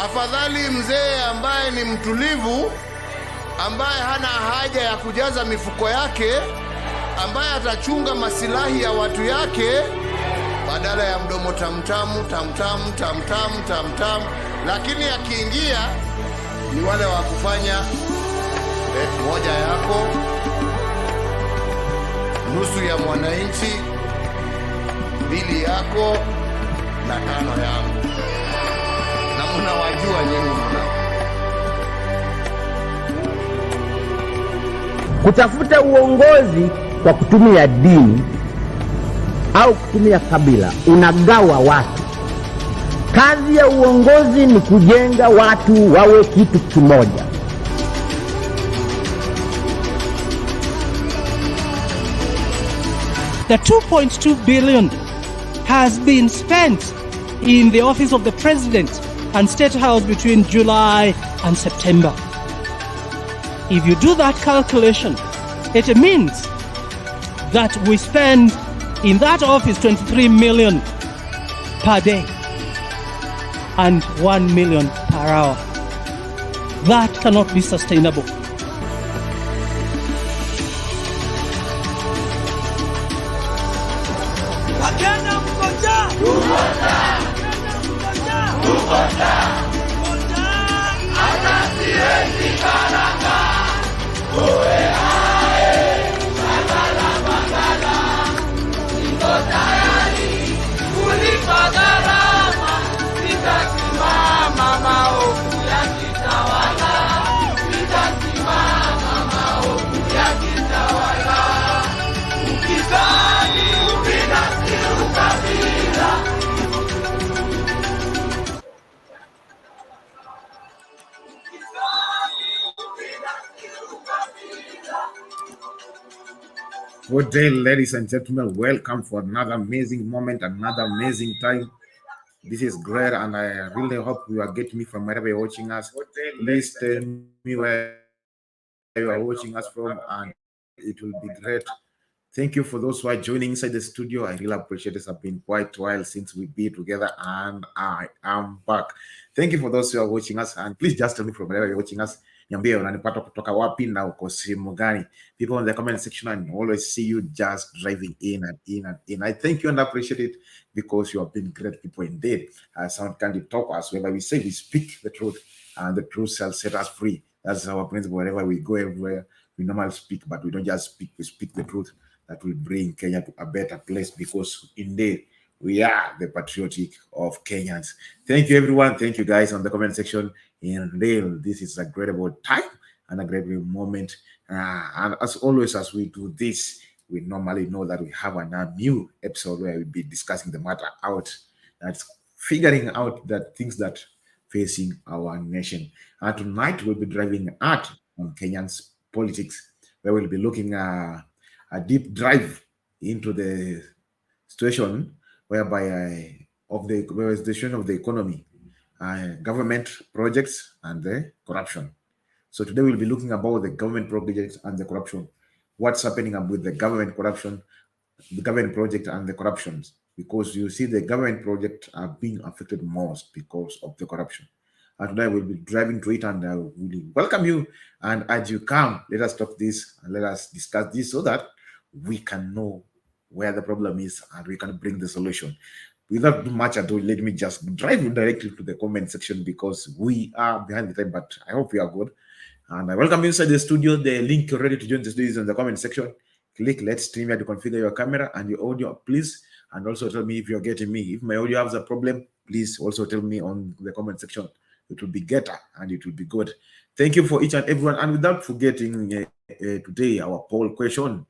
Afadhali mzee ambaye ni mtulivu, ambaye hana haja ya kujaza mifuko yake, ambaye atachunga masilahi ya watu yake, badala ya mdomo tamtamu tamtamu tamtamu tamtamu. Lakini akiingia ni wale wa kufanya moja yako, nusu ya mwananchi, mbili yako na tano yangu, na mnawajua nyinyi. Kutafuta uongozi kwa kutumia dini au kutumia kabila unagawa watu. Kazi ya uongozi ni kujenga watu wawe kitu kimoja. The 2.2 billion has been spent in the office of the president and State House between July and September. If you do that calculation, it means that we spend in that office 23 million per day and 1 million per hour. That cannot be sustainable. Good day, ladies and gentlemen. Welcome for another amazing moment, another amazing time. This is great, and I really hope you are getting me from wherever you're watching us. Please tell me where you are watching us from, and it will be great. Thank you for those who are joining inside the studio. I really appreciate it. It's been quite a while since we've been together, and I am back. Thank you for those who are watching us, and please just tell me from wherever you're watching us. Niambie unanipata kutoka wapi na uko sehemu gani? People in the comment section, and always see you just driving in and in and in. I thank you and appreciate it because you have been great people indeed. Sound candid talkers, wherever we say we speak the truth, and the truth shall set us free. That's our principle. Wherever we go, everywhere we normally speak, but we don't just speak. We speak the truth that will bring Kenya to a better place, because indeed we are the patriotic of Kenyans. Thank you, everyone. Thank you, guys, on the comment section. In real, this is a great time and a great moment. And as always, as we do this, we normally know that we have a new episode where we'll be discussing the matter out. That's figuring out the things that facing our nation. And tonight we'll be driving out on Kenyan's politics, where we'll be looking at a deep dive into the situation whereby the situation of the economy, government projects, and the corruption. So today we'll be looking about the government projects and the corruption. What's happening with the government corruption, the government project, and the corruptions? Because you see the government projects are being affected most because of the corruption. And today we'll be driving to it, and we'll welcome you. And as you come, let us talk this and let us discuss this so that we can know where the problem is and we can bring the solution. Without much ado, let me just drive you directly to the comment section, because we are behind the time, but I hope we are good. And I welcome you inside the studio. The link you're ready to join the studio is in the comment section. Click Let's Stream here to configure your camera and your audio, please. And also tell me if you're getting me. If my audio has a problem, please also tell me on the comment section. It will be better and it will be good. Thank you for each and everyone. And without forgetting, today our poll question.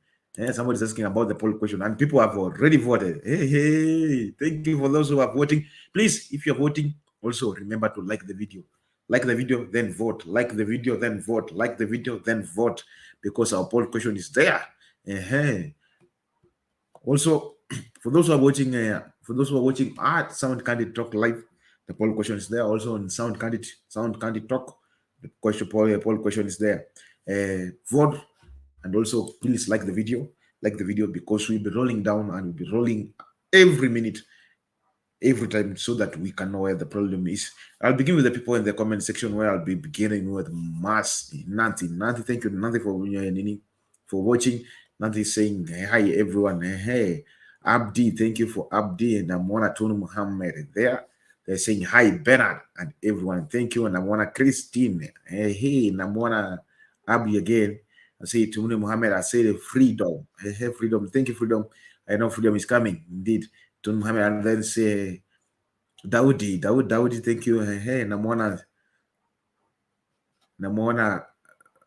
Somebody's asking about the poll question, and people have already voted. Hey, thank you for those who are voting. Please, if you're voting, also remember to like the video. Like the video, then vote. Like the video, then vote. Like the video, then vote, because our poll question is there. Also, for those who are watching, at Sound Candid Talk Live, the poll question is there. Also on Sound Candid Talk, the poll question is there. Vote. And also, please like the video, because we'll be rolling down and we'll be rolling every minute every time so that we can know where the problem is. I'll begin with the people in the comment section, where I'll be beginning with Nanti. Nanti, thank you, Nanti, for watching. Nanti saying, hi, everyone. Hey, Abdi, thank you for Abdi. And Namona Tunu Muhammad there. They're saying, hi, Bernard, and everyone. Thank you. And Namona Christine. Hey, Namona Abdi again. I say to Muhammad, I say freedom. Hey, freedom. Thank you, freedom. I know freedom is coming, indeed. To Muhammad, and then say Daudi, thank you. Hey, namwona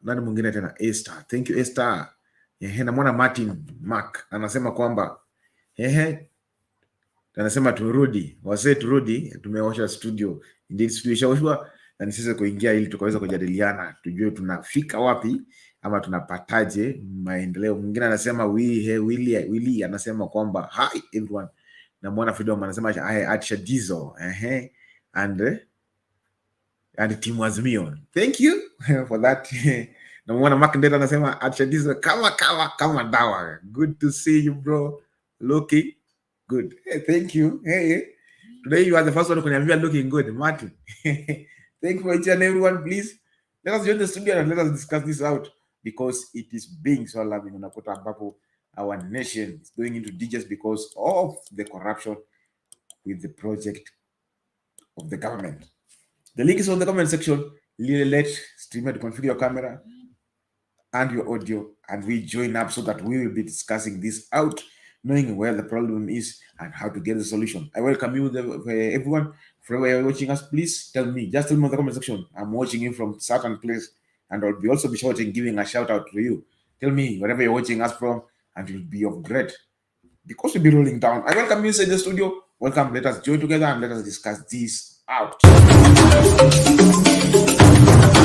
nani mwingine tena, Esther. Thank you, Esther. Namwona Mark anasema kwamba anasema turudi, wase turudi, tumewasha studio. Indeed, studio ishawashwa na ni sisi kuingia ili tukaweza kujadiliana, tujue tunafika wapi ama tunapataje maendeleo. Mwingine anasema Willy anasema kwamba hi everyone. Namwona Freedom anasema Atisha Dizo, and Timu Azimio. Thank you for that. Namwona Mark Ndeta anasema Atisha Dizo kama dawa. Good to see you, bro. Looking good. Hey, thank you. Hey, today you are the first one kuniambia looking good, Martin. Thank you for each and everyone. Please let us join the studio and let us discuss this out, because it is being so alarming. Unakuta ambapo our nation is going into digits because of the corruption with the project of the government. The link is on the comment section. Let's streamer to configure your camera and your audio, and we join up so that we will be discussing this out, knowing where the problem is and how to get the solution. I welcome you, everyone. From where you're watching us, please tell me. Just tell me in the comment section. I'm watching you from certain place, and I'll also be shouting, giving a shout out to you. Tell me wherever you're watching us from, and it will be of great, because we'll be rolling down. I welcome you inside the studio. Welcome. Let us join together and let us discuss this out.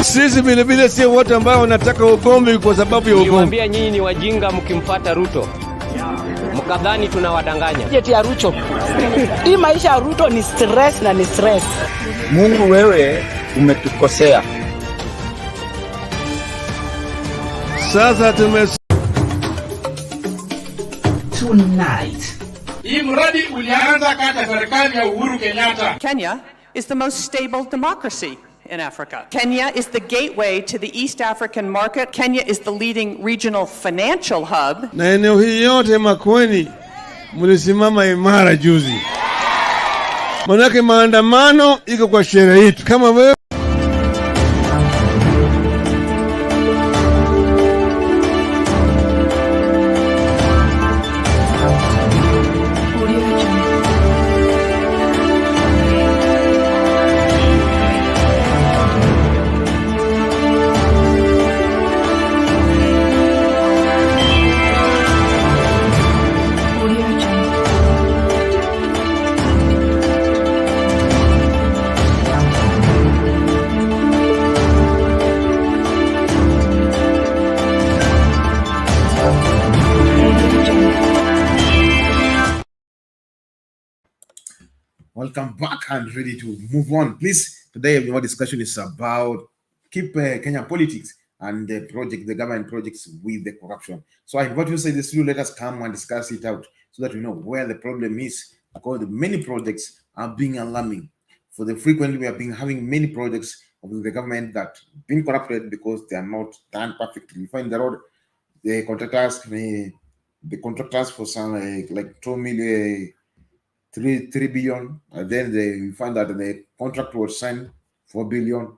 Sisi vile vile sio wote ambao wanataka ugomvi kwa sababu ya ugomvi. Niwaambia nyinyi ni wajinga mkimfuata Ruto. Mkadhani tunawadanganya. Jeti ya Ruto. Hii maisha ya Ruto ni stress na ni stress. Mungu, wewe umetukosea. Sasa tonight. Hii mradi ulianza kati ya serikali ya Uhuru Kenyatta. Kenya is the most stable democracy in Africa. Kenya is the gateway to the East African market. Kenya is the leading regional financial hub. Na eneo hii yote Makueni mlisimama imara juzi. Manake maandamano iko kwa sherehe yetu. Kama wewe Welcome back and ready to move on. Please, today our discussion is about keep Kenyan politics and the government projects with the corruption. So I invite you inside the studio. Let us come and discuss it out so that we know where the problem is, because many projects are being alarming. For the frequently, we have been having many projects of the government that have been corrupted because they are not done perfectly. You find the road, the contractors for some like 2 million. 3 billion, and then they found that the contract was signed 4 billion,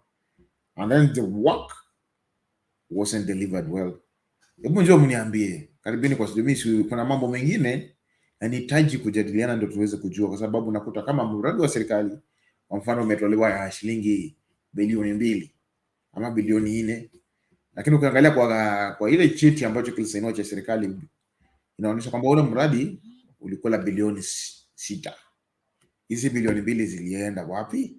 and then the work wasn't delivered well. Hebu njoo mniambie, karibuni kwa studio. Kuna mambo mengine yanahitaji kujadiliana ndio tuweze kujua, kwa sababu nakuta kama mradi wa serikali kwa mfano umetolewa ya shilingi bilioni 2 ama bilioni 4, lakini ukiangalia kwa ile cheti ambacho kilisainiwa cha serikali inaonyesha kwamba ule mradi ulikuwa bilioni 6. Hizi bilioni 2 zilienda wapi?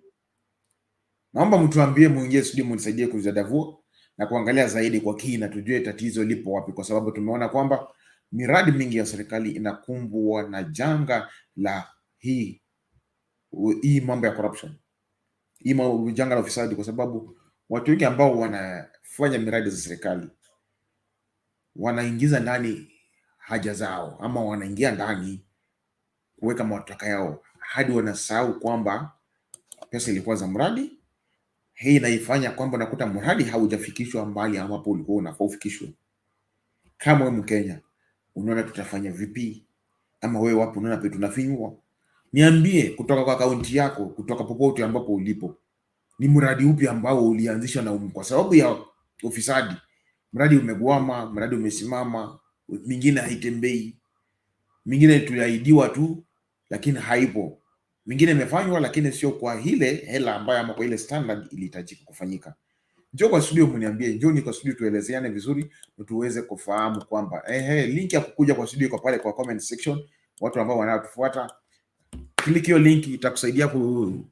Naomba mtuambie, muingie studio mnisaidie kuzadavua na kuangalia zaidi kwa kina, tujue tatizo lipo wapi, kwa sababu tumeona kwamba miradi mingi ya serikali inakumbwa na janga la hii mambo ya corruption. Hii janga la ufisadi, kwa sababu watu wengi ambao wanafanya miradi za serikali wanaingiza ndani haja zao, ama wanaingia ndani kuweka mataka yao hadi wanasahau kwamba pesa ilikuwa za mradi. Hii inaifanya kwamba nakuta mradi haujafikishwa mbali ambapo ulikuwa unafaa ufikishwe. Kama wewe Mkenya, unaona tutafanya vipi? Ama wewe wapi unaona pe tunafinywa? Niambie kutoka kwa akaunti yako, kutoka popote ambapo ulipo. Ni mradi upi ambao ulianzishwa na kwa sababu ya ufisadi? Mradi umegwama, mradi umesimama, mingine haitembei. Mingine tuliahidiwa tu lakini haipo. Mingine imefanywa lakini sio kwa ile hela ambayo ama kwa ile standard ilihitajika kufanyika. Njoo kwa studio mniambie, njoo ni kwa studio tuelezeane vizuri tuweze kufahamu kwamba link ya kukuja kwa studio iko pale kwa comment section. Watu ambao wanatufuata, click hiyo link, itakusaidia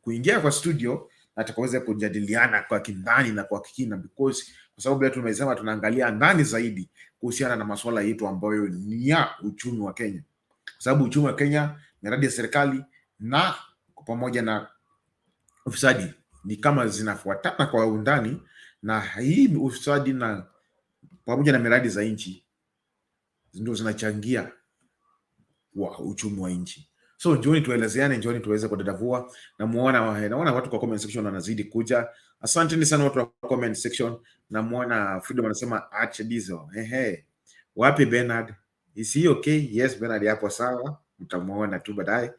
kuingia kwa studio na tukaweze kujadiliana kwa kindani na kwa kina, because kwa sababu leo tumesema tunaangalia ndani zaidi kuhusiana na masuala yetu ambayo ni ya uchumi wa Kenya. Kwa sababu uchumi wa Kenya, miradi ya serikali na pamoja na ufisadi ni kama zinafuatana kwa undani, na hii ufisadi na pamoja na miradi za nchi ndio zinachangia wa uchumi wa nchi. So njooni tuelezeane, njooni tuweze kudadavua. Naona watu kwa comment section wanazidi kuja. Asanteni sana watu wa comment section. Namuona Freedom anasema acha dizo. Wapi Bernard? Is he okay? Yes, Bernard hapo sawa. Mtamuona tu baadaye.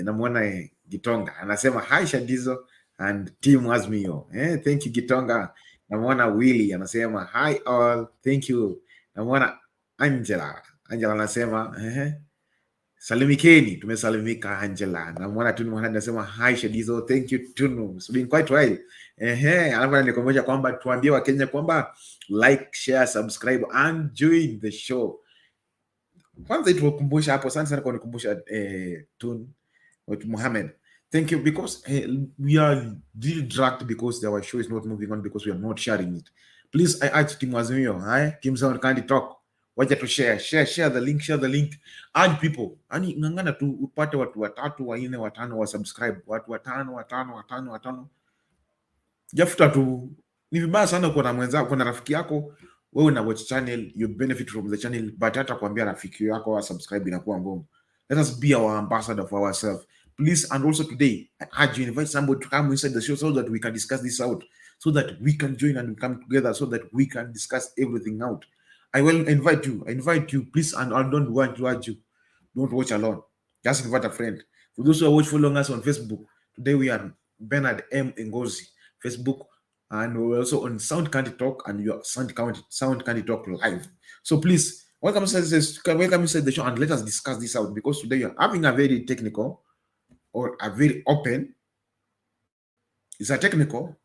Namuona Gitonga anasema hi Shadizo and team Azmio. Thank you Gitonga. Namuona Willy anasema hi all. Thank you. Namuona Angela anasema salimikeni. Tumesalimika Angela. Namuona Tunu anasema hi Shadizo. Thank you Tunu. It's been quite while. Alafu nikumbusha kwamba tuambie wa Kenya kwamba like, share, subscribe and join the show. Kwanza tukumbusha hapo sana kwa nikumbusha Tun with Mohammed. Thank you, because we are really dragged because our show is not moving on because we are not sharing it. Please, I urge Team Azimio, Team Sound Candy Talk. Wacha to share the link, add people. Ani ngangana tu upate watu 3, 4, 5 wa subscribe, watu 5. Jafuta tu. Ni vibaya sana kwa mwenzako, kwa rafiki yako wewe na watch channel, you benefit from the channel, but hata kuambia rafiki yako wa subscribe inakuwa ngumu. Let us be our ambassador for ourselves, please. And also today, I urge you, invite somebody to come inside the show so that we can discuss this out, so that we can join and come together, so that we can discuss everything out. I will invite you, please. And I don't want to urge you, don't watch alone. Just invite a friend. For those who are following us on Facebook, today we are Bernard M. Ngozi, Facebook. And we're also on Sound Candy Talk and your Sound Candy Talk live. So please, welcome inside the show and let us discuss this out, because today you're having a very technical or a very open. It's a technical,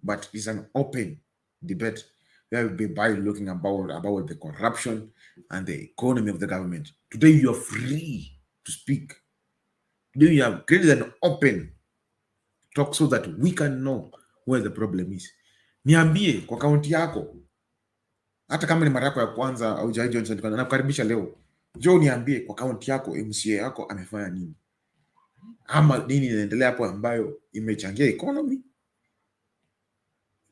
but it's an open debate where we'll be by looking about the corruption and the economy of the government. Today you are free to speak. Today you have created an open talk so that we can know where the problem is. Niambie kwa kaunti yako, hata kama ni mara yako ya kwanza au Johnson, nakukaribisha leo. Njoo niambie kwa kaunti yako MCA yako amefanya nini, ama nini inaendelea hapo ambayo imechangia economy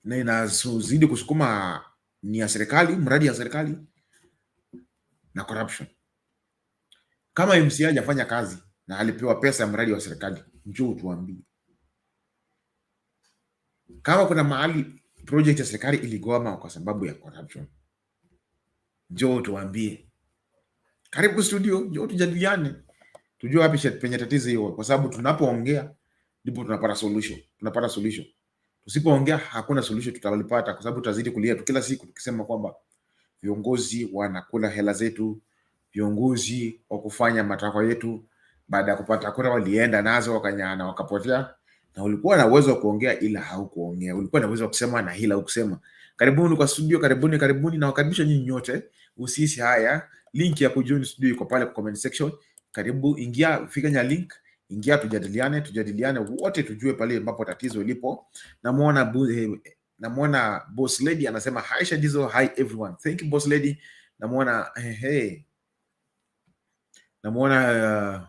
na inazidi kusukuma ni ya serikali, mradi ya serikali na corruption. Kama MCA hajafanya kazi na alipewa pesa ya mradi wa serikali, njoo tuambie. Kama kuna mahali project ya serikali iligoma kwa sababu ya corruption, njoo tuambie. Karibu studio, njoo tujadiliane, tujue wapi penye tatizo hiyo, kwa sababu tunapoongea ndipo tunapata solution. Tusipoongea hakuna solution tutalipata, kwa sababu tutazidi kulia tu kila siku tukisema kwamba viongozi wanakula hela zetu, viongozi wa kufanya matakwa yetu, baada ya kupata kura walienda nazo wakanyana wakapotea. Na ulikuwa na uwezo wa kuongea ila haukuongea. Ulikuwa na uwezo wa kusema na hila hukusema. Karibuni kwa studio, karibuni na wakaribisha nyinyi nyote. Usisi haya, link ya kujoin studio iko pale kwa comment section. Karibu, ingia, fika nya link, ingia tujadiliane wote tujue pale ambapo tatizo lipo. Namuona Boss Lady anasema hi Shadizo, hi everyone. Thank you Boss Lady. Namuona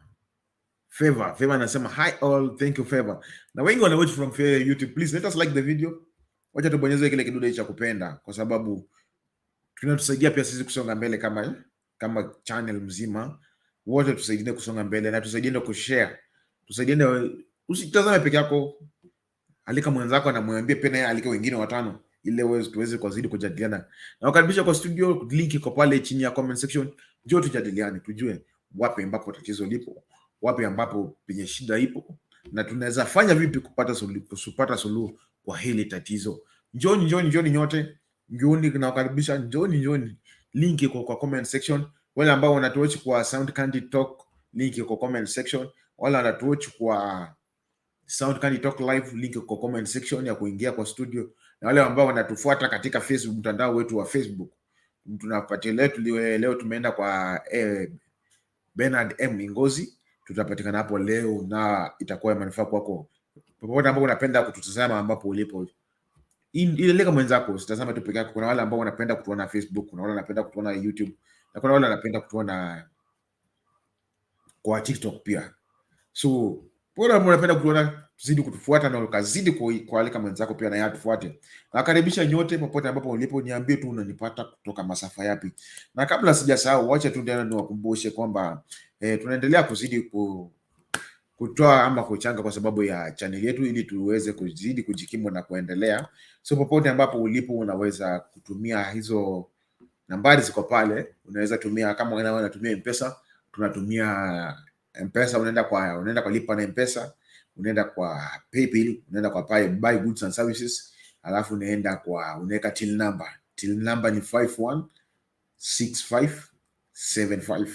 Favor anasema hi all, thank you Favor. Na wengi wana watch from YouTube, please let us like the video. Wacha tubonyeze kile kidude cha kupenda, kwa sababu tunatusaidia pia sisi kusonga mbele kama channel mzima, wote tusaidiane kusonga mbele na tusaidiane kushare, tusaidiane. Usitazame peke yako, alika mwenzako na mwambie pia naye alika wengine watano, ili tuweze kuzidi kujadiliana. Na wakaribisha kwa studio, link iko pale chini ya comment section. Njoo tujadiliane, tujue wapi ambapo tatizo lipo, wapi ambapo penye shida ipo, na tunaweza fanya vipi kupata suluhu kwa hili tatizo. Njoni nyote, njoni, nawakaribisha, njoni. Link iko kwa comment section. Wale ambao wanatuwatch kwa Sound Candy Talk, link iko kwa comment section. Wale wanatuwatch kwa Sound Candy Talk live, link kwa comment section ya kuingia kwa studio. Na wale ambao wanatufuata katika Facebook, mtandao wetu wa Facebook, tunapatia leo tumeenda kwa Bernard M Ngozi, tutapatikana hapo leo na itakuwa manufaa kwako popote ambapo unapenda kututazama, ambapo ulipo. Ile kama mwenzako, usitazame tu peke yako. Kuna wale ambao wanapenda kutuona Facebook, kuna wale wanapenda kutuona YouTube, na kuna wale wanapenda kutuona kwa TikTok pia. So bora ambao unapenda kutuona, zidi kutufuata na ukazidi kualika mwenzako pia na yeye atufuate. Nakaribisha nyote popote ambapo ulipo, niambie tu unanipata kutoka masafa yapi. Na kabla sijasahau, wacha tu tena niwakumbushe kwamba tunaendelea kuzidi kutoa ama kuchanga kwa sababu ya channel yetu, ili tuweze kuzidi kujikimu na kuendelea. So popote ambapo ulipo unaweza kutumia hizo nambari ziko pale, unaweza tumia. Kama wewe unatumia M-Pesa, tunatumia M-Pesa, unaenda kwa lipa na M-Pesa, unaenda kwa PayPal, unaenda kwa buy goods and services, alafu unaweka till number. Till number ni 516575.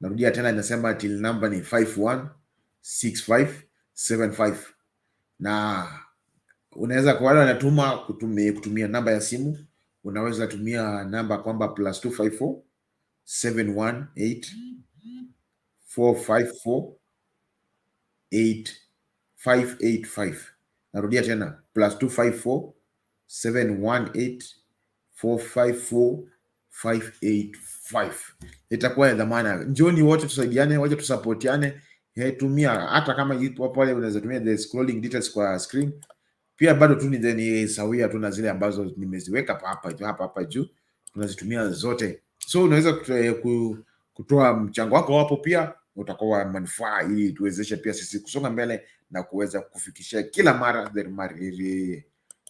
Narudia tena, inasema till number ni 516575. Na unaweza kwa wale wanatuma kutumia namba ya simu, unaweza tumia namba kwamba +254 718 454 8585. Narudia tena, +254 718 454 585. Itakuwa ya dhamana. Njoni wote tusaidiane, wote tusapotiane. Tumia hata kama ipo pale, unaweza tumia the scrolling details kwa screen. Pia bado tu ni sawia tu na zile ambazo nimeziweka hapa juu, tunazitumia zote. So unaweza kutoa mchango wako hapo, pia utakuwa manufaa, ili tuwezeshe pia sisi kusonga mbele na kuweza kufikishia kila mara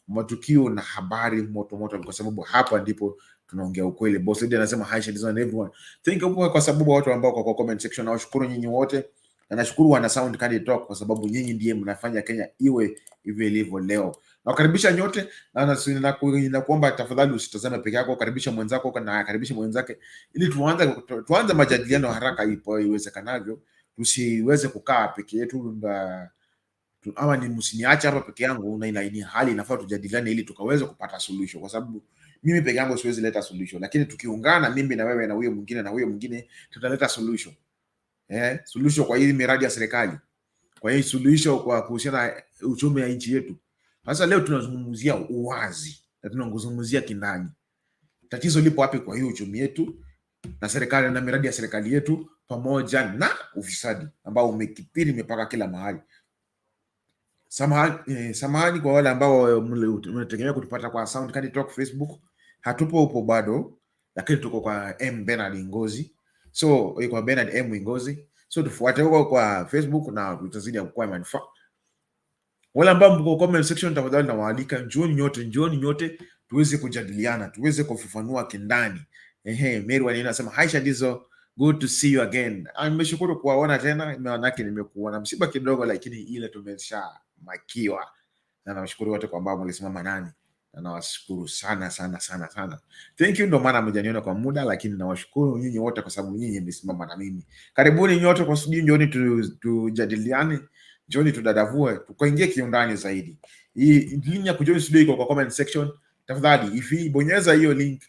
matukio na habari moto, kwa sababu hapa ndipo tunaongea ukweli. Boss Lady anasema hi shades on everyone. Thank you kwa sababu watu ambao kwa comment section, na washukuru nyinyi wote, na nashukuru wana Sound Candy Talk kwa sababu nyinyi ndiye mnafanya Kenya iwe hivi ilivyo leo. Nakaribisha nyote, na kuomba tafadhali usitazame peke yako, karibisha mwenzako na karibisha mwenzake, ili tuanze majadiliano haraka iwezekanavyo. Tusiweze kukaa peke yetu, ama ni msiniache hapa peke yangu, na ina hali inafaa tujadiliane ili tukaweze kupata solution, kwa sababu mimi peke yangu siwezi leta solution, lakini tukiungana, mimi na wewe na huyo mwingine na huyo mwingine, tutaleta solution. Solution kwa hii miradi ya serikali, kwa hii solution kwa kuhusiana na uchumi ya nchi yetu. Sasa leo tunazungumzia uwazi na tunazungumzia kindani, tatizo lipo wapi kwa hii uchumi yetu na serikali na miradi ya serikali yetu, pamoja na ufisadi ambao umekithiri mipaka kila mahali. Samahani kwa wale ambao mnategemea kutupata kwa Sound Candy Talk Facebook. Hatupo upo bado, lakini tuko kwa Bernard Ngozi. So kwa Bernard M Ngozi. So tufuate huko kwa Facebook na tutazidi kuwa manufaa. Wale ambao mko comment section, tafadhali nawaalika, njoni nyote tuweze kujadiliana, tuweze kufafanua kindani. Mary anasema hi Shadizo, good to see you again. Nimeshukuru kuwaona tena, maanake nimekuwa na msiba kidogo, lakini ile tumesha makiwa. Na nawashukuru wote kwa ambao mlisimama nani, na nawashukuru sana. Thank you, ndo maana mjaniona kwa muda, lakini nawashukuru nyinyi wote kwa sababu nyinyi mmesimama na mimi. Karibuni nyote kwa studio, njoni tujadiliane, njoni tudadavue, tukaingie kiundani zaidi. Hii link ya kujoin studio iko kwa comment section. Tafadhali bonyeza hiyo link,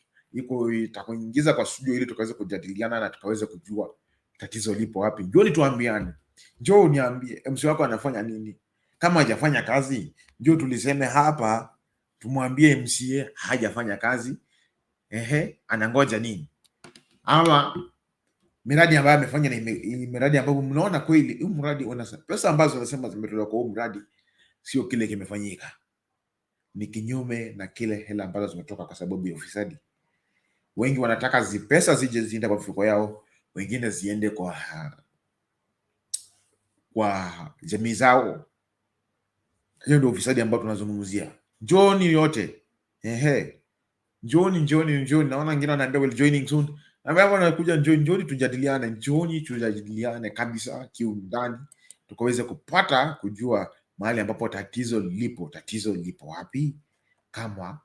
itakuingiza kwa studio ili tukaweze kujadiliana na tukaweze kujua tatizo lipo wapi. Njoni tuambiane. Njoo niambie MC wako anafanya nini. Kama hajafanya kazi, njoo tuliseme hapa, tumwambie MCA hajafanya kazi. Anangoja nini? Ama miradi ambayo amefanya ni miradi ambayo mnaona kweli huu mradi pesa ambazo wanasema zimetolewa kwa huu mradi sio kile kimefanyika. Ni kinyume na kile hela ambazo zimetoka kwa sababu ya ufisadi. Wengi wanataka pesa zije ziende kwa mifuko yao, wengine ziende kwa jamii zao. Hiyo ndio ufisadi ambao tunazungumzia. Njoni yote. Njoni. Naona wengine wanaambia well joining soon. Na mimi nakuja njoni tujadiliane kabisa kiundani. Tukaweze kupata kujua mahali ambapo tatizo lipo. Tatizo lipo wapi kama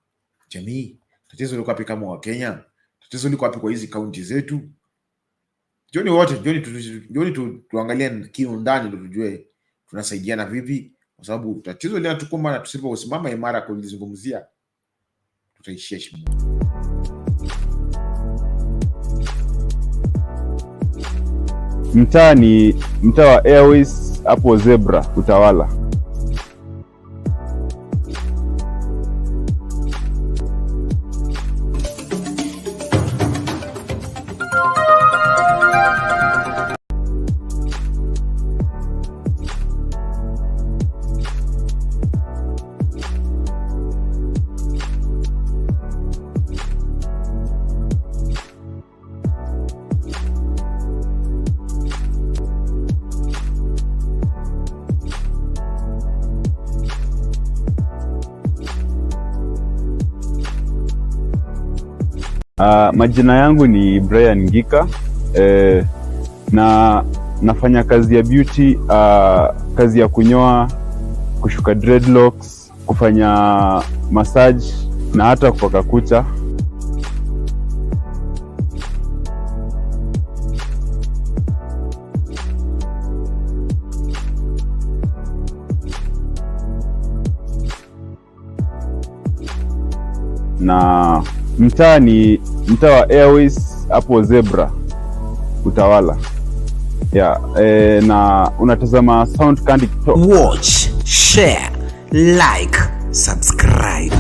jamii? Tatizo liko wapi kama Wakenya? Tatizo liko wapi kwa hizi kaunti zetu? Njoni wote, njoni tuangalie kiundani ndio tujue tunasaidiana vipi, kwa sababu tatizo linatukumba na tusiposimama imara kulizungumzia tutaishia shimo. Mtaa ni mtaa wa Airways hapo Zebra Utawala. Majina yangu ni Brian Ngika, na nafanya kazi ya beauty, kazi ya kunyoa, kushuka dreadlocks, kufanya massage na hata kupaka kucha. Na mtaa ni mtaa wa Airways hapo Zebra Utawala. Na unatazama Sound Candy Talk. Watch, share, like, subscribe.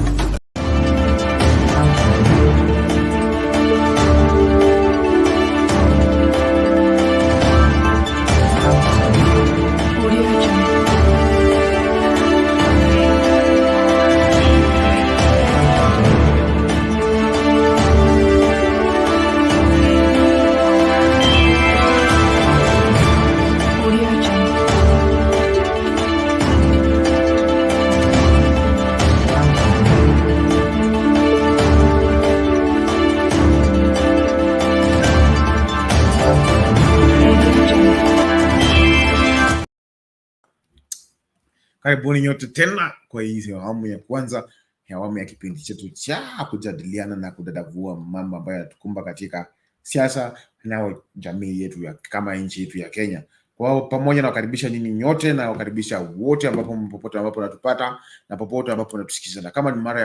Karibuni nyote tena kwa hii awamu ya kwanza ya awamu ya kipindi chetu cha kujadiliana na kudadavua mambo ambayo yatukumba katika siasa na jamii yetu kama nchi yetu ya Kenya. Kwa pamoja na wakaribisha nyinyi nyote na wakaribisha wote ambapo popote ambapo natupata na popote ambapo natusikiza. Na kama ni mara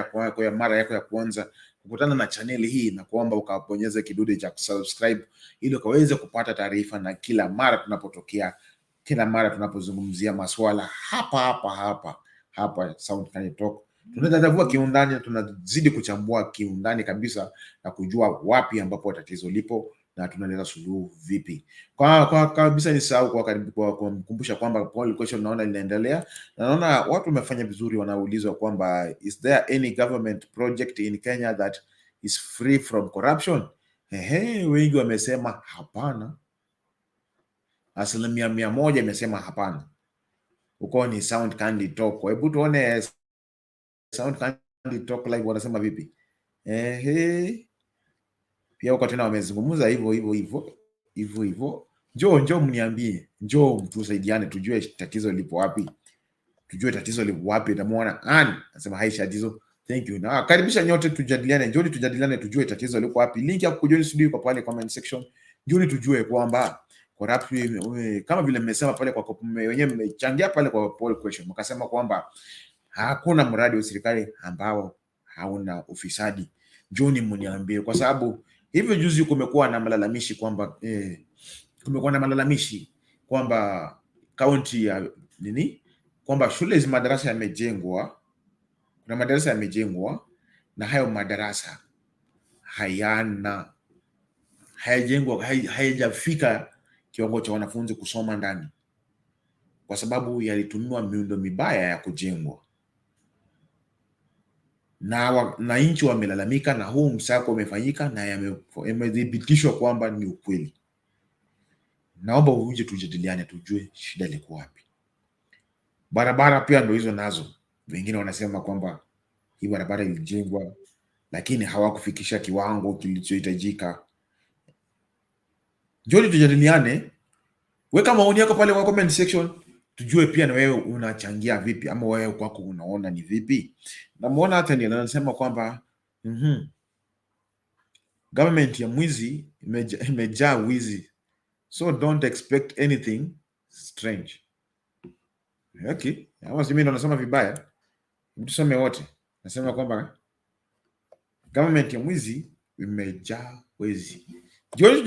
yako ya kwanza kukutana na channel hii, na kuomba ukabonyeze kidude cha subscribe ili ukaweze kupata taarifa na kila mara tunapozungumzia masuala hapa Sound Candy Talk. Tunadadavua kiundani, tunazidi kuchambua kiundani kabisa na kujua wapi ambapo tatizo lipo na tunaleta suluhu vipi. Kwa kabisa nisahau kwa kumkumbusha kwamba poll question naona linaendelea. Naona watu wamefanya vizuri, wanaulizwa kwamba is there any government project in Kenya that is free from corruption? Wengi wamesema hapana. 100% imesema hapana. Uko ni Sound Candy Talk. Hebu tuone Sound Candy Talk live wanasema vipi? Pia uko tena wamezungumza hivyo. Njoo mniambie, njoo mtusaidiane tujue tatizo lipo wapi. Namuona anasema hai tatizo. Thank you. Na karibisha nyote tujadiliane. Njoo tujadiliane tujue tatizo liko wapi. Link ya kujoin studio kwa pale comment section. Njoo tujue kwamba corruption, kama vile mmesema pale kwa wenyewe mmechangia pale kwa poll question, mkasema kwamba hakuna mradi wa serikali ambao hauna ufisadi. Njoni mniambie, kwa sababu hivyo juzi kumekuwa na malalamishi kwamba kaunti ya kwamba shule madarasa yamejengwa, kuna madarasa yamejengwa na hayo madarasa hayajafika kiwango cha wanafunzi kusoma ndani, kwa sababu yalitumiwa miundo mibaya ya kujengwa. Na nchi wamelalamika, na huu msako umefanyika na yamethibitishwa kwamba ni ukweli. naomba uje tujadiliane, tujue shida liko wapi. Barabara pia ndio hizo nazo, wengine wanasema kwamba hii barabara ilijengwa lakini hawakufikisha kiwango kilichohitajika. Njoni tujadiliane, weka maoni yako pale kwa comment section, tujue pia na wewe unachangia vipi, ama wewe kwako unaona ni vipi. Namuona hata ni anasema kwamba government ya mwizi imejaa wizi, so don't expect anything strange. Okay, ama mimi ndo nasema vibaya? Tusome wote. Nasema kwamba government ya mwizi imejaa wezi. Njoni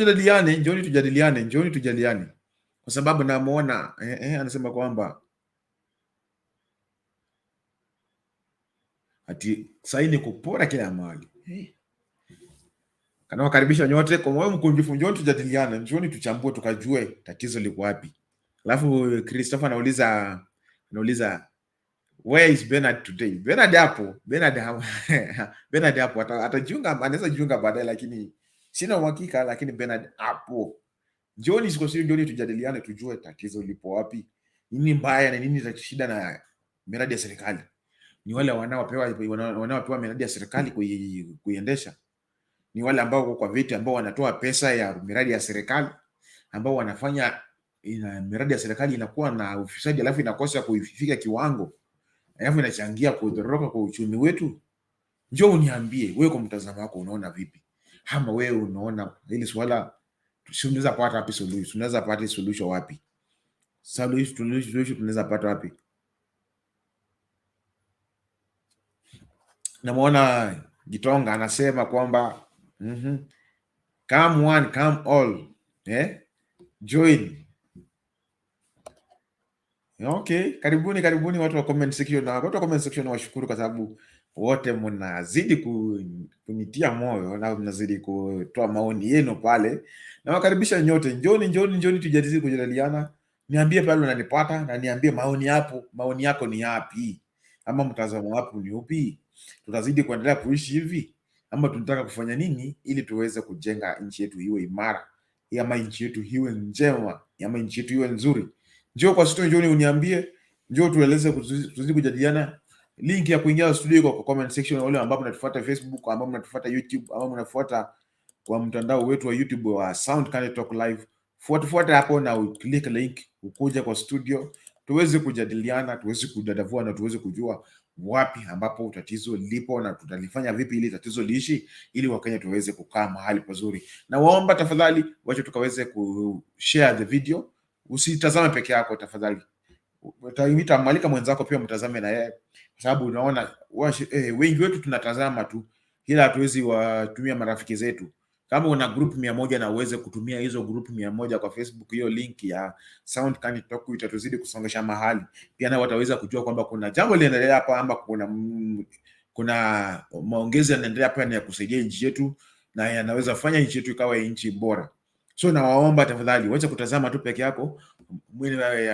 tujadiliane. Kwa sababu namuona anasema kwamba ati saini kupora kila mahali. Kana wakaribisha nyote kwa moyo mkunjufu, njoni tujadiliane, njoni tuchambue tukajue tatizo liko wapi. Alafu Christopher anauliza where is Bernard today? Bernard hapo atajiunga, anaweza jiunga baadaye, lakini sina uhakika, lakini Bernard hapo. Njoni tujadiliane, tujue tatizo lipo wapi. Nini mbaya na nini shida na miradi ya serikali? Ni wale wanaopewa miradi ya serikali kuiendesha? Ni wale ambao kwa viti ambao wanatoa pesa ya miradi ya serikali, ambao wanafanya miradi ya serikali inakuwa na ufisadi, alafu inakosa kuifika kiwango, alafu inachangia kudororoka kwa uchumi wetu? Njoo uniambie wewe kwa mtazamo wako unaona vipi? Ama wewe unaona hili swala tunaweza pata wapi solution? Tunaweza pata solution wapi? Solution tunaweza pata wapi? Namuona Gitonga anasema kwamba come one, come all. Join. Okay, karibuni watu wa comment section. Na watu wa comment section washukuru kwa sababu wote mnazidi kunitia moyo na mnazidi kutoa maoni yenu pale. Na wakaribisha nyote. Njoni tujadiliana. Niambie pale unanipata na niambie maoni yako ni yapi? Ama mtazamo wako ni upi? Tutazidi kuendelea kuishi hivi ama tunataka kufanya nini ili tuweze kujenga nchi yetu iwe imara, ama nchi yetu iwe njema, ama nchi yetu iwe nzuri? Njoo kwa studio, njoo uniambie, njoo tueleze, tuzidi kujadiliana. Link ya kuingia studio iko kwa comment section. Wale ambao mnatufuata Facebook, ambao mnatufuata YouTube, ambao mnafuata kwa mtandao wetu wa YouTube wa Sound Can Talk Live, fuata hapo na click link ukuja kwa studio, tuweze kujadiliana, tuweze kudadavua na tuweze kujua wapi ambapo tatizo lipo na tutalifanya vipi ili tatizo liishi, ili Wakenya tuweze kukaa mahali pazuri. Na waomba tafadhali wacha tukaweze kushare the video. Usitazame peke yako tafadhali. Utaimita malika mwenzako pia mtazame na yeye, kwa sababu unaona wengi wetu tunatazama tu, ila hatuwezi watumia marafiki zetu. Kama una group 100 na uweze kutumia hizo group 100 kwa Facebook, hiyo link ya Sound Can Talk itatuzidi kusongesha mahali. Pia na wataweza kujua kwamba kuna jambo linaendelea hapa, ama kuna maongezi yanaendelea hapa ya kusaidia nchi yetu na yanaweza fanya nchi yetu ikawa nchi bora. So nawaomba tafadhali wacha kutazama tu peke yako.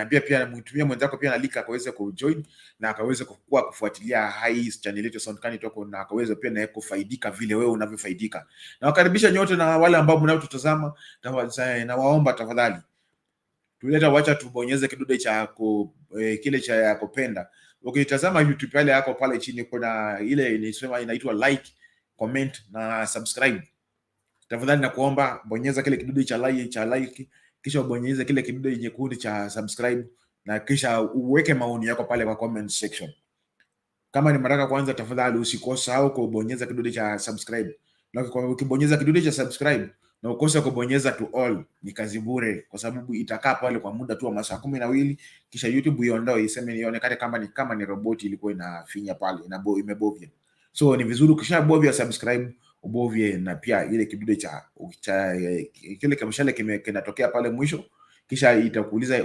Ambia pia mtumie mwenzako pia na link akaweze kujoin na akaweze kufuatilia hii channel yetu Sound Can Talk, na akaweze pia na kufaidika vile wewe unavyofaidika. Na wakaribisha nyote na wale ambao mnaotutazama, na waomba tafadhali wacha tubonyeze kidude cha kile cha kupenda. Ukitazama YouTube pale yako pale chini kuna ile inaitwa like, comment na subscribe. Tafadhali nakuomba bonyeza kile kidude cha like, kisha ubonyeze kile kidude nyekundu cha subscribe, na kisha uweke maoni yako pale kwa comment section. Kama ni mara kwanza, tafadhali usikosahau kubonyeza kidude cha subscribe. Na ukibonyeza kidude cha subscribe na ukose kubonyeza to all, ni kazi bure, kwa sababu itakaa pale kwa muda tu wa masaa 12, kisha YouTube iondoe iseme ionekane kama ni roboti ilikuwa inafinya pale imebovya. So ni vizuri ukishabovya subscribe ubovye na pia ile kidude cha kile kamshale kinatokea pale mwisho, kisha itakuuliza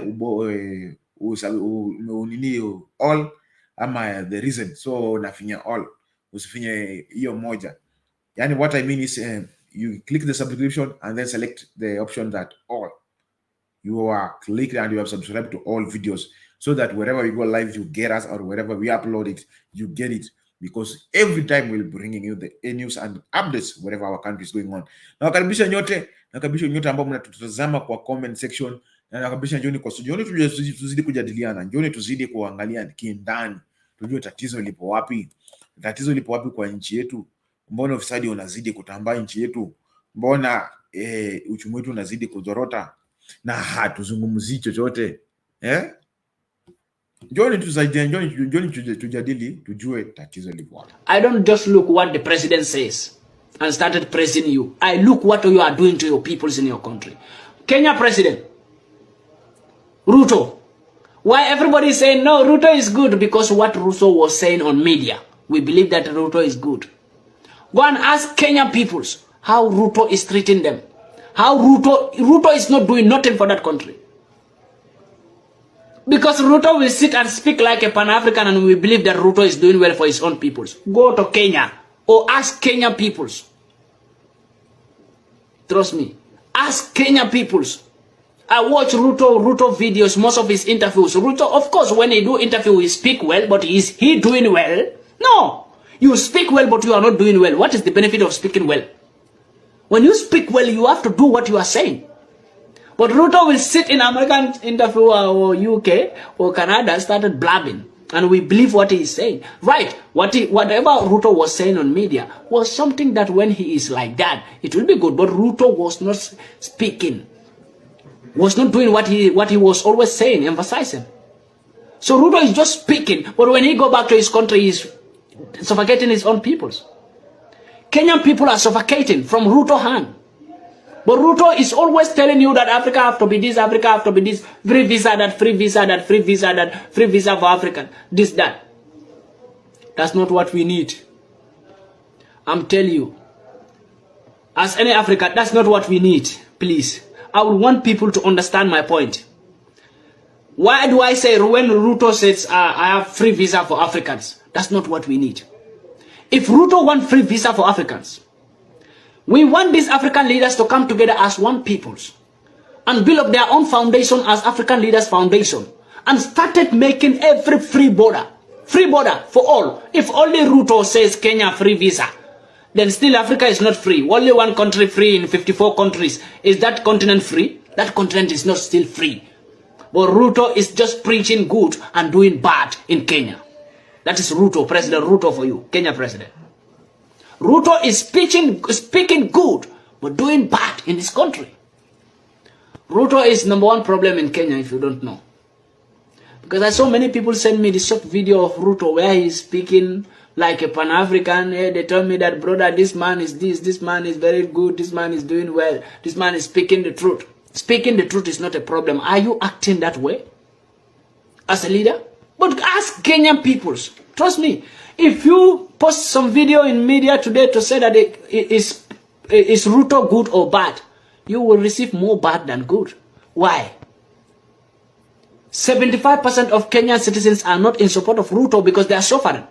nini all ama the reason. So unafinya all, usifinye hiyo moja. Yani what I mean is you click the subscription and then select the option that all. You are clicked and you have subscribed to all videos, so that wherever we go live you get us, or wherever we upload it you get it, because every time we'll be bringing you the news and updates wherever our country is going on. Na wakaribisha nyote nakaribisha nyote ambao mnatutazama kwa comment section, na nakaribisha njoni kwa studio, njoni tuzidi kujadiliana, njoni tuzidi kuangalia kindani, tujue tatizo lipo wapi. Tatizo lipo wapi kwa nchi yetu? Mbona ufisadi unazidi kutambaa nchi yetu? Mbona uchumi wetu unazidi kuzorota na hatuzungumzii chochote? Njoni tujadili, tujue tatizo lipo wapi. I don't just look what the president says and started praising you. I look what you are doing to your peoples in your country. Kenya president, Ruto. Why everybody is saying, no, Ruto is good? Because what Ruto was saying on media. We believe that Ruto is good. Go and ask Kenyan peoples how Ruto is treating them. How Ruto is not doing nothing for that country. Because Ruto will sit and speak like a Pan-African, and we believe that Ruto is doing well for his own peoples. Go to Kenya or ask Kenyan peoples. Trust me. Ask Kenyan peoples. I watch Ruto videos, most of his interviews. Ruto, of course, when he do interview, he speak well, but is he doing well? No. You speak well, but you are not doing well. What is the benefit of speaking well? When you speak well, you have to do what you are saying. But Ruto will sit in American interview or UK or Canada, started blabbing, and we believe what he is saying. Right, whatever Ruto was saying on media was something that when he is like that, it will be good. But Ruto was not speaking, was not doing what he was always saying, emphasizing. So Ruto is just speaking, but when he go back to his country, he's suffocating his own peoples. Kenyan people are suffocating from Ruto hand. But Ruto is always telling you that Africa have to be this, Africa have to be this, free visa, that, free visa, that, free visa, that, free visa for African, this, that. That's not what we need. I'm telling you. As any African, that's not what we need, please. I would want people to understand my point. Why do I say when Ruto says I have free visa for Africans? That's not what we need. If Ruto wants free visa for Africans, we want these African leaders to come together as one peoples and build up their own foundation as African Leaders Foundation and started making every free border for all. If only Ruto says Kenya free visa, then still Africa is not free. Only one country free in 54 countries. Is that continent free? That continent is not still free. But Ruto is just preaching good and doing bad in Kenya. That is Ruto, President Ruto for you, Kenya president. Ruto is speaking good, but doing bad in this country. Ruto is #1 problem in Kenya, if you don't know. Because I saw many people send me the short video of Ruto where he's speaking like a Pan-African. They tell me that, brother, this man is this man is very good, this man is doing well, this man is speaking the truth. Speaking the truth is not a problem. Are you acting that way as a leader? But ask Kenyan peoples. Trust me. If you post some video in media today to say that is Ruto good or bad, you will receive more bad than good. Why? 75% of Kenyan citizens are not in support of Ruto because they are suffering.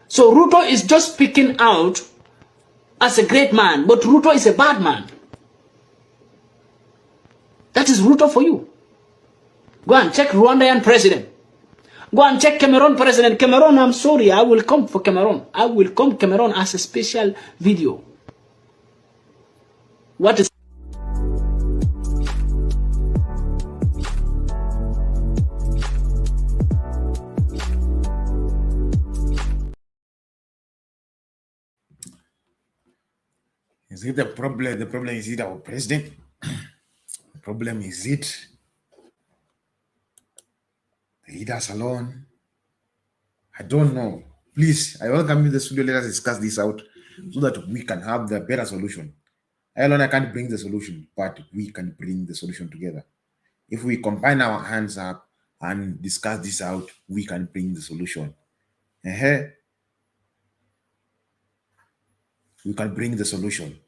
So Ruto is just speaking out as a great man, but Ruto is a bad man. That is Ruto for you. Go and check Rwandan president. Go and check Cameroon president. Cameroon, I'm sorry, I will come for Cameroon. I will come Cameroon as a special video. What is... Is it the problem? The problem is it our president? The problem is it the leaders alone? I don't know. Please, I welcome you to the studio. Let us discuss this out so that we can have the better solution. I alone, I can't bring the solution, but we can bring the solution together. If we combine our hands up and discuss this out, we can bring the solution. We can bring the solution.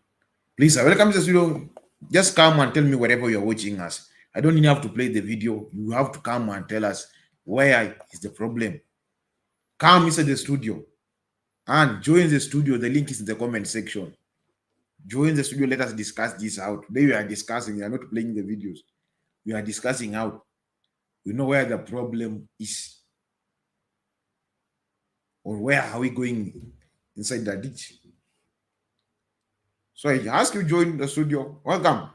Please, welcome to the studio. Just come and tell me wherever you're watching us. I don't even have to play the video. You have to come and tell us where is the problem. Come inside the studio and join the studio. The link is in the comment section. Join the studio. Let us discuss this out. Today we are discussing. We are not playing the videos. We are discussing out. We know where the problem is. Or where are we going inside the ditch? So I ask you to join the studio. Welcome.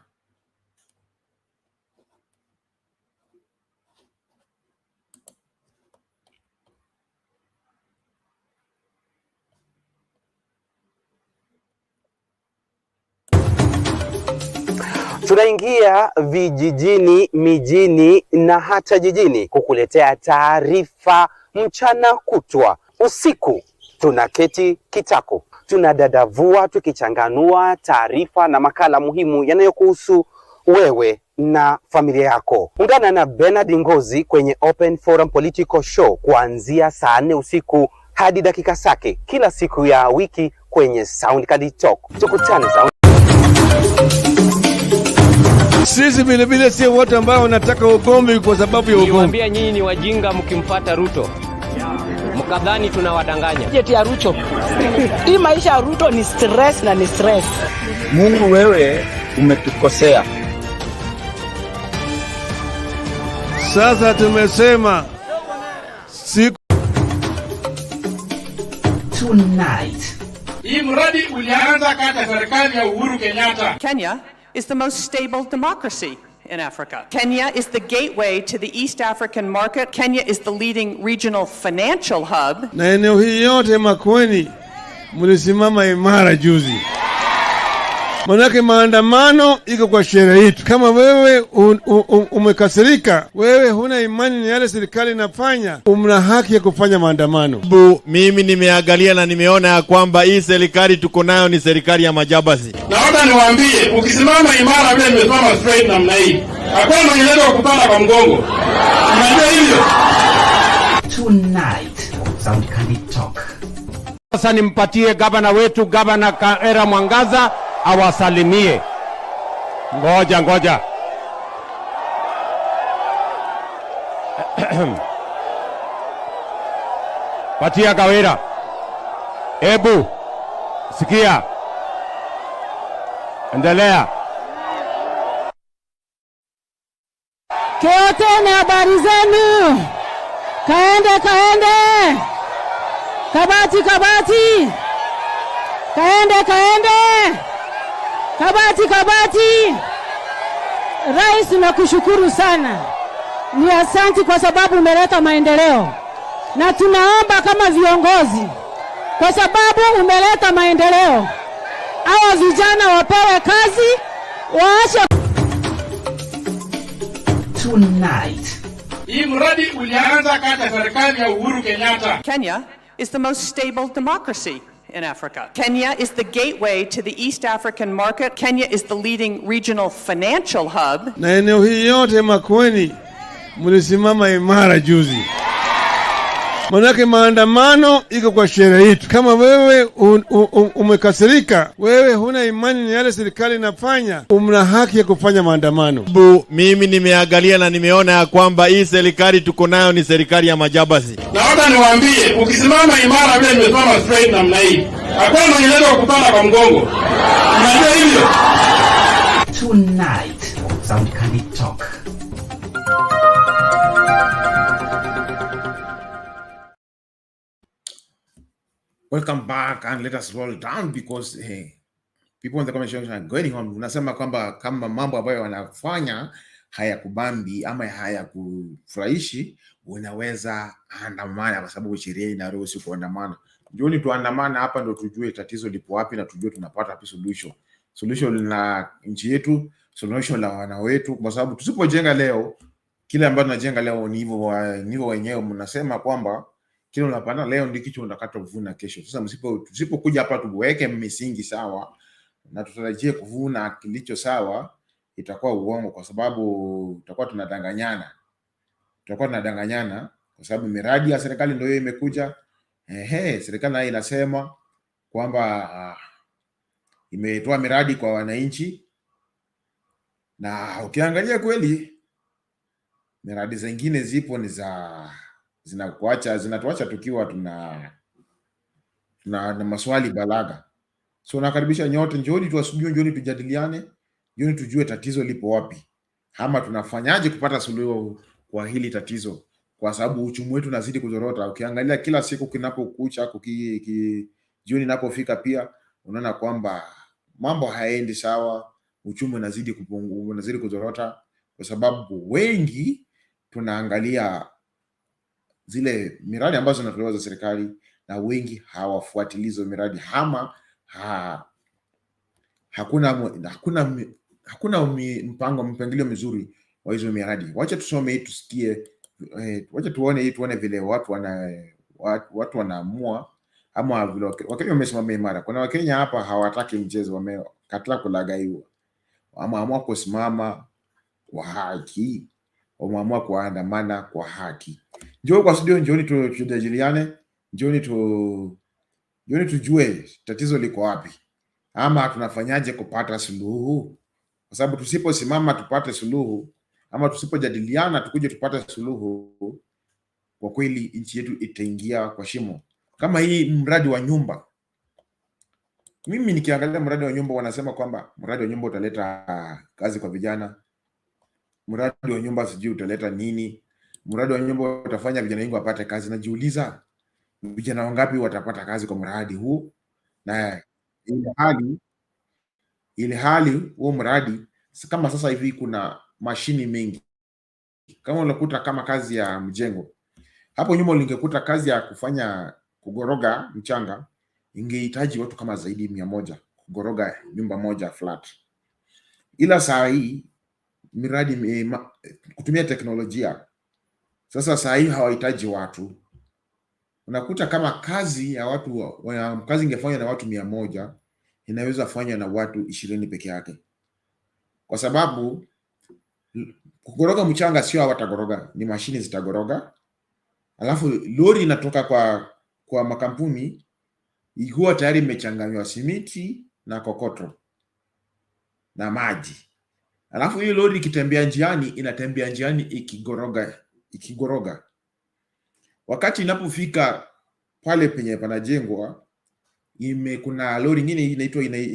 Tunaingia vijijini, mijini na hata jijini kukuletea taarifa mchana kutwa. Usiku tunaketi kitako, tunadadavua tukichanganua taarifa na makala muhimu yanayokuhusu wewe na familia yako. Ungana na Bernard Ngozi kwenye Open Forum Political Show kuanzia saa 4 usiku hadi dakika zake kila siku ya wiki kwenye Soundcard Talk. Tukutane Sound. Sisi vile vile sio wote ambao wanataka ugomvi kwa sababu ya ugomvi. Niwaambia nyinyi ni wajinga mkimfuata Ruto. Mkadhani tunawadanganya. Jeti ya Ruto. Hii maisha ya Ruto ni stress na ni stress. Mungu wewe umetukosea. Sasa tumesema siku tonight. Hii mradi ulianza kata serikali ya Uhuru Kenyatta. Kenya is the most stable democracy in Africa. Kenya is the gateway to the East African market. Kenya is the leading regional financial hub. Na eneo hii yote Makueni mlisimama imara juzi. Manake maandamano iko kwa sheria yetu. Kama wewe umekasirika, wewe huna imani ni yale serikali inafanya, una haki ya kufanya maandamano. Mimi nimeangalia na nimeona ya kwamba hii serikali tuko nayo ni serikali ya majabasi. Naomba niwaambie, ukisimama imara vile nimesimama straight namna hii, hakuna mwenye wa kupanda kwa mgongo. Unajua hivyo? Tonight, Soundcard Talk. Sasa nimpatie gavana wetu, Gavana Kaera Mwangaza, awasalimie. Ngoja. Patia Kawira. Ebu, sikia. Endelea. Keotene, habari zenu? Kaende. Kabati. Kaende. Kabati. Rais, nakushukuru sana. Ni asanti kwa sababu umeleta maendeleo. Na tunaomba kama viongozi, kwa sababu umeleta maendeleo, hawa vijana wapewe kazi, waache. Tonight. Hii mradi ulianza kata serikali ya Uhuru Kenyatta. Kenya is the most stable democracy in Africa. Kenya is the gateway to the East African market. Kenya is the leading regional financial hub. Na eneo hii yote Makueni mlisimama imara juzi. Manake maandamano iko kwa sheria yetu. Kama wewe umekasirika, wewe huna imani ni yale serikali inafanya, una haki ya kufanya maandamano. Mimi nimeangalia na nimeona ya kwamba hii serikali tuko nayo ni serikali ya majabasi. Naomba niwaambie, ukisimama imara vile nimesimama straight namna hii, hakuna mwenye wa kupanda kwa mgongo. Unajua hivyo? Tonight, Soundcard Talk. Welcome back and let us roll down because people in the comment section are going on. Unasema kwamba kama mambo ambayo wanafanya hayakubambi ama hayakufurahishi, unaweza andamana kwa sababu sheria inaruhusu kuandamana. Ndio tuandamana hapa ndio tujue tatizo lipo wapi na tujue tunapata wapi solution. Solution la nchi yetu, solution la wana wetu, kwa sababu tusipojenga leo, kile ambacho tunajenga leo ni hivyo wenyewe mnasema kwamba kile unapanda leo ndio kitu unataka kuvuna kesho. Sasa tusipokuja hapa tuweke misingi sawa na tutarajie kuvuna kilicho sawa, itakuwa uongo, kwa sababu tutakuwa tunadanganyana. Kwa sababu miradi ya serikali ndio imekuja. Serikali nayo inasema kwamba imetoa miradi kwa wananchi, na ukiangalia kweli miradi zingine zipo ni zinatuacha tukiwa tuna maswali balaga. So nakaribisha nyote, njooni tujadiliane, njooni tujue tatizo lipo wapi, ama tunafanyaje kupata suluhu kwa hili tatizo, kwa sababu uchumi wetu unazidi kuzorota. Ukiangalia kila siku kinapokucha, jioni inapofika, pia unaona kwamba mambo haendi sawa, uchumi unazidi kuzorota, kwa sababu wengi tunaangalia zile miradi ambazo zinatolewa za serikali na wengi hawafuatilii hizo miradi, ama hakuna mpangilio mzuri wa hizo miradi. Wacha tusome hii tusikie, wacha tuone vile watu wanaamua, ama vile Wakenya wamesimama imara. Kuna Wakenya hapa hawataki mchezo, wamekataa kulagaiwa, wameamua kusimama kwa haki, wameamua kuandamana kwa haki. Njoo kwa studio, njooni tujadiliane, njooni tujue tatizo liko wapi, ama tunafanyaje kupata suluhu, kwa sababu tusiposimama tupate suluhu, ama tusipojadiliana tukuje tupate suluhu, kwa kweli nchi yetu itaingia kwa shimo. Kama hii mradi wa nyumba, mimi nikiangalia mradi wa nyumba, wanasema kwamba mradi wa nyumba utaleta kazi kwa vijana, mradi wa nyumba sijui utaleta nini, mradi wa nyumba utafanya vijana wengi wapate kazi. Najiuliza, vijana wangapi watapata kazi kwa mradi huu? Na ile hali huo mradi kama sasa hivi kuna mashini mengi, kama unakuta kama kazi ya mjengo, hapo nyuma ulingekuta kazi ya kugoroga mchanga ingehitaji watu kama zaidi 100 kugoroga nyumba moja flat. Ila saa hii miradi kutumia teknolojia, sasa saa hii hawahitaji watu. Unakuta kama kazi ingefanywa na watu 100 inaweza fanywa na watu 20 peke yake, kwa sababu kugoroga mchanga sio watagoroga, ni mashini zitagoroga. Alafu lori inatoka kwa makampuni ikiwa tayari imechanganywa simiti na kokoto na maji. Alafu hiyo lori ikitembea njiani, inatembea njiani ikigoroga. Wakati inapofika pale penye panajengwa, kuna lori nyingine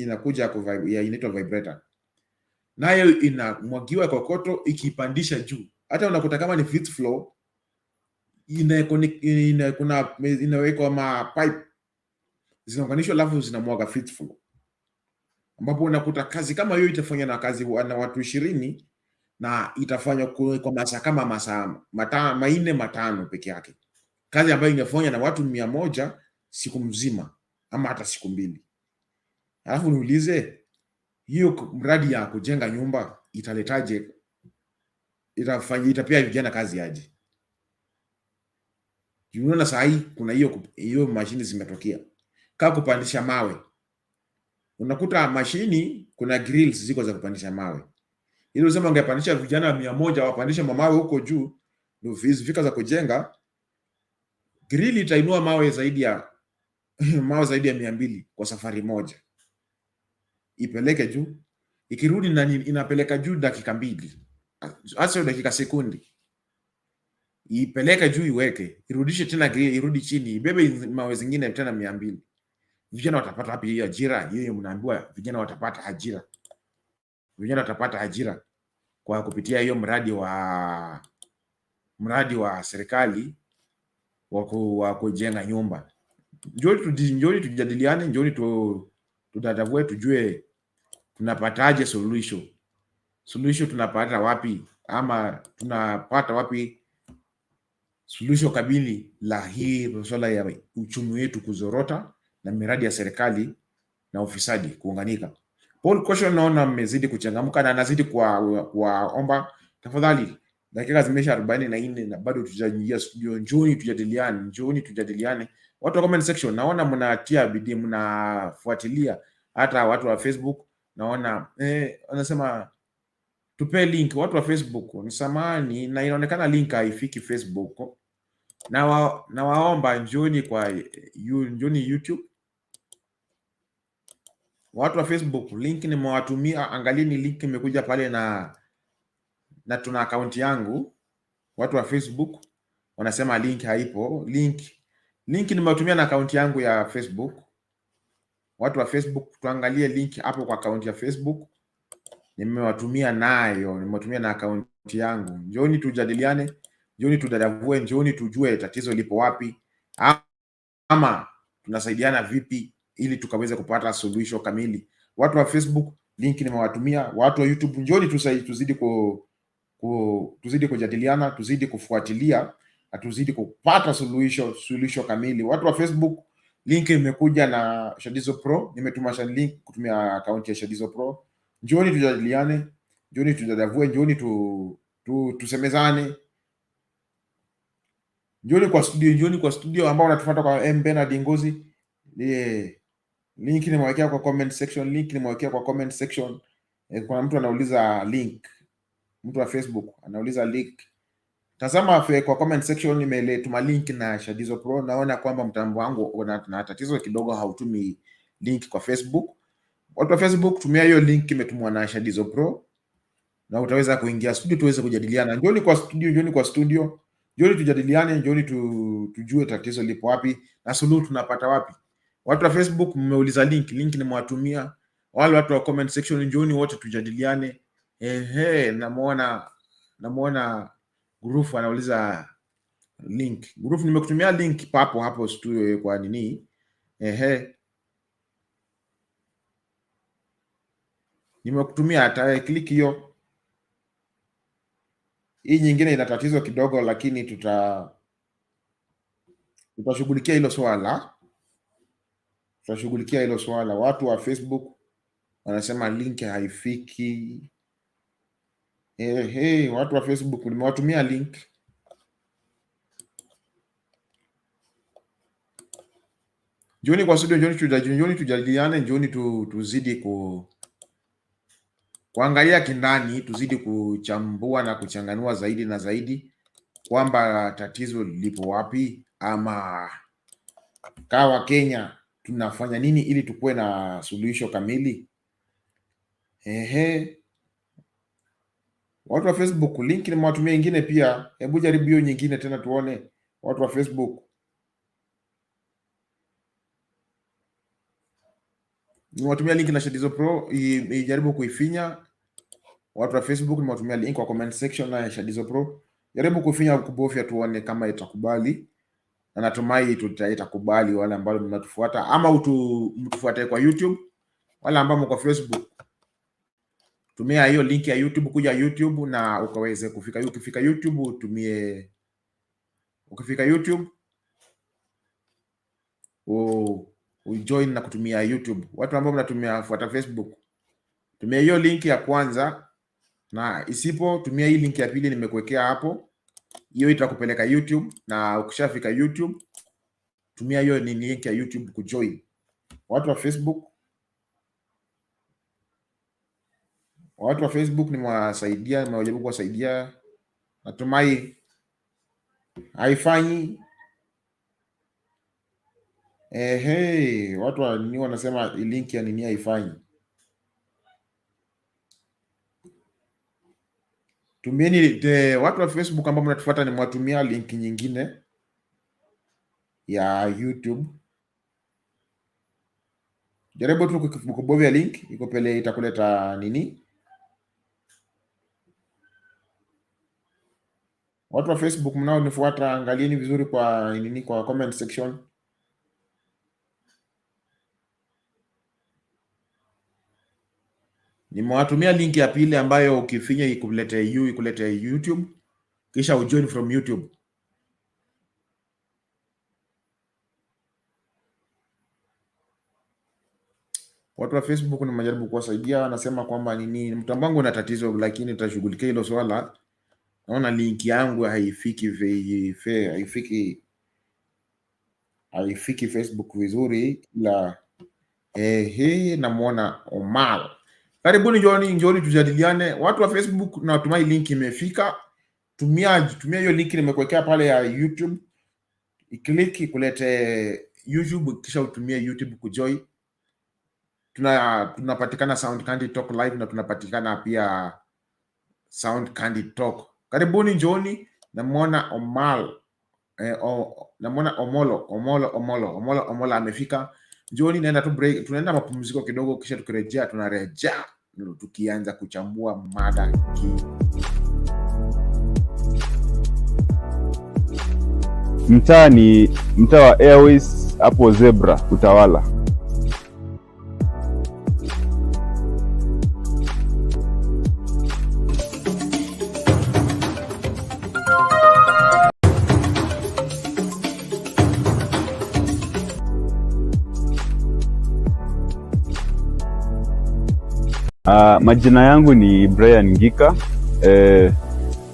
inakuja inaitwa vibrator, nayo inamwagiwa kokoto ikipandisha juu. Hata unakuta kama ni fifth floor, inawekwa pipe zinaunganishwa, alafu zinamwaga fifth floor, ambapo unakuta kazi kama hiyo itafanywa na watu 20 na itafanywa kwa masaa kama masaa 4-5 peke yake, kazi ambayo ingefanywa na watu 100 siku mzima ama hata siku 2. Alafu niulize, hiyo mradi ya kujenga nyumba italetaje? Itapea vijana kazi aje? Unaona saa hii kuna hiyo mashini zimetokea, kama kupandisha mawe. Unakuta mashini, kuna grills ziko za kupandisha mawe. Ili usema ungepandisha vijana 100 wapandishe mawe huko juu, ndio fika za kujenga, grill itainua mawe zaidi ya 200 kwa safari moja, ipeleke juu, ikirudi inapeleka juu dakika 2, hasa dakika sekundi, ipeleke juu, iweke, irudishe tena grill, irudi chini, ibebe mawe zingine tena 200. Vijana watapata wapi hiyo ajira? Hiyo mnaambiwa vijana watapata ajira. Vijana watapata ajira kwa kupitia hiyo mradi wa serikali wa kujenga nyumba. Njoni tujadiliane, njoni tudadavue, tujue tunapataje suluhisho tunapata wapi, ama tunapata wapi suluhisho kabili la hii masuala ya uchumi wetu kuzorota na miradi ya serikali na ufisadi kuunganika. Paul Kosho, naona mmezidi kuchangamka na nazidi kuwaomba tafadhali, dakika zimesha 44 na bado tujaingia studio. Njoni tujadiliane. Watu wa comment section naona mnatia bidii, mnafuatilia. Hata watu wa Facebook naona wanasema tupe link. Watu wa Facebook nisamani, na inaonekana link haifiki Facebook. Na waomba njoni YouTube. Watu wa Facebook, link nimewatumia, angalieni link imekuja pale, na tuna account yangu. Watu wa Facebook wanasema link haipo. Link nimewatumia na account yangu ya Facebook. Watu wa Facebook, tuangalie link hapo kwa account ya Facebook. Nimewatumia na account yangu. Njoni tujadiliane, njoni tudadavue, njoni tujue tatizo lipo wapi, ama tunasaidiana vipi ili tukaweze kupata suluhisho kamili Watu wa Facebook link nimewatumia. Watu wa YouTube njoni tuzidi kujadiliana, tuzidi kufuatilia, na tuzidi kupata suluhisho kamili. Watu wa Facebook link imekuja na Shadizo Pro, nimetuma link kutumia akaunti ya Shadizo Pro. Njoni tujadiliane, njoni tujadavue, njoni tusemezane. Njoni kwa studio ambao unatufuata kwa Bernard Ngozi. Link nimewekea kwa comment section, Kuna mtu anauliza link. Mtu wa Facebook anauliza link. Tazama kwa comment section nimetuma link na Shadizo Pro. Naona kwamba mtambo wangu una tatizo kidogo, hautumi link kwa Facebook. Watu wa Facebook, tumia hiyo link imetumwa na Shadizo Pro na utaweza kuingia studio tuweze kujadiliana. Njoni kwa studio. Njoni tujadiliane, njoni tujue tatizo lipo wapi na suluhu tunapata wapi. Watu wa Facebook mmeuliza link nimewatumia. Wale watu wa comment section njoni wote tujadiliane. Namuona Gurufu anauliza link. Gurufu nimekutumia link hapo studio kwa nini? Nimekutumia, hata click hiyo. Hii nyingine ina tatizo kidogo, lakini tutashughulikia hilo swala. Watu wa Facebook wanasema link haifiki. Watu wa Facebook nimewatumia link. Njoni kwa studio, njoni tujadiliane, njoni tuzidi kuangalia kindani, tuzidi kuchambua na kuchanganua zaidi na zaidi kwamba tatizo lipo wapi, ama kawa Kenya tunafanya nini ili tukuwe na suluhisho kamili. Watu wa Facebook link nimewatumia ingine pia. Hebu jaribu hiyo nyingine tena tuone. Watu wa Facebook nimewatumia link na Shadizo Pro, jaribu kuifinya. Watu wa Facebook nimewatumia link kwa comment section na Shadizo Pro. Jaribu kufinya, kubofya tuone kama itakubali. Na natumai itakubali wale ambao mnatufuata, ama mtufuate kwa YouTube. Wale ambao mko kwa Facebook, tumia hiyo link ya YouTube, kuja YouTube na ukaweze ukifika YouTube ukifika YouTube ujoin na kutumia YouTube. Watu ambao mnafuata Facebook, tumia hiyo link ya kwanza, na isipo tumia hii link ya pili nimekuwekea hapo. Hiyo itakupeleka YouTube, na ukishafika YouTube tumia hiyo ni link ya YouTube kujoin. Watu wa Facebook nimewajaribu kuwasaidia. Natumai haifanyi. Watu wanasema link ya nini haifanyi. Tumieni watu wa Facebook ambao mnatufuata, nimewatumia link nyingine ya YouTube. Jaribu tu kubovya link, itakuleta nini. Watu wa Facebook mnao nifuata, angalieni vizuri kwa comment section. Nimewatumia link ya pili ambayo ukifinya ikulete YouTube, kisha ujoin from YouTube. Watu wa Facebook nimejaribu kuwasaidia, wanasema kwamba mtambo wangu una tatizo, lakini tutashughulikia hilo swala. Naona link yangu haifiki Facebook vizuri, ila namuona Omar. Karibuni njoni tujadiliane. Watu wa Facebook, natumai link imefika. Tumia hiyo link nimekuwekea pale ya YouTube. Ikiliki kulete YouTube, kisha utumie YouTube kujoin. Tunapatikana Sound Candy Talk Live, na tunapatikana pia Sound Candy Talk. Karibuni njoni. Namuona Omar. Namuona Omolo amefika. Njoni, naenda tu break, tunaenda mapumziko kidogo, kisha tukirejea tunarejea tukianza kuchambua mada hii. Mtaa wa Airways hapo Zebra Utawala. Majina yangu ni Brian Ngika.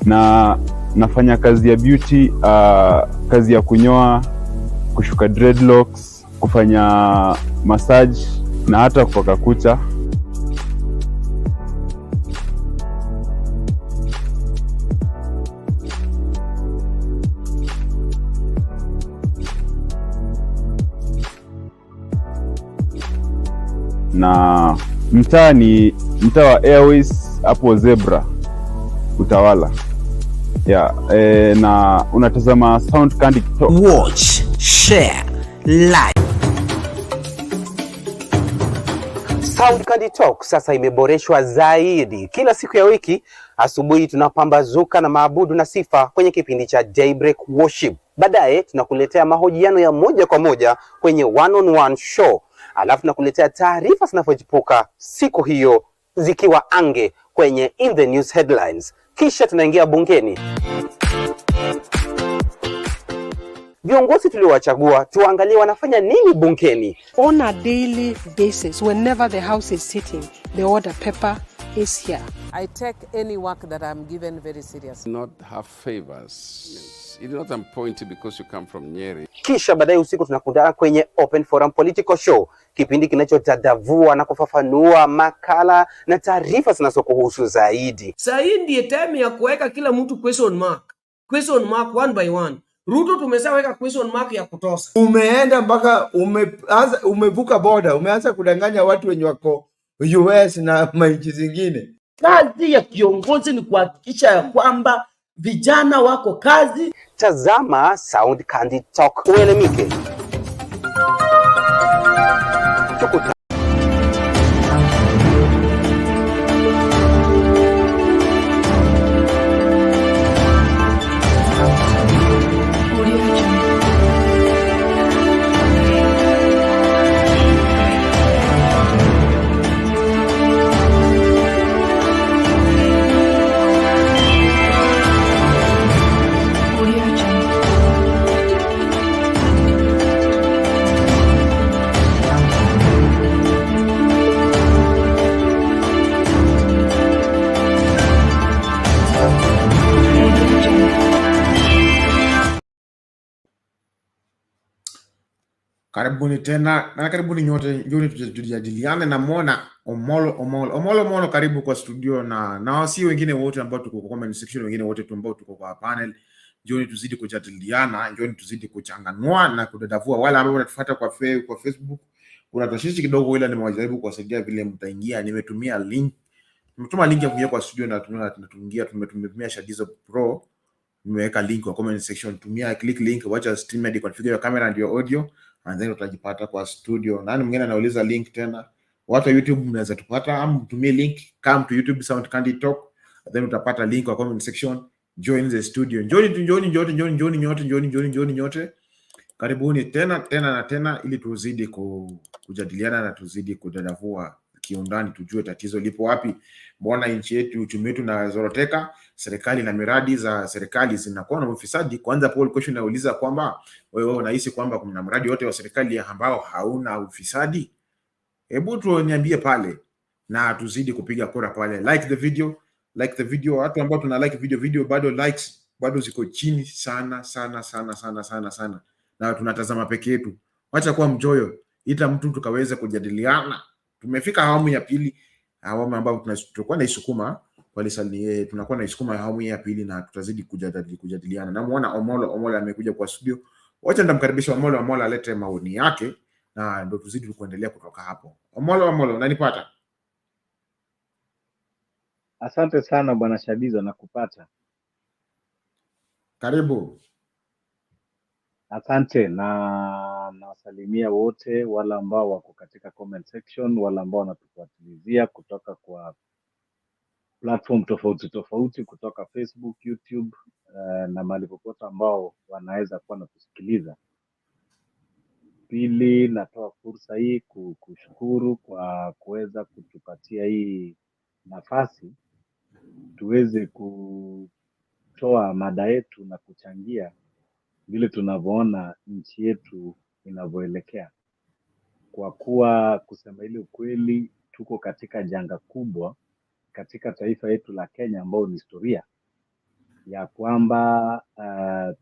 Na nafanya kazi ya beauty, kazi ya kunyoa, kushuka dreadlocks, kufanya massage na hata kupaka kucha. Na mtaa ni mtaa wa Airways hapo Zebra Utawala. Na unatazama Sound Candy Talk. Watch, share, like. Sound Candy Talk sasa imeboreshwa zaidi. Kila siku ya wiki asubuhi tunapambazuka na maabudu na sifa kwenye kipindi cha Daybreak Worship. Baadaye tunakuletea mahojiano ya moja kwa moja kwenye one-on-one show. Alafu tunakuletea taarifa zinazochipuka siku hiyo zikiwa ange kwenye In the News Headlines. Kisha tunaingia bungeni. Viongozi tuliowachagua tuangalie wanafanya nini bungeni. On a daily basis, whenever the House is sitting, the order paper is here. I take any work that I'm given very seriously. Not have favors. It is not appointed because you come from Nyeri. Kisha baadaye usiku tunakutana kwenye Open Forum Political Show, kipindi kinachotadavua na kufafanua makala na taarifa zinazokuhusu zaidi. Sasa hii ndiye time ya kuweka kila mtu question mark one by one. Ruto tumeshaweka question mark ya kutosha. Umeenda mpaka umevuka border, umeanza kudanganya watu wenye wako US na nchi zingine. Kazi ya kiongozi ni kuhakikisha ya kwamba vijana wako kazi. Tazama Sound Candy Talk uelemike. Karibuni tena na karibuni nyote, njoni tujadiliane. Na muona Omolo, karibu kwa studio, na wasi wengine wote ambao tuko kwa comment section, wengine wote ambao tuko kwa panel. Njoni tuzidi kujadiliana, njoni tuzidi kuchanganua na kudadavua. Wale ambao wanatufuata kwa Facebook, kuna tashishi kidogo, ila nimewajaribu kuwasaidia vile mtaingia. Nimetuma link ya kuingia kwa studio na tunatumia Shadizo Pro. Nimeweka link kwa comment section. Click link, watch a stream and configure your camera and your audio, and then utajipata kwa studio. Nani mwingine anauliza link tena? Watu wa YouTube mnaweza tupata, ama mtumie link, come to YouTube Sound Candy Talk, then utapata link kwa comment section. Join the studio. Njoni nyote. Karibuni tena ili tuzidi kujadiliana na tuzidi kudadavua kiundani, tujue tatizo lipo wapi. Mbona nchi yetu, uchumi wetu na zoroteka, serikali na miradi za serikali zinakuwa na ufisadi? Kwanza Paul question anauliza kwamba wewe unahisi kwamba kuna mradi wote wa serikali ambao hauna ufisadi? Hebu tuoniambie pale na tuzidi kupiga kura pale. Like the video. Watu ambao tuna like video bado likes bado ziko chini sana, na tunatazama peke yetu. Acha kuwa mjoyo, ita mtu tukaweza kujadiliana. Tumefika awamu ya pili, awamu ambayo tutakuwa na isukuma tunakuwa na isukuma awamu ya pili, na tutazidi kujadiliana. Na muona Omolo amekuja kwa studio. Wacha ndamkaribisha Omolo alete maoni yake, na ndio tuzidi kuendelea kutoka hapo. Omolo, unanipata? Asante sana bwana Shadizo, nakupata. Karibu. Asante, na nawasalimia wote wale ambao wako katika comment section, wale ambao wanatufuatilizia kutoka kwa platform tofauti kutoka Facebook, YouTube, na mahali popote ambao wanaweza kuwa na kusikiliza. Pili, natoa fursa hii kushukuru kwa kuweza kutupatia hii nafasi tuweze kutoa mada yetu na kuchangia vile tunavyoona nchi yetu inavyoelekea. Kwa kuwa kusema ile ukweli, tuko katika janga kubwa katika taifa letu la Kenya ambao ni historia ya kwamba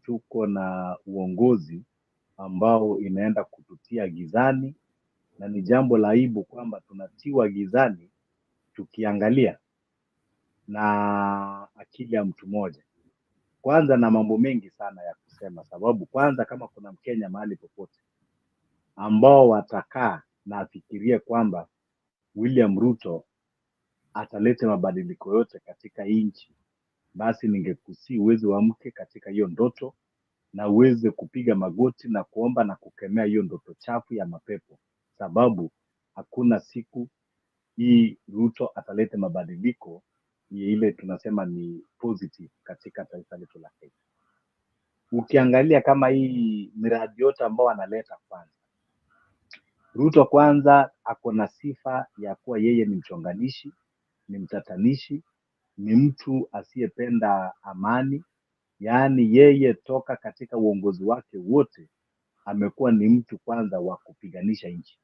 tuko na uongozi ambao inaenda kututia gizani, na ni jambo la aibu kwamba tunatiwa gizani tukiangalia na akili ya mtu mmoja. Kwanza na mambo mengi sana ya kusema, sababu kwanza kama kuna Mkenya mahali popote ambao watakaa na afikirie kwamba William Ruto atalete mabadiliko yote katika nchi, basi ningekusii uweze uamke katika hiyo ndoto na uweze kupiga magoti na kuomba na kukemea hiyo ndoto chafu ya mapepo, sababu hakuna siku hii Ruto atalete mabadiliko ile tunasema ni positive katika taifa letu la Kenya. Ukiangalia kama hii miradi yote ambao analeta, kwanza Ruto kwanza ako na sifa ya kuwa yeye ni mchonganishi, ni mtatanishi, ni mtu asiyependa amani. Yaani yeye toka katika uongozi wake wote amekuwa ni mtu kwanza wa kupiganisha nchi.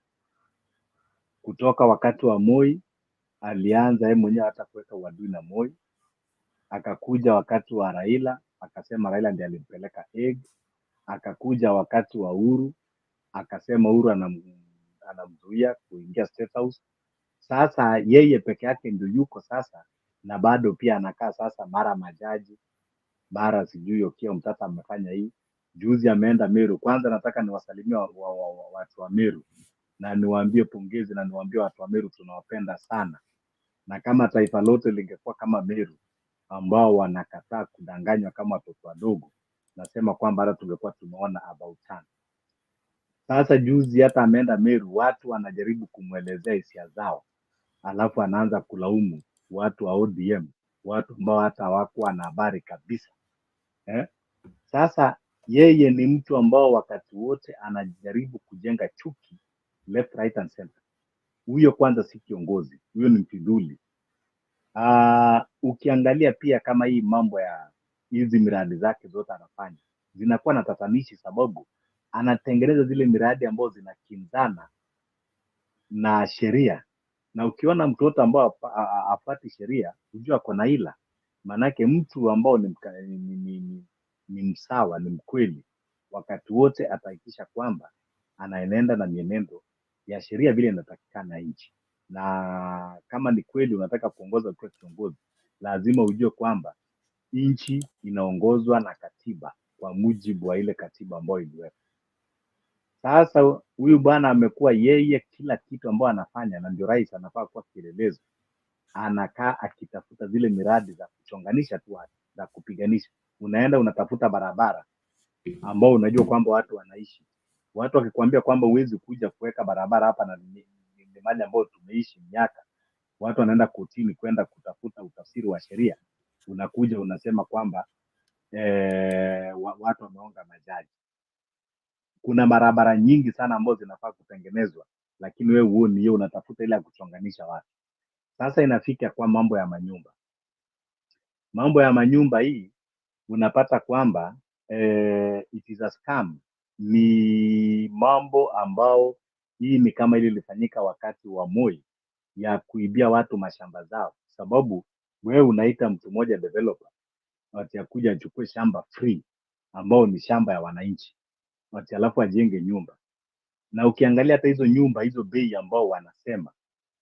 Kutoka wakati wa Moi alianza yeye mwenyewe hata kuweka uadui na Moi, akakuja wakati wa Raila akasema Raila ndiye alimpeleka egg, akakuja wakati wa Uhuru akasema Uhuru anamzuia kuingia State House. Sasa yeye peke yake ndio yuko sasa, na bado pia anakaa sasa mara majaji mara sijui Okiya Mtata amefanya hii. Juzi ameenda Meru. Kwanza nataka niwasalimia watu wa Meru na niwaambie pongezi na niwaambie watu wa Meru tunawapenda sana, na kama taifa lote lingekuwa kama Meru ambao wanakataa kudanganywa kama watoto wadogo, nasema kwamba hata tungekuwa tumeona about time. Sasa juzi hata ameenda Meru, watu wanajaribu kumwelezea hisia zao, alafu anaanza kulaumu watu wa ODM, watu ambao hata hawakuwa na habari kabisa. Sasa yeye ni mtu ambao wakati wote anajaribu kujenga chuki left, right and center. Huyo kwanza si kiongozi, huyo ni mpinduli. Ukiangalia pia kama hii mambo ya hizi miradi zake zote anafanya zinakuwa na tatanishi, sababu anatengeneza zile miradi ambazo zinakinzana na sheria, na ukiona mtoto ambao afati sheria hujua ako na ila. Manake mtu ambao ni msawa, ni mkweli, wakati wote atahakikisha kwamba anaenenda na mienendo ya sheria vile inatakikana nchi. Na kama ni kweli unataka kuongoza kwa kiongozi, lazima ujue kwamba nchi inaongozwa na katiba kwa mujibu wa ile katiba ambayo iliwekwa. Sasa huyu bwana amekuwa yeye kila kitu ambayo anafanya, na ndio rais anafaa kuwa kielelezo. Anakaa akitafuta zile miradi za kuchonganisha tu watu, za kupiganisha. Unaenda unatafuta barabara ambao unajua kwamba watu wanaishi. Watu wakikwambia kwamba huwezi kuja kuweka barabara hapa na ni mahali ambao tumeishi miaka, watu wanaenda kotini kwenda kutafuta utafsiri wa sheria. Unakuja unasema kwamba watu wameonga majaji. Kuna barabara nyingi sana ambazo zinafaa kutengenezwa, lakini wewe huoni hiyo, unatafuta ile ya kuchonganisha watu. Sasa inafika kwa mambo ya manyumba. Mambo ya manyumba hii unapata kwamba it is a scam. Ni mambo ambao hii ni kama ile ilifanyika wakati wa Moi ya kuibia watu mashamba zao, sababu wewe unaita mtu mmoja developer ati akuja achukue shamba free ambao ni shamba ya wananchi, ati alafu ajenge nyumba. Na ukiangalia hata hizo nyumba, hizo bei ambao wanasema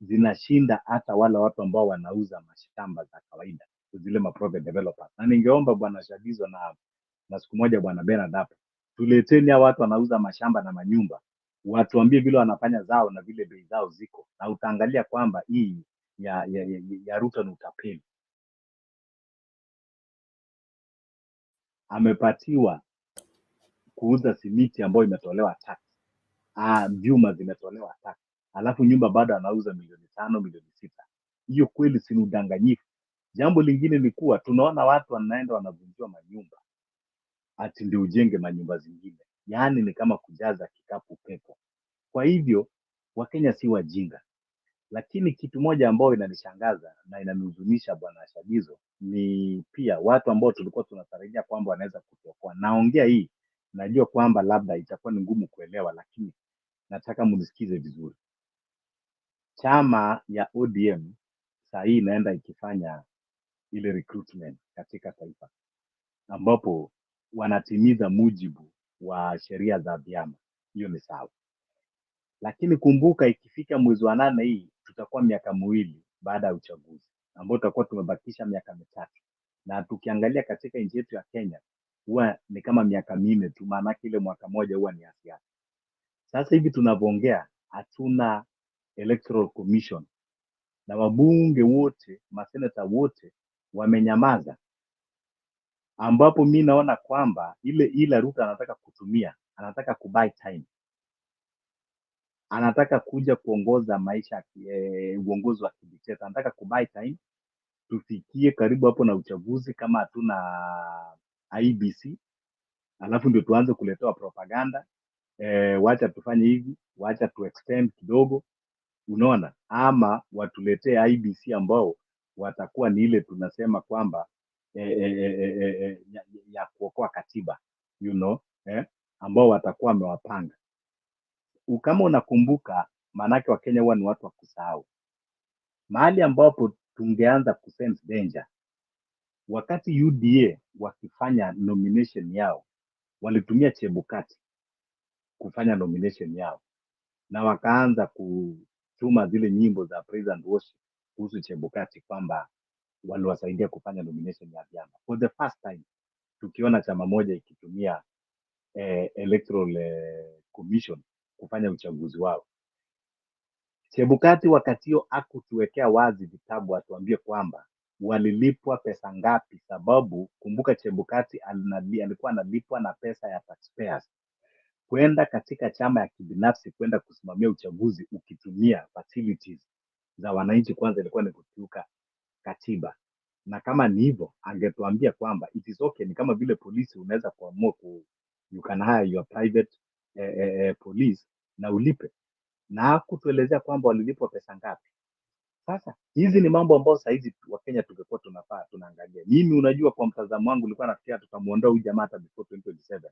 zinashinda hata wale watu ambao wanauza mashamba za kawaida, zile ma private developers. Na ningeomba bwana Shagizo na siku moja bwana Bernard hapa, tuleteni hao watu wanauza mashamba na manyumba, watuambie vile wanafanya zao na vile bei zao ziko, na utaangalia kwamba hii ya Ruto ni utapeli. Amepatiwa kuuza simiti ambayo imetolewa tax, vyuma zimetolewa tax, alafu nyumba bado anauza milioni 5, milioni 6. Hiyo kweli si udanganyifu? Jambo lingine ni kuwa tunaona watu wanaenda wanavunjiwa manyumba ati ndio ujenge manyumba zingine, yaani ni kama kujaza kikapu pepo. Kwa hivyo Wakenya si wajinga, lakini kitu moja ambao inanishangaza na inanihuzunisha bwana Shagizo ni pia watu ambao tulikuwa tunatarajia kwamba wanaweza kutokoa. Naongea hii, najua kwamba labda itakuwa ni ngumu kuelewa, lakini nataka mnisikize vizuri. chama ya ODM saa hii inaenda ikifanya ile recruitment katika taifa, ambapo wanatimiza mujibu wa sheria za vyama. Hiyo ni sawa, lakini kumbuka, ikifika mwezi wa 8 hii tutakuwa miaka miwili baada ya uchaguzi, ambao tutakuwa tumebakisha miaka mitatu, na tukiangalia katika nchi yetu ya Kenya huwa ni kama miaka 4 tu, maana ile mwaka moja huwa ni ya siasa. Sasa hivi tunavyoongea hatuna electoral commission, na wabunge wote, maseneta wote wamenyamaza, ambapo mi naona kwamba ile Ruto anataka kutumia, anataka kubuy time, anataka kuja kuongoza maisha uongozi wa kidikteta, anataka kubuy time, tufikie karibu hapo na uchaguzi kama hatuna IBC, alafu ndio tuanze kuletewa propaganda, wacha tufanye hivi, wacha tu extend kidogo, unaona, ama watuletee IBC ambao watakuwa ni ile tunasema kwamba ya kuokoa katiba, ambao watakuwa wamewapanga. Kama unakumbuka, maanake Wakenya huwa ni watu wa kusahau, mahali ambapo tungeanza kusense danger, wakati UDA wakifanya nomination yao walitumia Chebukati kufanya nomination yao, na wakaanza kutuma zile nyimbo za praise and worship kuhusu Chebukati kwamba waliwasaidia kufanya nomination ya vyama. For the first time tukiona chama moja ikitumia electoral commission kufanya uchaguzi wao. Chebukati wakati hiyo hakutuwekea wazi vitabu atuambie kwamba walilipwa pesa ngapi, sababu kumbuka Chebukati alikuwa analipwa na pesa ya taxpayers kwenda katika chama ya kibinafsi kwenda kusimamia uchaguzi ukitumia facilities za wananchi. Kwanza ilikuwa ni kukiuka katiba, na kama ni hivyo angetuambia kwamba it is okay. Ni kama vile polisi unaweza kuamua you can hire your private police na ulipe, na hakutuelezea kwamba walilipwa pesa ngapi. Sasa hizi ni mambo ambayo saa hizi Wakenya tungekuwa tunafaa tunaangalia. Mimi unajua, kwa mtazamo wangu nilikuwa nafikiria tutamuondoa huyu jamaa hata before 2027,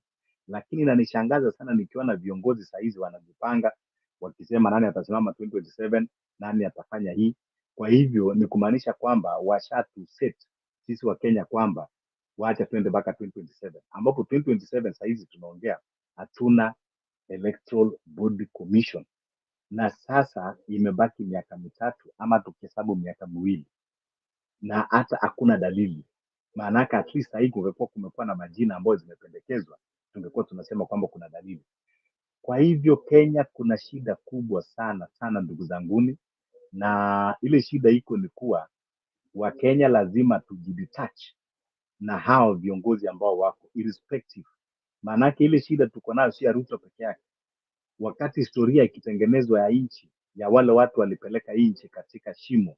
lakini inanishangaza sana nikiona viongozi saa hizi wanajipanga wakisema nani atasimama 2027, nani atafanya hii. Kwa hivyo ni kumaanisha kwamba washatu set sisi wa Kenya kwamba waacha twende mpaka 2027, ambapo 2027 saa hizi tunaongea hatuna electoral body commission, na sasa imebaki miaka mitatu ama tukihesabu miaka miwili, na hata hakuna dalili. Maanake at least hii kumekuwa na majina ambayo zimependekezwa, tungekuwa tunasema kwamba kuna dalili. Kwa hivyo Kenya kuna shida kubwa sana sana, ndugu zanguni, na ile shida iko ni kuwa Wakenya lazima tujidetach na hao viongozi ambao wako irrespective. Maanake ile shida tuko nayo si ya Ruto peke yake. Wakati historia ikitengenezwa ya nchi, ya wale watu walipeleka nchi katika shimo,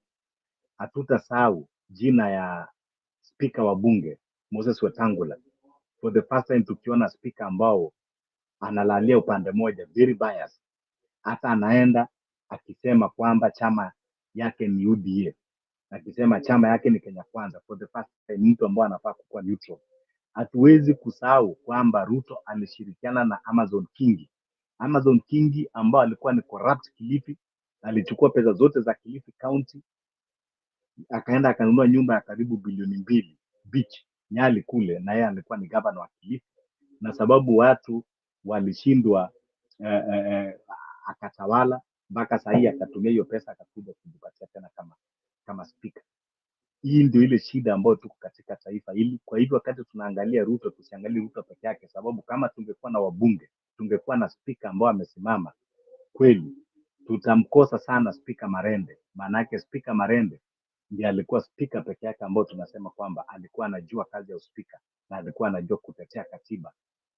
hatutasahau jina ya spika wa bunge Moses Wetangula. For the first time tukiona spika ambao analalia upande moja, very biased, hata anaenda akisema kwamba chama yake ni UDA, akisema chama yake ni Kenya Kwanza. For the first time mtu ambao anafaa kuwa neutral. Hatuwezi kusahau kwamba Ruto alishirikiana na Amazon Kingi ambao alikuwa ni corrupt Kilifi, alichukua pesa zote za Kilifi County akaenda akanunua nyumba ya karibu bilioni 2 beach Nyali kule, na yeye alikuwa ni governor wa Kilifi, na sababu watu walishindwa akatawala mpaka saa hii akatumia hiyo pesa akakuja kujipatia tena kama speaker. Hii ndio ile shida ambayo tuko katika taifa hili. Kwa hivyo wakati tunaangalia Ruto, tusiangalie Ruto peke yake, sababu kama tungekuwa na wabunge, tungekuwa na speaker ambao amesimama kweli, tutamkosa sana speaker Marende. Maana yake speaker Marende ndiye alikuwa speaker peke yake ambao tunasema kwamba alikuwa anajua kazi ya uspika na alikuwa anajua kutetea katiba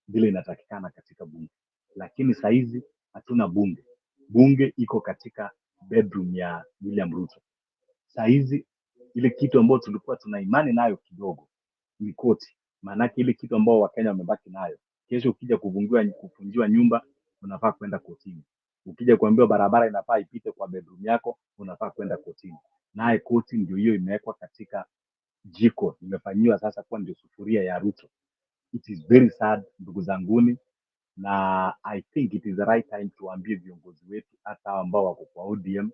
vile inatakikana katika bunge. Lakini saa hizi hatuna bunge. Bunge iko katika bedroom ya William Ruto. Saa hizi ile kitu ambayo tulikuwa tuna imani nayo kidogo ni koti. Maanake ile kitu ambao Wakenya wamebaki nayo, kesho ukija kuvunjiwa nyumba unafaa kwenda kotini, ukija kuambiwa barabara inafaa ipite kwa bedroom yako unafaa kwenda kotini. Naye koti ndio hiyo imewekwa katika jiko, imefanyiwa sasa kuwa ndio sufuria ya Ruto. It is very sad, ndugu zanguni, na I think it is the right time tuambie viongozi wetu hata ambao wako kwa ODM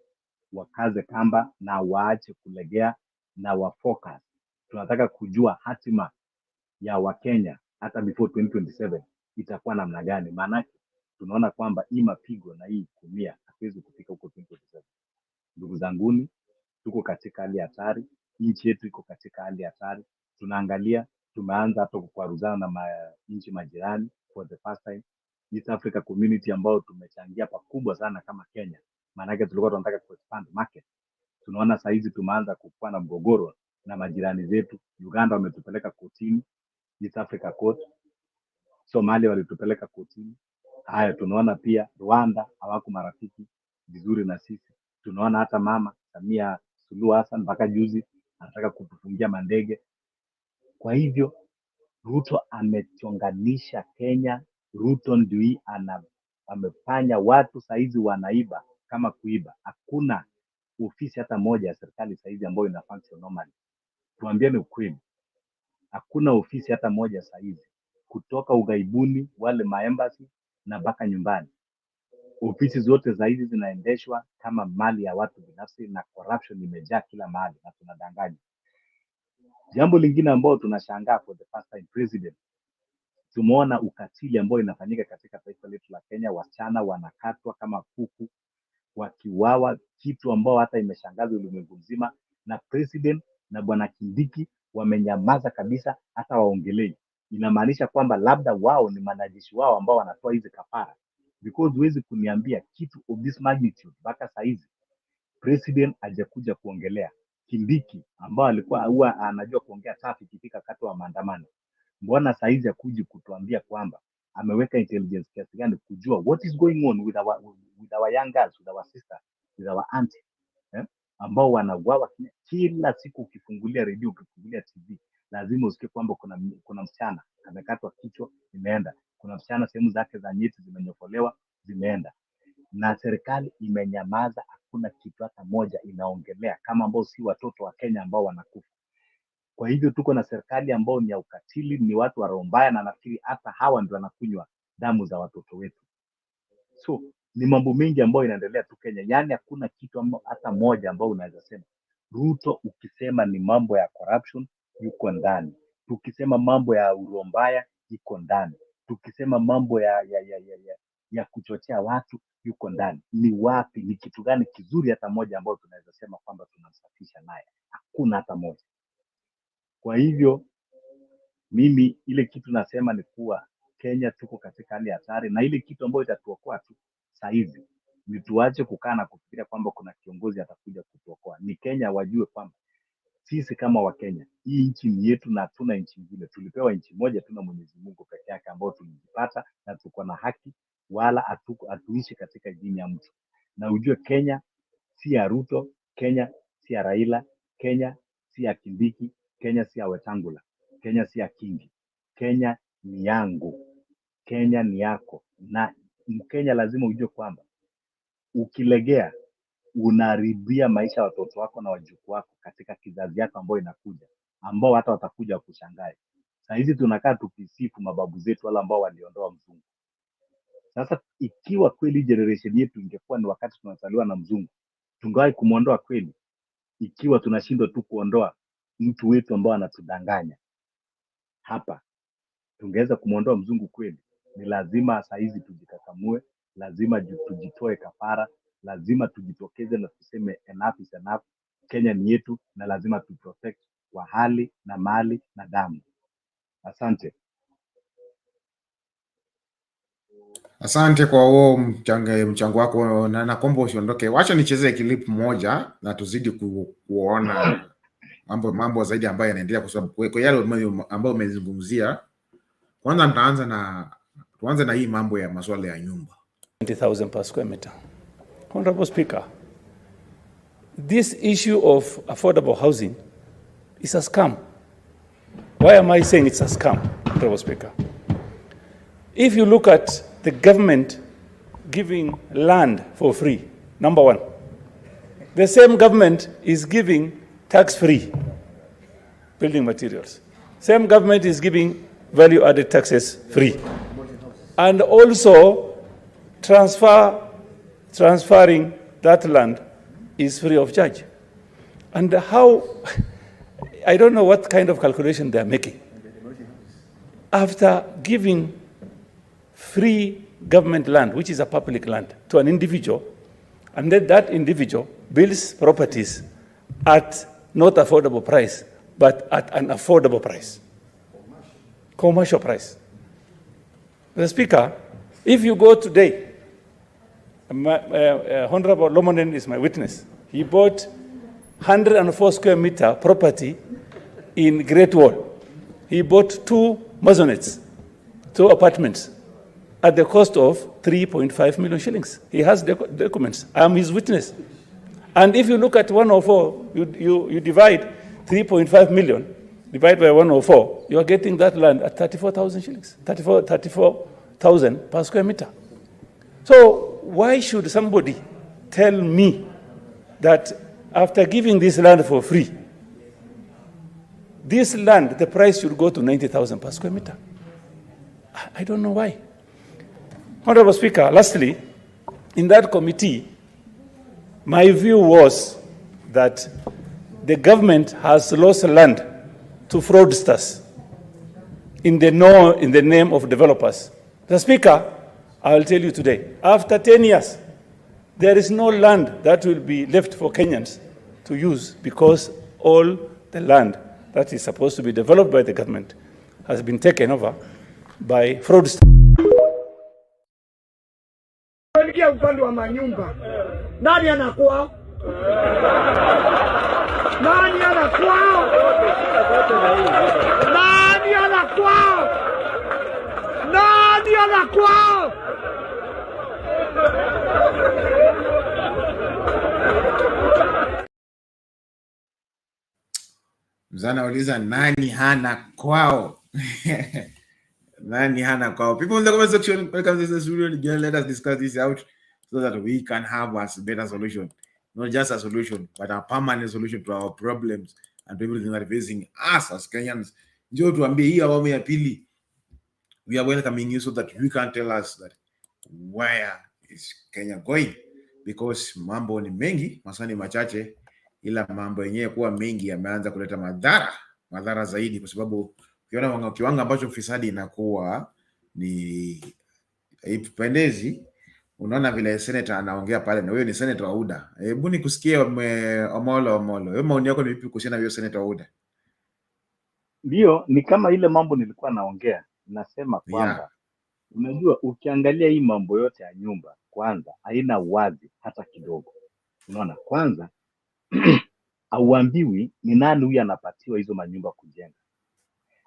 wakaze kamba na waache kulegea na wafocus. Tunataka kujua hatima ya Wakenya hata before 2027 itakuwa namna gani, maana tunaona kwamba hii mapigo na hii kumia hatuwezi kufika huko 2027. Ndugu zanguni, tuko katika hali hatari, nchi yetu iko katika hali hatari. Tunaangalia, tumeanza hata kukwaruzana na nchi majirani for the first time. East Africa Community ambao tumechangia pakubwa sana kama Kenya, maana yake tulikuwa tunataka ku expand market. Tunaona saa hizi tumeanza kuwa na mgogoro na majirani zetu. Uganda wametupeleka kotini, East Africa Court. Somalia walitupeleka kotini. Haya, tunaona pia Rwanda hawako marafiki vizuri na sisi. Tunaona hata Mama Samia Suluhu Hassan mpaka juzi anataka kutufungia mandege. Kwa hivyo Ruto amechonganisha Kenya. Ruto ndio amefanya watu saizi wanaiba kama kuiba. Hakuna ofisi hata moja ya serikali saizi ambayo ina function normally. Tuambiane ukweli. Hakuna ofisi hata moja saizi kutoka ughaibuni wale maembassy na mpaka nyumbani. Ofisi zote za hizi zinaendeshwa kama mali ya watu binafsi na corruption imejaa kila mahali na tunadanganya. Jambo lingine ambalo tunashangaa for the first time president, tumeona ukatili ambao inafanyika katika taifa letu la Kenya. Wasichana wanakatwa kama kuku wakiwawa, kitu ambao hata imeshangaza ulimwengu mzima, na president na bwana Kindiki wamenyamaza kabisa, hata waongelei. Inamaanisha kwamba labda wao ni manajeshi wao ambao wanatoa hizi kafara, because huwezi kuniambia kitu of this magnitude mpaka saizi president hajakuja kuongelea. Kindiki ambao alikuwa huwa anajua kuongea safi ikifika wakati wa maandamano, mbona saizi hakuji kutuambia kwamba ameweka intelligence kiasi gani kujua what is going on with our young girls, with our sisters, with our auntie, ambao wanauawa kila siku. Ukifungulia redio, ukifungulia TV, lazima usikie kwamba kuna msichana amekatwa kichwa imeenda, kuna msichana sehemu zake za nyeti zimenyofolewa zimeenda, na serikali imenyamaza. Hakuna kitu hata moja inaongelea, kama ambao si watoto wa Kenya ambao wanakufa. Kwa hivyo tuko na serikali ambao ni ya ukatili, ni watu wa roho mbaya, na nafikiri hata hawa ndio wanakunywa damu za watoto wetu. So ni mambo mengi ambayo inaendelea tu Kenya, yani hakuna kitu hata moja ambao unaweza sema. Ruto ukisema ni mambo ya corruption yuko ndani, tukisema mambo ya roho mbaya yuko ndani, tukisema mambo ya kuchochea watu yuko ndani. Ni wapi, ni kitu gani kizuri hata moja ambao tunaweza sema kwamba tunamsafisha naye? Hakuna hata moja. Kwa hivyo mimi ile kitu nasema ni kuwa Kenya tuko katika hali hatari, na ile kitu ambayo itatuokoa tu saa hizi ni tuache kukaa na kufikiria kwamba kuna kiongozi atakuja kutuokoa. Ni Kenya wajue kwamba sisi kama Wakenya, hii nchi ni yetu na hatuna nchi nyingine. Tulipewa nchi moja, tuna Mwenyezi Mungu peke yake ambao tulijipata, na tuko na haki, wala hatuishi katika jini ya mtu. Na ujue Kenya si ya Ruto, Kenya si ya Raila, Kenya si ya Kindiki, Kenya si ya Wetangula, Kenya si ya Kingi. Kenya ni yangu, Kenya ni yako. Na Mkenya lazima ujue kwamba ukilegea unaharibia maisha ya watoto wako na wajukuu wako katika kizazi yako ambao inakuja, ambao hata watakuja kushangae. Sasa hizi tunakaa tukisifu mababu zetu wala ambao waliondoa mzungu. Sasa ikiwa kweli generation yetu ingekuwa ni wakati tunazaliwa na mzungu, tungewahi kumuondoa kweli? Ikiwa tunashindwa tu kuondoa mtu wetu ambao anatudanganya hapa, tungeweza kumuondoa mzungu kweli? Ni lazima saa hizi tujikakamue, lazima tujitoe kafara, lazima tujitokeze na tuseme enough is enough. Kenya ni yetu na lazima tuprotect kwa hali na mali na damu. Asante. Asante kwa huo mchango wako, na naomba usiondoke. Wacha nichezee clip moja na tuzidi kuona mambo zaidi ambayo yanaendelea, kwa sababu kwa yale ambayo umezungumzia. Kwanza tuanze na hii mambo ya masuala ya nyumba. 20,000 per square meter. Honorable Speaker, this issue of affordable housing is a scam. Why am I saying it's a scam, Honorable Speaker? If you look at the government giving land for free, number one, the same government is giving tax-free building materials. Same government is giving value-added taxes free. And also transferring that land is free of charge. And how, I don't know what kind of calculation they are making. After giving free government land, which is a public land, to an individual, and then that individual builds properties at not affordable price, but at an affordable price, commercial price. The Speaker, if you go today, Honorable Lomonen is my witness. He bought 104 square meter property in Great Wall. He bought 2 maisonettes, 2 apartments, at the cost of 3.5 million shillings. He has the documents. I am his witness. And if you look at 104, you divide 3.5 million, divide by 104, you are getting that land at 34,000 shillings, 34,000 per square meter. So why should somebody tell me that after giving this land for free, this land, the price should go to 90,000 per square meter? I don't know why. Honorable Speaker, lastly, in that committee, my view was that the government has lost land to fraudsters in the name of developers. The Speaker, I will tell you today, after 10 years, there is no land that will be left for Kenyans to use because all the land that is supposed to be developed by the government has been taken over by fraudsters. Upande wa manyumba. Nani anakuwa? Nani anakuwa? Nani anakuwa? Nani anakuwa? Mzana uliza nani hana kwao? Nani hana kwao? People in the comment section, welcome to this video. Let us discuss this out so that we can have a better solution. Not just a solution, but a permanent solution to our problems and to everything that is facing us as Kenyans. Njoo tuambie hii awamu ya pili. We are welcoming you so that you can tell us that where is Kenya going? Because mambo ni mengi, maswali machache, ila mambo yenyewe kuwa mengi yameanza kuleta madhara zaidi, kwa sababu ukiona kiwango ambacho ufisadi inakuwa ni haipendezi. Unaona vile senator anaongea pale, na huyo ni senator wa UDA. Hebu nikusikie Omolo. Wewe maoni yako ni vipi kuhusiana na hiyo senator wa UDA? Ndio, ni kama ile mambo nilikuwa naongea, nasema kwamba unajua, ukiangalia hii mambo yote ya nyumba, kwanza haina uwazi hata kidogo. Unaona, kwanza auambiwi ni nani huyu anapatiwa hizo manyumba kujenga,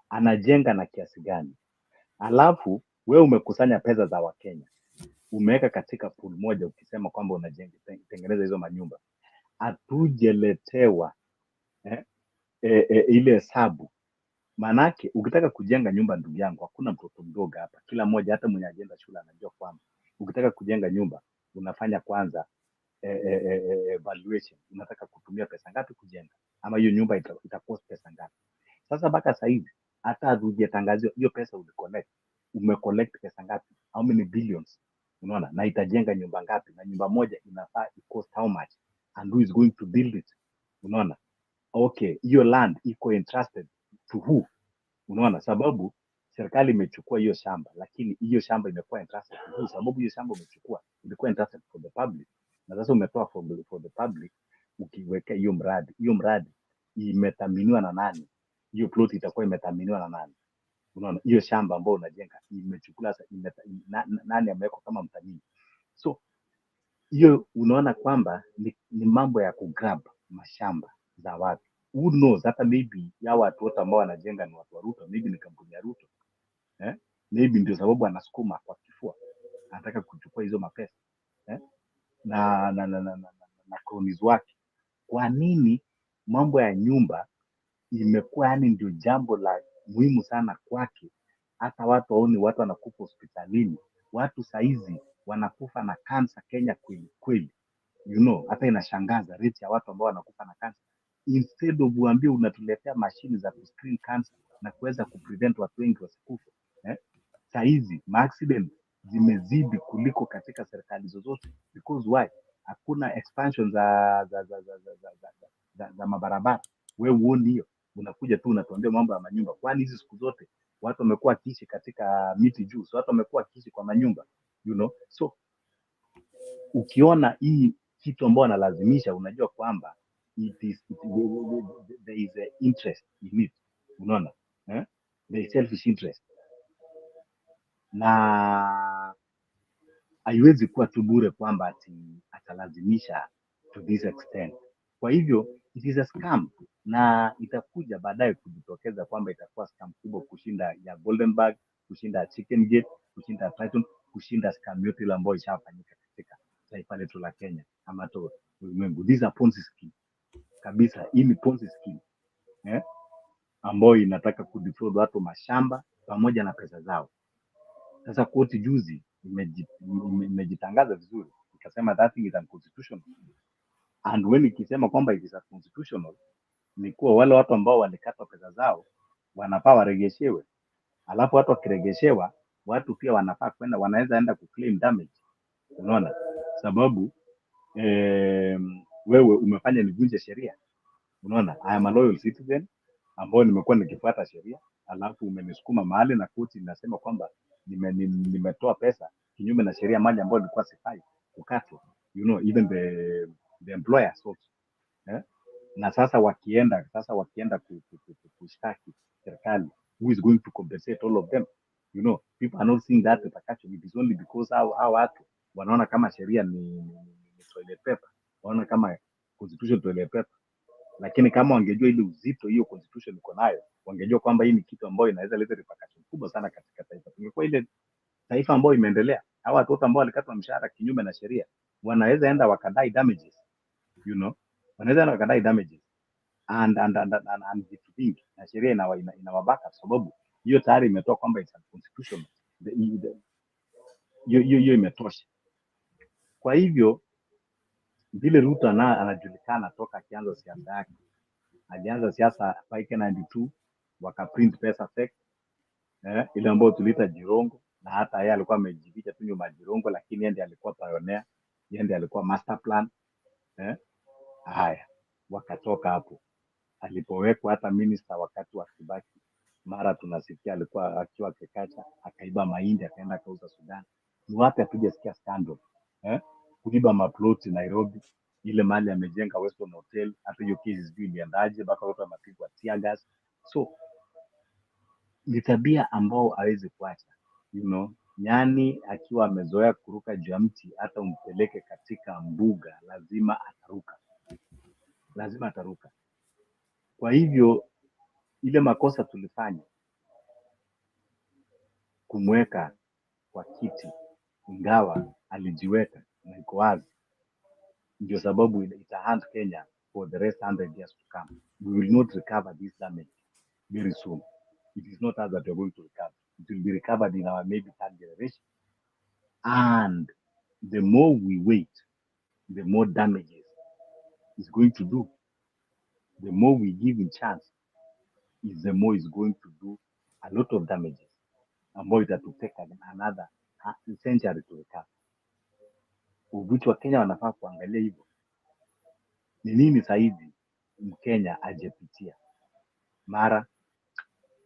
anajenga na kiasi gani. Alafu wewe umekusanya pesa za Wakenya, umeweka katika pool moja, ukisema kwamba unajenga tengeneza hizo manyumba. Hatujeletewa ile hesabu. Manake ukitaka kujenga nyumba, ndugu yangu, hakuna mtoto mdogo hapa. Kila mmoja, hata mwenye ajenda shule, anajua kwamba ukitaka kujenga nyumba unafanya kwanza evaluation. Unataka kutumia pesa ngapi kujenga, ama hiyo nyumba itakost pesa ngapi. Sasa mpaka sasa hivi hata hatujatangaziwa hiyo pesa umecollect pesa ngapi, how many billions, unaona, na itajenga nyumba ngapi, na nyumba moja inafaa cost how much, and who is going to build it, unaona. Okay, hiyo land iko entrusted to who, unaona, sababu serikali imechukua hiyo shamba, lakini hiyo shamba imekuwa entrusted to who, sababu hiyo shamba umechukua ilikuwa entrusted for the public, na sasa umetoa for the public. Ukiweka hiyo mradi imethaminiwa na nani? Hiyo plot itakuwa imethaminiwa na nani? Unaona, hiyo shamba ambayo unajenga imechukua nani ameweka kama mthamini? So hiyo unaona kwamba ni mambo ya kugrab mashamba za watu. Who knows, hata maybe ya watu wote ambao wanajenga ni watu wa Ruto, maybe ni kampuni ya Ruto, maybe ndio sababu anasukuma kwa kifua, anataka kuchukua hizo mapesa na cronies wake. Kwa nini mambo ya nyumba imekuwa yani ndio jambo la muhimu sana kwake? Hata watu waoni, watu wanakufa hospitalini, watu saizi wanakufa na kansa Kenya kweli, you know, hata inashangaza rate ya watu ambao wanakufa na kansa. Instead of uambie unatuletea mashini za kuscreen cancer na kuweza kuprevent watu wengi wasikufe, saizi accident zimezidi kuliko katika serikali zozote. Because why? hakuna expansion za mabarabara. Wewe uone hiyo, unakuja tu unatuambia mambo ya manyumba. Kwani hizi siku zote watu wamekuwa wakiishi katika miti juu, so watu wamekuwa wakiishi kwa manyumba, so ukiona hii kitu ambao analazimisha, unajua kwamba there is a interest in it, unaona there is selfish interest, na haiwezi kuwa tu bure kwamba ati atalazimisha to this extent. Kwa hivyo it is a scam, na itakuja baadaye kujitokeza kwamba itakuwa scam kubwa kushinda ya Goldenberg, kushinda ya Chicken Gate, kushinda ya Triton, kushinda scam yote ile ambayo ishafanyika katika taifa letu la Kenya ama to ulimwengu. These are Ponzi scheme kabisa. Hii ni Ponzi scheme ambayo inataka kudefraud watu mashamba pamoja na pesa zao. Sasa koti juzi imejitangaza vizuri, ikasema that thing is unconstitutional, and when ikisema kwamba it is unconstitutional, ni kuwa wale watu ambao walikata pesa zao wanafaa waregeshewe, alafu watu wakiregeshewa, watu pia wanafaa kwenda, wanaweza enda kuclaim damage, unaona, sababu wewe umefanya nivunje sheria, unaona. I am a loyal citizen ambao nimekuwa nikifuata sheria, alafu umenisukuma mahali na koti inasema kwamba nimetoa pesa kinyume na sheria mali ambayo nilikuwa sifai kukatwa, even the employers also na sasa wakienda kushtaki serikali, who is going to compensate all of them? People are not seeing that repercussion. It is only because hao watu wanaona kama sheria ni toilet paper, wanaona kama constitution toilet paper, lakini kama wangejua ile uzito hiyo constitution iko nayo, wangejua kwamba hii ni kitu ambayo inaweza leta repercussion kubwa sana katika taifa. Tungekuwa ile taifa ambayo imeendelea, hawa watoto ambao walikatwa mshahara kinyume na sheria wanaweza enda wakadai damages, wanaweza enda wakadai damages and vitu vingi, na sheria inawabaka sababu hiyo tayari imetoa kwamba it's unconstitutional. Hiyo imetosha. Kwa hivyo vile Ruto anajulikana toka akianza siasa yake, alianza siasa Paike 92, wakaprint pesa fake ile ambayo tuliita jirongo, na hata yeye alikuwa amejificha tu nyuma jirongo, lakini yeye ndiye alikuwa pioneer, yeye ndiye alikuwa master plan haya. Wakatoka hapo, alipowekwa hata minister wakati wa Kibaki, mara tunasikia alikuwa akiwa Kekacha akaiba mahindi akaenda kauza Sudan. Ni wapi hatujasikia scandal kuiba maploti Nairobi, ile mali amejenga Weston Hotel, hata hiyo kesi sijui iliendaje mpaka watu wanapigwa tear gas. So ni tabia ambao hawezi kuacha, nyani akiwa amezoea kuruka juu ya mti, hata umpeleke katika mbuga lazima ataruka. Kwa hivyo ile makosa tulifanya kumweka kwa kiti, ingawa alijiweka na iko wazi, ndio sababu itahunt Kenya for the rest 100 years to come. We will not recover this damage very soon. It is not us that we are going to recover. It will be recovered in our maybe third generation. And the more we wait, the more damages it's going to do. The more we give him chance, is the more is going to do a lot of damages. Ambayo itatuteka another century to recover. Uvitu wa Kenya wanafaa kuangalia hivyo. Ni nini sahizi Mkenya ajepitia? Mara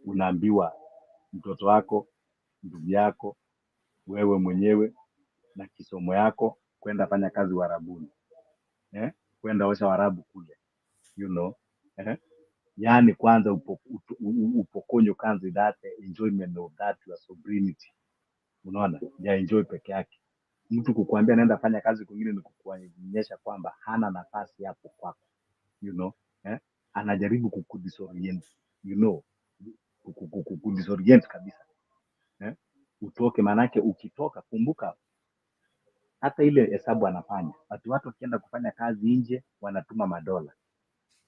unaambiwa mtoto wako, ndugu yako, wewe mwenyewe na kisomo yako kwenda fanya kazi Warabuni, kwenda osha Warabu kule, yani kwanza upokonyo kanzi that enjoyment of that your sovereignty, unaona, ya enjoy peke yake. Mtu kukuambia naenda fanya kazi kwingine ni kukuonyesha kwamba hana nafasi hapo kwako, anajaribu kukudisorient, kukudisorient kabisa, utoke. Manake ukitoka, kumbuka hata ile hesabu anafanya, watu wakienda kufanya kazi nje wanatuma madola.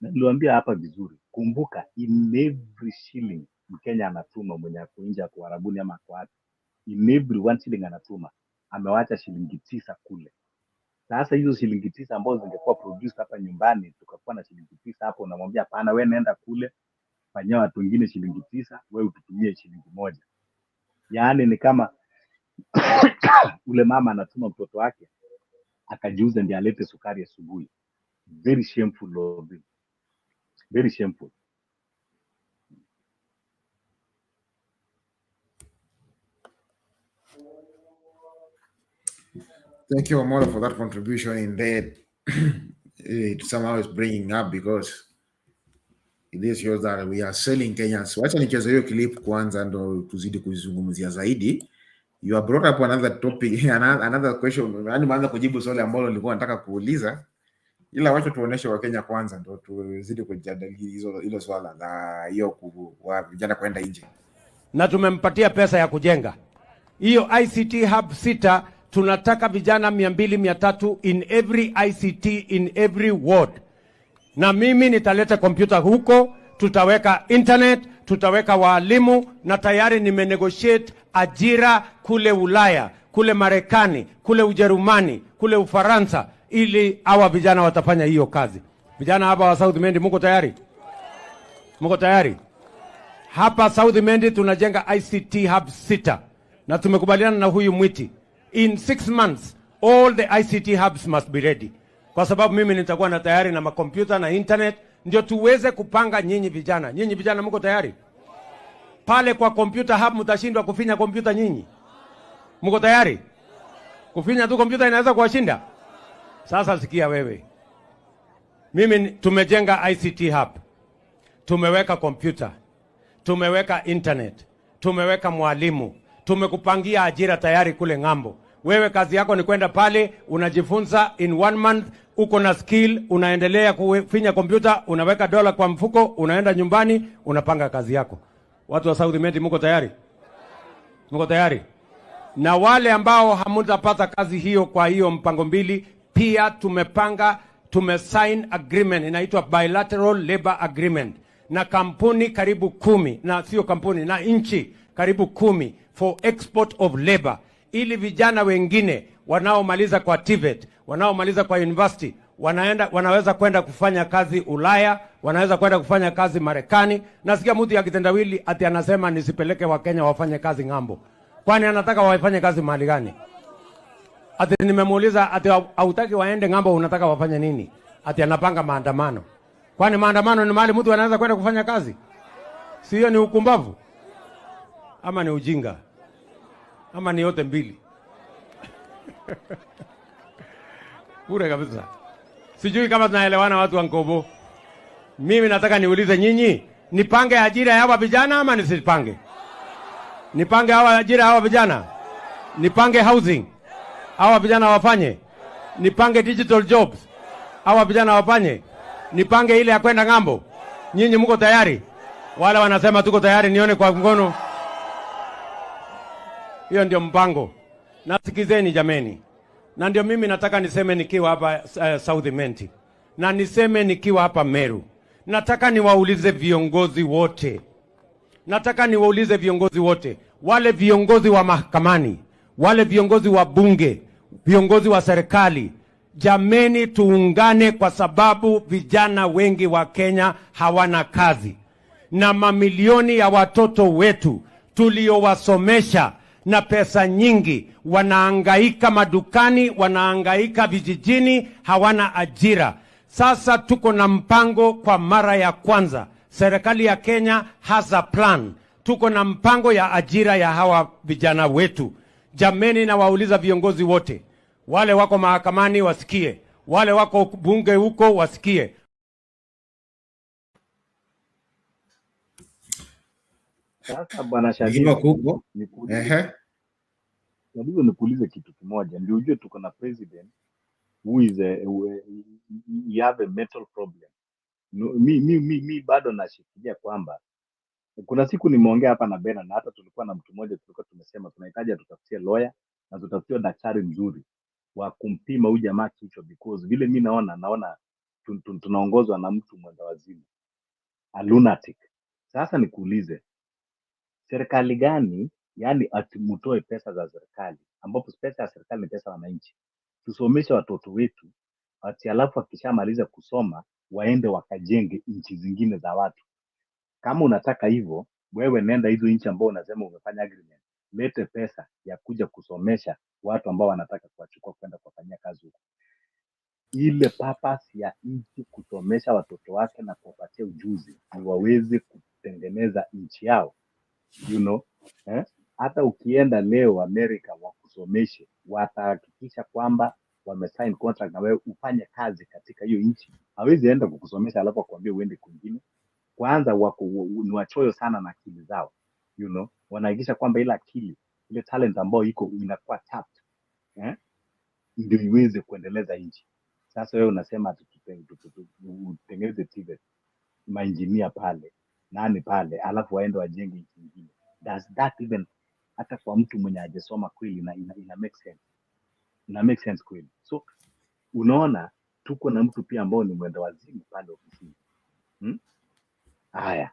Na niliwaambia hapa vizuri, kumbuka in every shilling Mkenya anatuma mwenye ako nje kwa Arabuni ama kwa wapi, in every 1 shilling anatuma, amewacha shilingi 9 kule. Sasa hizo shilingi 9 ambazo zingekuwa produced hapa nyumbani, tukakuwa na shilingi 9 hapo, unamwambia hapana, wewe nenda kule fanyia watu wengine shilingi 9, wewe ututumie shilingi 1. Yaani ni kama ule mama anatuma mtoto wake akajiuza ndiye alete sukari asubuhi. Very shameful of him. Very shameful. Thank you, Omolo, for that contribution. Indeed, it somehow is bringing up because it shows that we are selling Kenyans. Wacha nicheze hiyo clip kwanza ndo tuzidi kuzungumzia zaidi. You have brought up another topic, another question. Yaani maanza kujibu swali ambalo nilikuwa nataka kuuliza. Ila wacha tuoneshe wa Kenya kwanza ndo tuzidi kujadili hilo swala la hiyo kwa vijana kwenda nje. Na tumempatia pesa ya kujenga. Hiyo ICT hub 6 tunataka vijana 200-300 in every ICT in every ward. Na mimi nitaleta kompyuta huko, tutaweka internet, tutaweka walimu na tayari nimenegotiate ajira kule Ulaya, kule Marekani, kule Ujerumani, kule Ufaransa ili hawa vijana watafanya hiyo kazi. Vijana hapa wa South Mendi mko tayari? Mko tayari? Hapa South Mendi tunajenga ICT hub 6 na tumekubaliana na huyu Mwiti. In 6 months all the ICT hubs must be ready. Kwa sababu mimi nitakuwa na tayari na makompyuta na internet ndio tuweze kupanga nyinyi vijana. Nyinyi vijana mko tayari? Pale kwa computer hub mtashindwa kufinya kompyuta nyinyi? Mko tayari? Kufinya tu kompyuta inaweza kuwashinda? Sasa sikia wewe. Mimi tumejenga ICT hub. Tumeweka kompyuta. Tumeweka internet. Tumeweka mwalimu. Tumekupangia ajira tayari kule ng'ambo. Wewe kazi yako ni kwenda pale, unajifunza in 1 month, uko na skill, unaendelea kufinya kompyuta, unaweka dola kwa mfuko, unaenda nyumbani, unapanga kazi yako. Watu wa South Mendi mko tayari? Mko tayari? Na wale ambao hamutapata kazi hiyo kwa hiyo mpango mbili, pia tumesign agreement inaitwa bilateral labor agreement na kampuni karibu 10 na sio kampuni na nchi karibu 10 for export of labor, ili vijana wengine wanaomaliza kwa TVET, wanaomaliza kwa university, wanaweza kwenda kufanya kazi Ulaya, wanaweza kwenda kufanya kazi Marekani. Nasikia mtu ya kitendawili ati anasema nisipeleke wa Kenya wafanye kazi ng'ambo. Kwani anataka wafanye kazi mahali gani? Ati nimemuuliza ati hautaki waende ng'ambo, unataka wafanye nini? Ati anapanga maandamano. Kwani maandamano ni mahali mtu anaweza kwenda kufanya kazi? Sio, ni ukumbavu? Ama ni ujinga? Ama ni yote mbili? Bure kabisa. Sijui kama tunaelewana watu wa Nkobo. Mimi nataka niulize nyinyi, nipange ajira ya hawa vijana ama nisipange? Nipange ajira ya hawa vijana? Nipange housing? Hawa vijana wafanye? Nipange digital jobs? Hawa vijana wafanye? Nipange ile ya kwenda ng'ambo? Nyinyi mko tayari? Wale wanasema tuko tayari, nione kwa mkono. Hiyo ndio mpango. Nasikizeni jameni. Na ndio mimi nataka niseme nikiwa hapa South Mendi. Na niseme nikiwa hapa Meru. Nataka niwaulize viongozi wote. Nataka niwaulize viongozi wote. Wale viongozi wa mahakamani, wale viongozi wa bunge, viongozi wa serikali. Jameni, tuungane kwa sababu vijana wengi wa Kenya hawana kazi. Na mamilioni ya watoto wetu tuliowasomesha na pesa nyingi wanaangaika madukani, wanaangaika vijijini, hawana ajira. Sasa tuko na mpango kwa mara ya kwanza. Serikali ya Kenya has a plan. Tuko na mpango ya ajira ya hawa vijana wetu. Jameni, na wauliza viongozi wote. Wale wako mahakamani wasikie. Wale wako bunge huko wasikie. Sasa bwana Shadidi, nikuulize kitu kimoja ndio ujue tuko na president who is you have a mental problem. Mi bado nashikilia kwamba kuna siku nimeongea hapa na Bena na hata tulikuwa na mtu mmoja tulikuwa tumesema tunahitaji tutafutie lawyer na tutafutie daktari mzuri wa kumpima huyu jamaa kichwa, because vile mi naona tunaongozwa na mtu mwenda wazimu, a lunatic. Sasa nikuulize, serikali gani yani atimtoe pesa za serikali, ambapo pesa ya serikali ni pesa ya wananchi, tusomeshe watoto wetu ati alafu akishamaliza kusoma waende wakajenge nchi zingine za watu? Kama unataka hivyo, wewe nenda hizo nchi ambao unasema umefanya agreement, lete pesa ya kuja kusomesha watu ambao wanataka kuwachukua kwenda kuwafanyia kazi huko. Ile purpose ya nchi kusomesha watoto wake na kuwapatia ujuzi ni waweze kutengeneza nchi yao, you know. Hata ukienda leo Amerika wakusomeshe, watahakikisha kwamba wamesign contract na wewe ufanye kazi katika hiyo nchi. Hawezi enda kukusomesha alafu akwambie uende kwingine. Kwanza ni wachoyo sana na akili zao, you know. Wanahakikisha kwamba ile akili, ile talent ambayo iko inakuwa tapped, ndio iweze kuendeleza nchi. Sasa wewe unasema tutengeneze TVET, mainjinia pale, nani pale, alafu waende wajenge nchi nyingine. Does that even, hata kwa mtu mwenye hajasoma kweli, ina make sense? Ina make sense kweli? So unaona tuko na mtu pia ambao ni mwenda wazimu pale ofisini. Haya,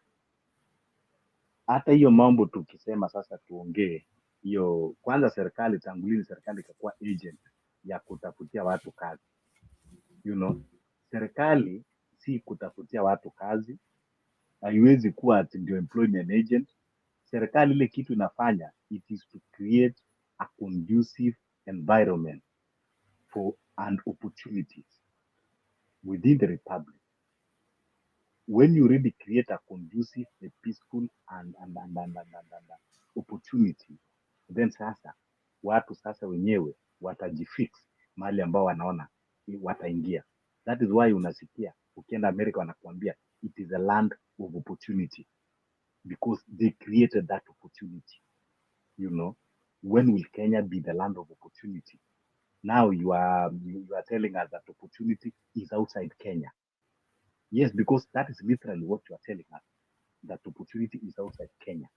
hata hiyo mambo tukisema sasa tuongee hiyo, kwanza serikali, tangu lini serikali ikakuwa agent ya kutafutia watu kazi? You know, serikali si kutafutia watu kazi, haiwezi kuwa ati ndio employment agent. Serikali ile kitu inafanya, it is to create a conducive environment for and opportunities within the republic. When you really create a conducive, a peaceful and opportunity, then sasa watu sasa wenyewe watajifix mahali ambao wanaona wataingia. That is why unasikia ukienda America wanakuambia it is a land of opportunity, because they created that opportunity. You know, when will Kenya be the land of opportunity? Now you are telling us that opportunity is outside Kenya. Yes, because that is literally what you are telling us, that opportunity is outside Kenya.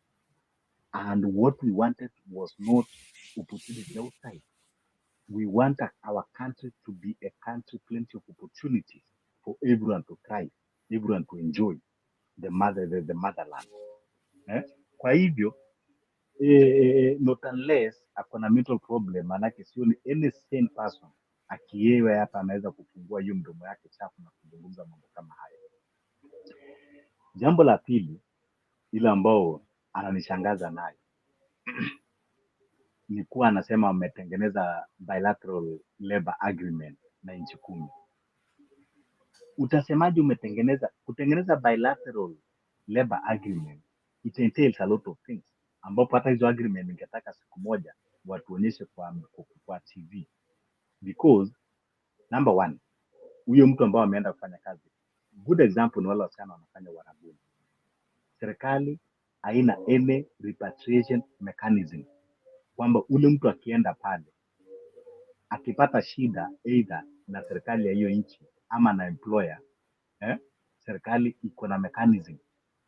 And what we wanted was not opportunity outside. We want our country to be a country plenty of opportunities for everyone to thrive, everyone to enjoy the motherland. Kwa hivyo not unless akona mental problem, manake sioni any sane person akiewe hapa anaweza kufungua hiyo mdomo yake chafu na kuzungumza mambo kama haya. Jambo la pili ile ambao ananishangaza nayo ni kuwa anasema wametengeneza bilateral labor agreement na nchi 10. Utasemaje kutengeneza bilateral labor agreement? It entails a lot of things, ambapo hata hizo agreement ningetaka siku moja watuonyeshe kwa TV, because number one, huyo mtu ambao ameenda kufanya kazi, good example ni wale wasichana wanafanya Uarabuni. Serikali haina any repatriation mechanism, kwamba ule mtu akienda pale akipata shida either na serikali ya hiyo nchi ama na employer, serikali iko na mechanism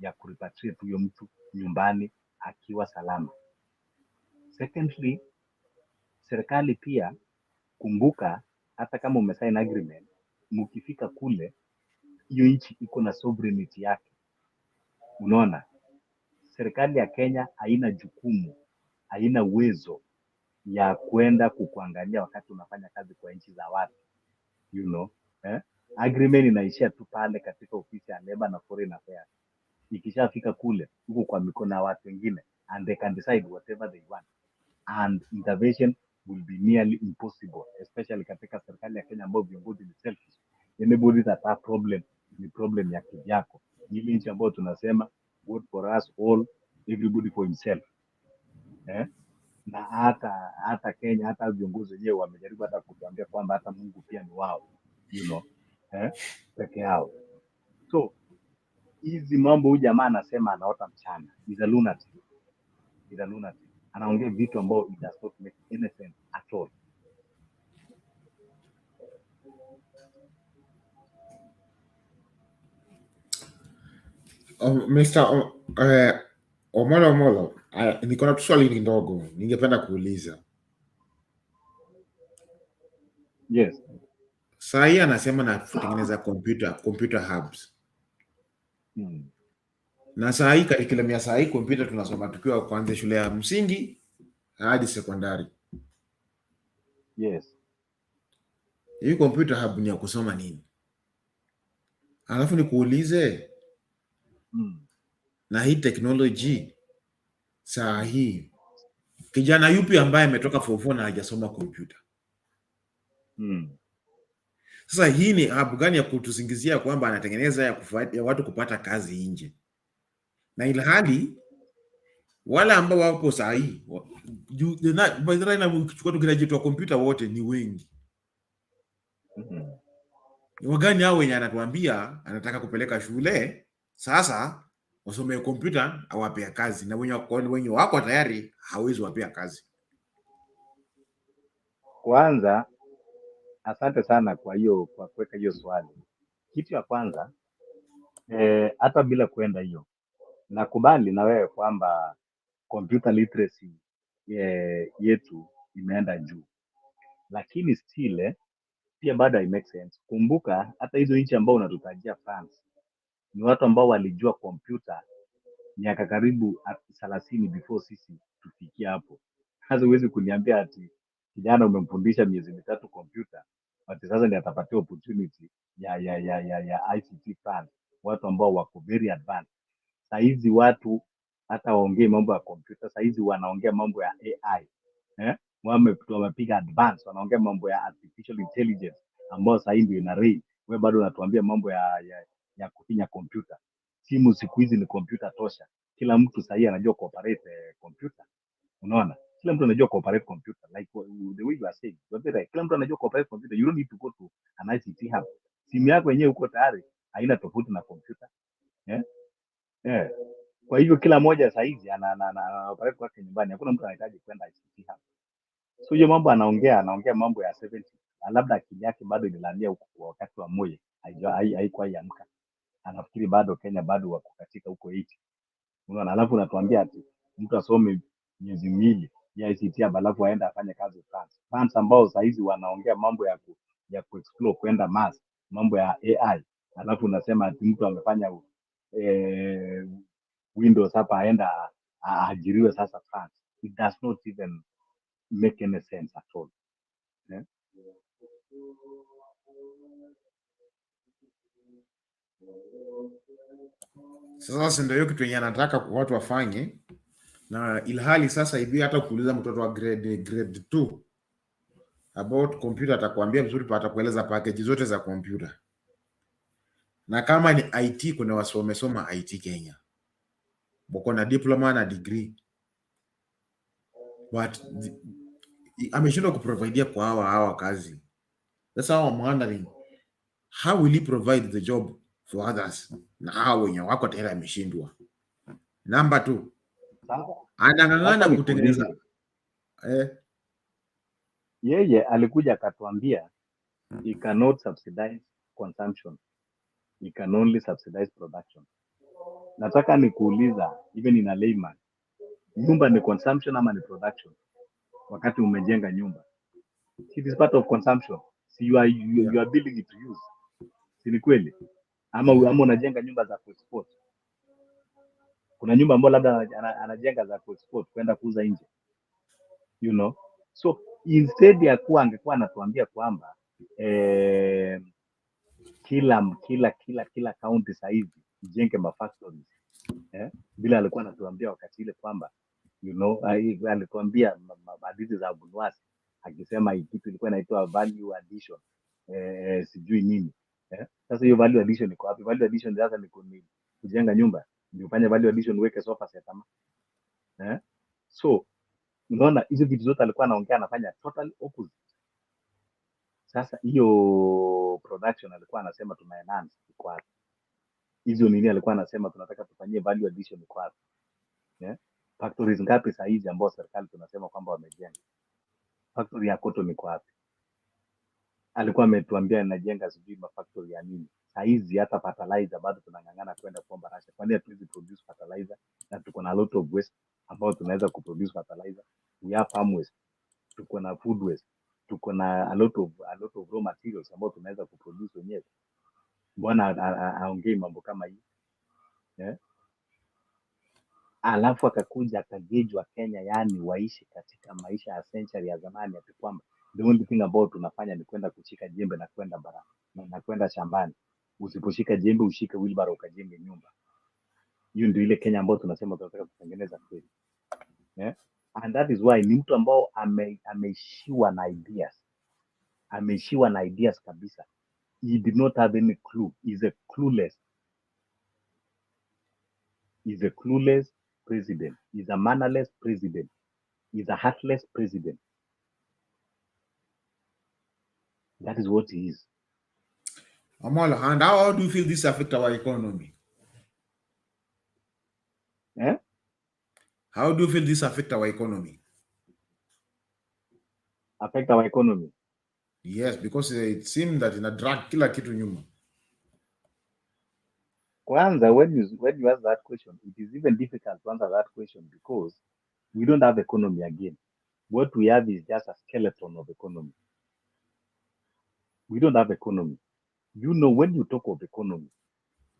ya kurepatriate huyo mtu nyumbani akiwa salama. Secondly, serikali pia, kumbuka, hata kama umesign agreement, mkifika kule hiyo nchi iko na sovereignty yake. Unaona, serikali ya Kenya haina jukumu, haina uwezo ya kwenda kukuangalia wakati unafanya kazi kwa nchi za watu, you know. Agreement inaishia tu pale katika ofisi ya labor na foreign affairs. Ikishafika kule huko kwa mikono ya watu wengine, and they can decide whatever they want, and intervention will be nearly impossible, especially katika serikali ya Kenya ambayo viongozi ni selfish. Anybody that has problem ni problem ya kivyako. Ile nchi ambayo tunasema God for us all, everybody for himself. Na hata Kenya, hata viongozi wenyewe wamejaribu hata kutuambia kwamba hata Mungu pia ni wao, you know, peke yao. So hizi mambo huyu jamaa anasema anaota mchana, is a lunatic. Anaongea vitu ambao it does not make any sense at all. Mr. Omolo, niko na swali ndogo ningependa kuuliza. Yes. Saa hii anasema na kutengeneza computer hubs. Na saa hii curriculum ya saa hii computer tunasoma tukiwa kuanzia shule ya msingi hadi sekondari. Yes. Hii computer hub ni ya kusoma nini? Alafu nikuulize, na hii technology saa hii Kijana yupi ambaye ametoka form 4 na hajasoma kompyuta? Sasa hii ni app gani ya kutusingizia kwamba anatengeneza ya watu kupata kazi nje, na ilhali wale ambao wapo saa hii ukichukua tu graduate wa kompyuta wote ni wengi. Ni wagani hao wenye anatuambia anataka kupeleka shule sasa wasome kompyuta awapea kazi, na wenye wako tayari hawezi wapea kazi? Kwanza, asante sana kwa kuweka hiyo swali. Kitu ya kwanza, hata bila kwenda hiyo, nakubali na wewe kwamba computer literacy yetu imeenda juu, lakini still pia bado hai make sense. Kumbuka hata hizo nchi ambao unatutajia France ni watu ambao walijua kompyuta miaka karibu 30 before sisi tufikia hapo. Sasa huwezi kuniambia ati kijana umemfundisha miezi mitatu kompyuta ati sasa ndiye atapatia opportunity ya ICT fund, watu ambao wako very advanced. Saizi watu hata waongee mambo ya kompyuta, saizi wanaongea mambo ya AI. Wamepiga advance, wanaongea mambo ya artificial intelligence ambao sasa ndio ina reign. Wewe bado unatuambia mambo ya kufinya kompyuta. Simu siku hizi ni kompyuta tosha. Kila mtu sasa anajua kuoperate kompyuta. Unaona? Kila mtu anajua kuoperate computer, like the way you are saying. Right. Kila mtu anajua kuoperate computer. You don't need to go to an ICT hub. Simu yako yenyewe uko tayari, haina tofauti na kompyuta. Kwa hivyo kila mmoja sasa hizi ana operate kwake nyumbani. Hakuna mtu anahitaji kwenda ICT hub. So hiyo mambo anaongea mambo ya 70. Labda akili yake bado inalamia huko kwa wakati wa Moi. Haikuwa iamka. Anafikiri bado Kenya bado wako katika huko 80. Unaona, alafu unatuambia ati mtu asome miezi miwili ya ICT alafu aenda afanye kazi France ambao saa hizi wanaongea mambo ya kuexplore kwenda Mars, mambo ya AI, alafu unasema ati mtu amefanya Windows hapa aenda aajiriwe sasa France. It does not even make any sense at all. Sasa ndio hiyo kitu yenye anataka watu wafanye, na ilhali sasa hivi hata kuuliza mtoto wa grade 2 about computer atakwambia vizuri, atakueleza package zote za computer. Na kama ni IT, kuna wasomesoma IT Kenya wako na diploma na degree, but ameshindwa kuprovide kwa hawa kazi. Sasa I'm wondering how will he provide the job for others, na hao wenye wako tayari ameshindwa. Number 2, anang'ang'ana kutengeneza yeye alikuja akatuambia he cannot subsidize consumption, he can only subsidize production. Nataka nikuuliza, even in a layman, nyumba ni consumption ama ni production? Wakati umejenga nyumba, it is part of consumption. Si you are building it to use, si ni kweli? Ama unajenga nyumba za kuexport. Kuna nyumba ambayo labda anajenga za kuexport kwenda kuuza nje, you know. So instead ya kuwa angekuwa anatuambia kwamba kila county sasa hivi ijenge mafactories, bila alikuwa anatuambia wakati ile kwamba you know, alituambia hadithi za Abunwasi akisema kitu ilikuwa inaitwa value addition, sijui nini. Sasa hiyo value addition iko wapi? Value addition sasa ni kujenga nyumba ndio ufanye value addition, uweke sofa set ama so unaona hizo vitu zote alikuwa anaongea anafanya total opposite. Sasa hiyo production alikuwa anasema tuna enhance iko wapi? Hizo nini alikuwa anasema tunataka tufanyie value addition iko wapi? Factories ngapi saa hizi ambao serikali tunasema kwamba wamejenga? Factory ya cotton iko wapi? Alikuwa ametuambia anajenga sijui factory ya nini. Saa hizi hata fertilizer bado tunang'ang'ana kwenda kuomba Russia. Kwani hatuwezi produce fertilizer na tuko na a lot of waste ambao tunaweza kuproduce fertilizer? We have farm waste, tuko na food waste, tuko na a lot of raw materials ambao tunaweza kuproduce wenyewe. Mbona aongei mambo kama hii? Alafu akakuja akagejwa Kenya, yani waishi katika maisha ya century ya zamani, ati kwamba the only thing about tunafanya ni kwenda kushika jembe na kwenda bara na kwenda shambani. Usiposhika jembe ushike wheelbarrow ukajenge nyumba. Hiyo ndio ile Kenya ambayo tunasema tunataka kutengeneza kweli. And that is why ni mtu ambao ameishiwa na ideas. Ameishiwa na ideas kabisa. He did not have any clue. He's a clueless. He's a clueless president. He's a mannerless president. He's a heartless president. That is what he is. Amol, and how do you feel this affect our economy? Eh? How do you feel this affect our economy? Affect our economy? Yes, because it seems that in a drug kila kitu nyuma. Kwanza, when you ask that question, it is even difficult to answer that question because we don't have economy again. What we have is just a skeleton of economy. We don't have economy. You know, when you talk of economy,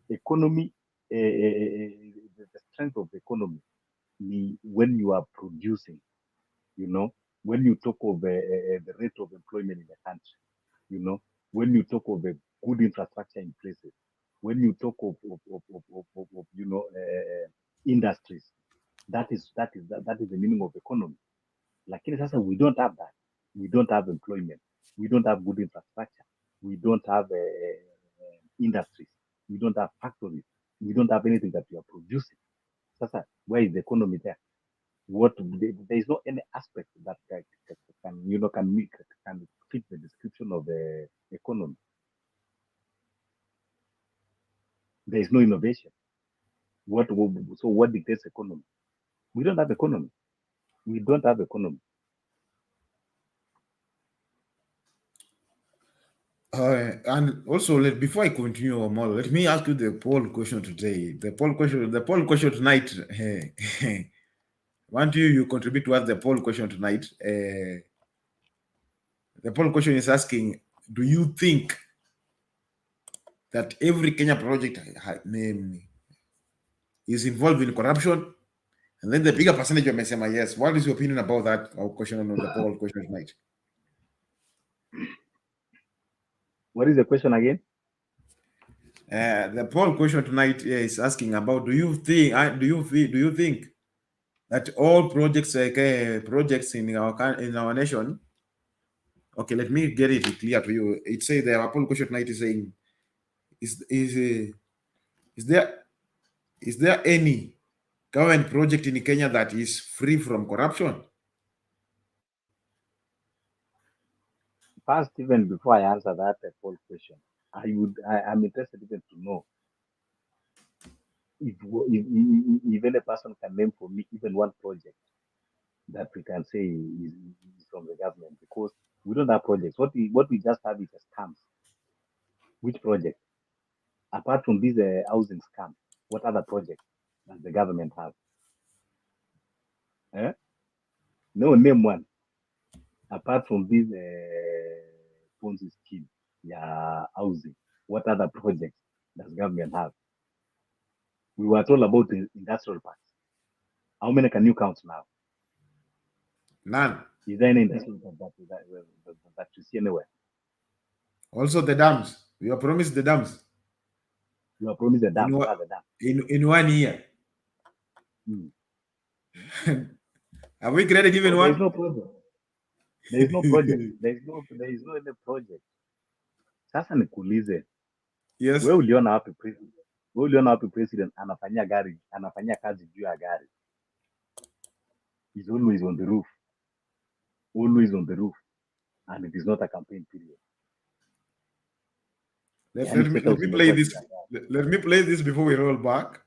the strength of the economy, when you are producing, you know, when you talk of the rate of employment in the country, you know, when you talk of a good infrastructure in places, when you talk of you know, industries, that is the meaning of economy. Lakini sasa we don't have that. We don't have employment. We don't have good infrastructure. We don't have industries. We don't have factories. We don't have anything that we are producing. Sasa, where is the economy there? There is no any aspect that can fit the description of the economy. There is no innovation. So what dictates economy? We don't have economy. We don't have economy. And also, before I continue, Amol, let me ask you the poll question today. The poll question tonight. Want you contribute to us the poll question tonight. The poll question is asking: do you think that every Kenya project is involved in corruption? And then the bigger percentage of Mesema, yes. What is your opinion about that? Our question on the poll question tonight. What is the question again? The poll question tonight is asking about: do you think that all projects in our nation? Okay, let me get it clear to you. It says the poll question tonight is saying: is there any government project in Kenya that is free from corruption? First, even before I answer that poll question, I'm interested even to know if any person can name for me even one project that we can say is from the government, because we don't have projects. What we just have is a scam. Which project? Apart from this housing scam, what other projects does the government have? No, name one. Apart from this Ponzi scheme, housing, what other projects does government have? We were told about the industrial parks. How many can you count now? None. Is there any industrial park that you see anywhere? Also the dams. We are promised the dams. You are promised the dams. What are the dams? In 1 year. Have we created even one? There is no project. There is no project. There is no any project. Sasa nikuulize. Yes. Wewe uliona wapi president anafanyia kazi juu ya gari? He's always on the roof. Always on the roof. And it is not a campaign period. Let me play this before we roll back.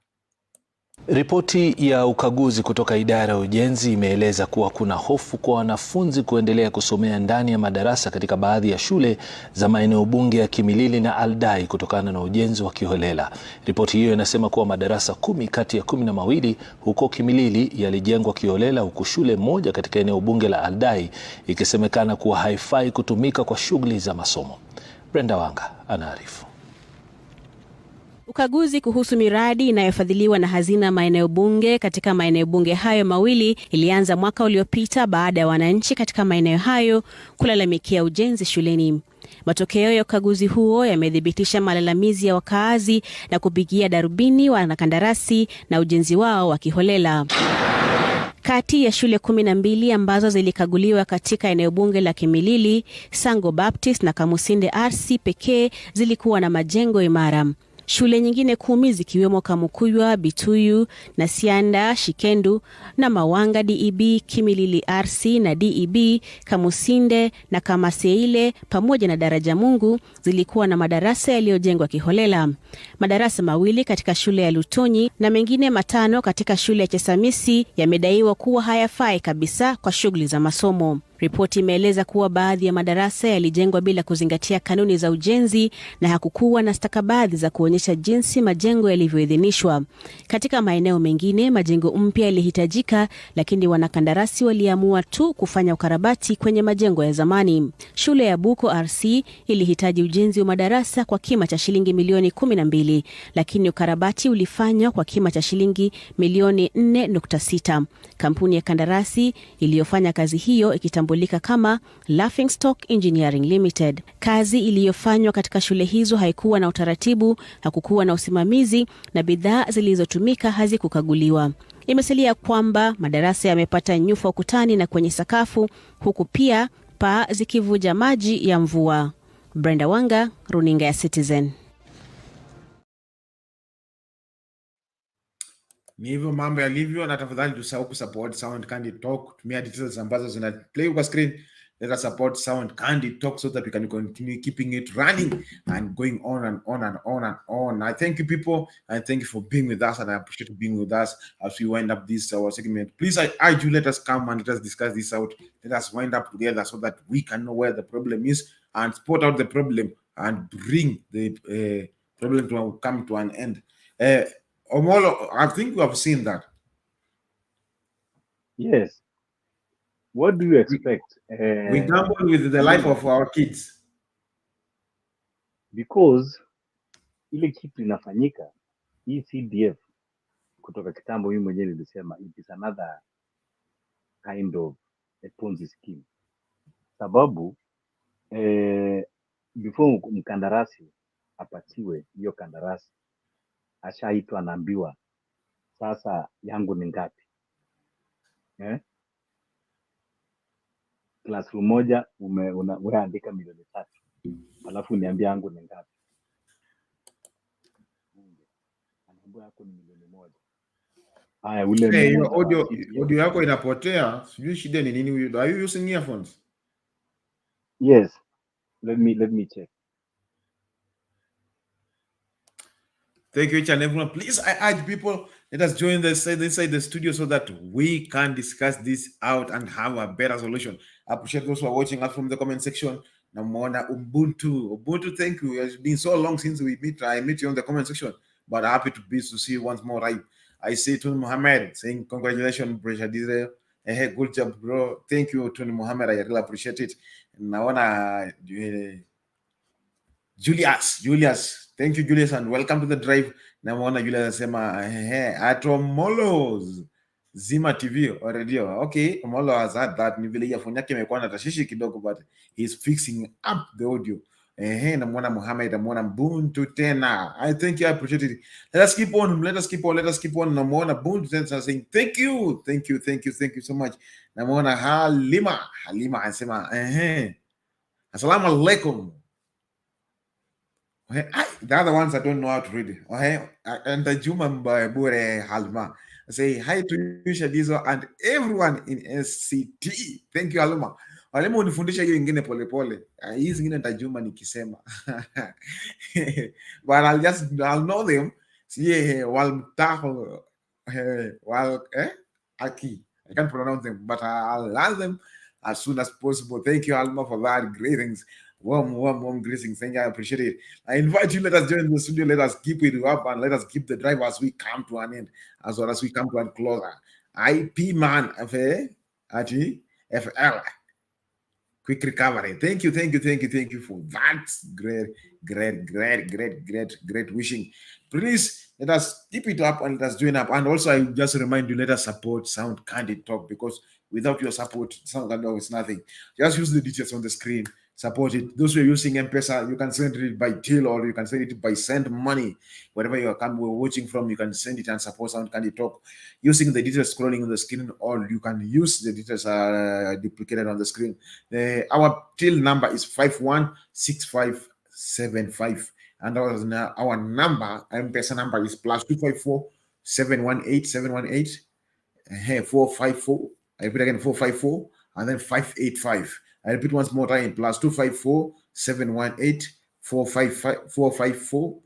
Ripoti ya ukaguzi kutoka idara ya ujenzi imeeleza kuwa kuna hofu kwa wanafunzi kuendelea kusomea ndani ya madarasa katika baadhi ya shule za maeneo bunge ya Kimilili na Aldai kutokana na ujenzi wa kiholela. Ripoti hiyo inasema kuwa madarasa 10 kati ya 12 huko Kimilili yalijengwa kiholela, huku shule moja katika eneo bunge la Aldai ikisemekana kuwa haifai kutumika kwa shughuli za masomo. Brenda Wanga anaarifu. Ukaguzi kuhusu miradi inayofadhiliwa na hazina maeneo bunge katika maeneo bunge hayo mawili ilianza mwaka uliopita baada ya wananchi katika maeneo hayo kulalamikia ujenzi shuleni. Matokeo ya ukaguzi huo yamedhibitisha malalamizi ya wakaazi na kupigia darubini wanakandarasi na ujenzi wao wa kiholela. Kati ya shule 12 ambazo zilikaguliwa katika eneo bunge la Kimilili, Sango Baptist na Kamusinde RC pekee zilikuwa na majengo imara. Shule nyingine 10 zikiwemo Kamukuywa, Bituyu, Nasianda, Shikendu na Mawanga DEB, Kimilili RC na DEB, Kamusinde na Kamaseile pamoja na Daraja Mungu zilikuwa na madarasa yaliyojengwa kiholela. Madarasa 2 katika shule ya Lutonyi na mengine 5 katika shule ya Chesamisi yamedaiwa kuwa hayafai kabisa kwa shughuli za masomo. Ripoti imeeleza kuwa baadhi ya madarasa yalijengwa bila kuzingatia kanuni za ujenzi na hakukuwa na stakabadhi za kuonyesha jinsi majengo yalivyoidhinishwa. Katika maeneo mengine, majengo mpya yalihitajika, lakini wanakandarasi waliamua tu kufanya ukarabati kwenye majengo ya zamani. Shule ya Buko RC ilihitaji ujenzi wa madarasa kwa kima cha shilingi milioni 12, lakini ukarabati ulifanywa kwa kima cha shilingi milioni 4.6. Kampuni ya kandarasi iliyofanya kazi hiyo ikitambulika kama Laughingstock Engineering Limited. Kazi iliyofanywa katika shule hizo haikuwa na utaratibu, hakukuwa na usimamizi na bidhaa zilizotumika hazikukaguliwa. Imesalia kwamba madarasa yamepata nyufa ukutani na kwenye sakafu, huku pia paa zikivuja maji ya mvua. Brenda Wanga, Runinga ya Citizen. Ni hivyo mambo yalivyo, na tafadhali tusahau kusupport Sound Candid Talk. Tumia details ambazo zina play kwa screen. Let us support Sound Candid Talk so that we can continue keeping it running and going on and on and on and on. I thank you people, and thank you for being with us, and I appreciate you being with us as we wind up this segment. Please, I urge you, let us come and let us discuss this out. Let us wind up together so that we can know where the problem is and spot out the problem and bring the problem to come to an end. Omolo, I think we have seen that. Yes. What do you expect? We gamble with the life of our kids. Because ile kitu inafanyika, hii CDF kutoka kitambo, mimi mwenyewe nilisema it is another kind of a Ponzi scheme. Sababu before mkandarasi apatiwe hiyo kandarasi, ashaitwa anaambiwa sasa yangu ni ngapi? Classroom moja umeandika milioni 3. Alafu niambia yangu ni ngapi? Anaambiwa yako ni milioni 1. Haya, ule audio yako inapotea. Sijui shida ni nini. Are you using earphones? Yes. Let me check. Thank you, each and everyone. Please, I urge people, let us join inside the studio so that we can discuss this out and have a better solution. I appreciate those who are watching us from the comment section. Namona Ubuntu, thank you. It's been so long since we meet. I meet you on the comment section, but happy to see you once more. I say Tony Mohammed saying congratulations, Brother. Hey, good job, bro. Thank you, Tony Mohammed. I really appreciate it. Naona Julius, thank you, Julius, and welcome to the drive. Naona Julius anasema Atomolos Zima TV or radio. Okay, Omolo has had that. Ni vile earphone yake imekuwa na tashishi kidogo, but he's fixing up the audio. Namwona Muhammad, namwona Buntu tena. I think I appreciate it. Let us keep on. Namwona Buntu tena saying thank you so much. Namwona Halima anasema Assalamu alaikum. The other ones I don't know how to read. And the Juma Bure Halma. I say hi to you, Shadizo, and everyone in SCT. Thank you, Halma. Halima unifundisha hiyo ingine polepole. Hii zingine tajuma nikisema. But I'll know them. See, Aki. I can't pronounce them, but I'll learn them as soon as possible. Thank you, Halma, for that. Greetings. Warm greetings. Thank you. I appreciate it. I invite you. Let us join the studio. Let us keep it up and let us keep the drive as we come to an end, as well as we come to an closer. IP man, FL. Quick recovery. Thank you for that. Great wishing. Please let us keep it up and let us join up. And also, I just remind you, let us support Sound Candid Talk, because without your support, Sound Candid Talk is nothing. Just use the details on the screen support it. Those who are using M-Pesa, you can send it by till, or you can send it by send money. Wherever you are watching from, you can send it and support Sound Candy Talk using the details scrolling on the screen, or you can use the details duplicated on the screen. Our till number is 516575, and our number, M-Pesa number, is +254 718 454. I repeat again, 454 and then 585. I repeat once more time, +254 718 454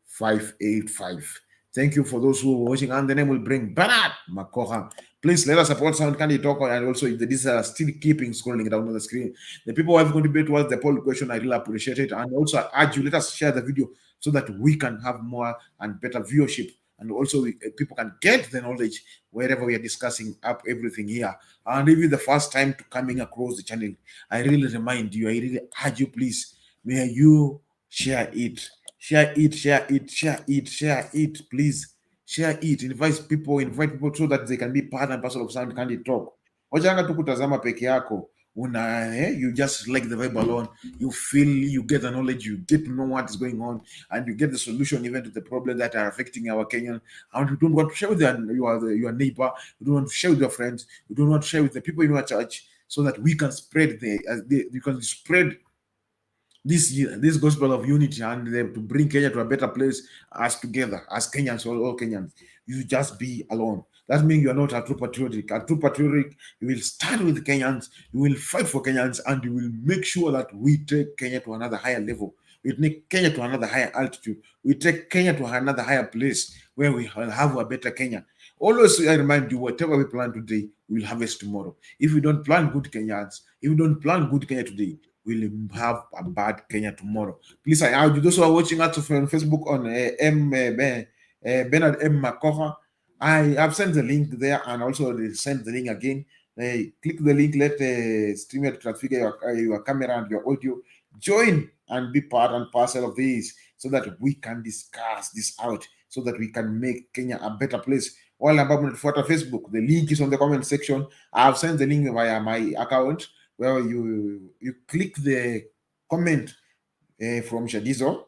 585. Thank you for those who are watching, and the name will bring Bernard Makoha. Please let us support Sound Candy Talk, and also if these are still keeping scrolling down on the screen, the people who have contributed towards the poll question, I really appreciate it. And also I urge you, let us share the video so that we can have more and better viewership, and also people can get the knowledge wherever we are discussing up everything here. And if it's the first time to coming across the channel, I really remind you, I really urge you, please, may you share it. Share it, please. Share it. Invite people so that they can be part and parcel of Sound Candy Talk. Wajanga tu kutazama peke yako. You just like the vibe alone. You feel, you get the knowledge, you get to know what is going on, and you get the solution even to the problems that are affecting our Kenyan. And you don't want to share with your neighbor, you don't want to share with your friends, you don't want to share with the people in your church, so that we can spread this gospel of unity, and to bring Kenya to a better place as together, as Kenyans, all Kenyans. You just be alone. That means you are not a true patriotic. A true patriotic, you will stand with Kenyans, you will fight for Kenyans, and you will make sure that we take Kenya to another higher level. We take Kenya to another higher altitude. We take Kenya to another higher place where we will have a better Kenya. Always, I remind you, whatever we plan today, we will harvest tomorrow. If we don't plan good Kenyans, if we don't plan good Kenya today, we'll have a bad Kenya tomorrow. Please, I urge you, those who are watching us on Facebook on Bernard M. Makoha, I have sent the link there, and also they send the link again. Click the link, let the streamer transfigure your camera and your audio. Join and be part and parcel of this, so that we can discuss this out, so that we can make Kenya a better place. While I'm about to photo Facebook, the link is on the comment section. I have sent the link via my account, where you click the comment from Shadizo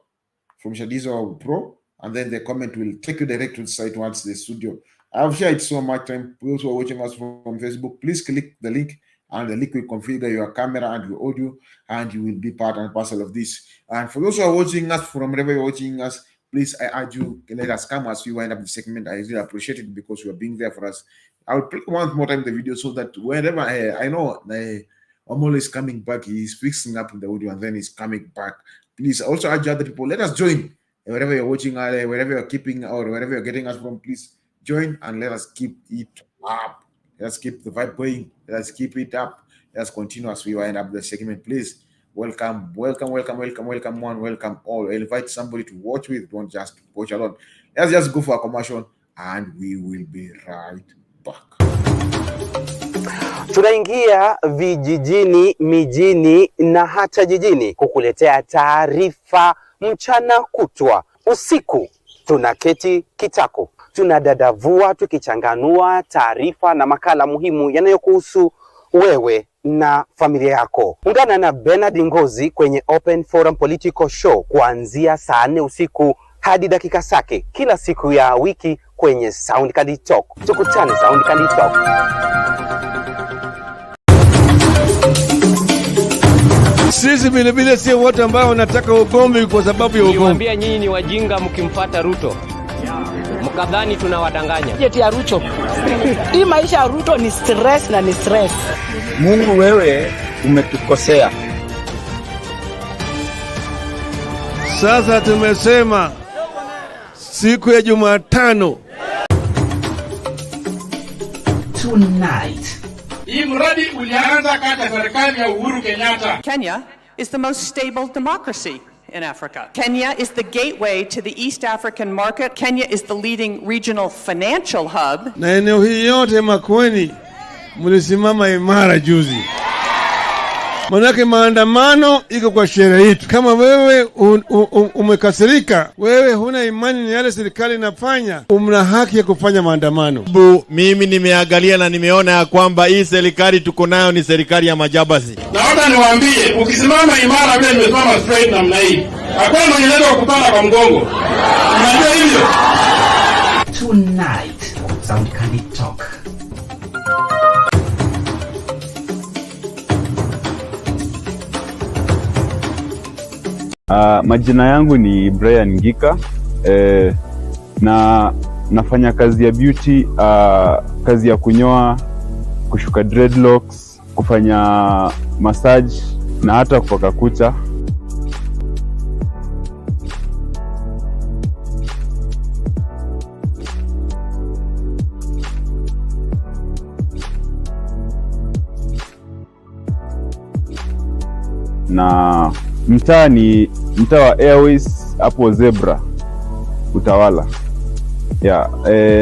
Pro, and then the comment will take you direct to the site towards the studio. I've shared so much time. Those who are watching us from Facebook, please click the link, and the link will configure your camera and your audio, and you will be part and parcel of this. And for those who are watching us from wherever you're watching us, please, I urge you, let us come as we wind up the segment. I really appreciate it, because you are being there for us. I will play one more time the video, so that wherever I know Omolo is coming back, he's fixing up the audio, and then he's coming back. Please also urge other people, let us join. Wherever you're watching, wherever you're keeping, or wherever you're getting us from, please join, and let us keep it up. Let's keep the vibe going. Let's keep it up. Let's continue as we wind up the segment. Please welcome one, welcome all. Invite somebody to watch with. Don't just watch alone. Let's just go for a commercial, and we will be right back. Tunaingia vijijini, mijini na hata jijini kukuletea taarifa mchana kutwa. Usiku tunaketi kitako, tunadadavua tukichanganua taarifa na makala muhimu yanayokuhusu wewe na familia yako. Ungana na Bernard Ngozi kwenye Open Forum Political Show kuanzia saa 4 usiku hadi dakika zake kila siku ya wiki kwenye Sound Candy Talk. Tukutane Sound Candy Talk. Sisi vile sio watu ambao wanataka ugomvi kwa sababu ya ugomvi. Niwaambia nyinyi ni wajinga mkimfuata Ruto. Mkadhani tunawadanganya. Jeti ya Ruto. Hii maisha ya Ruto ni stress na ni stress. Mungu, wewe umetukosea. Sasa tumesema siku ya Jumatano tonight. Hii mradi ulianza kati serikali ya Uhuru Kenyatta. Kenya is the most stable democracy in Africa. Kenya is the gateway to the East African market. Kenya is the leading regional financial hub. Na eneo hii yote Makueni mlisimama imara juzi. Manake maandamano iko kwa sheria yetu. Kama wewe umekasirika, wewe huna imani na yale serikali inafanya, una haki ya kufanya maandamano. Mimi nimeangalia na nimeona ya kwamba hii serikali tuko nayo ni serikali ya majabasi. Naomba niwaambie, ukisimama imara vile nimesimama straight namna hii, hakuna mwenye anaweza kupanda kwa mgongo. Unajua hivyo? Tonight, some candid talk. Majina yangu ni Brian Ngika, na nafanya kazi ya beauty, kazi ya kunyoa, kushuka dreadlocks, kufanya massage na hata kupaka kucha. Na mtaa ni mtaa wa Airways hapo Zebra Utawala.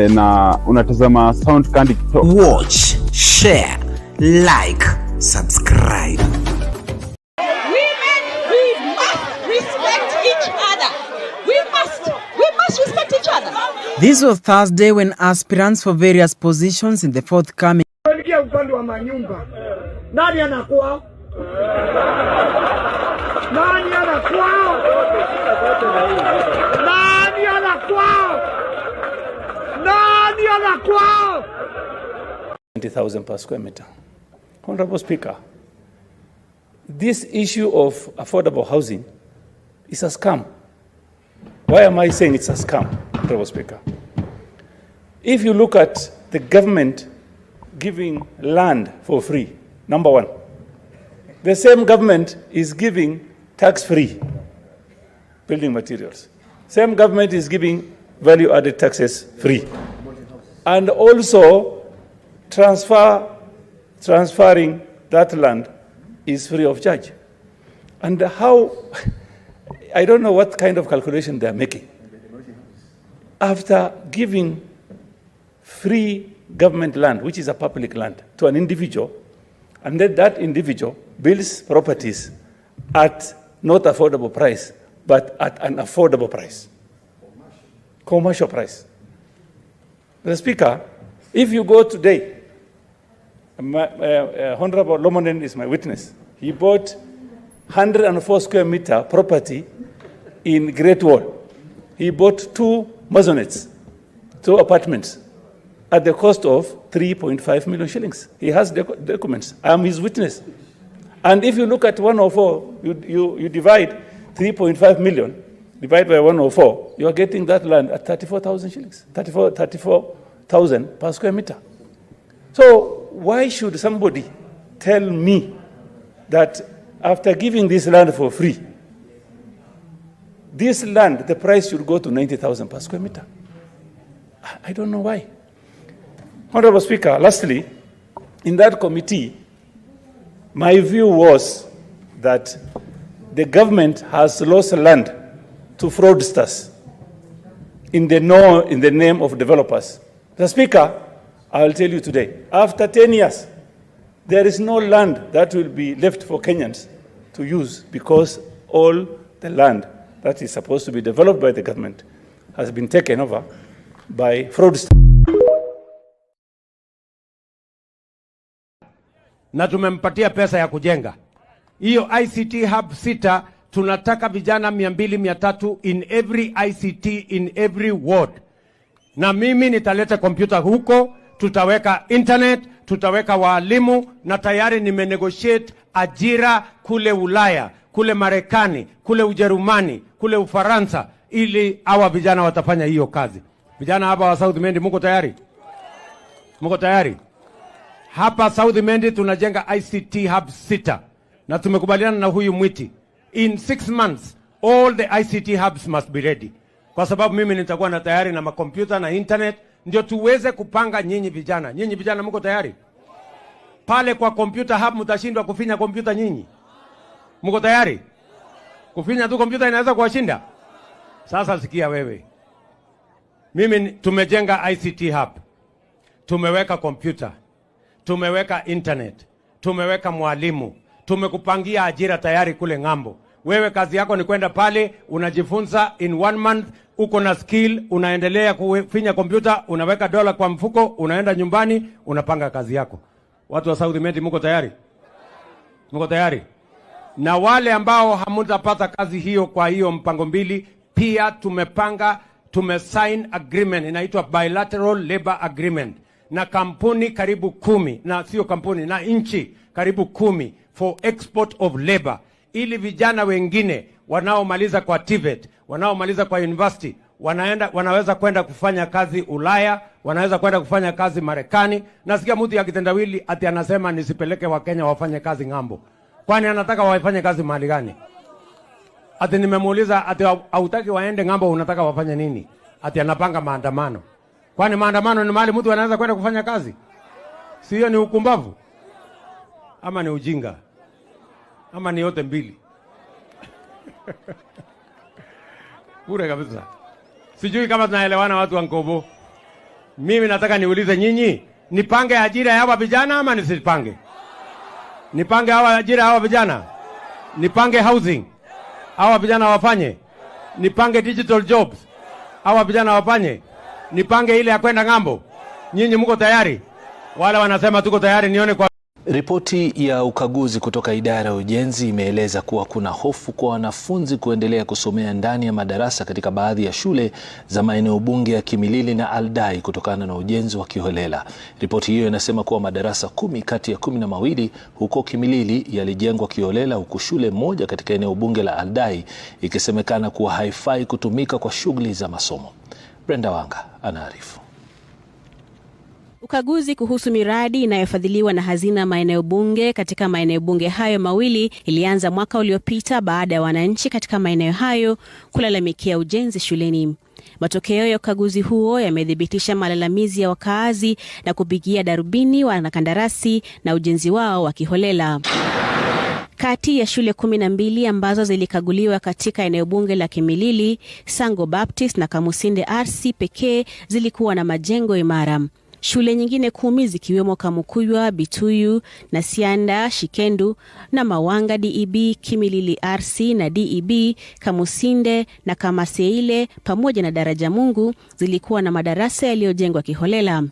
Na unatazama Sound Candid Talk. Watch, share, like, subscribe. Women, we must respect each other. We must respect each other. This was Thursday when aspirants for various positions in the forthcoming upande wa manyumba. Nani anakuwa? Nani anakuwa? Nani anakuwa? Nani anakuwa? 20,000 per square meter. Honorable Speaker, this issue of affordable housing is a scam. Why am I saying it's a scam, Honorable Speaker? If you look at the government giving land for free, number one, the same government is giving tax-free building materials. Same government is giving value-added taxes free. And also transferring that land is free of charge. And how, I don't know what kind of calculation they are making. After giving free government land, which is a public land, to an individual, and then that individual builds properties at not affordable price, but at an affordable price, commercial price. The Speaker, if you go today, Honorable Lomonen is my witness. He bought 104 square meter property in Great Wall. He bought 2 maisonettes, 2 apartments, at the cost of 3.5 million shillings. He has documents. I am his witness. And if you look at 104, you divide 3.5 million, divide by 104, you are getting that land at 34,000 shillings, 34,000 per square meter. So why should somebody tell me that after giving this land for free, this land, the price should go to 90,000 per square meter? I don't know why. Honorable Speaker, lastly, in that committee, my view was that the government has lost land to fraudsters in the name of developers. The Speaker, I will tell you today, after 10 years, there is no land that will be left for Kenyans to use because all the land that is supposed to be developed by the government has been taken over by fraudsters. Na tumempatia pesa ya kujenga. Hiyo ICT hub 6 tunataka vijana 200-300 in every ICT in every ward. Na mimi nitaleta kompyuta huko, tutaweka internet, tutaweka walimu na tayari nimenegotiate ajira kule Ulaya, kule Marekani, kule Ujerumani, kule Ufaransa ili hawa vijana watafanya hiyo kazi. Vijana hapa wa South Mendi mko tayari? Mko tayari? Hapa South Mendi tunajenga ICT hub 6 na tumekubaliana na huyu Mwiti. In 6 months all the ICT hubs must be ready. Kwa sababu mimi nitakuwa na tayari na makompyuta na internet ndio tuweze kupanga nyinyi vijana. Nyinyi vijana mko tayari? Pale kwa computer hub mtashindwa kufinya kompyuta nyinyi? Mko tayari? Kufinya tu kompyuta inaweza kuwashinda? Sasa sikia wewe. Mimi tumejenga ICT hub. Tumeweka kompyuta. Tumeweka internet, tumeweka mwalimu, Tumekupangia ajira tayari kule ng'ambo. Wewe kazi yako ni kwenda pale, unajifunza in 1 month, uko na skill, unaendelea kufinya kompyuta, unaweka dola kwa mfuko, unaenda nyumbani, unapanga kazi yako. Watu wa South Meti, mko tayari? Mko tayari? Na wale ambao hamutapata kazi hiyo kwa hiyo mpango mbili, pia tumesign agreement inaitwa bilateral labor agreement na kampuni karibu 10, na sio kampuni, na nchi karibu 10 for export of labor, ili vijana wengine wanaomaliza kwa TVET, wanaomaliza kwa university, wanaweza kwenda kufanya kazi Ulaya, wanaweza kwenda kufanya kazi Marekani. Nasikia mtu ya kitendawili ati anasema nisipeleke Wakenya wafanye kazi ng'ambo. Kwani anataka wafanye kazi mahali gani? Ati nimemuuliza ati hautaki waende ng'ambo, unataka wafanye nini? Ati anapanga maandamano. Kwani maandamano ni mahali mtu anaweza kwenda kufanya kazi? Sio, ni ukumbavu? Ama ni ujinga? Ama ni yote mbili? Bure kabisa. Sijui kama tunaelewana watu wa Nkobo. Mimi nataka niulize nyinyi, nipange ajira ya hawa vijana ama nisipange? Nipange ajira hawa vijana? Nipange housing hawa vijana wafanye? Nipange digital jobs hawa vijana wafanye? Nipange ile ya kwenda ng'ambo? Nyinyi mko tayari? Wale wanasema tuko tayari, nione kwa. Ripoti ya ukaguzi kutoka idara ya ujenzi imeeleza kuwa kuna hofu kwa wanafunzi kuendelea kusomea ndani ya madarasa katika baadhi ya shule za maeneo bunge ya Kimilili na Aldai kutokana na ujenzi wa kiholela. Ripoti hiyo inasema kuwa madarasa 10 kati ya 12 huko Kimilili yalijengwa kiholela, huku shule moja katika eneo bunge la Aldai ikisemekana kuwa haifai kutumika kwa shughuli za masomo. Brenda Wanga anaarifu. Ukaguzi kuhusu miradi inayofadhiliwa na hazina maeneo bunge katika maeneo bunge hayo mawili ilianza mwaka uliopita baada ya wananchi katika maeneo hayo kulalamikia ujenzi shuleni. Matokeo ya ukaguzi huo yamedhibitisha malalamizi ya wakaazi na kupigia darubini wanakandarasi na ujenzi wao wa kiholela. Kati ya shule 12 ambazo zilikaguliwa katika eneo bunge la Kimilili, Sango Baptist na Kamusinde RC pekee zilikuwa na majengo imara. Shule nyingine 10 zikiwemo Kamukuywa, Bituyu, Nasianda, Shikendu na Mawanga DEB, Kimilili RC na DEB, Kamusinde na Kamaseile pamoja na Daraja Mungu zilikuwa na madarasa yaliyojengwa kiholela.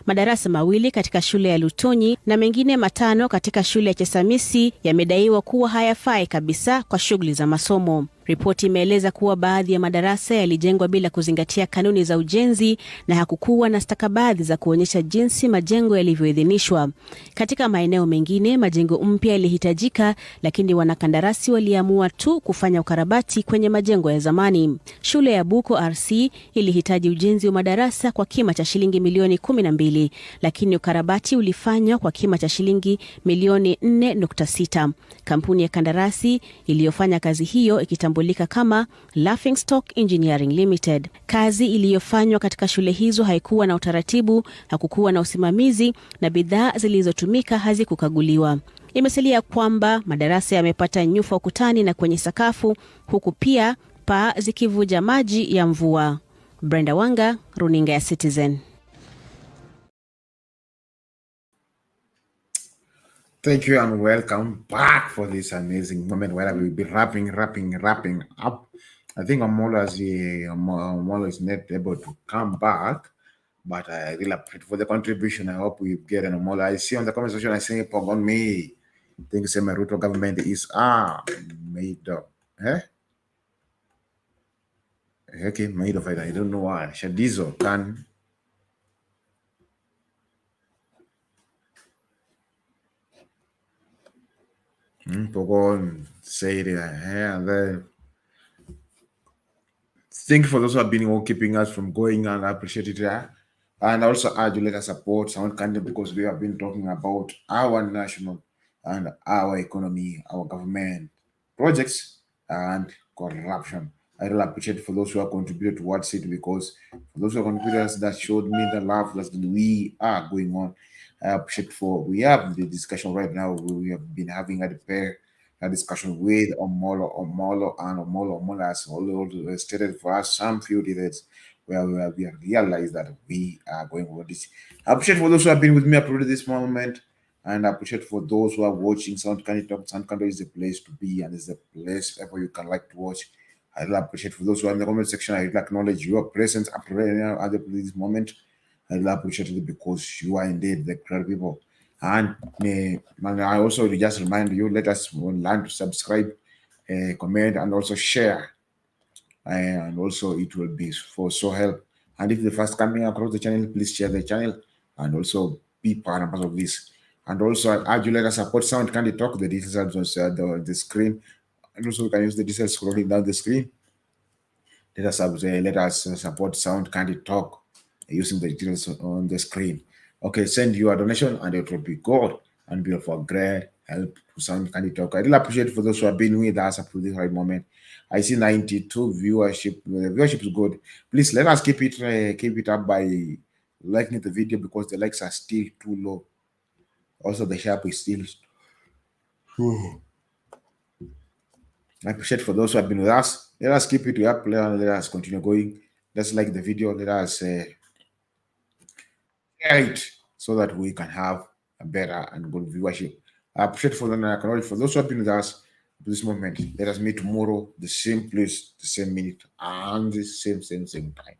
Madarasa 2 katika shule ya Lutonyi na mengine 5 katika shule ya Chesamisi yamedaiwa kuwa hayafai kabisa kwa shughuli za masomo. Ripoti imeeleza kuwa baadhi ya madarasa yalijengwa bila kuzingatia kanuni za ujenzi na hakukuwa na stakabadhi za kuonyesha jinsi majengo yalivyoidhinishwa. Katika maeneo mengine majengo mpya yalihitajika, lakini wanakandarasi waliamua tu kufanya ukarabati kwenye majengo ya zamani. Shule ya Buko RC ilihitaji ujenzi wa madarasa kwa kima cha shilingi milioni 12, lakini ukarabati ulifanywa kwa kima cha shilingi milioni 4.6. Kampuni ya kandarasi iliyofanya kazi hiyo ikitambulika kama Laughingstock Engineering Limited. Kazi iliyofanywa katika shule hizo haikuwa na utaratibu, hakukuwa na usimamizi na bidhaa zilizotumika hazikukaguliwa. Imesalia kwamba madarasa yamepata nyufa ukutani na kwenye sakafu, huku pia paa zikivuja maji ya mvua. Brenda Wanga, runinga ya Citizen. Thank you and welcome back for this amazing moment where we'll be wrapping up. I think Omolo is not able to come back, but I really appreciate for the contribution. I hope we get an Omolo. I see on the comment section I say Pogon me. I think my Ruto government is made up. Okay, made of it. I don't know why. Shadizo can. Pogon say it, and then thank you for those who have been keeping us from going, and I appreciate it. And also urge you let us support Sound Content, because we have been talking about our national and our economy, our government projects and corruption. I really appreciate for those who have contributed towards it, because for those who have contributed, that showed me the love that we are going on. I appreciate we have the discussion right now. We have been having a discussion with Omolo has already stated for us some few details where we have realized that we are going over this. I appreciate for those who have been with me up to this moment. And I appreciate for those who are watching Sound Candy Talk. Sound Candy is the place to be, and it's the place ever you can like to watch. I really appreciate for those who are in the comment section. I really acknowledge your presence up to this moment. I really appreciate it because you are indeed the great people. And I also just remind you, let us learn to subscribe, comment, and also share. And also it will be for so help. And if the first coming across the channel, please share the channel and also be part of this. And also I urge you, let us support Sound Candy Talk. The details are on the screen, and also you can use the details scrolling down the screen. Let us support Sound Candy Talk using the details on the screen. Okay, send your donation and it will be good and be for great help to Sound Candy Talk. I really appreciate for those who have been with us up to this right moment. I see 92 viewership. The viewership is good. Please let us keep it up by liking the video because the likes are still too low. Also, the share is still. I appreciate for those who have been with us. Let us keep it up. Let us continue going. Let's like the video. Let us share it so that we can have a better and good viewership. I appreciate for them. I acknowledge for those who have been with us at this moment. Let us meet tomorrow, the same place, the same minute, and the same time.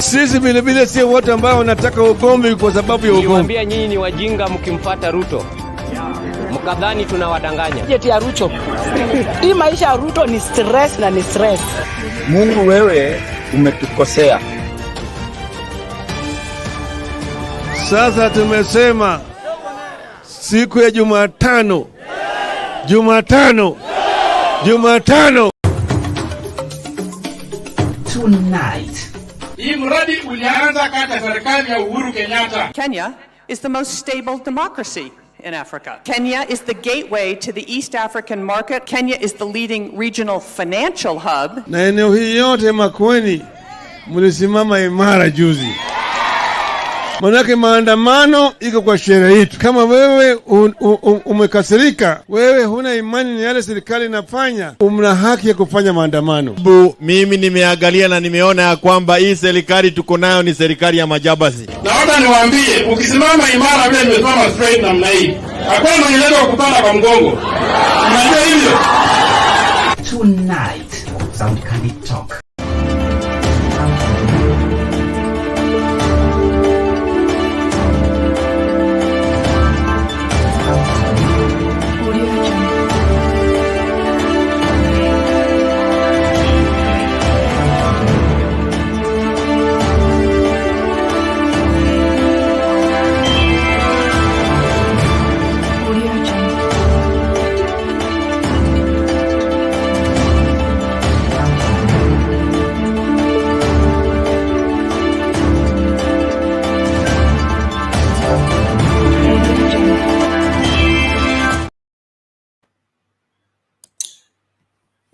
Sisi vile sio watu ambao wanataka ugomvi kwa sababu ya ugomvi. Niwaambia nyinyi ni wajinga mkimfuata Ruto. Mkadhani tunawadanganya. Jeti ya Ruto. Hii maisha ya Ruto ni stress na ni stress. Mungu wewe umetukosea. Sasa tumesema siku ya Jumatano. Tonight. Kenya is the most stable democracy in Africa. Kenya is the gateway to the East African market. Kenya is the leading regional financial hub. Na eneo hii yote Makueni mlisimama imara juzi. Manake maandamano iko kwa sheria yetu. Kama wewe umekasirika, wewe huna imani ni yale serikali inafanya, una haki ya kufanya maandamano. Mimi nimeangalia na nimeona ya kwamba hii serikali tuko nayo ni serikali ya majabasi. Naomba niwaambie, ukisimama imara vile nimesimama straight namna hii, hakuna mwenye anaweza kupanda kwa mgongo. Unajua hivyo? Tonight, Sound Candy Talk.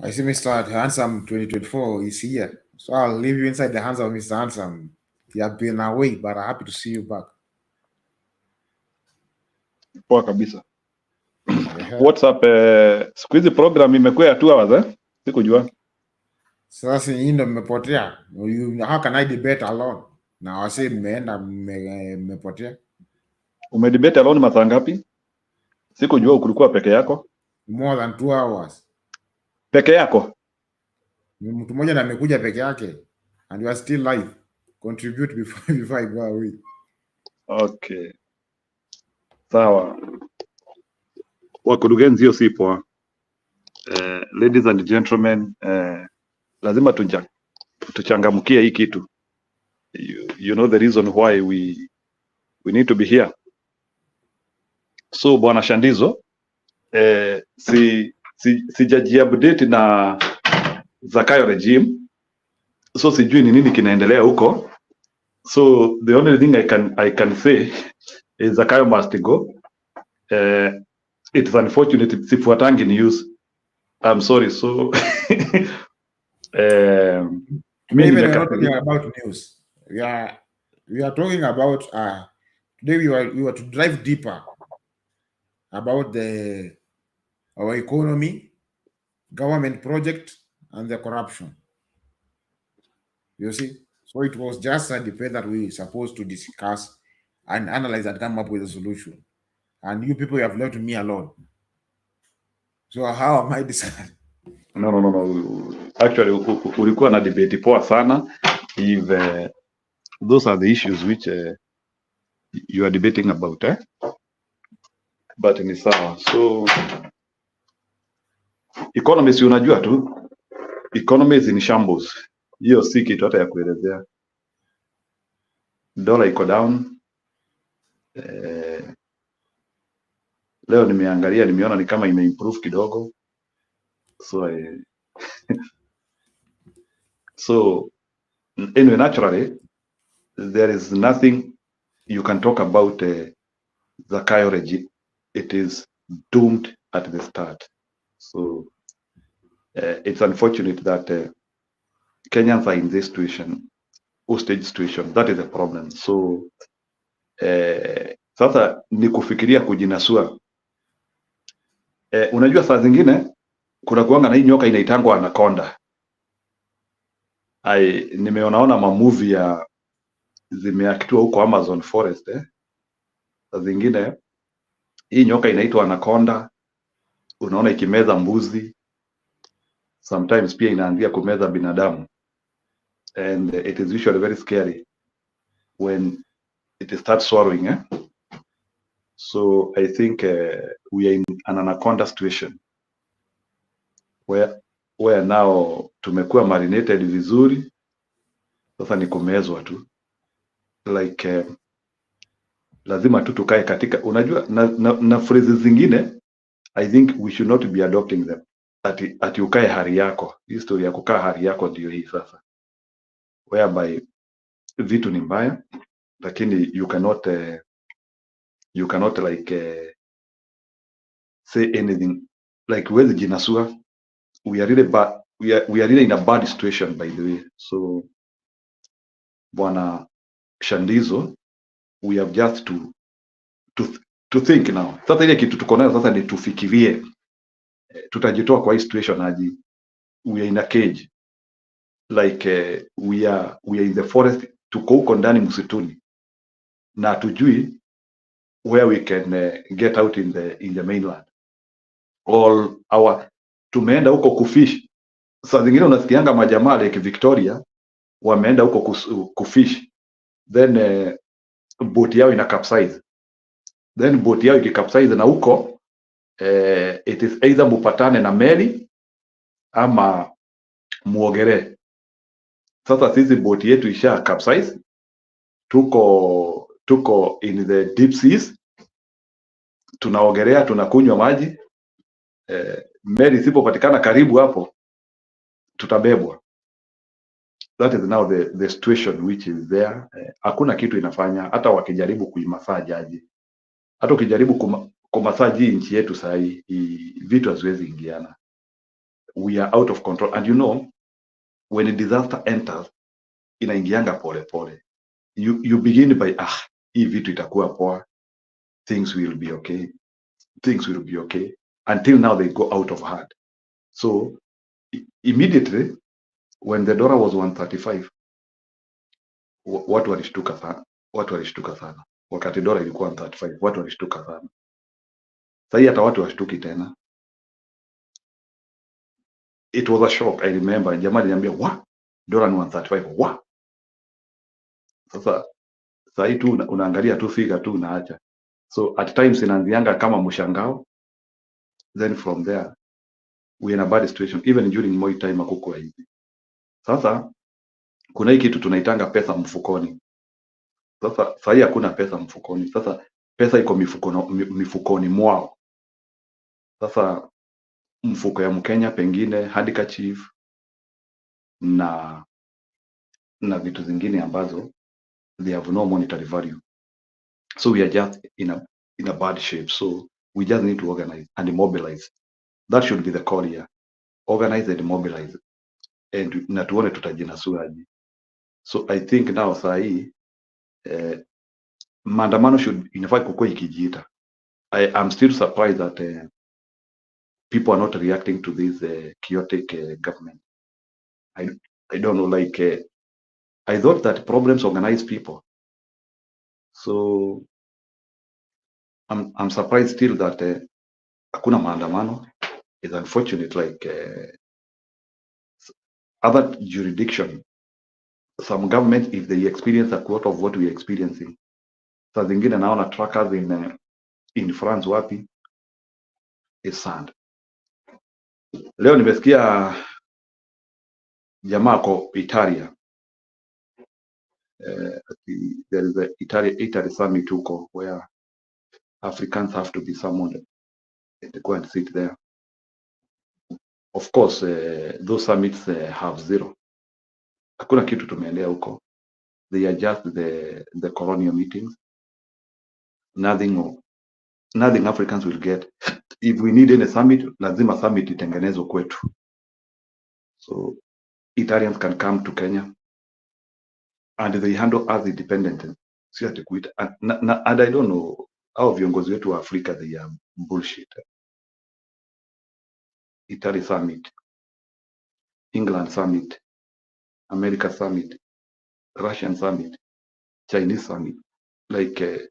I see Mr. Handsome 2024 is here. So I'll leave you inside the hands of Mr. Handsome. You have been away, but I'm happy to see you back. Poa kabisa. What's up? Siku hizi program imekuwa ya 2 hours Sikujua. Sasa hii ndo mmepotea. How can I debate alone? Na wase mmepotea. Umedebate alone masaa ngapi? Sikujua kulikuwa peke yako. More than 2 hours. Peke yako? Mtu mmoja na amekuja peke yake. And you are still live. Contribute before I go away. Okay. Sawa. Wakurugenzi hiyo si poa. Ladies and gentlemen, lazima tuchangamkie hii kitu. You know the reason why we need to be here. So Bwana Shandizo, Sijajia update na Zakayo regime, so sijui ni nini kinaendelea huko. So the only thing I can say is Zakayo must go. It's unfortunate sifuatangi news. I'm sorry. So Even we're not talking about news. We are talking about today we were to drive deeper about our economy, government project, and the corruption. You see, so it was just a debate that we were supposed to discuss and analyze and come up with a solution. And you people have left me alone. So how am I discussing? No. Actually, ulikuwa na debate poa sana. If those are the issues which you are debating about, but ni sawa. So economy, si unajua tu, economy is in shambles. Hiyo si kitu hata ya kuelezea. Dola iko down. Leo nimeangalia, nimeona ni kama imeimprove kidogo. So so anyway, naturally there is nothing you can talk about Zakayo regime. It is doomed at the start. So it's unfortunate that Kenyans are in this situation, hostage situation. That is a problem. So sasa ni kufikiria kujinasua. Unajua saa zingine kuna kuanga na hii nyoka inaitangwa anaconda. Nimeonaona mamovie ya zimeaktiwa huko Amazon forest. Saa zingine hii nyoka inaitwa anaconda, unaona ikimeza mbuzi, sometimes pia inaanzia kumeza binadamu, and it is usually very scary when it starts swallowing. So I think we are in an anaconda situation where now tumekuwa marinated vizuri, sasa ni kumezwa tu, like lazima tu tukae katika, unajua na phrases zingine I think we should not be adopting them. Ati ukae hari yako. Hii story ya kukaa hari yako ndio hii sasa, whereby vitu ni mbaya lakini you cannot like say anything, like huwezi jinasua. We are really bad, we are really in a bad situation by the way. So bwana Shandizo, we have just to think now. Sasa ile kitu tuko nayo sasa ni tufikirie tutajitoa kwa hii situation aje. We are in a cage, like we are in the forest, tuko huko ndani msituni na tujui where we can get out in the mainland. All our tumeenda huko kufish. Saa zingine unasikianga majamaa like Victoria wameenda huko kufish, then boat yao ina capsize, then boat yao ikicapsize na huko it is either mupatane na meli ama muogere. Sasa sisi boat yetu isha capsize, tuko in the deep seas, tunaogelea, tunakunywa maji. Meli isipopatikana karibu hapo tutabebwa. That is now the situation which is there. Hakuna kitu inafanya, hata wakijaribu kuimasaji aje, hata ukijaribu kumasaji nchi yetu saa hii vitu haziwezi ingiana. We are out of control, and you know when a disaster enters inaingianga pole pole. You begin by hii vitu itakuwa poa, things will be okay, until now they go out of hand. So immediately when the dollar was 135, watu walishtuka sana. Wakati dola ilikuwa 135 watu walishtuka sana. Sasa hata watu washtuki tena. It was a shock. I remember jamaa aliniambia wa dola ni 135 wa. Sasa hii tu unaangalia tu figure tu unaacha. So at times inaanzianga kama mshangao, then from there we in a bad situation. Even during Moi time hakukuwa hivi. Sasa kuna hii kitu tunaitanga pesa mfukoni. Sasa hii hakuna pesa mfukoni. Sasa pesa iko mifukoni mwao. Sasa mfuko ya Mkenya, pengine handkerchief na vitu zingine ambazo they have no monetary value. So we are just in a bad shape. So we just need to organize and mobilize. That should be the call here. Organize and mobilize. And na tuone tutajinasuaje. So I think now saa hii maandamano should in fact kukua ikijiita. I am still surprised that people are not reacting to this chaotic government. I don't know, like I thought that problems organize people. So I'm surprised still that hakuna maandamano. It's unfortunate, like other jurisdiction, some government, if they experience a quarter of what we're experiencing, saa zingine naona trackers in France wapi is sand. Leo nimesikia jamaa ko Italia, there is a Italy summit huko where Africans have to be summoned and go and sit there. Of course, those summits have zero. Hakuna kitu tumeendea huko. They are just the colonial meetings. Nothing Africans will get. If we need any summit, lazima summit itengenezwe kwetu. So Italians can come to Kenya and they handle us independently. Si ati kuita. And I don't know how viongozi wetu wa Afrika, they are bullshit. Italy summit, England summit, America summit, Russian summit, Chinese summit. Like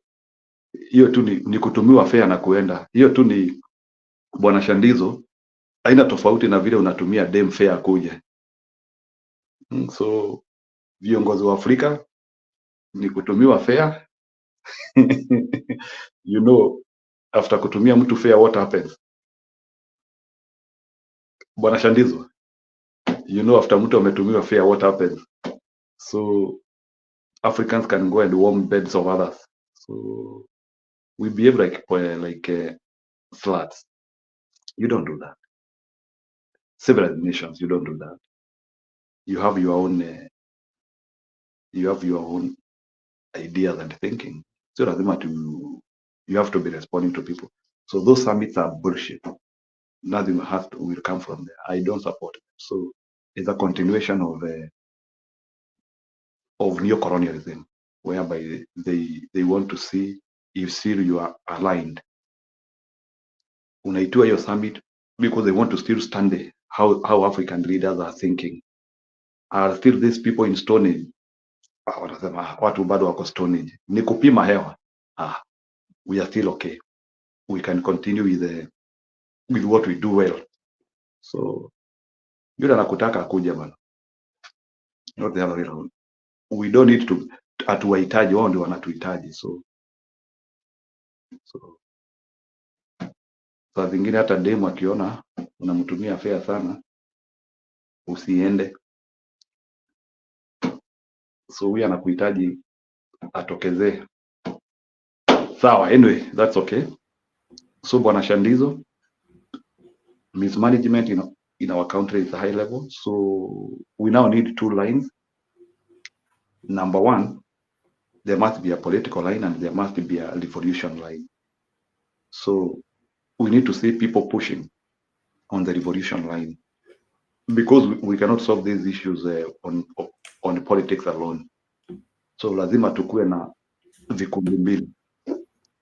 hiyo tu ni kutumiwa fare na kuenda. Hiyo tu ni Bwana Shandizo, haina tofauti na vile unatumia dem fare kuja. So viongozi wa Afrika ni kutumiwa fare. You know, after kutumia mtu fare, what happens? Bwana Shandizo, you know, after mtu ametumiwa fare, what happens? So Africans can go and warm beds of others. So we behave like sluts. You don't do that. Civilized nations, you don't do that. You have your own ideas and thinking. So lazima you have to be responding to people. So those summits are bullshit. Nothing will come from there. I don't support it. So it's a continuation of neo-colonialism, whereby they want to see if still you are aligned. Unaitua your summit because they want to still stand how African leaders are thinking. Are still these people in Stone Age? Wanasema watu bado wako Stone Age. Ni kupima hewa. We are still okay. We can continue with what we do well. So yule anakutaka akuja bana. Not the other way around. We don't need to atuwahitaji, wao ndio wanatuhitaji. So saa zingine hata demu akiona unamtumia fare sana, usiende. So huyu anakuhitaji atokezee. Sawa, anyway, that's okay. So Bwana Shandizo, mismanagement in our country is a high level. So we now need two lines. Number one, there must be a political line and there must be a revolution line. So we need to see people pushing on the revolution line, because we cannot solve these issues on politics alone. So lazima tukue na vikundi mbili.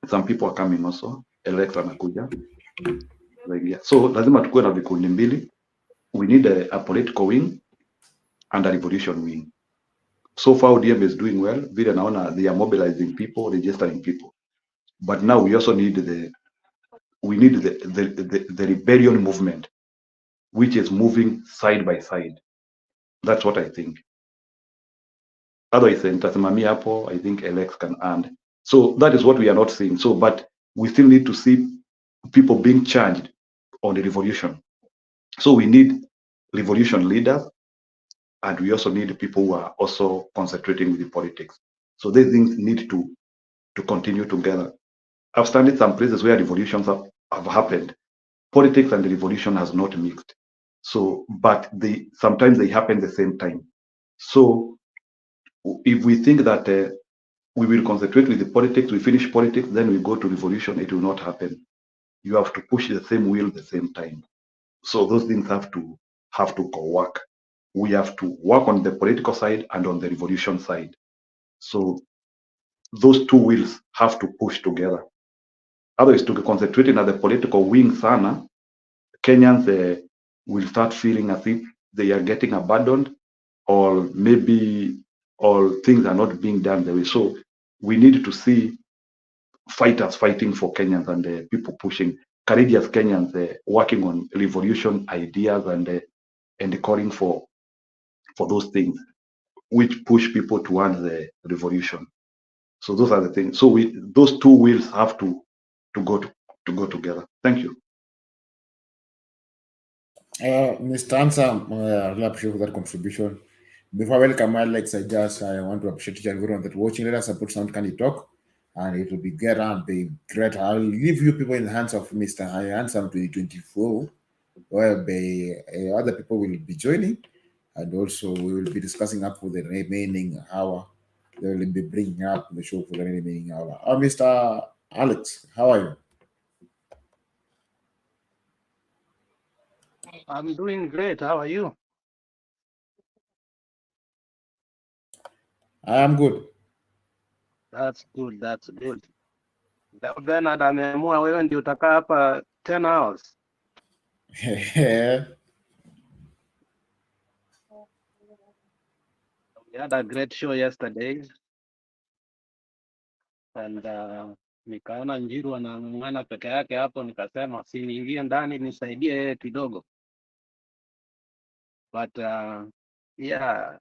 Some people are coming also, Alex anakuja. So lazima tukue na vikundi mbili. We need a political wing and a revolution wing. So far ODM is doing well. Vile naona they are mobilizing people, registering people. But now we also need the rebellion movement, which is moving side by side. That's what I think. Otherwise, nitasimamia hapo, I think Alex can earn. So that is what we are not seeing. So, but we still need to see people being charged on the revolution. So we need revolution leaders, and we also need people who are also concentrating with the politics. So these things need to continue together. I've studied some places where revolutions have happened, politics and the revolution has not mixed. So, but sometimes they happen at the same time. So if we think that we will concentrate with the politics, we finish politics, then we go to revolution, it will not happen. You have to push the same wheel at the same time. So those things have to co-work. We have to work on the political side and on the revolution side. So those two wheels have to push together. Otherwise, to concentrate on the political wing sana, Kenyans will start feeling as if they are getting abandoned, or maybe all things are not being done the way. So we need to see fighters fighting for Kenyans and people pushing courageous Kenyans working on revolution ideas and calling for those things which push people towards the revolution. So those are the things. So those two wheels have to go together. Thank you. Mr. Ansam, I really appreciate that contribution. Before I welcome Alex, I want to appreciate everyone that watching. Let us support Sound Candy Talk, and it will be great and be great. I'll leave you people in the hands of Mr. Ansam 2024, where other people will be joining, and also we will be discussing up for the remaining hour. They will be bringing up the show for the remaining hour. Mr. Alex, how are you? I'm doing great. How are you? I am good. That's good. That's good. Bernard ameamua wewe ndio utakaa hapa 10 hours. We had a great show yesterday. And nikaona Njiru anang'ang'ana peke yake hapo, nikasema si niingie ndani nisaidie yeye kidogo. But yeah,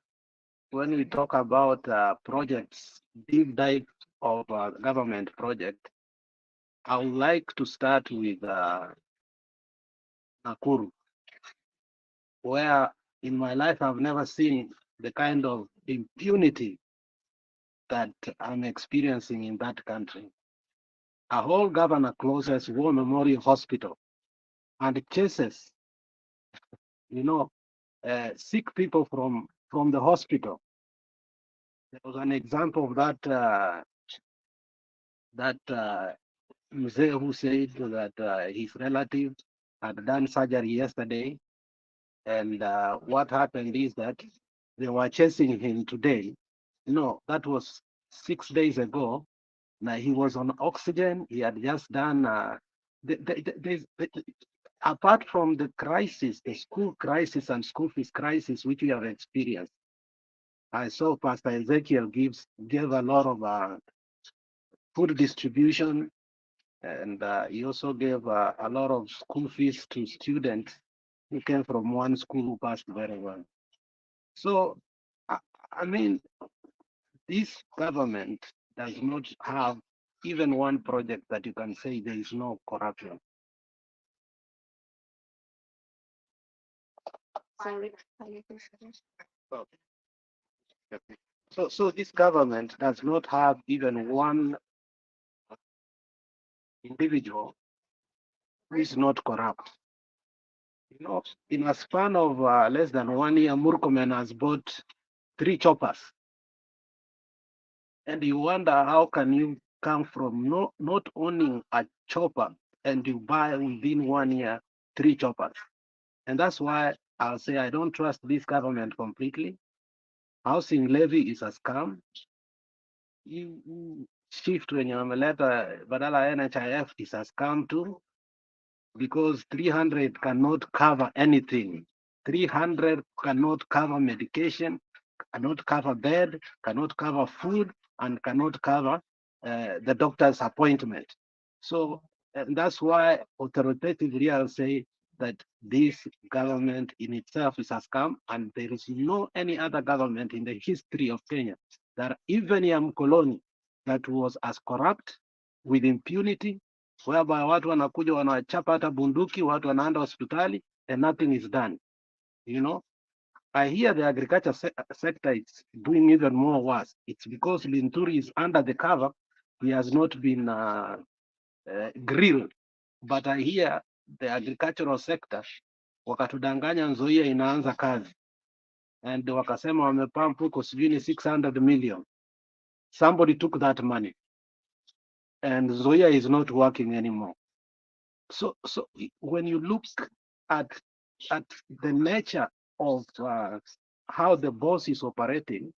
when we talk about projects, deep dive of government project, I would like to start with Nakuru, where in my life I've never seen the kind of impunity that I'm experiencing in that country. A whole governor closes War Memorial Hospital and chases, sick people from the hospital. There was an example of that Mzee who said that his relative had done surgery yesterday, and what happened is that they were chasing him today. That was 6 days ago. Now he was on oxygen. He had just done. Apart from the crisis, the school crisis and school fees crisis which we have experienced, I saw Pastor Ezekiel gave a lot of food distribution, and he also gave a lot of school fees to students who came from one school who passed very well. So, I mean, this government does not have even one project that you can say there is no corruption. Sorry. So this government does not have even one individual who is not corrupt. In a span of less than 1 year, Murkomen has bought 3 choppers. And you wonder how can you come from not owning a chopper and you buy within 1 year 3 choppers. And that's why I'll say I don't trust this government completely. Housing levy is a scam. Shift when you're badala NHIF is a scam too, because 300 cannot cover anything. 300 cannot cover medication, cannot cover bed, cannot cover food, and cannot cover the doctor's appointment. So that's why authoritatively I'll say that this government in itself is a scam, and there is no any other government in the history of Kenya that even ya mkoloni that was as corrupt with impunity, whereby watu wanakuja wanachapa hata bunduki, watu wanaenda hospitali and nothing is done. I hear the agriculture sector is doing even more worse. It's because Linturi is under the cover. He has not been grilled. But I hear the agricultural sector, wakatudanganya Nzoia inaanza kazi. And wakasema wamepump huko sijui ni 600 million. Somebody took that money. And Nzoia is not working anymore. So when you look at the nature of how the boss is operating,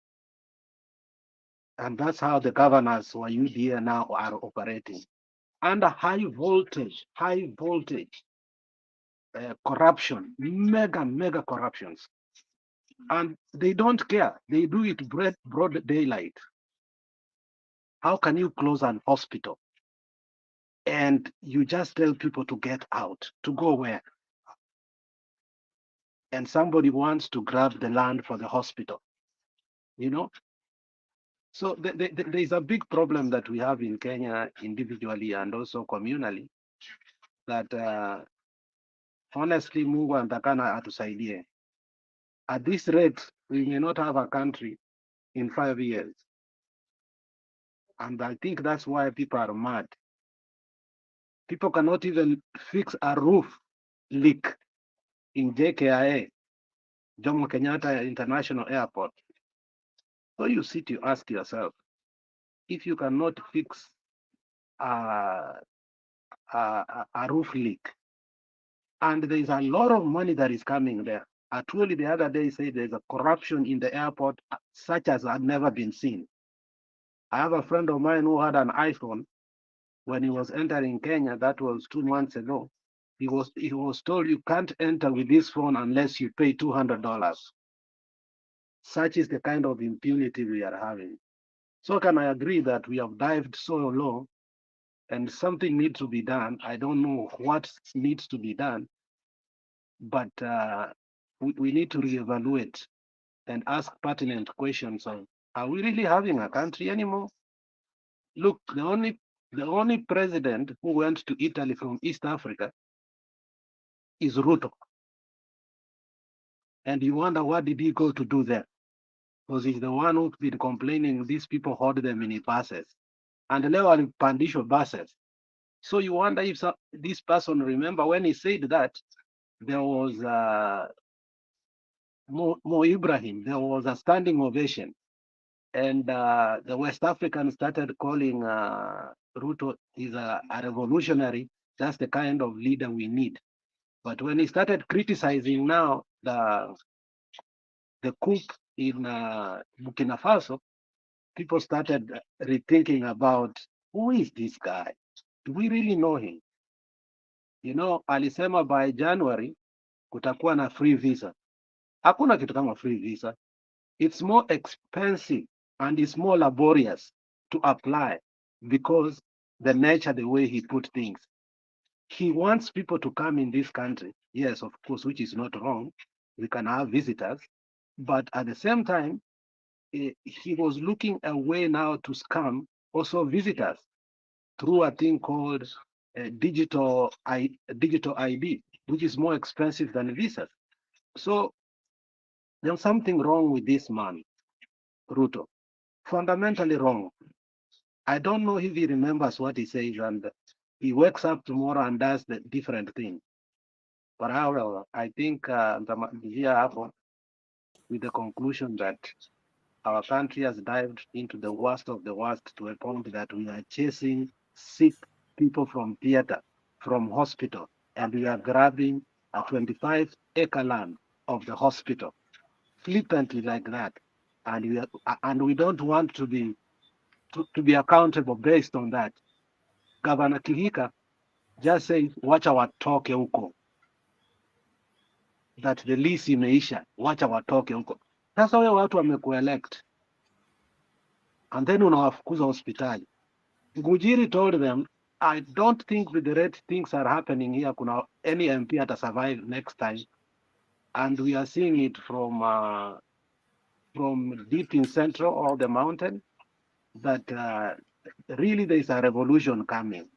and that's how the governors who are UDA now are operating, under high voltage corruption, mega corruptions. And they don't care. They do it broad daylight. How can you close an hospital and you just tell people to get out, to go where? And somebody wants to grab the land for the hospital, you know? So there is a big problem that we have in Kenya individually and also communally that honestly Mungu anatakana atusaidie. At this rate, we may not have a country in 5 years. And I think that's why people are mad. People cannot even fix a roof leak in JKIA, Jomo Kenyatta International Airport. So you sit, you ask yourself, if you cannot fix a roof leak, and there is a lot of money that is coming there. Actually, the other day said there's a corruption in the airport such as had never been seen. I have a friend of mine who had an iPhone when he was entering Kenya. That was 2 months ago. He was told you can't enter with this phone unless you pay $200. Such is the kind of impunity we are having. So can I agree that we have dived so low and something needs to be done? I don't know what needs to be done, but we need to reevaluate and ask pertinent questions on, are we really having a country anymore? Look, the only president who went to Italy from East Africa is Ruto. And you wonder what did he go to do there? Because he's the one who's been complaining these people hold them in buses. And leo alipandishwa buses. So you wonder if this person, remember when he said that, there was Mo Ibrahim, there was a standing ovation. And the West Africans started calling Ruto is a revolutionary. That's the kind of leader we need. But when he started criticizing now the coup in Burkina Faso, people started rethinking about, who is this guy? Do we really know him? You know, alisema by January kutakuwa na free visa. Hakuna kitu kama free visa. It's more expensive and it's more laborious to apply because the nature, the way he put things. He wants people to come in this country. Yes, of course, which is not wrong. We can have visitors. But at the same time, he was looking a way now to scam also visitors through a thing called digital ID, which is more expensive than visas. So there's something wrong with this man, Ruto. Fundamentally wrong. I don't know if he remembers what he says and he wakes up tomorrow and does the different thing. But however, I think here hapo with the conclusion that our country has dived into the worst of the worst to a point that we are chasing sick people from theater, from hospital, and we are grabbing a 25-acre land of the hospital flippantly like that, and we don't want to be accountable based on that. Governor Kihika just says wacha watoke huko, that the lease imeisha, wacha watoke huko. Sasa wao watu wamekuelect and then unawafukuza hospitali. Gujiri told them, I don't think with the rate things are happening here, kuna any MP ata survive next time. And we are seeing it from deep in central or the mountain, that really there is a revolution coming.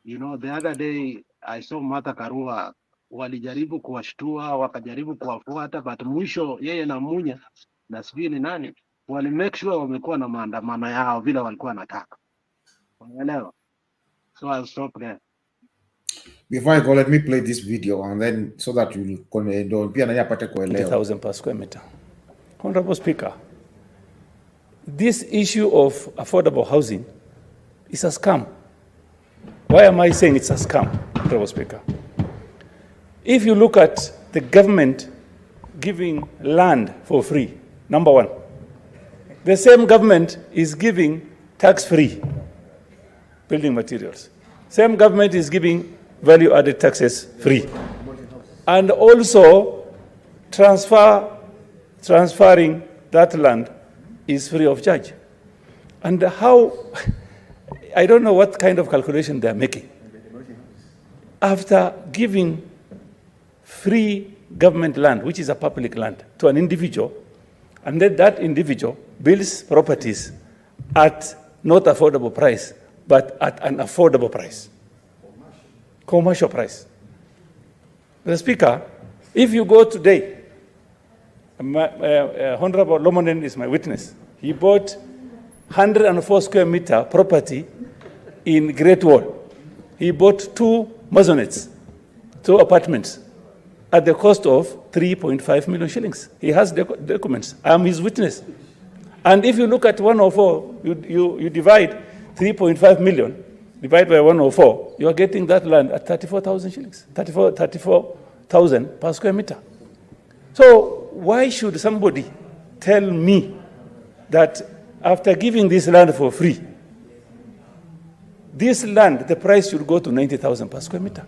You know, the other day I saw Martha Karua, walijaribu kuwashtua, wakajaribu kuwafuata, but mwisho yeye na Munya na sijui ni nani wali make sure wamekuwa na maandamano yao vile walikuwa wanataka. Unaelewa? So I'll stop there. Before I go, let me play this video and then so that you don't pia nani apate kuelewa. 20,000 per square meter. Honorable Speaker, this issue of affordable housing is a scam. Why am I saying it's a scam, Honorable Speaker? If you look at the government giving land for free, number one, the same government is giving tax-free building materials. Same government is giving value-added taxes free. And also transferring that land is free of charge. And how, I don't know what kind of calculation they're making. After giving free government land, which is a public land, to an individual, and then that individual builds properties at not affordable price, but at an affordable price, commercial price. The Speaker, if you go today, Honorable Lomonen is my witness. He bought 104 square meter property in Great Wall. He bought 2 maisonettes, 2 apartments, at the cost of 3.5 million shillings. He has documents. I am his witness. And if you look at 104, you divide 3.5 million, divide by 104, you are getting that land at 34,000 shillings, 34,000 per square meter. So why should somebody tell me that after giving this land for free, this land, the price should go to 90,000 per square meter?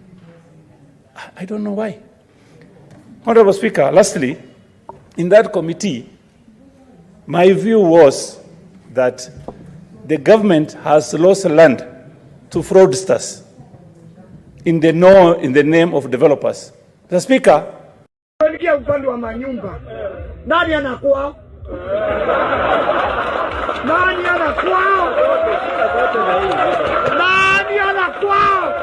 I don't know why. Honorable Speaker, lastly, in that committee, my view was that the government has lost land to fraudsters in the name of developers. The Speaker, upande wa manyumba. Nani anakuwa? Nani anakuwa? Nani anakuwa?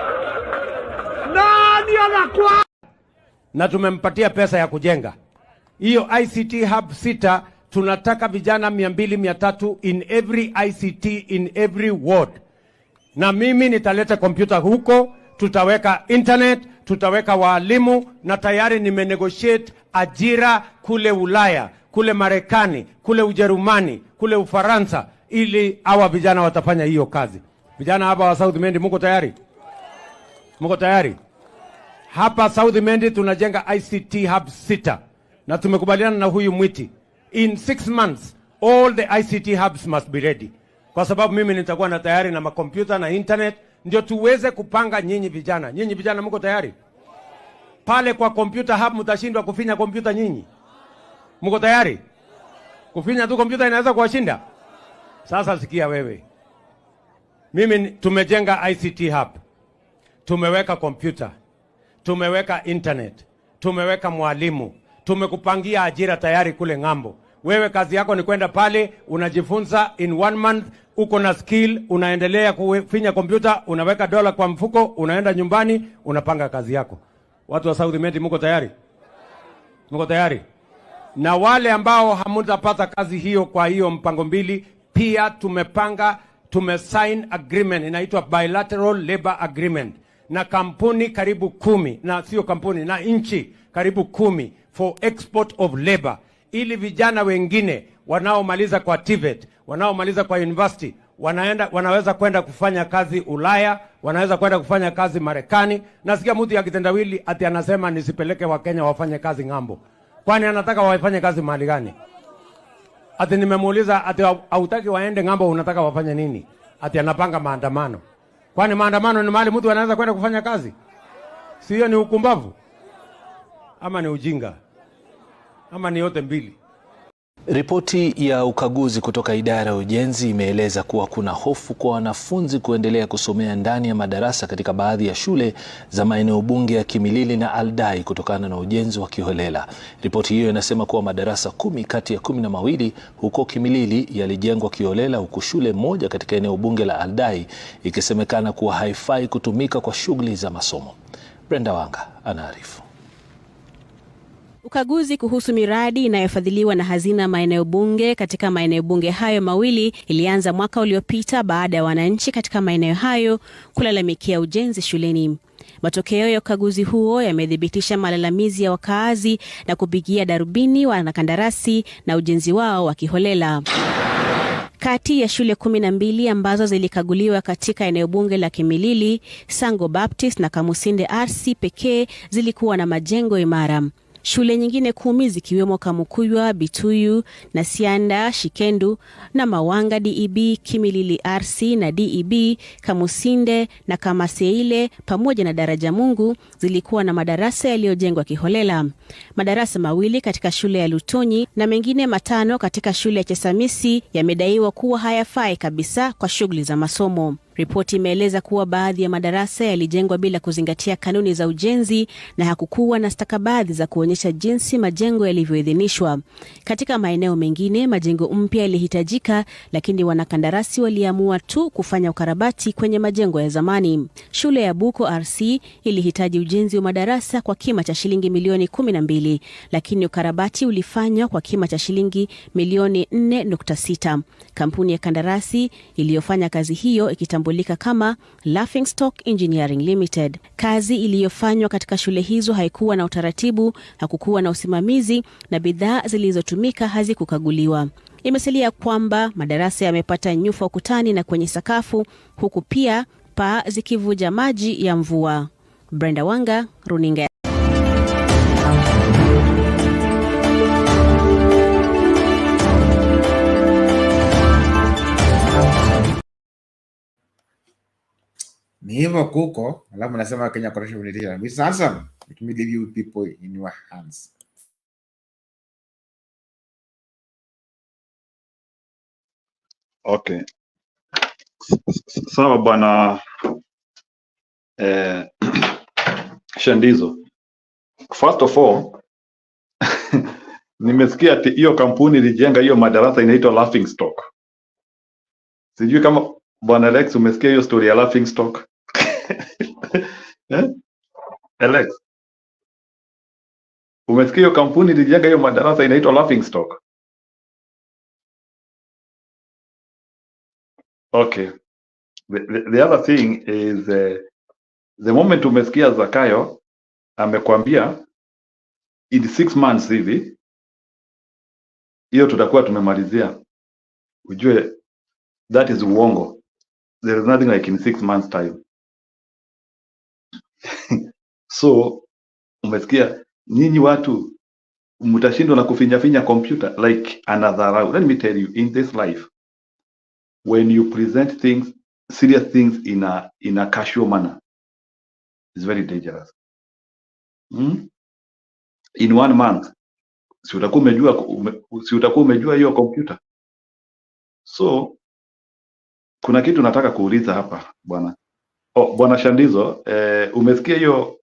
Nani anakuwa? Na tumempatia pesa ya kujenga. Hiyo ICT hub 6 tunataka vijana 200-300 in every ICT in every ward. Na mimi nitaleta kompyuta huko, tutaweka internet, tutaweka walimu, na tayari nimenegotiate ajira kule Ulaya, kule Marekani, kule Ujerumani, kule Ufaransa, ili hawa vijana watafanya hiyo kazi. Vijana hapa wa South Mendi, muko tayari? Muko tayari? Hapa South Mendi tunajenga ICT hub 6 na tumekubaliana na huyu Mwiti. In 6 months all the ICT hubs must be ready. Kwa sababu mimi nitakuwa na tayari na makompyuta na internet, ndio tuweze kupanga nyinyi vijana. Nyinyi vijana mko tayari? Pale kwa computer hub mtashindwa kufinya kompyuta nyinyi? Mko tayari? Kufinya tu kompyuta inaweza kuwashinda? Sasa sikia wewe. Mimi tumejenga ICT hub. Tumeweka kompyuta. Tumeweka internet. Tumeweka mwalimu. Tumekupangia ajira tayari kule ng'ambo. Wewe kazi yako ni kwenda pale, unajifunza in 1 month, uko na skill, unaendelea kufinya kompyuta, unaweka dola kwa mfuko, unaenda nyumbani, unapanga kazi yako. Watu wa South Mendi mko tayari? Mko tayari? Na wale ambao hamutapata kazi hiyo kwa hiyo mpango mbili, pia tumesign agreement inaitwa bilateral labor agreement na kampuni karibu 10, na sio kampuni, na nchi karibu 10 for export of labor, ili vijana wengine wanaomaliza kwa TVET, wanaomaliza kwa university, wanaweza kwenda kufanya kazi Ulaya, wanaweza kwenda kufanya kazi Marekani. Nasikia mtu ya kitendawili ati anasema nisipeleke Wakenya wafanye kazi ng'ambo. Kwani anataka wafanye kazi mahali gani? Ati nimemuuliza ati hautaki waende ng'ambo, unataka wafanye nini? Ati anapanga maandamano. Kwani maandamano ni mahali mtu anaweza kwenda kufanya kazi? Sio ni ukumbavu? Ama ni ujinga? Ama ni yote mbili? Ripoti ya ukaguzi kutoka idara ya ujenzi imeeleza kuwa kuna hofu kwa wanafunzi kuendelea kusomea ndani ya madarasa katika baadhi ya shule za maeneo bunge ya Kimilili na Aldai kutokana na ujenzi wa kiholela. Ripoti hiyo inasema kuwa madarasa 10 kati ya 12 huko Kimilili yalijengwa kiholela, huku shule moja katika eneo bunge la Aldai ikisemekana kuwa haifai kutumika kwa shughuli za masomo. Brenda Wanga anaarifu. Ukaguzi kuhusu miradi inayofadhiliwa na hazina maeneo bunge katika maeneo bunge hayo mawili ilianza mwaka uliopita baada ya wananchi katika maeneo hayo kulalamikia ujenzi shuleni. Matokeo ya ukaguzi huo yamethibitisha malalamizi ya wakaazi na kupigia darubini wanakandarasi na ujenzi wao wa kiholela. Kati ya shule 12 ambazo zilikaguliwa katika eneo bunge la Kimilili, Sango Baptist na Kamusinde RC pekee zilikuwa na majengo imara. Shule nyingine 10 zikiwemo Kamukuywa, Bituyu, Nasianda, Shikendu na Mawanga DEB, Kimilili RC na DEB, Kamusinde na Kamaseile pamoja na Daraja Mungu zilikuwa na madarasa yaliyojengwa kiholela. Madarasa 2 katika shule ya Lutonyi na mengine 5 katika shule ya Chesamisi yamedaiwa kuwa hayafai kabisa kwa shughuli za masomo. Ripoti imeeleza kuwa baadhi ya madarasa yalijengwa bila kuzingatia kanuni za ujenzi na hakukuwa na stakabadhi za kuonyesha jinsi majengo yalivyoidhinishwa. Katika maeneo mengine, majengo mpya yalihitajika, lakini wanakandarasi waliamua tu kufanya ukarabati kwenye majengo ya zamani. Shule ya Buko RC ilihitaji ujenzi wa madarasa kwa kima cha shilingi milioni 12, lakini ukarabati ulifanywa kwa kima cha shilingi milioni 4.6. Kampuni ya kandarasi iliyofanya kazi hiyo ikitambulika kama Laughingstock Engineering Limited. Kazi iliyofanywa katika shule hizo haikuwa na utaratibu, hakukuwa na usimamizi na bidhaa zilizotumika hazikukaguliwa. Imesalia kwamba madarasa yamepata nyufa ukutani na kwenye sakafu, huku pia paa zikivuja maji ya mvua. Brenda Wanga, Runinga. Ni hivyo kuko, alafu nasema Kenya Corruption Commission. Mr. Hassan, let me leave you people in your hands. Okay. Sawa bwana Shandizo. First of all, nimesikia ati hiyo kampuni ilijenga hiyo madarasa inaitwa Laughingstock. Sijui kama bwana Alex umesikia hiyo story ya Laughingstock? Alex, umesikia hiyo kampuni ilijenga hiyo madarasa inaitwa Laughingstock? Okay. The other thing is the moment umesikia Zakayo amekwambia in 6 months hivi, hiyo tutakuwa tumemalizia, ujue that is uongo. There is nothing like in 6 months time. So umesikia nyinyi watu mtashindwa na kufinya computer like another. Let me tell you, in this life, when you present things, serious things in a casual manner, it's very dangerous. In 1 month si utakuwa umejua hiyo computer. So kuna kitu nataka kuuliza hapa bwana. Bwana Shandizo, umesikia hiyo?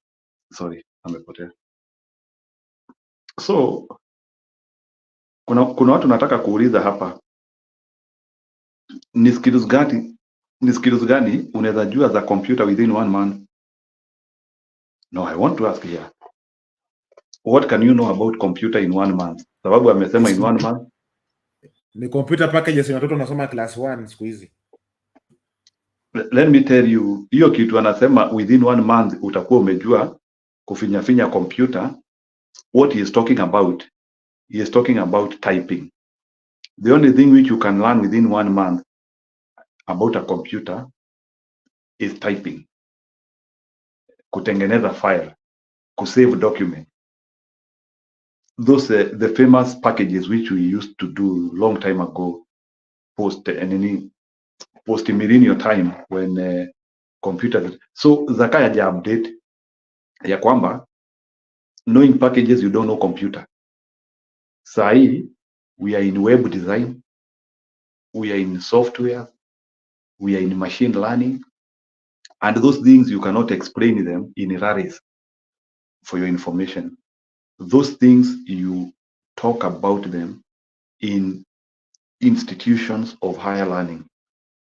Sorry, amepotea. So kuna watu nataka kuuliza hapa, ni skills gani unaweza jua za computer within 1 month? No, I want to ask here, what can you know about computer in 1 month? Sababu amesema in 1 month ni computer packages watoto wanasoma class 1 siku hizi. Let me tell you, hiyo kitu anasema within 1 month utakuwa umejua kufinya computer. What he is talking about, he is talking about typing. The only thing which you can learn within 1 month about a computer is typing, kutengeneza file, kusave document. Those the famous packages which we used to do long time ago, post millennial time when computers. So Zakaya ja update ya kwamba knowing packages you don't know computer. Sahi we are in web design, we are in software, we are in machine learning, and those things you cannot explain them in rares. For your information, those things you talk about them in institutions of higher learning,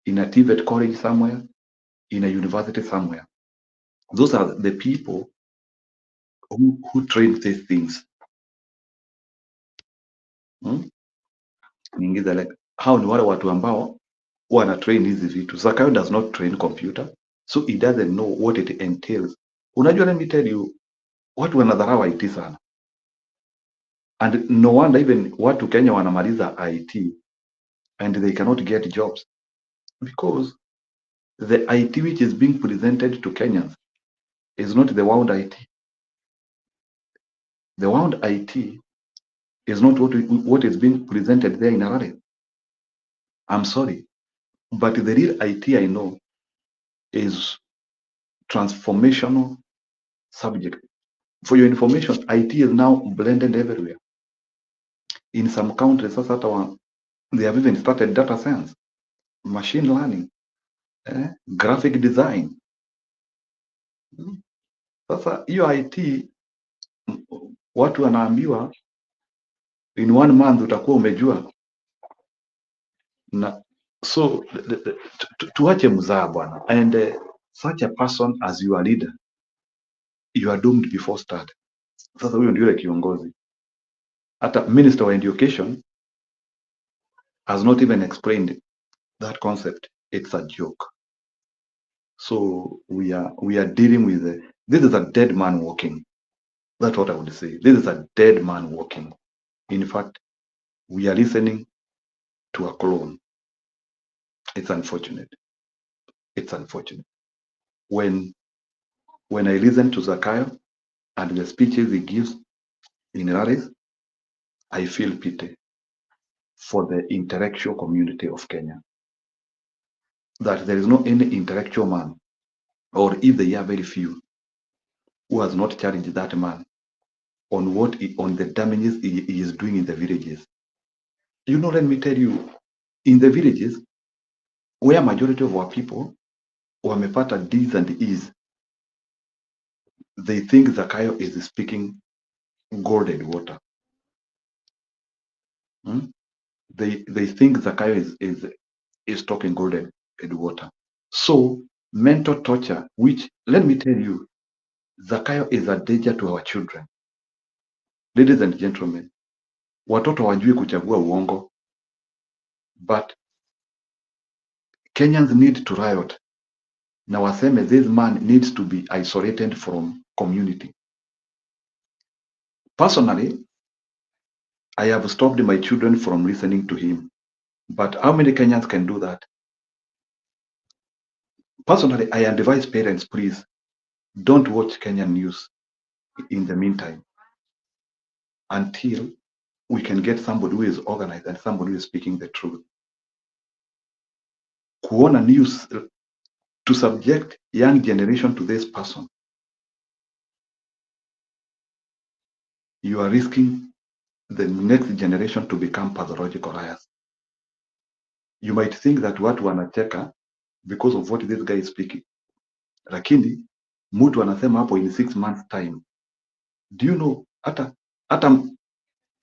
in a TVET college somewhere, in a university somewhere. Those are the people who train these things. How ni wale watu ambao wana train hizi vitu. Zakayo does not train computer, so he doesn't know what it entails Unajua, let me tell you, watu wanadharau IT sana. And no wonder even watu Kenya wanamaliza IT and they cannot get jobs because the IT which is being presented to Kenyans is not the wound IT. The wound IT is not what is being presented there in Harare. I'm sorry, but the real IT I know is transformational subject. For your information, IT is now blended everywhere. In some countries, they have even started data science, machine learning, graphic design. Sasa hiyo IT watu wanaambiwa in 1 month utakuwa umejua. Na so tuache mzaa bwana, and such a person as your leader, you are doomed before start. Sasa huyo ndio yule kiongozi. Hata Minister of Education has not even explained that concept. It's a joke. So we are dealing with this is a dead man walking. That's what I would say. This is a dead man walking. In fact, we are listening to a clone. It's unfortunate. It's unfortunate. When I listen to Zakayo and the speeches he gives in rallies, I feel pity for the intellectual community of Kenya. That there is no any intellectual man, or if they are very few, who has not challenged that man on on the damages he is doing in the villages. You know, let me tell you, in the villages where majority of our people wamepata D's and E's, they think Zakayo is speaking golden water. They think Zakayo is talking golden water. So mental torture, which let me tell you, Zakayo is a danger to our children. Ladies and gentlemen, watoto wajui kuchagua uongo, but Kenyans need to riot. Now waseme this man needs to be isolated from community. Personally, I have stopped my children from listening to him. But how many Kenyans can do that? Personally, I advise parents, please, don't watch Kenyan news in the meantime until we can get somebody who is organized and somebody who is speaking the truth. Kuona news to subject young generation to this person, you are risking the next generation to become pathological liars. You might think that watu wanacheka because of what this guy is speaking, lakini mtu anasema hapo in 6 months time. Do you know hata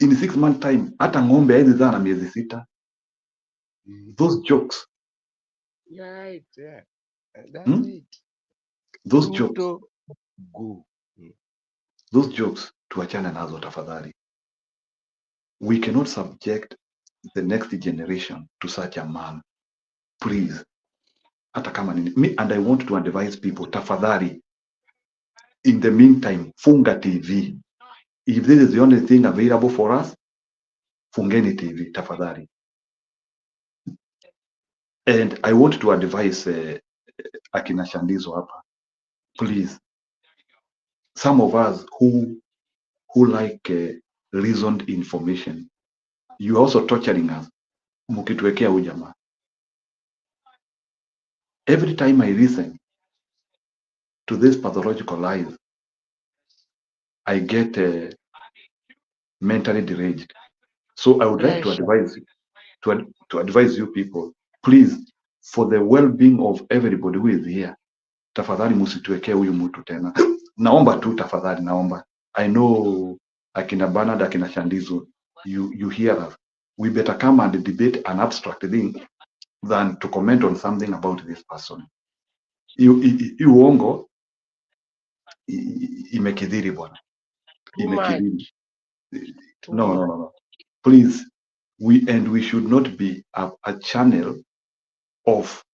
in 6 months time hata ng'ombe haizi zaa na miezi 6. Those jokes, Yeah, yeah. That's it. Those jokes, those jokes tuachane nazo tafadhali. We cannot subject the next generation to such a man, please. Hata kama nini, me and I want to advise people, tafadhali, in the meantime, funga TV. If this is the only thing available for us, fungeni TV tafadhali. And I want to advise akina Shandizo hapa, please. Some of us who like reasoned information, you are also torturing us. Mukituwekea huyu jamaa. Every time I listen to this pathological lies, I get mentally deranged. So I would like to advise you, to advise you people, please, for the well-being of everybody who is here, tafadhali musituwekee huyu mtu tena. Naomba tu tafadhali, naomba. I know akina Bernard, akina Shandizo, you hear us. We better come and debate an abstract thing than to comment on something about this person. Uongo imekidhiri bwana. Imekidhiri. No. Please, we should not be a channel of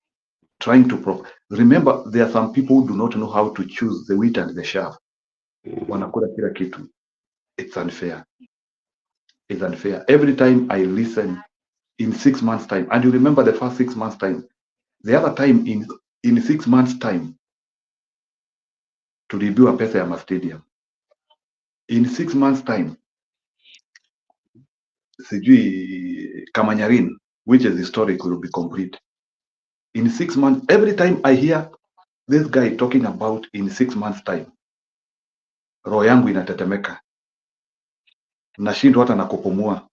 trying to remember, there are some people who do not know how to choose the wheat and the chaff. Wanakula kila kitu. It's unfair. It's unfair. Every time I listen in 6 months time, and you remember the first 6 months time, the other time in 6 months time, tuliibiwa pesa ya stadium. In 6 months time, sijui Kamanyarin, which is historic, will be complete. In 6 months, every time I hear this guy talking about in 6 months time, roho yangu inatetemeka, nashindwa hata na kupumua,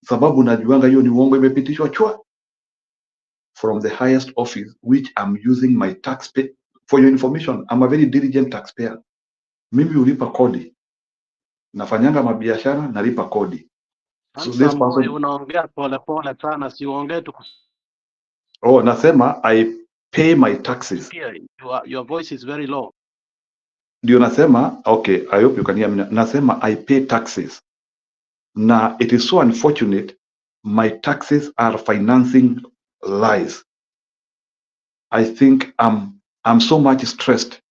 sababu najuanga hiyo ni uongo imepitishwa chwa from the highest office, which I'm using my taxpayer. For your information, I'm a very diligent taxpayer. Mimi ulipa kodi, nafanyanga mabiashara, nalipa kodi. So this person, unaongea pole pole sana, si uongee tu. oh, nasema I pay my taxes. Your voice is very low. Ndio nasema, okay, I hope you can hear me. Nasema I pay taxes. Na it is so unfortunate, my taxes are financing lies. I think I'm so much stressed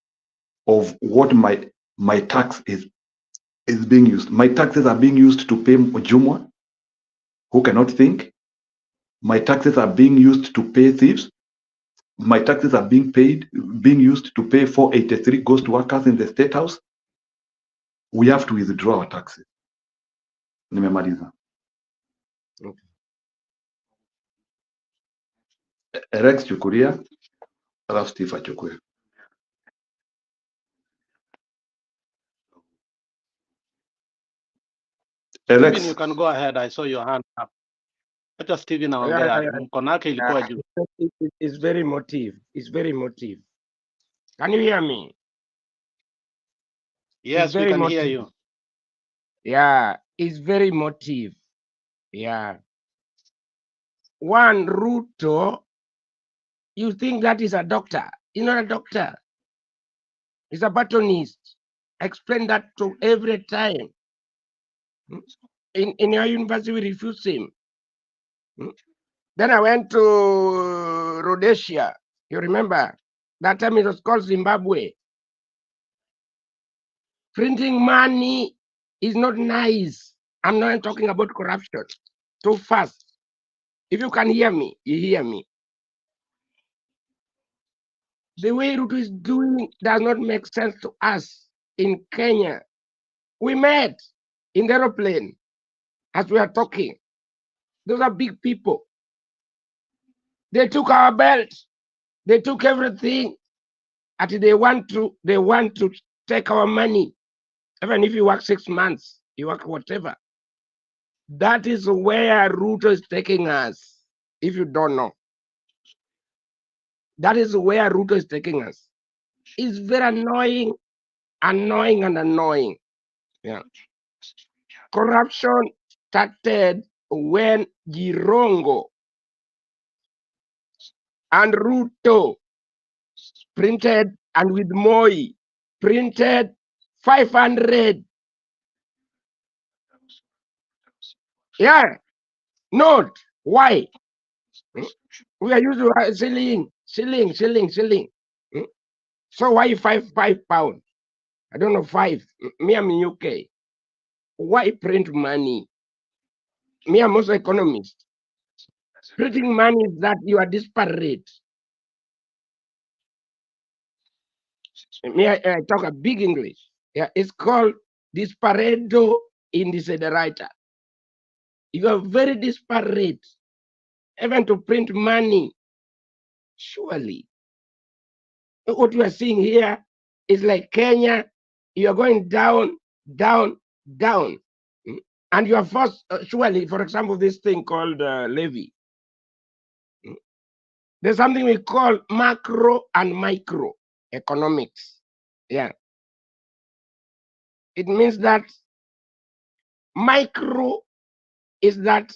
of what my tax is being used. My taxes are being used to pay Ojumwa, who cannot think. My taxes are being used to pay thieves. My taxes are being used to pay 483 ghost workers in the State House. We have to withdraw our taxes. Nimemaliza. Okay. Rex chukulia, alafu Steve achukue. Alex. Steven, you can go ahead. I saw your hand up. Acha Steven aongea. Mkono wake ilikuwa juu. It's very motive. It's very motive. Can you hear me? Yes, we can hear you. Yeah, it's very motive. Yeah. One, Ruto, you think that is a doctor. He's not a doctor. He's a botanist. Explain that to every time. In your university, we refuse him. Then I went to Rhodesia. You remember? That time it was called Zimbabwe. Printing money is not nice. I'm not talking about corruption. Too fast. If you can hear me, you hear me. The way Ruto is doing does not make sense to us in Kenya. We met in the aeroplane as we are talking. Those are big people. They took our belt. They took everything. And they want to take our money. Even if you work 6 months, you work whatever. That is where Ruto is taking us. If you don't know, that is where Ruto is taking us. It's very annoying, annoying, and annoying. Yeah. Corruption started when Girongo and Ruto printed, and with Moi printed 500. Yeah, note. Why? We are using shilling. So why 5 pounds? I don't know, 5. Me, I'm in UK. Why print money? Me, I'm also economist. Printing money is that you are disparate. Me, I talk a big English. Yeah, it's called disparado indice. You are very disparate. Even to print money, surely. What you are seeing here is like Kenya. You are going down, down, down. And you are forced, surely, for example, this thing called levy. There's something we call macro and micro economics. Yeah. It means that micro is that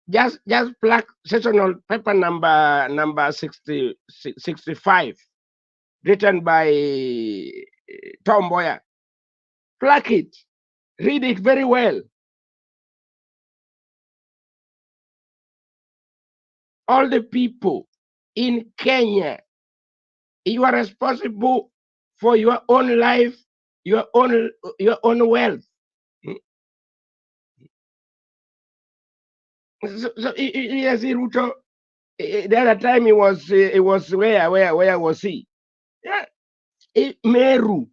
just plug sessional paper number 65, written by Tom Boyer. Plug it, read it very well. All the people in Kenya. You are responsible for your own life, your own wealth. So yes, Ruto. The other time he was where was he? Yeah, Meru.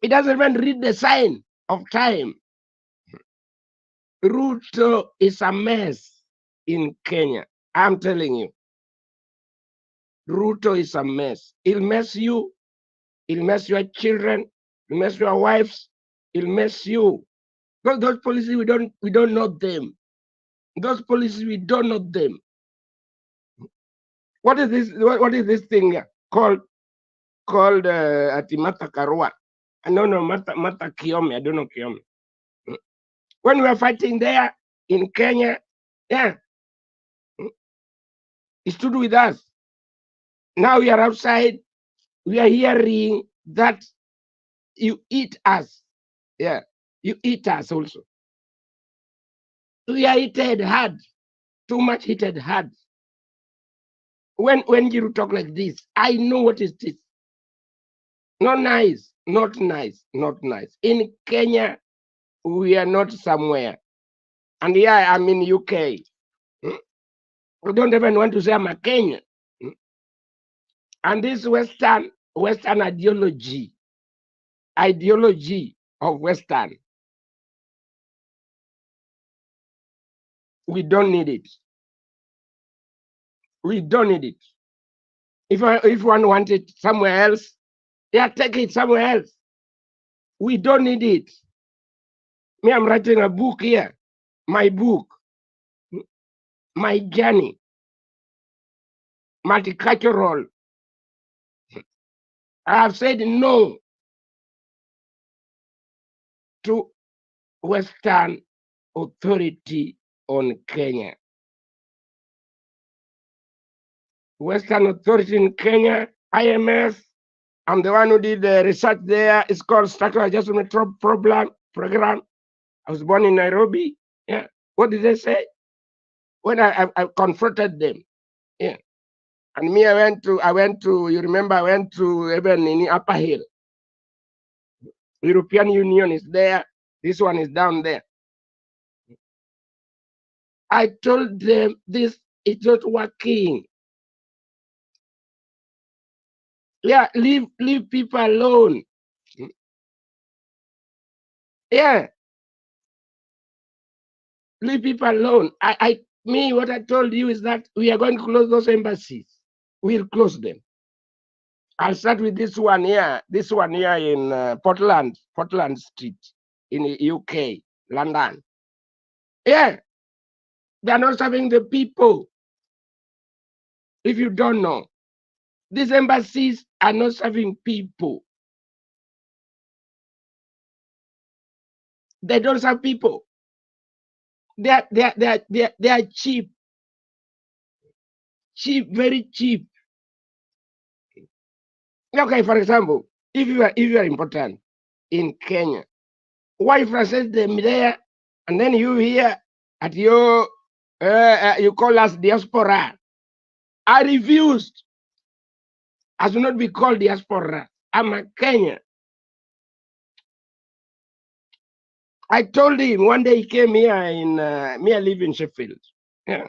He doesn't even read the sign of time. Ruto is a mess in Kenya. I'm telling you. Ruto is a mess. He'll mess you. He'll mess your children. He'll mess your wives. He'll mess you. Because those policies we don't know them. Those policies we don't know them. What is this? What is this thing called Atimata Karua? I don't know Mata Kiome. I don't know Kiome. When we were fighting there in Kenya, yeah, he stood with us. Now we are outside. We are hearing that you eat us. Yeah, you eat us also. We are heated hard. Too much heated hard. When you talk like this, I know what is this. Not nice, not nice, not nice. In Kenya, we are not somewhere. And yeah, I'm in UK. I don't even want to say I'm a Kenyan. And this Western ideology of Western, we don't need it. We don't need it. If one wants it somewhere else, yeah, take it somewhere else. We don't need it. Me, I'm writing a book here. My book. My journey. Multicultural. I have said no to Western authority on Kenya. Western authority in Kenya, IMF, I'm the one who did the research there. It's called Structural Adjustment Program. I was born in Nairobi. Yeah. What did they say? When I confronted them. Yeah. And me, I went to, you remember, I went to even in Upper Hill. European Union is there. This one is down there. I told them this is not working. Yeah, leave people alone. Yeah. Leave people alone. What I told you is that we are going to close those embassies. We'll close them. I'll start with this one here in Portland Street in the UK, London. Yeah, they're not serving the people. If you don't know, these embassies are not serving people. They don't serve people. They are cheap, very cheap. Okay, for example, if you are important in Kenya, why present them there, and then you here at your you call us diaspora? I refused. I should not be called diaspora. I'm a Kenyan. I told him one day he came here in me. I live in Sheffield. Yeah.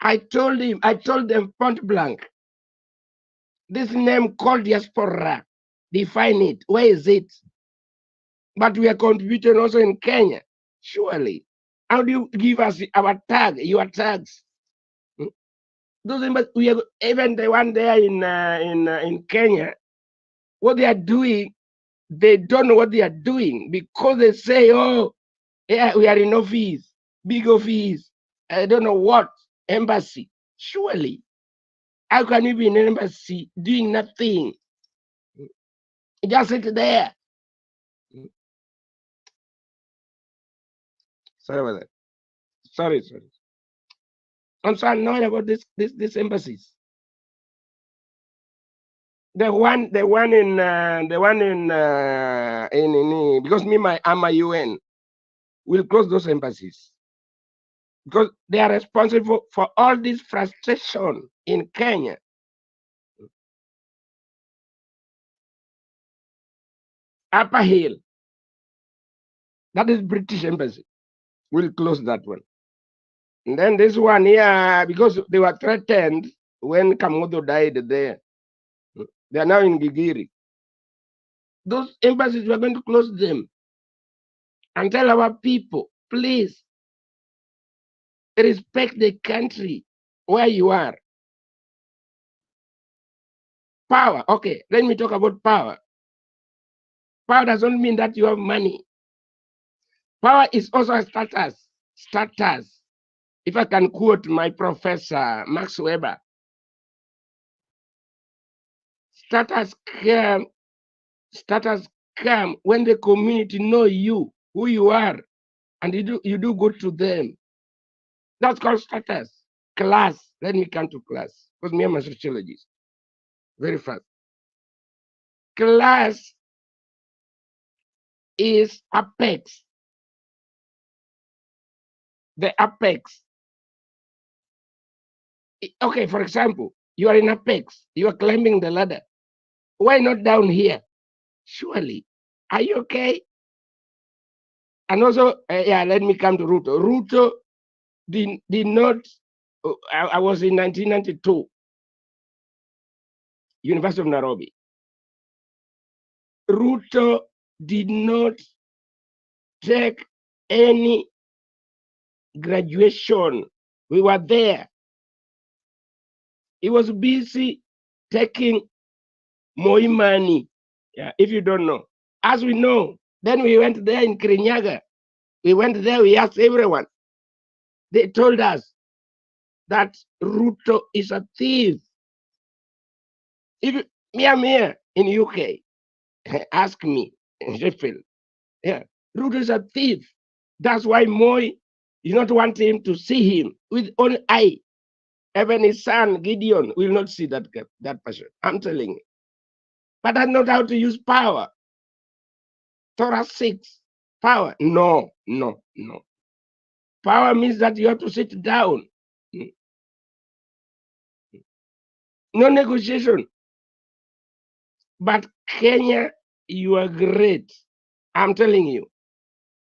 I told them point blank. This name called diaspora. Define it. Where is it? But we are contributing also in Kenya. Surely. How do you give us our tag, your tags? Those we are, even the one there in Kenya, what they are doing, they don't know what they are doing because they say, oh, yeah, we are in office, big office, I don't know what, embassy. Surely, how can you be in an embassy doing nothing? Just sit there. Sorry about that. Sorry. I'm so annoyed about this embassies. The one in because I'm a UN, will close those embassies. because they are responsible for all this frustration in Kenya. Upper Hill, that is British Embassy. We'll close that one. And then this one here, because they were threatened when Kamodo died there. They are now in Gigiri. Those embassies, we are going to close them and tell our people, please respect the country where you are. Power. Okay, let me talk about power. Power doesn't mean that you have money. Power is also a status. Status. If I can quote my professor, Max Weber, status come when the community know you, who you are, and you do good to them. That's called status. Class. Let me come to class, because me, I'm a sociologist. Very fast. Class is apex. The apex. Okay, for example, you are in apex. You are climbing the ladder. Why not down here? Surely. Are you okay? And also, yeah, let me come to Ruto. Ruto did not, I was in 1992, University of Nairobi. Ruto did not take any graduation. We were there. He was busy taking Moi money. Yeah, if you don't know. As we know, then we went there in Kirinyaga. We went there, we asked everyone. They told us that Ruto is a thief. If me in UK, ask me in Sheffield. Yeah, Ruto is a thief. That's why Moi, you not want him to see him with own eye. Even his son Gideon will not see that person. I'm telling you. But I know how to use power. Torah 6. Power. No. Power means that you have to sit down. No negotiation. But Kenya, you are great. I'm telling you.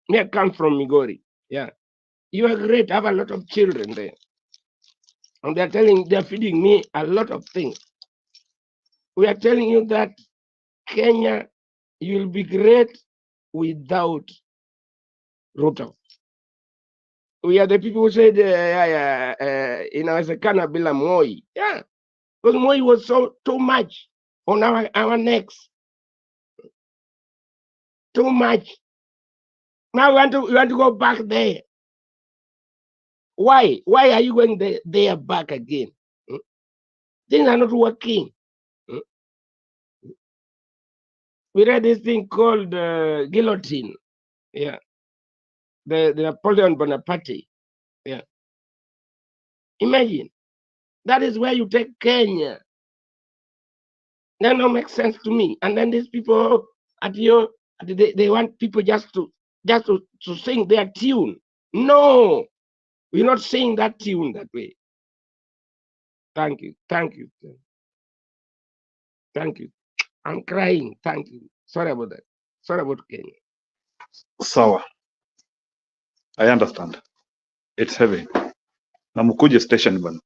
Me, I come from Migori. Yeah. You are great. I have a lot of children there. And they're feeding me a lot of things. We are telling you that Kenya, you'll be great without Ruto. We are the people who said, inawezekana bila Moi. Yeah, because Moi was too much on our necks. Too much. Now we want to go back there. Why? Why are you going there back again? Things are not working. We read this thing called guillotine. Yeah. The Napoleon Bonaparte. Yeah. Imagine. That is where you take Kenya. That don't make sense to me. And then these people they want people just to sing their tune. No, we're not singing that tune that way. Thank you. I'm crying. Thank you. Sorry about that. Sorry about Kenya. Sawa, I understand. It's heavy. Na mkuje station bana.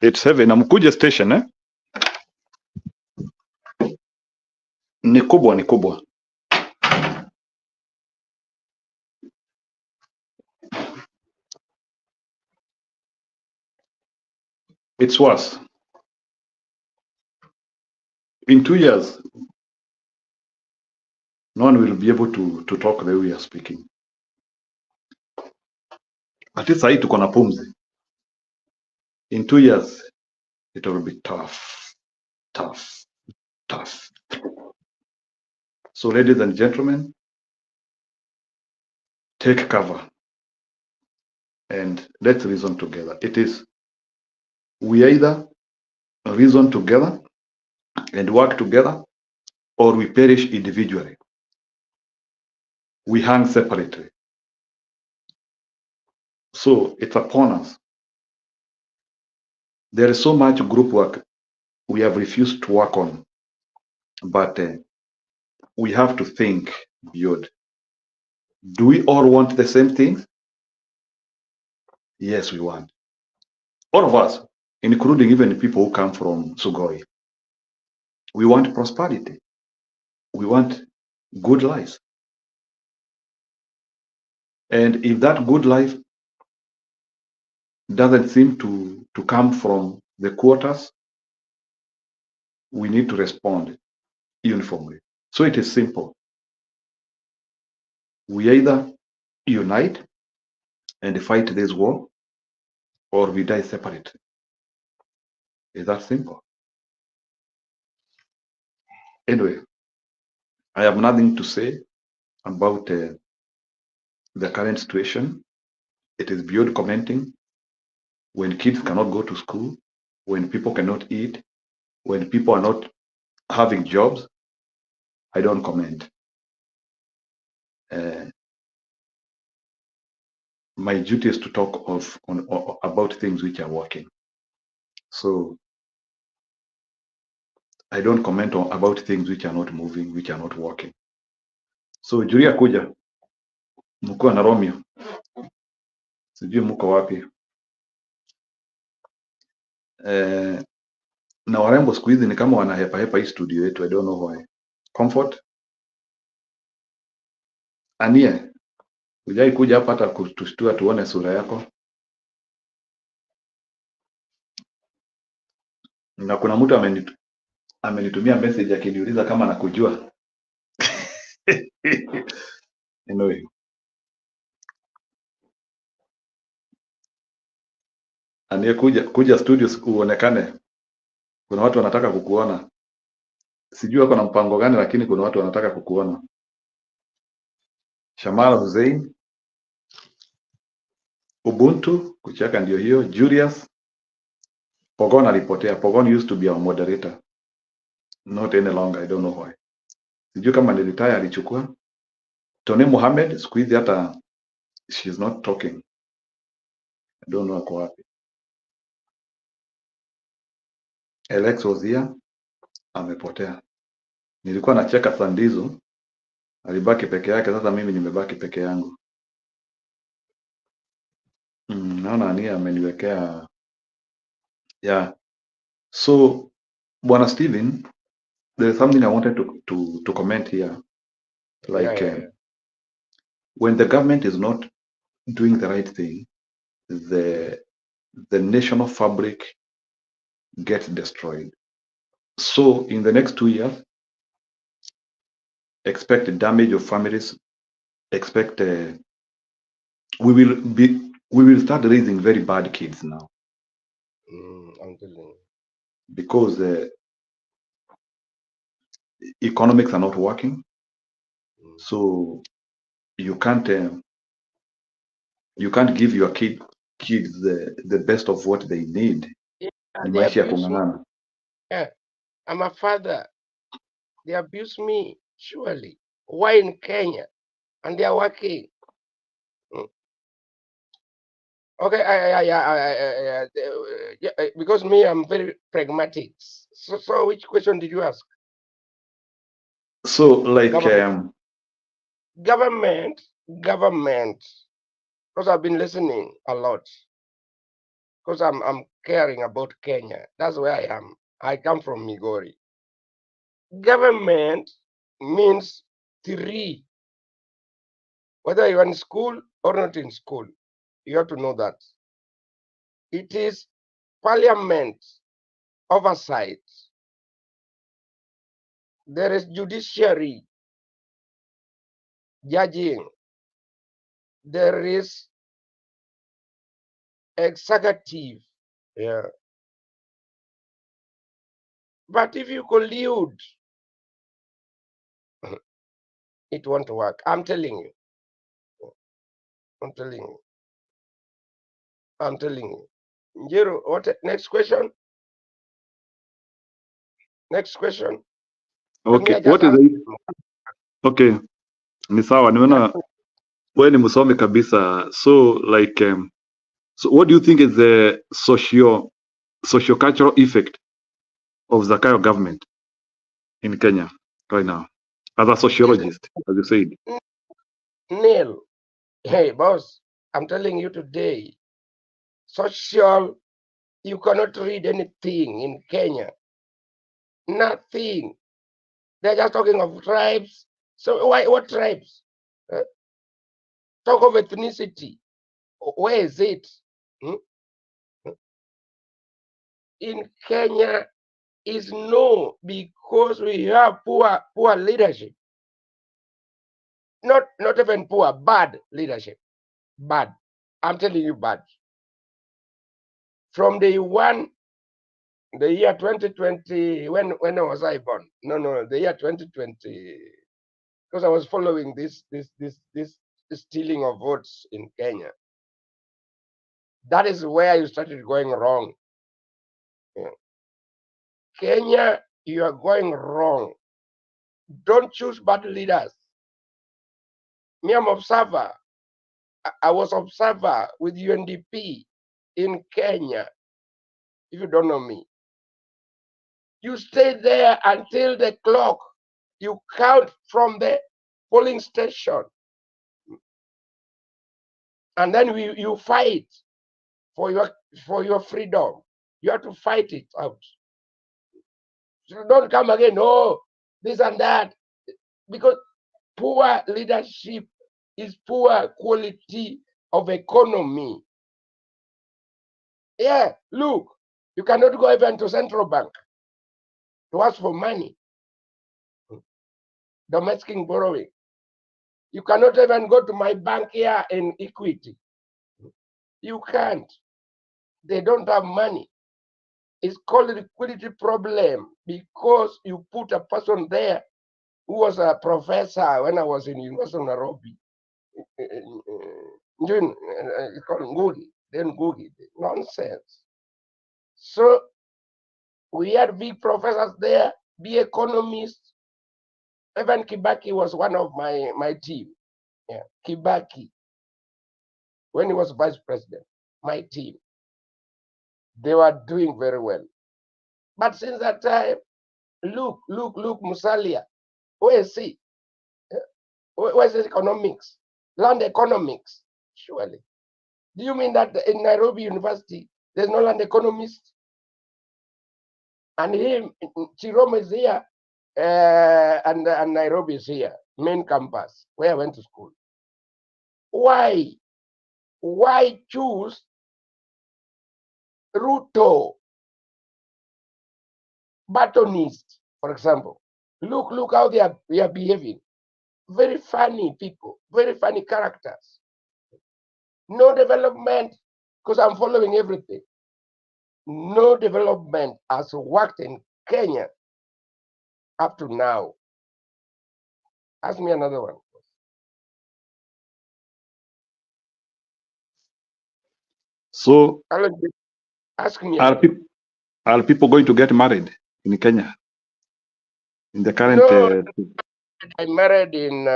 It's heavy. Na mkuje station Ni kubwa. It's worse. In 2 years, no one will be able to talk the way we are speaking. At least sahi tuko na pumzi. In 2 years, it will be tough. So ladies and gentlemen, take cover and let's reason together. We either reason together and work together, or we perish individually. We hang separately. So it's upon us. There is so much group work we have refused to work on, but we have to think beyond. Do we all want the same things? Yes, we want. All of us, including even people who come from Sugoi. We want prosperity. We want good life. And if that good life doesn't seem to come from the quarters, we need to respond uniformly. So it is simple. We either unite and fight this war, or we die separately. It's that simple. Anyway, I have nothing to say about the current situation. It is beyond commenting. When kids cannot go to school, when people cannot eat, when people are not having jobs, I don't comment. My duty is to talk about things which are working. So I don't comment about things which are not moving, which are not working. So Julia kuja, mko na Romeo, sijui mko wapi. Na warembo siku hizi ni kama wanahepa hii studio yetu. I don't know why. Comfort Anie, hujai kuja hapa hata kutushtua tuone sura yako. Na kuna mtu amenitumia message akiniuliza kama nakujua. Anyway. Anie, kuja studio uonekane. Kuna watu wanataka kukuona. Sijui wako na mpango gani, lakini kuna watu wanataka kukuona. Shamara Hussein, Ubuntu, kucheka ndio hiyo. Julius, Pogon alipotea. Pogon used to be our moderator. Not any longer, I don't know why. Sijui kama ni retire alichukua. Tony Mohammed, siku hizi hata she's not talking. I don't know ako wapi. Alex Ozia amepotea. Nilikuwa nacheka Sandizo, alibaki peke yake, sasa mimi nimebaki peke yangu. Naona Ania ameniwekea. Yeah. So Bwana Steven, there's something I wanted to comment here. Like when the government is not doing the right thing, the national fabric gets destroyed. So in the next 2 years, expect the damage of families. Expect we will start raising very bad kids now. I'm telling you. Because economics are not working. So you can't give your kids the best of what they need. They abuse me. Yeah, I'm a father. They abuse me, surely. Why in Kenya? And they are working. Okay, because me, I'm very pragmatic. So which question did you ask? So like government, because I've been listening a lot. Because I'm caring about Kenya. That's where I am. I come from Migori. Government means three. Whether you're in school or not in school, you have to know that. It is parliament oversight. There is judiciary, judging. There is executive. Yeah. But if you collude, it won't work. I'm telling you. I'm telling you. I'm telling you. Njero, what next question? Next question. Okay, what is it? Okay, ni sawa, nimeona wewe ni msomi kabisa. So like So what do you think is the socio-cultural effect of the kind of government in Kenya right now? As a sociologist, as you said. Neil, hey boss, I'm telling you today, social, you cannot read anything in Kenya. Nothing. They're just talking of tribes. So why? What tribes? Talk of ethnicity. Where is it? In Kenya is no, because we have poor leadership. Not even poor, bad leadership. Bad. I'm telling you, bad. From day one, the year 2020, when was I born? No, the year 2020, because I was following this stealing of votes in Kenya. That is where you started going wrong. Yeah. Kenya, you are going wrong. Don't choose bad leaders. Me, I'm observer. I was observer with UNDP in Kenya. If you don't know me, you stay there until the clock. You count from the polling station, and then you fight for your freedom. You have to fight it out. So don't come again. Oh, this and that, because poor leadership is poor quality of economy. Yeah, look, you cannot go even to central bank to ask for money. Domestic borrowing. You cannot even go to my bank here in Equity. You can't. They don't have money. It's called a liquidity problem because you put a person there who was a professor when I was in University of Nairobi. It's called Ngugi. Then Ngugi. Nonsense. So we had big professors there, big economists. Even Kibaki was one of my team. Yeah, Kibaki, when he was vice president, my team. They were doing very well. But since that time, look, Musalia, where is he? Where's the economics? Land economics, surely. Do you mean that in Nairobi University, there's no land economist? And him, Chiromo is here, and Nairobi is here, main campus, where I went to school. Why? Why choose Ruto, Batonist, for example? Look how they are behaving. Very funny people, very funny characters. No development, because I'm following everything. No development has worked in Kenya up to now. Ask me another one. So ask me. Are people going to get married in Kenya in the current? No, I married in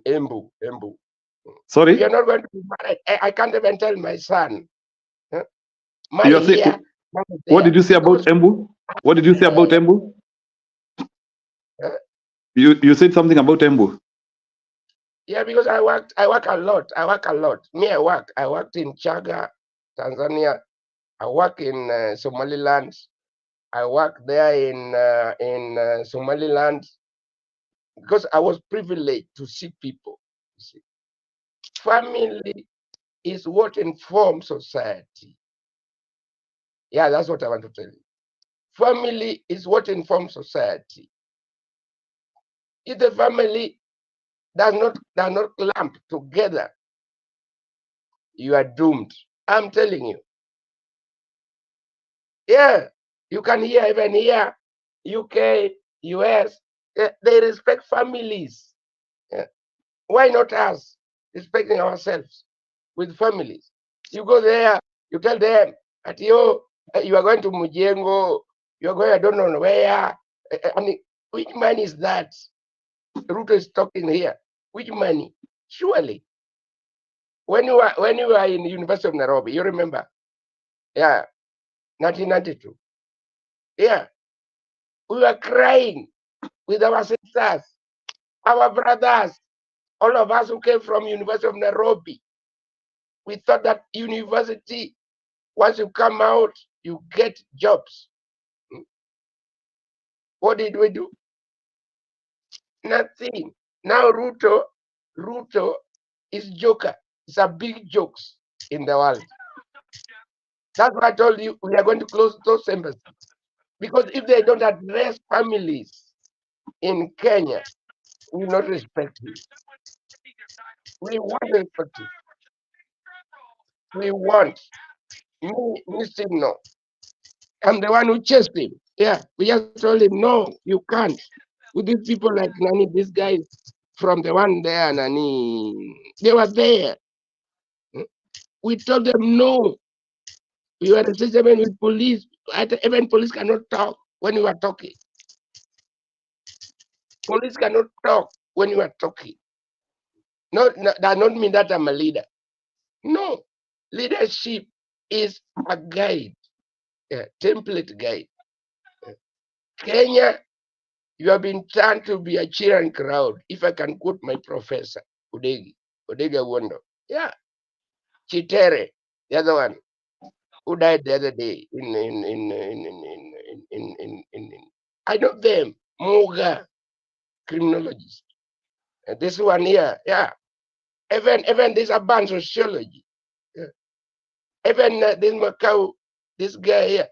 Embu. Sorry, you're not going to be married. I can't even tell my son. What did you say about Embu? What did you say about Embu? You said something about Embu. Yeah, because I work a lot. Me, I worked in Chaga, Tanzania. I work in Somaliland. I work there in Somaliland because I was privileged to see people. You see. Family is what informs society. Yeah, that's what I want to tell you. Family is what informs society. If the family does not clamp together, you are doomed. I'm telling you. Yeah, you can hear even here, UK, US, they respect families. Yeah. Why not us respecting ourselves with families? You go there, you tell them that you are going to Mujengo, you are going I don't know where. I mean, which money is that? Ruto is talking here. Which money? Surely. when you were in the University of Nairobi, you remember? Yeah, 1992. Yeah, we were crying with our sisters, our brothers, all of us who came from University of Nairobi. We thought that university, once you come out, you get jobs. What did we do? Nothing. Now Ruto is joker. It's a big jokes in the world. That's why I told you we are going to close those embassies. Because if they don't address families in Kenya, we will not respect you. We want respect you. We want. Me signal. I'm the one who chased him. Yeah, we just told him, no, you can't. With these people like Nani, these guys from the one there, Nani, they were there. We told them, no. We were resistant with police. Even police cannot talk when you are talking. Police cannot talk when you are talking. No, that does not mean that I'm a leader. No. Leadership is a guide, a template guide. Kenya, you have been turned to be a cheering crowd. If I can quote my professor, Odega Wondo. Yeah. Chitere, the other one, who died the other day I know them, Moga, criminologist. And this one here, yeah. Even this advanced sociology. Yeah. Even this Macau, this guy here.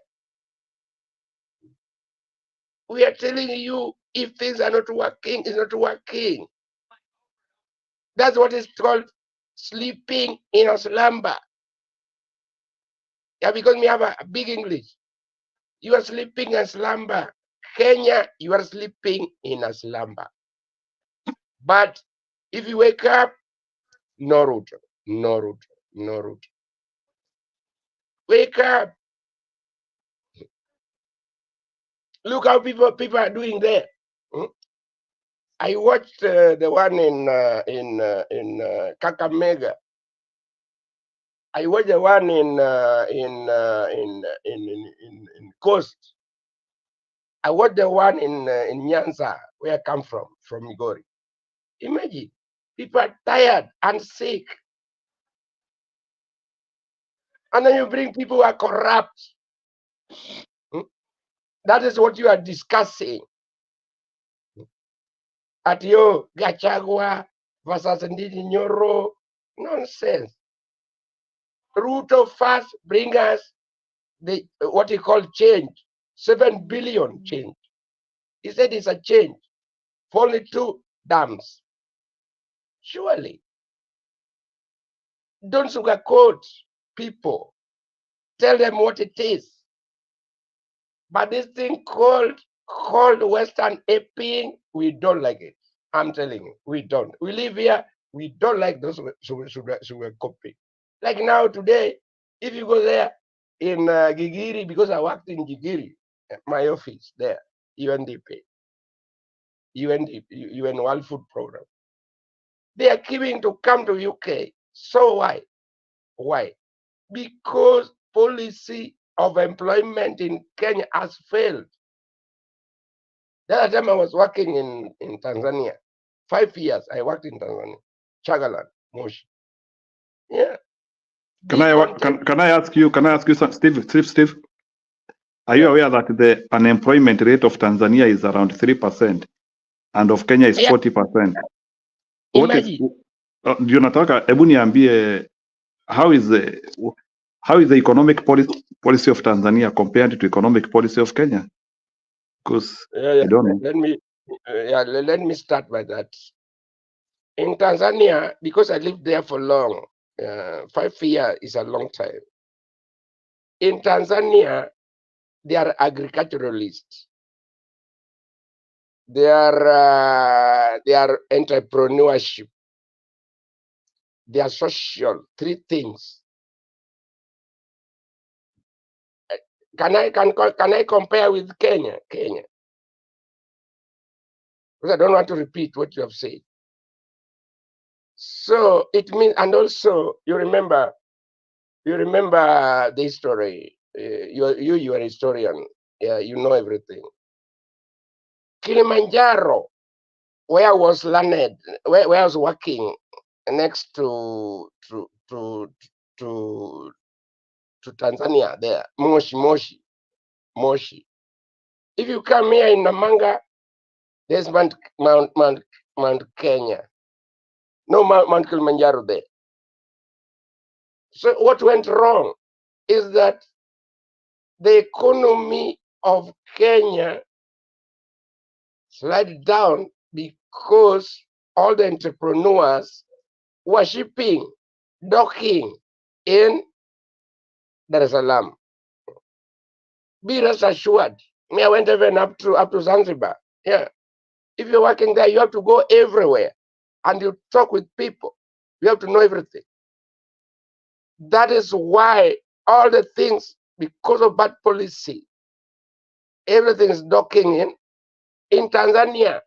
We are telling you, if things are not working, it's not working. That's what is called sleeping in a slumber. Yeah, because we have a big English. You are sleeping in a slumber. Kenya, you are sleeping in a slumber. But if you wake up, no route, no route, no route. Wake up. Look how people are doing there. I watched the one in Kakamega. I watched the one in Coast. I watched the one in Nyanza, where I come from Migori. Imagine, people are tired and sick. And then you bring people who are corrupt. That is what you are discussing. At yo, Gachagua versus Ndidi Nyoro. Nonsense. Ruto first bring us the what he called change. 7 billion change. He said it's a change for only 2 dams. Surely. Don't sugarcoat people. Tell them what it is. But this thing called Western aping, we don't like it. I'm telling you, we don't. We live here, we don't like those sugar copy. Like now today, if you go there in Gigiri, because I worked in Gigiri, my office there, UNDP, UN World Food Program. They are keeping to come to UK. So why? Why? Because policy of employment in Kenya has failed. The other time I was working in Tanzania, 5 years I worked in Tanzania, Chagaland, Moshi. Yeah. Can I ask you something, Steve? Are you aware that the unemployment rate of Tanzania is around 3% and of Kenya is 40%? What is Jonataka, hebu niambie, how is the economic policy of Tanzania compared to economic policy of Kenya? Because I don't know. Let me start by that. In Tanzania, because I lived there for long, 5 years is a long time. In Tanzania, they are agriculturalists. They are entrepreneurship. They are social. 3 things. Can I compare with Kenya? Because I don't want to repeat what you have said. So it means, and also you remember the history. You are a historian. Yeah, you know everything. Kilimanjaro, where I was learned, where I was working next to Tanzania, there, Moshi. If you come here in Namanga, there's Mount Kenya. No Mount Kilimanjaro there. So what went wrong is that the economy of Kenya slid down because all the entrepreneurs were shipping, docking in Dar es Salaam. Be rest assured. Me, I went even up to Zanzibar. Yeah. If you're working there, you have to go everywhere and you talk with people. You have to know everything. That is why all the things, because of bad policy, everything is docking in Tanzania.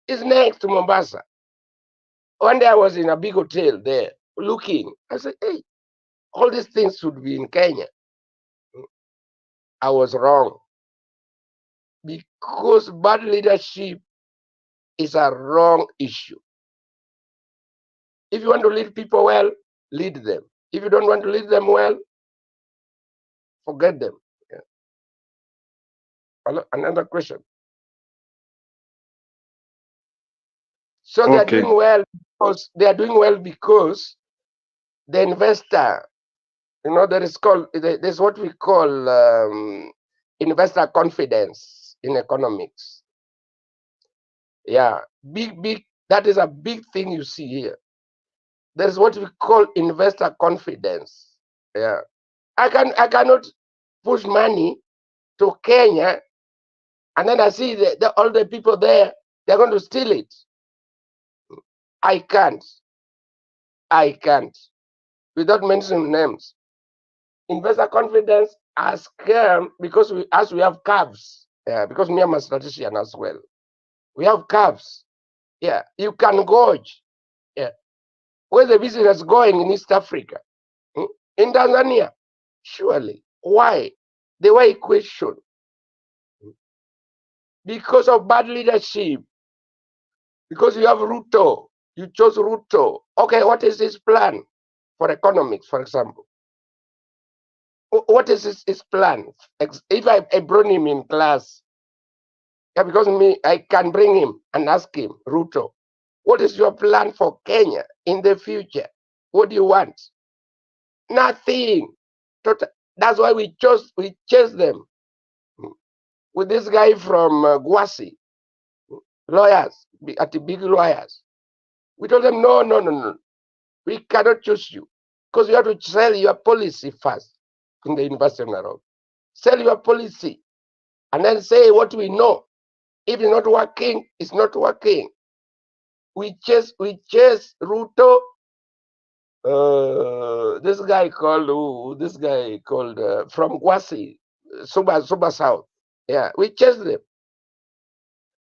It's next to Mombasa. One day I was in a big hotel there looking. I said, hey, all these things should be in Kenya. I was wrong. Because bad leadership is a wrong issue. If you want to lead people well, lead them. If you don't want to lead them well, forget them. Yeah. Another question. So they are doing well because the investor, there's what we call investor confidence in economics. Yeah, big. That is a big thing you see here. There's what we call investor confidence. Yeah, I cannot push money to Kenya, and then I see all the people there, they're going to steal it. I can't. Without mentioning names. Investor confidence has come because we have curves. Yeah, because me, I'm a statistician as well. We have curves. Yeah, you can gauge. Yeah, where the business is going in East Africa, in Tanzania, surely. Why? The way equation. Because of bad leadership. Because you have Ruto. You chose Ruto. Okay, what is his plan for economics, for example? What is his plan? If I brought him in class, yeah, because I can bring him and ask him, Ruto, what is your plan for Kenya in the future? What do you want? Nothing. That's why we chase them. With this guy from Gwasi, lawyers, at the big lawyers. We told them, no. We cannot choose you because you have to sell your policy first in the University of Nairobi. Sell your policy and then say what we know. If it's not working, it's not working. We chase Ruto. This guy called from Gwasi, Suba South. Yeah, we chased them.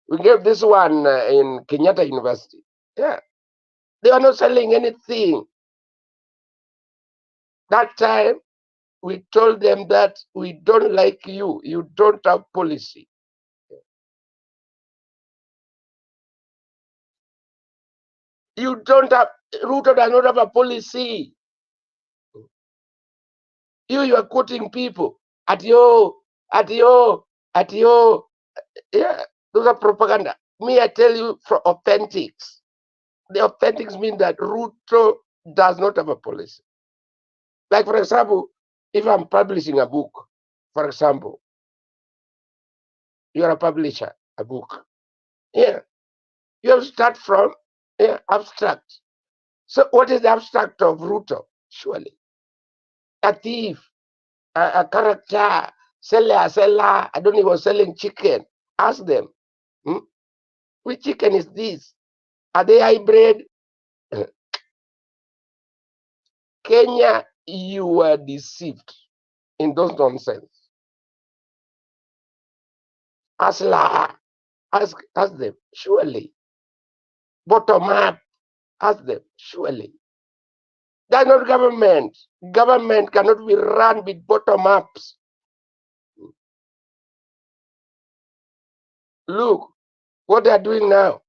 We gave this one in Kenyatta University. Yeah, they are not selling anything. That time, we told them that we don't like you. You don't have policy. You don't have, Ruto does not have a policy. You are quoting people at yo. Yeah, those are propaganda. Me, I tell you for authentics. The authentics mean that Ruto does not have a policy. Like, for example, if I'm publishing a book, for example, you're a publisher, a book. Yeah, you have to start from abstract. So what is the abstract of Ruto? Surely a thief, a character, seller. I don't know, he was selling chicken. Ask them, which chicken is this? Are they hybrid? Kenya, you were deceived in those nonsense. Ask them, surely. Bottom up, Ask them, surely. That's not government. Government cannot be run with bottom-ups. Look what they are doing now.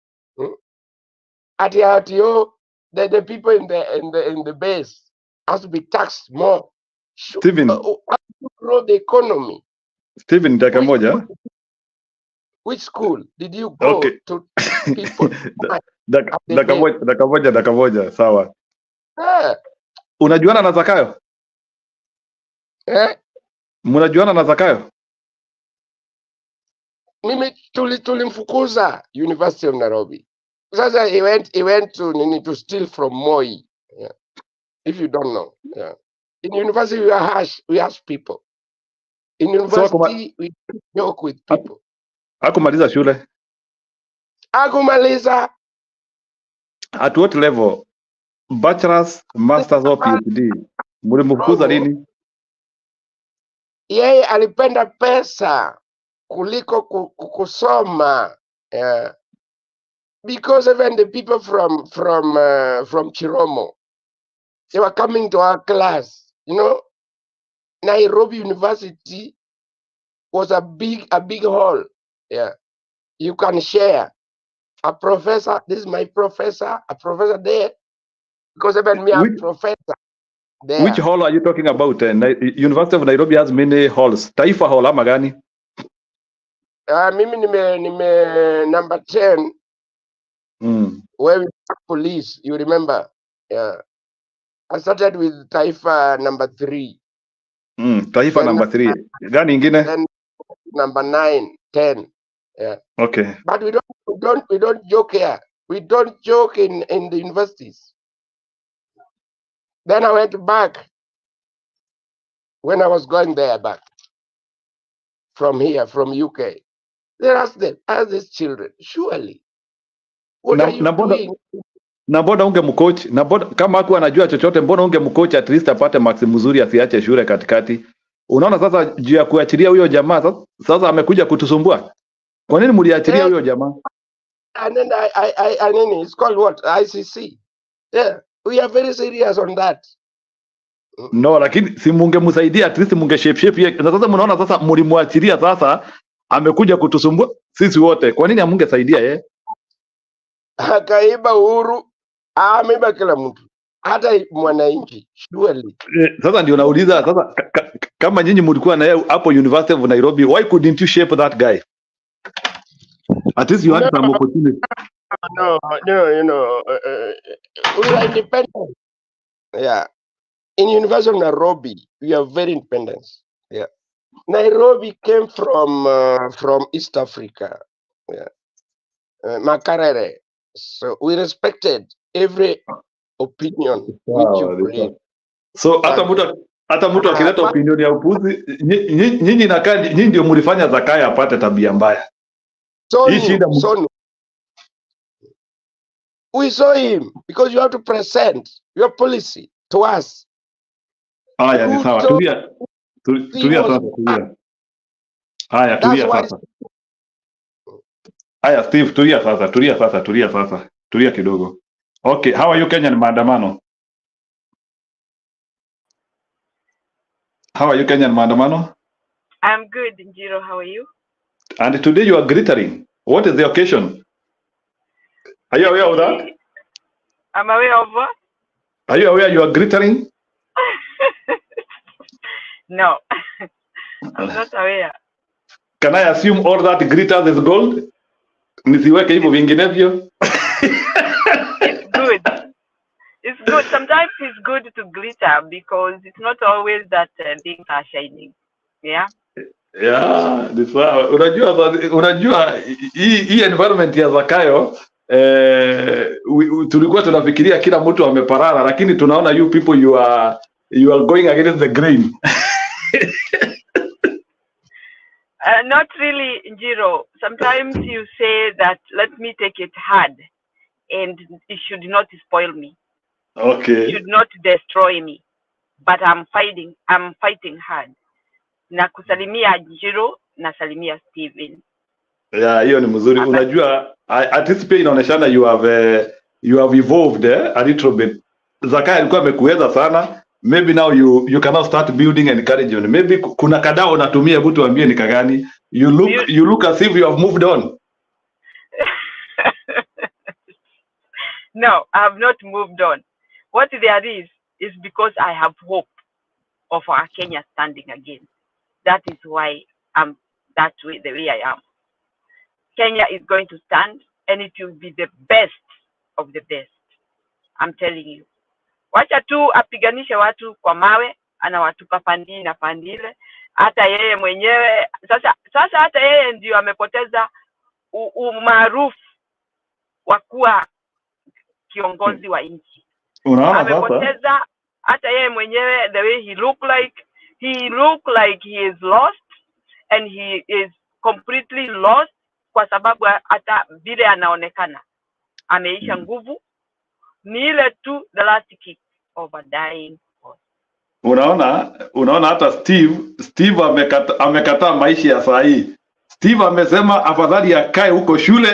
At the RTO, the people in the base has to be taxed more. Stephen, to grow the economy. Stephen, dakika moja. Which school did you go to? People. Dakika moja, sawa. Unajuana na Zakayo? Mnajuana na Zakayo? Mimi tulimfukuza University of Nairobi. Sasa he went to steal from Moi. Yeah. If you don't know. Yeah. In university we are harsh, we ask people. In university we joke with people. Hakumaliza shule? Hakumaliza. At what level? Bachelor's, masters or PhD? Mlimfukuza lini? Yeye alipenda pesa kuliko kusoma. Yeah. Because even the people from Chiromo, they were coming to our class. You know, Nairobi University was a big hall. Yeah, you can share a professor. This is my professor. A professor there, because even me, I'm a professor there. Which hall are you talking about? University of Nairobi has many halls. Taifa Hall ama gani? Mimi nime number 10. Where we police, you remember? Yeah. I started with Taifa number 3. Taifa then number 3. Gani ingine? Then number 9, 10. Yeah. Okay. But we don't joke here. We don't joke in the universities. Then I went back when I was going there back from here, from UK. They asked them, ask these children, surely. What are you doing? Na mbona ungemcoach? Na mbona kama hakuwa anajua chochote, mbona ungemcoach at least apate marks mzuri asiache shule katikati? Unaona sasa juu ya kuachilia huyo jamaa sasa amekuja kutusumbua. Kwa nini mliachilia huyo jamaa? And then I mean, it's called what? ICC. Yeah, we are very serious on that. No, lakini si mungemsaidia at least shape yake. Na sasa mnaona sasa mlimwachilia sasa amekuja kutusumbua sisi wote. Kwa nini amungesaidia yeye? Akaiba uhuru, ameiba kila mtu, hata mwananchi surely. Sasa ndio nauliza sasa kama nyinyi mlikuwa na yeye hapo University of Nairobi, why couldn't you shape that guy? At least you had some opportunity. No, you know, we are independent. Yeah. In University of Nairobi, we are very independent. Yeah. Nairobi came from East Africa. Yeah. Makarere. So we respected every opinion which you bring. So hata mtu akileta opinion ya upuzi, nyinyi nakaa nyinyi ndio mlifanya Zakaya apate tabia mbaya. We saw him because you have to present your policy to us. Haya ni sawa. Tulia sasa, tulia. Haya tulia sasa. Haya Steve, tulia sasa. Tulia kidogo. Okay, how are you Kenyan maandamano? How are you Kenyan maandamano? I'm good, Njiro. How are you? And today you are glittering. What is the occasion? Are you aware of that? I'm aware of what? Are you aware you are glittering? No, I'm not aware. Can I assume all that glitters is gold? Nisiweke hivyo vinginevyo. It's good. It's good. Sometimes it's good to glitter because it's not always that things are shining. Yeah. Yeah, this one. Unajua hii environment ya Zakayo tulikuwa tunafikiria kila mtu ameparara, lakini tunaona you people you are going against the grain. Not really, Njiro. Sometimes you say that let me take it hard and it should not spoil me. Okay. It should not destroy me. But I'm fighting hard. Na kusalimia Njiro, na salimia Steven. Yeah, hiyo ni mzuri. Unajua at least pia inaoneshana you have evolved a little bit. Zakayo alikuwa amekuweza sana. Maybe now you cannot start building and encouraging. Maybe kuna kadao unatumia, hebu tuambie ni kagani. You look as if you have moved on. No, I have not moved on. What there is because I have hope of our Kenya standing again. That is why I'm that way, the way I am. Kenya is going to stand, and it will be the best of the best. I'm telling you. Wacha tu apiganishe watu kwa mawe, anawatupa pandi na pandile. Hata yeye mwenyewe sasa hata yeye ndio amepoteza umaarufu wa kuwa kiongozi wa nchi. Amepoteza hata yeye mwenyewe, the way he look like he is lost, and he is completely lost, kwa sababu hata vile anaonekana ameisha nguvu. Ni ile tu the last kick of a dying horse. Unaona hata Steve amekataa maisha ya saa hii. Steve amesema afadhali akae huko shule.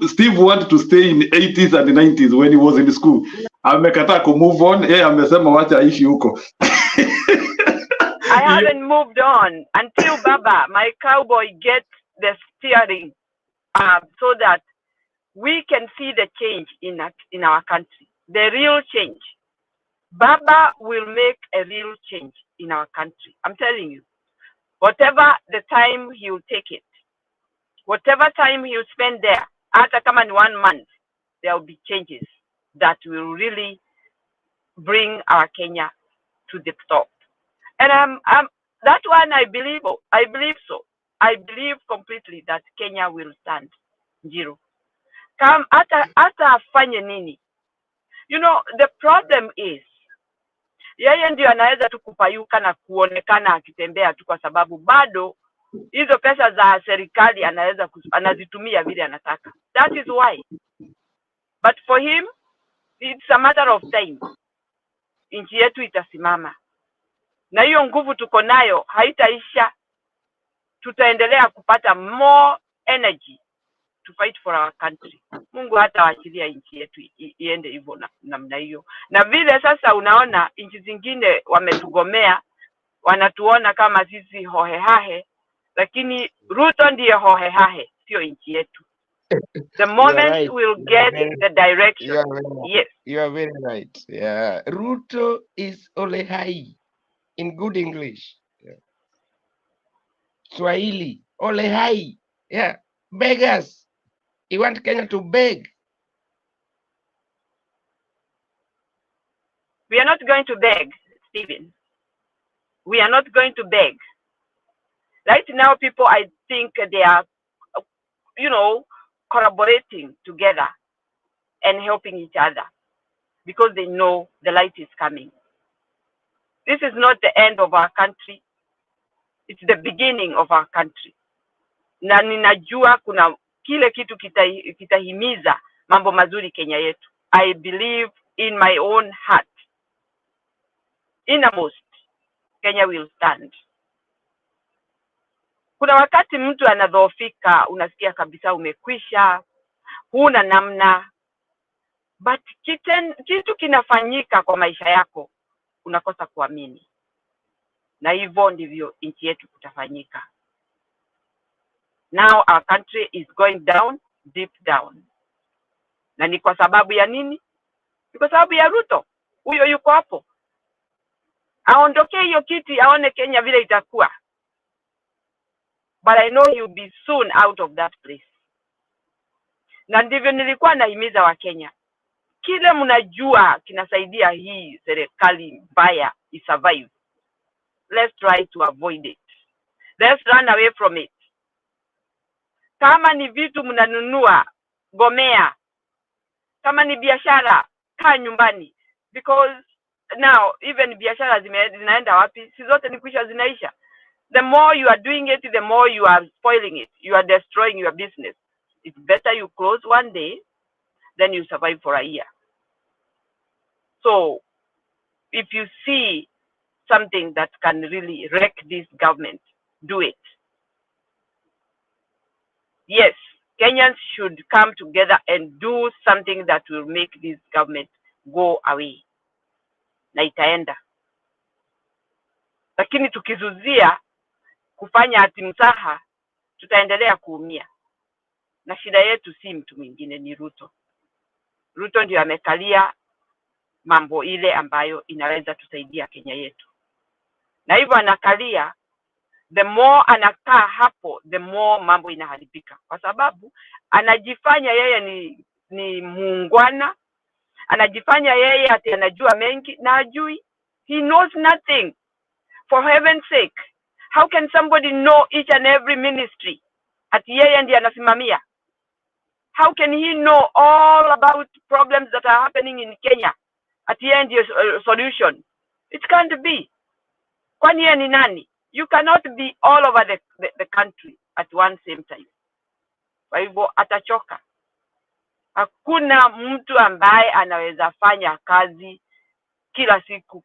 Steve wanted to stay in 80s and 90s when he was in school. Amekataa ku move on. Yeye amesema wacha aishi huko. I haven't moved on until Baba, my cowboy, gets the steering so that we can see the change in our country, the real change. Baba will make a real change in our country. I'm telling you. Whatever the time he will take it, whatever time he will spend there, hata kama ni 1 month, there will be changes that will really bring our Kenya to the top. And that one I believe so. I believe completely that Kenya will stand. Zero. Come hata afanye nini. You know, the problem is, yeye ndio anaweza tu kupayuka na kuonekana akitembea tu, kwa sababu bado hizo pesa za serikali anazitumia vile anataka. That is why. But for him, it's a matter of time. Nchi yetu itasimama. Na hiyo nguvu tuko nayo haitaisha. Tutaendelea kupata more energy to fight for our country. Mungu hata waachilia nchi yetu iende hivyo namna hiyo. Na vile sasa unaona nchi zingine wametugomea, wanatuona kama sisi hohehahe, lakini Ruto ndiye hohehahe, sio nchi yetu. The moment right, we'll get the direction. Yes. You are very right. Yeah. Ruto is olehai in good English. Yeah. Swahili, olehai. Yeah. Beggars. You want Kenya to beg? We are not going to beg, Stephen. We are not going to beg. Right now, people, I think they are, collaborating together and helping each other because they know the light is coming. This is not the end of our country. It's the beginning of our country. Na ninajua kuna kile kitu kitahimiza mambo mazuri Kenya yetu. I believe in my own heart, innermost, Kenya will stand. Kuna wakati mtu anadhoofika, unasikia kabisa umekwisha, huna namna, but kitu kinafanyika kwa maisha yako, unakosa kuamini. Na hivyo ndivyo nchi yetu kutafanyika. Now our country is going down, deep down. Na ni kwa sababu ya nini? Ni kwa sababu ya Ruto. Huyo yuko hapo. Aondoke hiyo kiti, aone Kenya vile itakuwa. But I know he'll be soon out of that place. Na ndivyo nilikuwa nahimiza wa Kenya. Kile mnajua kinasaidia hii serikali mbaya isurvive. Let's try to avoid it. Let's run away from it. Kama ni vitu mnanunua, gomea. Kama ni biashara, kaa nyumbani. Because now, even biashara zinaenda wapi? Si zote ni kwisha zinaisha. The more you are doing it, the more you are spoiling it. You are destroying your business. It's better you close one day than you survive for a year. So, if you see something that can really wreck this government, do it. Yes, Kenyans should come together and do something that will make this government go away. Na itaenda. Lakini tukizuzia kufanya hatimsaha, tutaendelea kuumia. Na shida yetu si mtu mwingine, ni Ruto. Ruto ndio amekalia mambo ile ambayo inaweza tusaidia Kenya yetu. Na hivyo anakalia, the more anakaa hapo, the more mambo inaharibika. Kwa sababu anajifanya yeye ni muungwana, anajifanya yeye ati anajua mengi na ajui. He knows nothing. For heaven's sake, how can somebody know each and every ministry ati yeye ndiye anasimamia? How can he know all about problems that are happening in Kenya ati yeye ndiye solution? It can't be. Kwani yeye ni nani? You cannot be all over the country at one same time. Kwa hivyo atachoka. Hakuna mtu ambaye anaweza fanya kazi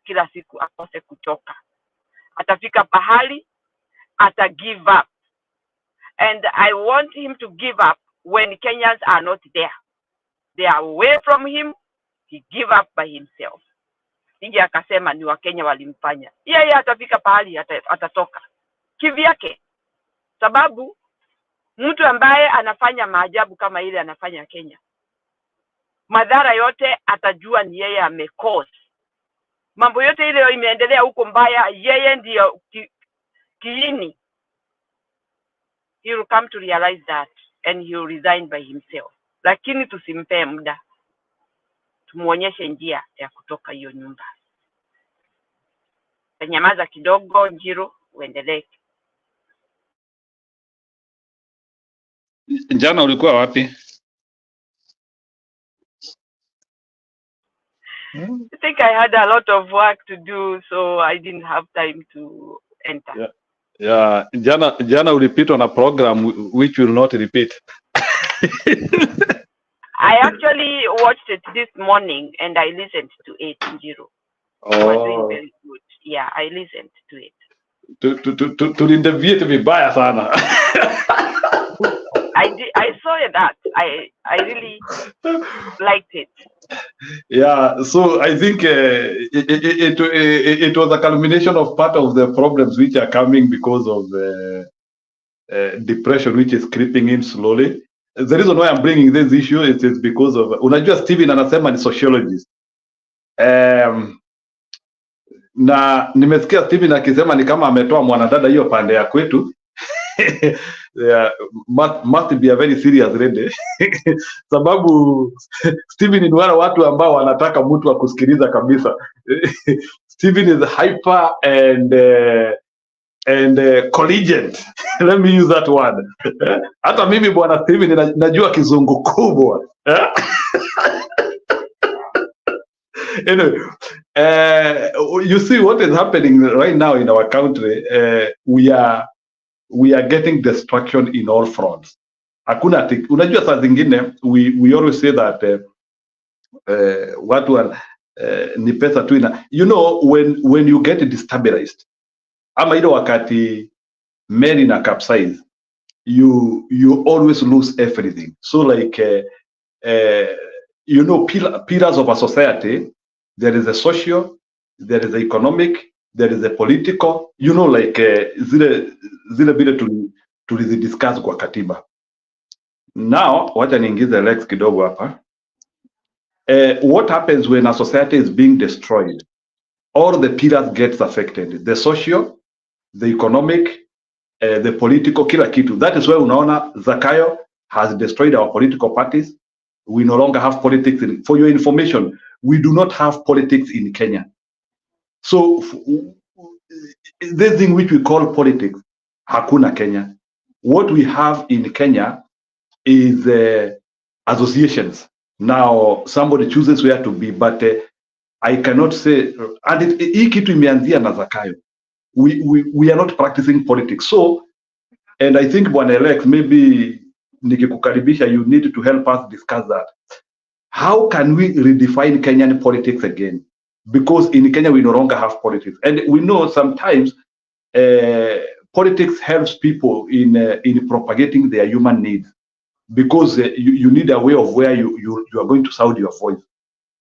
kila siku akose kuchoka. Atafika pahali ata give up. And I want him to give up when Kenyans are not there. They are away from him. He give up by himself. Inge akasema ni Wakenya walimfanya. Yeye atafika pahali atatoka kivyake. Sababu mtu ambaye anafanya maajabu kama ile anafanya Kenya, madhara yote atajua ni yeye amecause. Mambo yote ile imeendelea huko mbaya, yeye ndio kiini. He will come to realize that and he will resign by himself. Lakini tusimpe muda. Tumuonyeshe njia ya kutoka hiyo nyumba. Nyamaza kidogo, Njiro, uendelee. Jana ulikuwa wapi? I think I had a lot of work to do, so I didn't have time to enter. Yeah, jana ulipitwa na program which will not repeat. I actually watched it this morning and I listened to it, Njiro. You were doing very good. Yeah, I listened to it. Tulindeviate vibaya sana. I saw that. I really liked it. Yeah, so I think it was a culmination of part of the problems which are coming because of depression which is creeping in slowly. The reason why I'm bringing this issue is because of, unajua Steven anasema ni sociologist. Na nimesikia Steven akisema ni kama ametoa mwanadada hiyo pande ya kwetu. Yeah, must be a very serious lady. Sababu Steven ni wale watu ambao wanataka mtu wa kusikiliza kabisa. Steven is hyper and collegiate. Let me use that word. Hata mimi bwana Steven najua kizungu kubwa. Anyway, you see what is happening right now in our country. We are getting destruction in all fronts. Hakuna unajua saa zingine we always say that watu ni pesa tu ina, you know, when you get destabilized ama ile wakati meli na capsize, you always lose everything. So like you know, pillars of a society, there is a social, there is a economic, there is a political, you know, like zile vile tulizidiscuss kwa katiba. Now wacha niingize Lex kidogo hapa. What happens when a society is being destroyed? All the pillars gets affected, the social, the economic, the political, kila kitu. That is why unaona Zakayo has destroyed our political parties. We no longer have politics. For your information, we do not have politics in Kenya. So this thing which we call politics, hakuna Kenya. What we have in Kenya is associations. Now somebody chooses where to be, but I cannot say, and hii kitu imeanzia na Zakayo. We are not practicing politics. So, and I think Bwana Alex, maybe nikikukaribisha, you need to help us discuss that. How can we redefine Kenyan politics again? Because in Kenya we no longer have politics, and we know sometimes politics helps people in propagating their human needs. because you need a way of where you are going to sound your voice.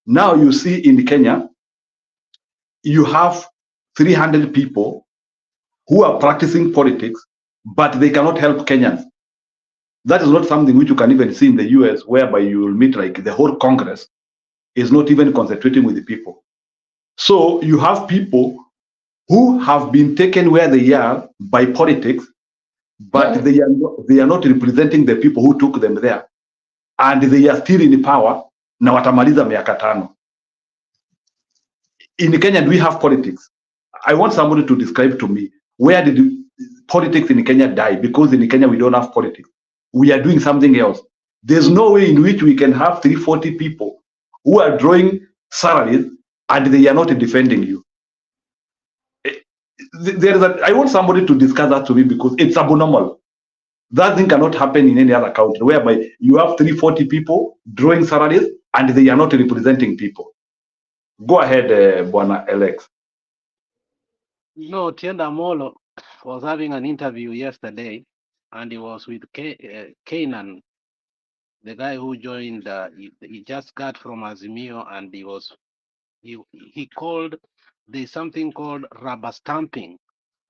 Now you see in Kenya, you have 300 people who are practicing politics, but they cannot help Kenyans. That is not something which you can even see in the US, whereby you will meet like the whole Congress is not even concentrating with the people. So you have people who have been taken where they are by politics, but they are not representing the people who took them there, and they are still in power. Na watamaliza miaka tano. In Kenya, do we have politics? I want somebody to describe to me, where did politics in Kenya die? Because in Kenya we don't have politics. We are doing something else. There's no way in which we can have 340 people who are drawing salaries and they are not defending you. I want somebody to discuss that to me, because it's abnormal. That thing cannot happen in any other country, whereby you have 340 people drawing salaries and they are not representing people. Go ahead, Bwana Alex. No, Tienda Molo was having an interview yesterday, and he was with Kenyan, the guy who joined. He just got from Azimio, and he called, there's something called rubber stamping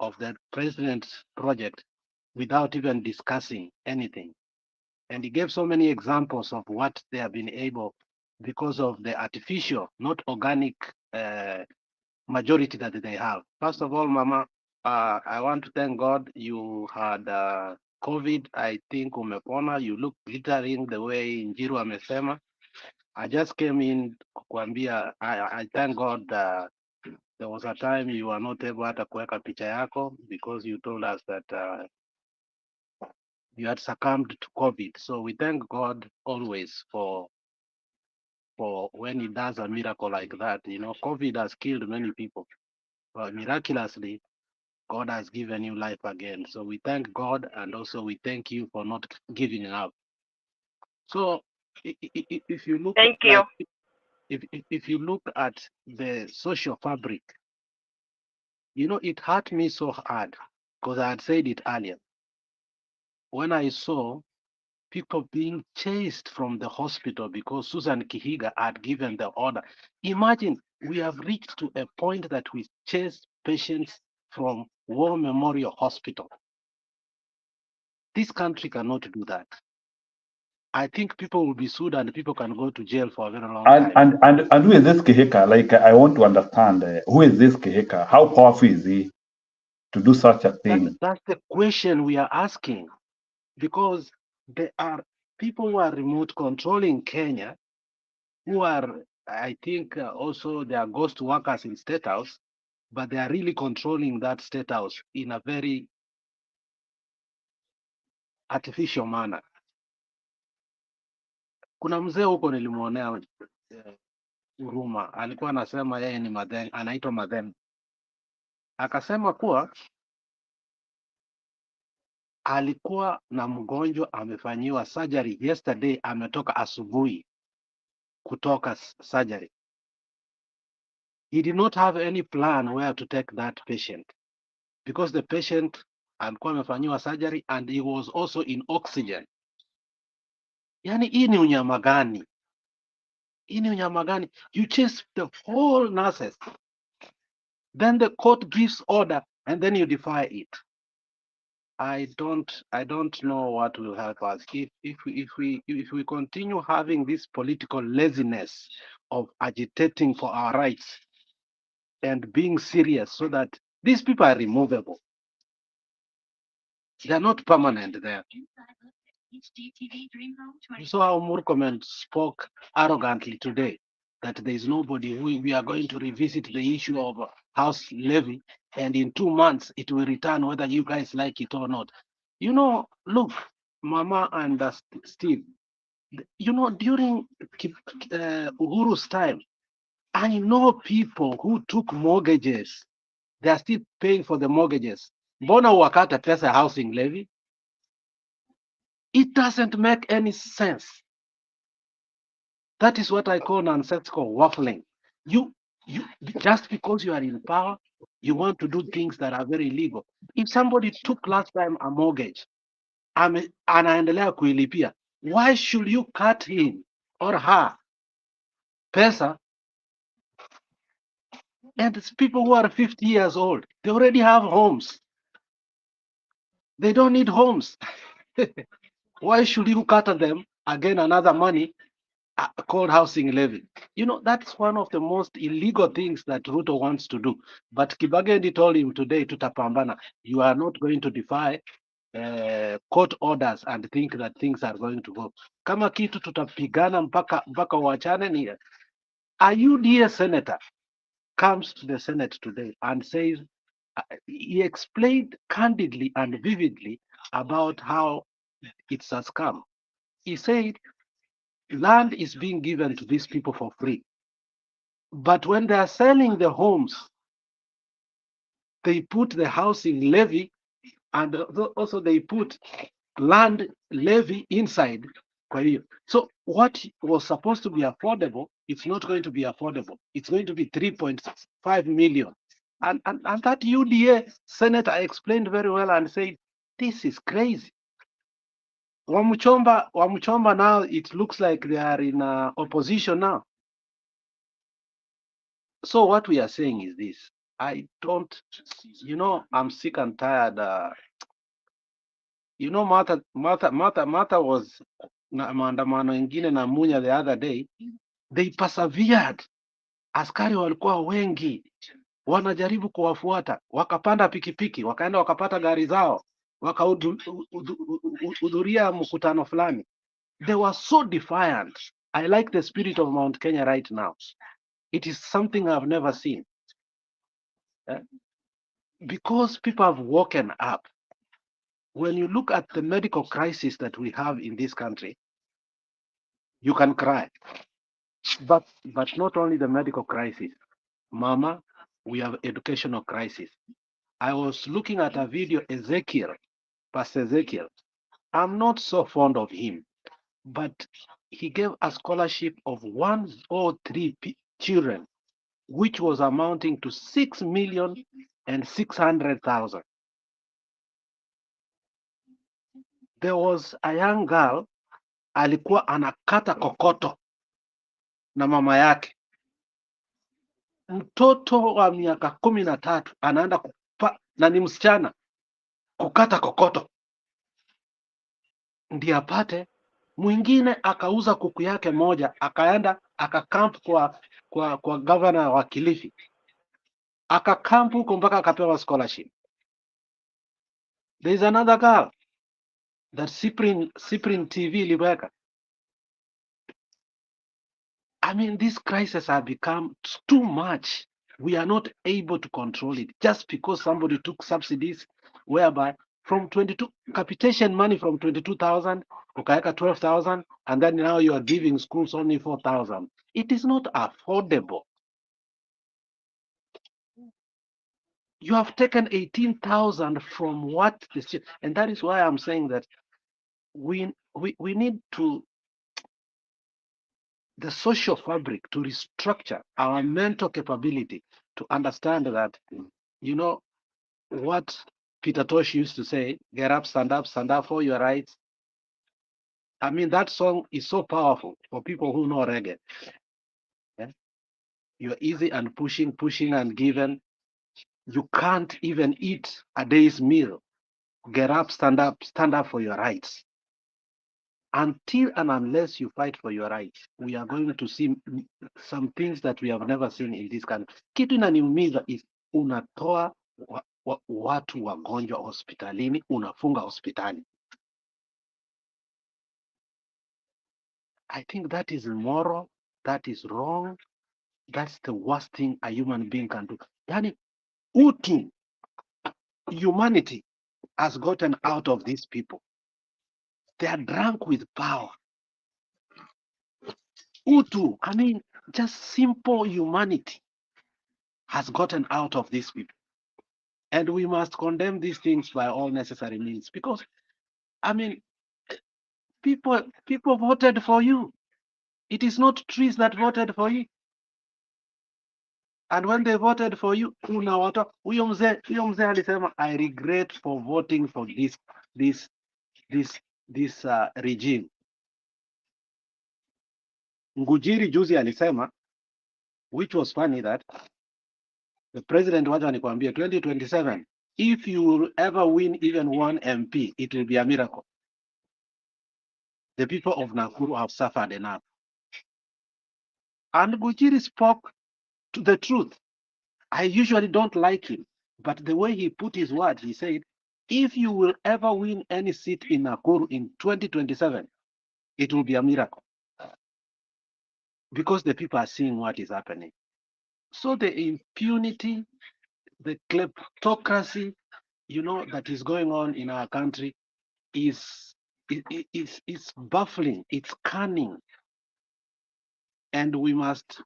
of the president's project without even discussing anything. And he gave so many examples of what they have been able, because of the artificial, not organic majority that they have. First of all, Mama, I want to thank God you had COVID. I think umepona. You look glittering the way Njiru amesema. I just came in kuambia, I thank God there was a time you were not able hata kuweka picha yako, because you told us that you had succumbed to COVID. So we thank God always for when he does a miracle like that. You know, COVID has killed many people, but miraculously, God has given you life again. So we thank God, and also we thank you for not giving up. So if you look, thank you. If you look at the social fabric, you know, it hurt me so hard, because I had said it earlier. When I saw people being chased from the hospital because Susan Kihiga had given the order. Imagine, we have reached to a point that we chase patients from War Memorial Hospital. This country cannot do that. I think people will be sued and people can go to jail for a very long time. And who is this Kihika? Like, I want to understand, who is this Kihika? How powerful is he to do such a thing? That's the question we are asking, because there are people who are remote controlling Kenya, who are, I think, also they are ghost workers in State House, but they are really controlling that State House in a very artificial manner. Kuna mzee huko nilimuonea huruma, alikuwa anasema yeye ni Madhen, anaitwa Madhen. Akasema kuwa alikuwa na mgonjwa amefanyiwa surgery yesterday, ametoka asubuhi kutoka surgery. He did not have any plan where to take that patient, because the patient alikuwa amefanyiwa surgery and he was also in oxygen. Yani hii ni unyama gani? Hii ni unyama gani? You chase the whole nurses, then the court gives order and then you defy it. I don't know what will help us if we continue having this political laziness of agitating for our rights and being serious, so that these people are removable. They are not permanent there. You saw how Murkomen spoke arrogantly today, that there is nobody who we are going to revisit the issue of house levy, and in 2 months it will return whether you guys like it or not. You know, look, Mama and Steve, you know, during Uhuru's time, I know people who took mortgages. They are still paying for the mortgages. Mbona wakata pesa housing levy? It doesn't make any sense. That is what I call nonsensical waffling. You just because you are in power, you want to do things that are very illegal. If somebody took last time a mortgage, anaendelea kuilipia, Why should you cut him or her pesa? And it's people who are 50 years old, they already have homes. They don't need homes. Why should you cut them again another money called housing levy? You know, that's one of the most illegal things that Ruto wants to do. But Kibagendi told him today, tutapambana, you are not going to defy court orders and think that things are going to go. Kama kitu tutapigana mpaka wachane ni. A UDA senator comes to the Senate today and says, he explained candidly and vividly about how it's a scam. He said, land is being given to these people for free. But when they are selling the homes, they put the housing levy and also they put land levy inside. So what was supposed to be affordable, it's not going to be affordable. It's going to be 3.5 million. And that UDA senator explained very well and said, this is crazy. Wamuchomba now, it looks like they are in opposition now. So what we are saying is this. I'm sick and tired. Martha was na maandamano ingine na Munya the other day. They persevered. Askari walikuwa wengi, wanajaribu kuwafuata, wakapanda pikipiki, wakaenda wakapata gari zao, wakahudhuria mkutano fulani. They were so defiant. I like the spirit of Mount Kenya right now. It is something I've never seen. Because people have woken up. When you look at the medical crisis that we have in this country, you can cry. But not only the medical crisis, Mama, we have educational crisis. I was looking at a video, Pastor Ezekiel. I'm not so fond of him, but he gave a scholarship of 103 children, which was amounting to 6,600,000. There was a young girl, alikuwa anakata kokoto na mama yake. Mtoto wa miaka 13 anaenda na ni msichana kukata kokoto ndiye apate. Mwingine akauza kuku yake moja, akaenda akakamp kwa governor wa Kilifi, akakamp huko mpaka akapewa scholarship. There is another girl that Cyprian TV iliweka. I mean, these crises have become too much. We are not able to control it just because somebody took subsidies whereby from 22 capitation money from 22,000, ukaeka 12,000, and then now you are giving schools only 4,000. It is not affordable. You have taken 18,000 from what this, and that is why I'm saying that we need to the social fabric to restructure our mental capability to understand that, what Peter Tosh used to say, get up, stand up for your rights. I mean, that song is so powerful for people who know reggae. Yeah? You're easy and pushing and giving. You can't even eat a day's meal. Get up, stand up for your rights. Until and unless you fight for your rights, we are going to see some things that we have never seen in this country. Kitu inaniumiza is unatoa watu wagonjwa hospitalini, unafunga hospitali. I think that is immoral, that is wrong, that's the worst thing a human being can do. Yani, utu, humanity has gotten out of these people. They are drunk with power. Utu, I mean, just simple humanity has gotten out of these people. And we must condemn these things by all necessary means because, I mean, people voted for you. It is not trees that voted for you. And when they voted for you, huyo mzee alisema, I regret for voting for this regime. Ngujiri juzi alisema, which was funny, that the president, wacha nikwambie, 2027, if you will ever win even one MP, it will be a miracle. The people of Nakuru have suffered enough. And Ngujiri spoke to the truth. I usually don't like him, but the way he put his word, he said, if you will ever win any seat in Nakuru in 2027, it will be a miracle. Because the people are seeing what is happening. So the impunity, the kleptocracy, that is going on in our country is baffling, it's cunning. And we must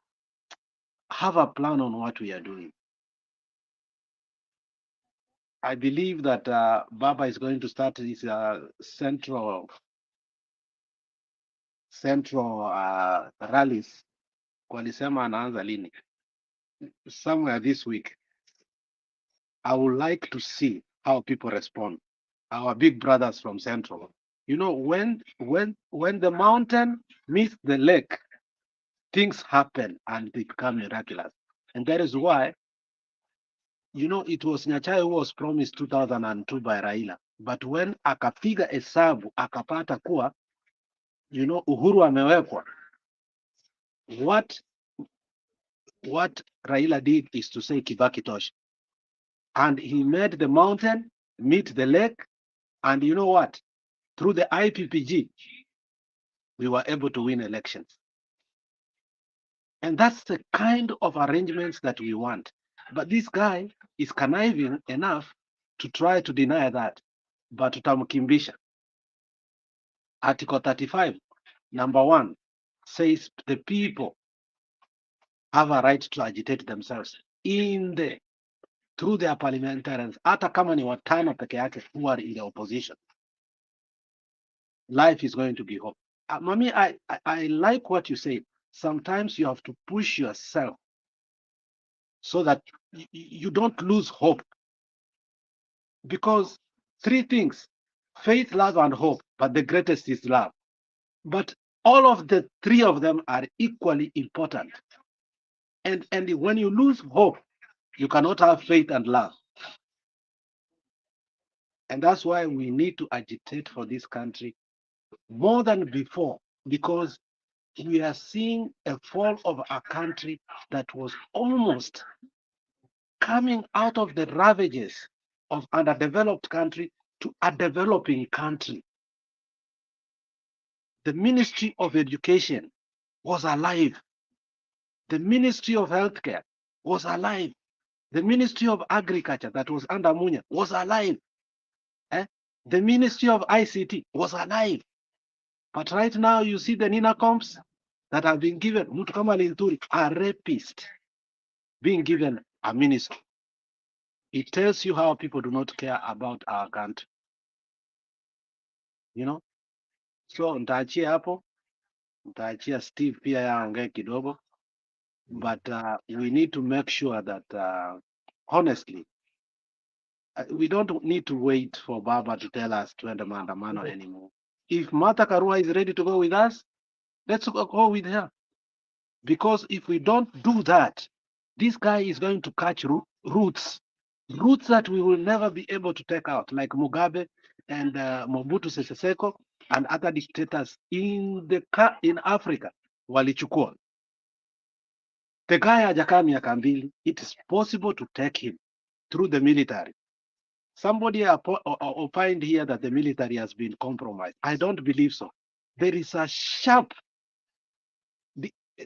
have a plan on what we are doing. I believe that Baba is going to start his central rallies. Walisema anaanza lini? Somewhere this week. I would like to see how people respond. Our big brothers from Central. When the mountain meets the lake, things happen and they become miraculous. And that is why, it was Nyachae who was promised 2002 by Raila. But when akapiga hesabu, akapata kuwa, Uhuru amewekwa, what Raila did is to say Kibaki tosha. And he made the mountain meet the lake. And you know what? Through the IPPG, we were able to win elections. And that's the kind of arrangements that we want. But this guy is conniving enough to try to deny that. But tutamkimbisha. Article 35, number 1, says the people have a right to agitate themselves through their parliamentarians, hata kama ni watano peke yake who are in the opposition. Life is going to be hope. Mami, I like what you say. Sometimes you have to push yourself so that you don't lose hope. Because 3 things, faith, love, and hope, but the greatest is love. But all of the 3 of them are equally important. And when you lose hope, you cannot have faith and love. And that's why we need to agitate for this country more than before, because we are seeing a fall of a country that was almost coming out of the ravages of an underdeveloped country to a developing country. The Ministry of Education was alive. The Ministry of Healthcare was alive. The Ministry of Agriculture that was under Munya was alive. The Ministry of ICT was alive. But right now you see the NINACOMs that have been given, mtu kama Linturi, a rapist, being given a ministry. It tells you how people do not care about our country. So nitaachia hapo, nitaachia Steve pia yaongee kidogo, but we need to make sure that honestly, we don't need to wait for Baba to tell us to end maandamano anymore. If Martha Karua is ready to go with us, let's go with her. Because if we don't do that, this guy is going to catch roots that we will never be able to take out, like Mugabe and Mobutu Sese Seko and other dictators in Africa walichukua. The guy hajakaa miaka mbili. It is possible to take him through the military. Somebody opined here that the military has been compromised. I don't believe so. There is a sharp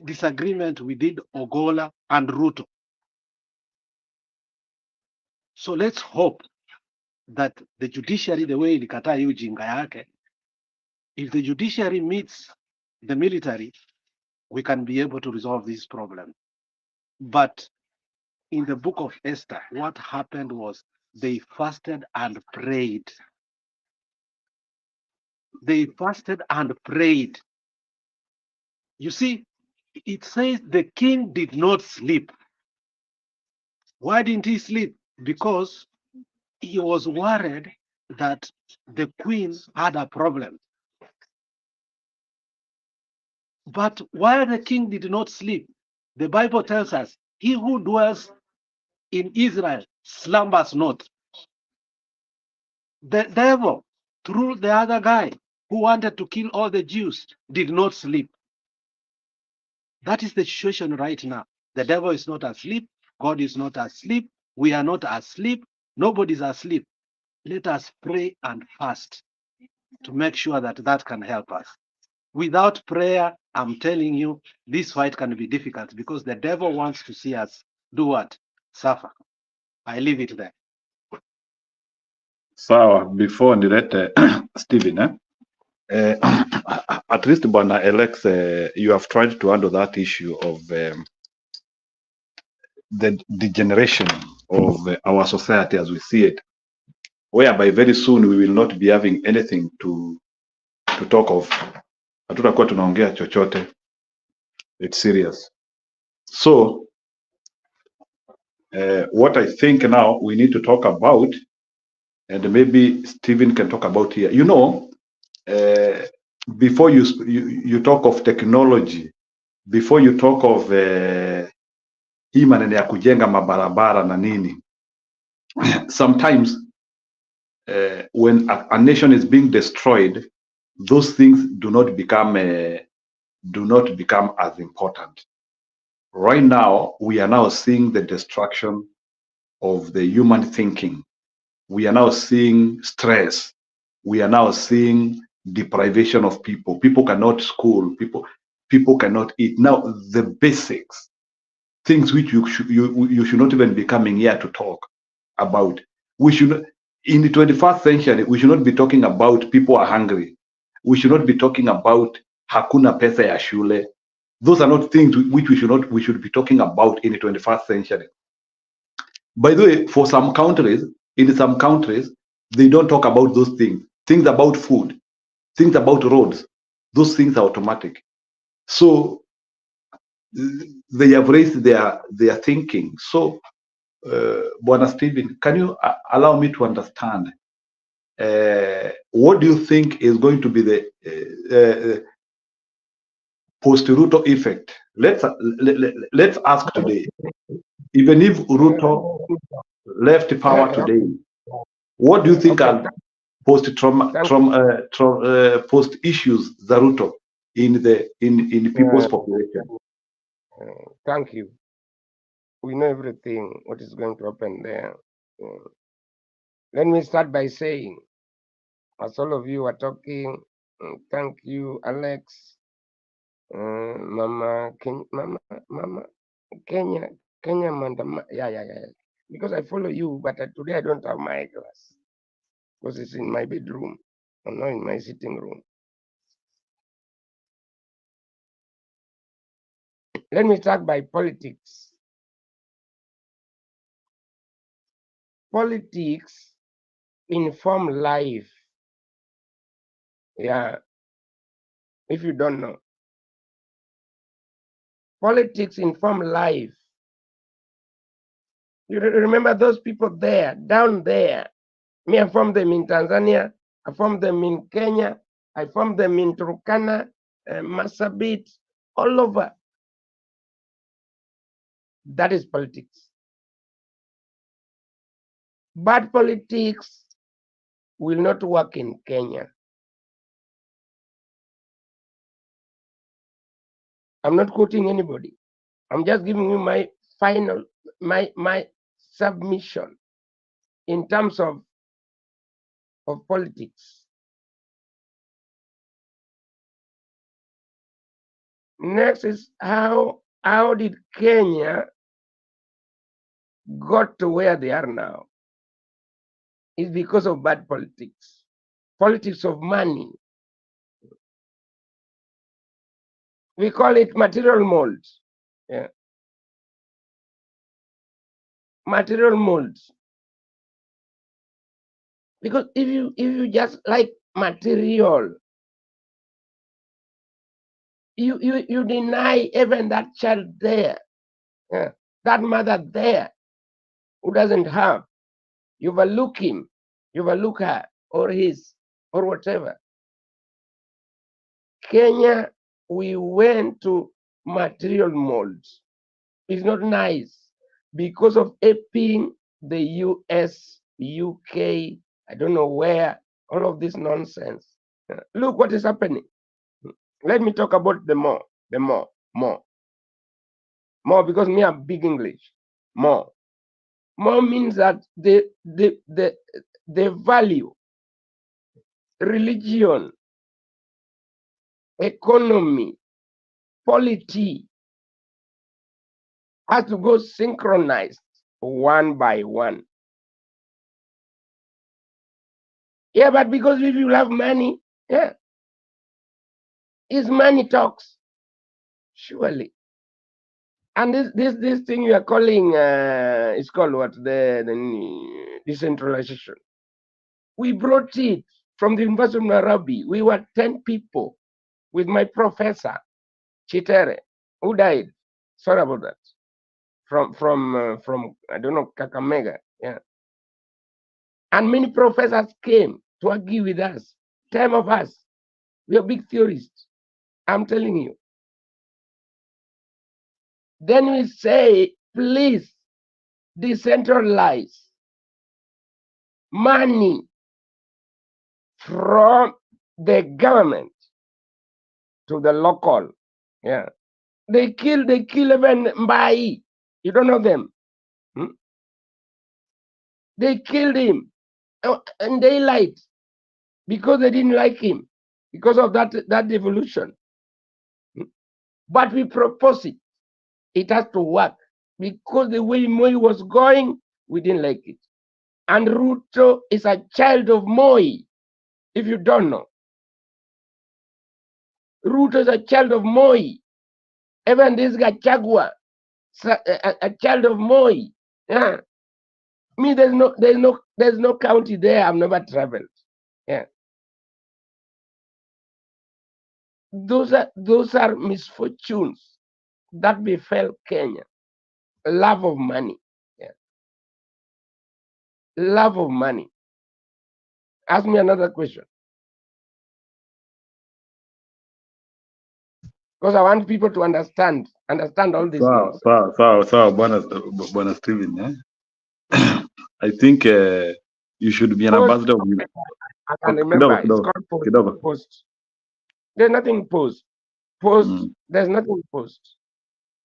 disagreement within Ogola and Ruto. So let's hope that the judiciary, the way ilikataa hii ujinga yake, if the judiciary meets the military, we can be able to resolve this problem. But in the book of Esther, what happened was they fasted and prayed. They fasted and prayed. You see, it says the king did not sleep. Why didn't he sleep? Because he was worried that the queen had a problem. But while the king did not sleep, the Bible tells us, he who dwells in Israel slumbers not. The devil, through the other guy who wanted to kill all the Jews, did not sleep. That is the situation right now. The devil is not asleep. God is not asleep. We are not asleep. Nobody's asleep. Let us pray and fast to make sure that that can help us. Without prayer, I'm telling you, this fight can be difficult because the devil wants to see us do what? Suffer. I leave it there. Sawa, before nilete Stephen, at least Bwana Alex, you have tried to handle that issue of the degeneration of our society as we see it, whereby very soon we will not be having anything to talk of. Hatutakuwa tunaongea chochote. It's serious. So what I think now we need to talk about, and maybe Stephen can talk about here. You know, before you talk of technology, before you talk of hii maneno ya kujenga mabarabara na nini, sometimes when a nation is being destroyed, those things do not become as important. Right now, we are now seeing the destruction of the human thinking. We are now seeing stress. We are now seeing deprivation of people. People cannot school. People cannot eat. Now, the basics, things which you should not even be coming here to talk about. We should, in the 21st century, we should not be talking about people are hungry. We should not be talking about hakuna pesa ya shule. Those are not things which we should be talking about in the 21st century. By the way, for some countries, in some countries, they don't talk about those things. Things about food, things about roads, those things are automatic. So they have raised their thinking. So, Bwana Stephen, can you allow me to understand what do you think is going to be the post-Ruto effect? Let's ask today. Even if Ruto left power today, what do you think are post issues za Ruto in people's population? Thank you. We know everything what is going to happen there. Let me start by saying, as all of you are talking, thank you, Alex, Mama Kenya, yeah. Because I follow you, but today I don't have my glass because it's in my bedroom. I'm not in my sitting room. Let me start by politics. Politics inform life. Yeah, if you don't know. Politics inform life. You remember those people there, down there. Me, I formed them in Tanzania. I formed them in Kenya. I formed them in Turkana, Marsabit, all over. That is politics. Bad politics will not work in Kenya. I'm not quoting anybody. I'm just giving you my final, my submission in terms of politics. Next is how did Kenya got to where they are now? It's because of bad politics. Politics of money. We call it material mold. Yeah. Material mold. Because if you just like material, you deny even that child there, yeah, that mother there who doesn't have. You overlook him, you overlook her, or his, or whatever. Kenya we went to material molds. It's not nice because of aping the US, UK, I don't know where, all of this nonsense. Look what is happening. Let me talk about the more, because me are big English. More means that the value, religion, economy, polity has to go synchronized one by one. Yeah, but because if you have money, yeah, is money talks, surely. And this thing you are calling is called what? The decentralization. We brought it from the University of Nairobi. We were 10 people with my professor, Chitere, who died. Sorry about that. From I don't know, Kakamega. Yeah. And many professors came to argue with us. 10 of us. We are big theorists. I'm telling you. Then we say, please decentralize money from the government to the local. Yeah. They kill even Mbai. You don't know them. They killed him in daylight because they didn't like him, because of that devolution. But we propose it. It has to work because the way Moi was going, we didn't like it. And Ruto is a child of Moi, if you don't know. Ruto is a child of Moi. Even this guy Chagwa, a child of Moi. Yeah. Me, there's no county there I've never traveled. Yeah. Those are misfortunes that befell Kenya. Love of money. Yeah. Love of money. Ask me another question. Because I want people to understand all these things. Sawa bwana Steven, eh? I think you should be an ambassador of I can remember. It's called post. There's nothing post. There's nothing post.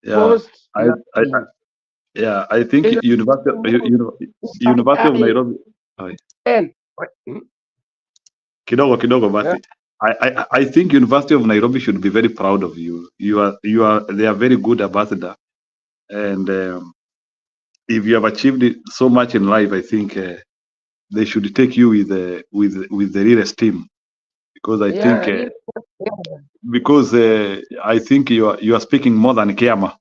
Yeah, Post. I think University of Nairobi. And kidogo basi. I think University of Nairobi should be very proud of you. They are very good ambassador, and if you have achieved so much in life, I think they should take you with the real esteem, because I think because I think you are speaking more than Kiama.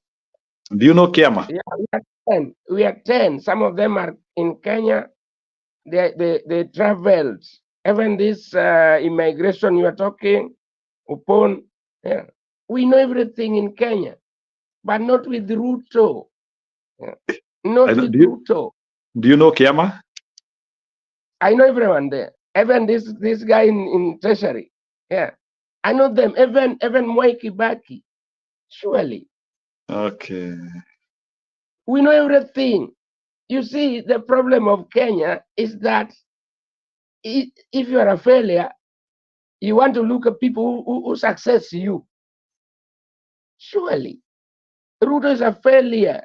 Do you know Kiama? Yeah, we are 10. Some of them are in Kenya. They traveled. Even this immigration you are talking upon, yeah. We know everything in Kenya, but not with Ruto. Yeah. Not with Ruto. Do you know Kiama? I know everyone there. Even this guy in Treasury. Yeah. I know them. Even Mwai Kibaki. Surely. Okay. We know everything. You see, the problem of Kenya is that if you are a failure, you want to look at people who success you. Surely. Ruto is a failure.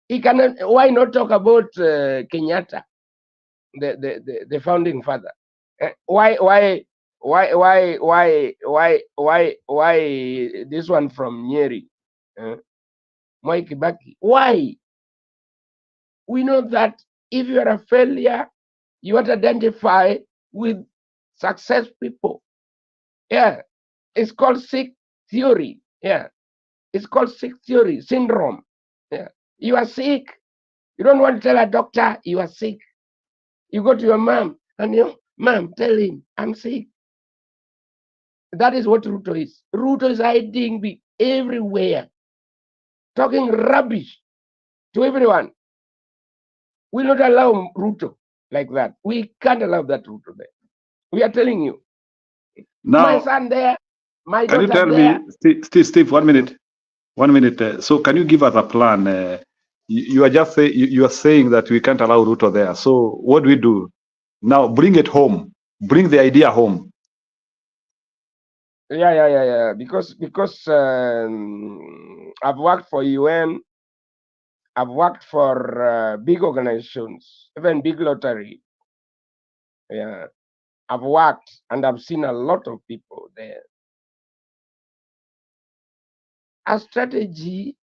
He cannot. Why not talk about Kenyatta, the founding father? Why this one from Nyeri, Mwai Kibaki? Why? We know that if you are a failure, you want to identify with success people. Yeah, it's called sick theory. Yeah, it's called sick theory syndrome. Yeah, you are sick. You don't want to tell a doctor you are sick. You go to your mom and mom, tell him I'm sick. That is what Ruto is. Ruto is hiding everywhere, talking rubbish to everyone. We not allow Ruto like that. We can't allow that Ruto there. We are telling you. Now, my son there, My Can you daughter tell there. me, Steve, 1 minute? 1 minute. So can you give us a plan? You are just you are saying that we can't allow Ruto there. So what do we do now? Bring it home. Bring the idea home. Yeah. Because I've worked for UN. I've worked for big organizations, even big lottery. Yeah, I've worked and I've seen a lot of people there. A strategy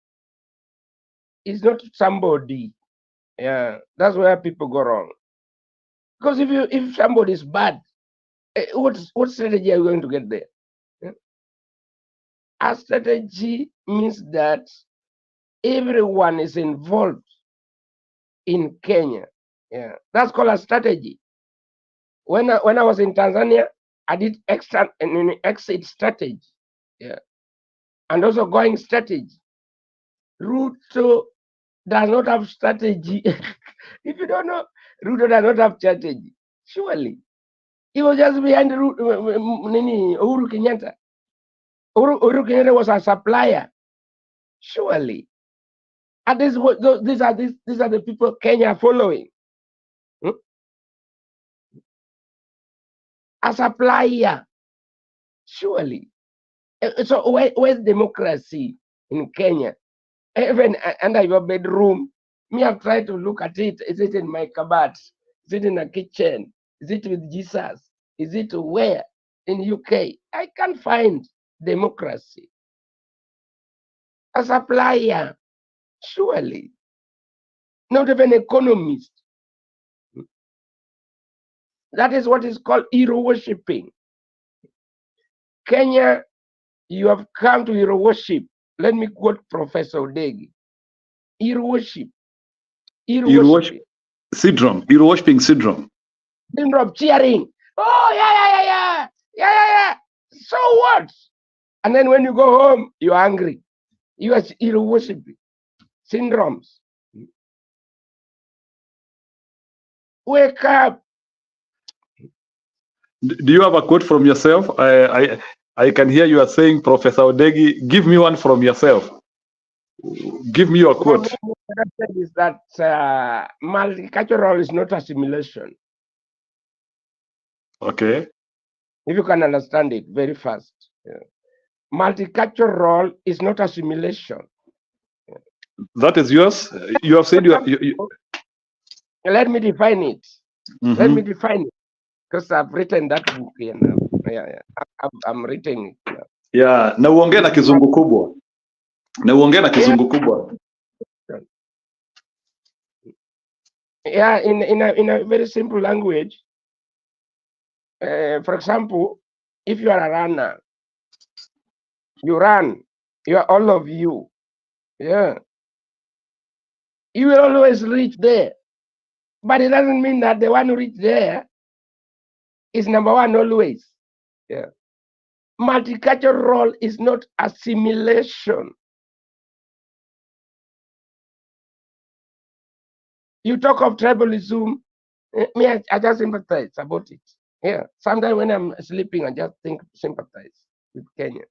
is not somebody. Yeah, that's where people go wrong. Because if somebody is bad, what strategy are you going to get there? Yeah. A strategy means that everyone is involved in Kenya. Yeah, that's called a strategy. When I was in Tanzania, I did exit strategy. Yeah, and also going strategy. Ruto does not have strategy. If you don't know, Ruto does not have strategy. Surely, he was just behind Uhuru Kenyatta. Uhuru Kenyatta was a supplier. Surely, and these are the people Kenya are following. A supplier. Surely. So where's democracy in Kenya? Even under your bedroom, me, I've tried to look at it. Is it in my cupboard? Is it in a kitchen? Is it with Jesus? Is it where? In UK? I can't find democracy. A supplier, surely. Not even economist. That is what is called hero worshipping. Kenya, you have come to hero worship. Let me quote Professor Odegi. Hero worship. Hero worship syndrome. Hero worshipping syndrome. Syndrome, cheering. Oh, yeah. So what? And then when you go home, you're angry. You are hero worshiping. Syndromes. Wake up. Do you have a quote from yourself? I can hear you are saying, Professor Odegi, give me one from yourself. Give me your quote. Is that multicultural is not assimilation. Okay. If you can understand it very fast. Yeah. Multicultural is not assimilation. That is yours? You have said Let me define it. Let me define it. Because I've written that book here now. Yeah. I'm writing it now. Yeah, na uongee na kizungu kubwa. Na uongee na kizungu kubwa. Yeah, in a very simple language. For example, if you are a runner, you run, you are all of you. Yeah. You will always reach there. But it doesn't mean that the one who reach there is number one always. Yeah. Multicultural is not assimilation. You talk of tribalism, me, I just sympathize about it. Yeah. Sometimes when I'm sleeping, I just sympathize with Kenya.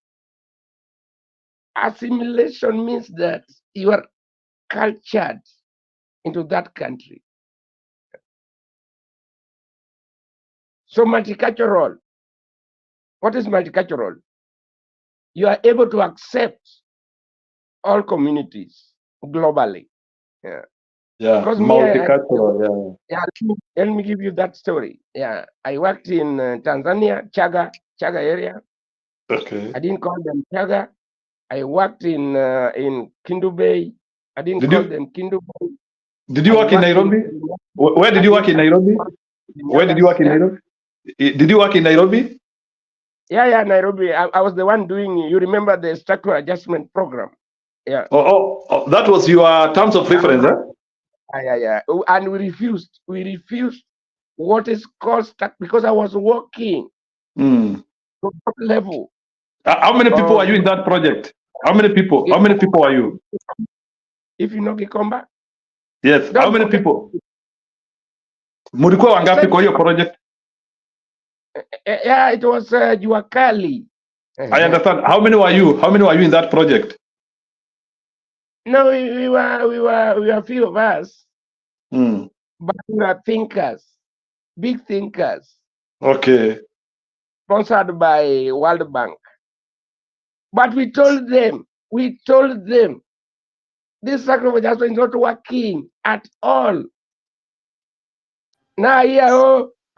Assimilation means that you are cultured into that country. So multicultural. What is multicultural? You are able to accept all communities globally. Yeah. Yeah, because multicultural. Let me give you that story. Yeah, I worked in Tanzania, Chaga area. Okay. I didn't call them Chaga. I worked in Kindu Bay. I didn't call them Kindu Bay. Did you work in Nairobi? Where did you work in Nairobi? Where did you work in Nairobi? Did you work in Nairobi? Yeah, Nairobi. I was the one doing. You remember the structural adjustment program? Yeah. Oh, that was your terms of reference, huh? Yeah. And we refused. We refused what is called because I was working to top level. How many people are you in that project? How many people? How many people are you? If you know Gikomba? Yes. How many people? Mulikuwa wangapi kwa hiyo project? Yeah, it was Juakali. I understand. How many were you? How many were you in that project? No, we were few of us, but we were thinkers, big thinkers. Okay. Sponsored by World Bank. But we told them, this circle of adjustment is not working at all. Now here,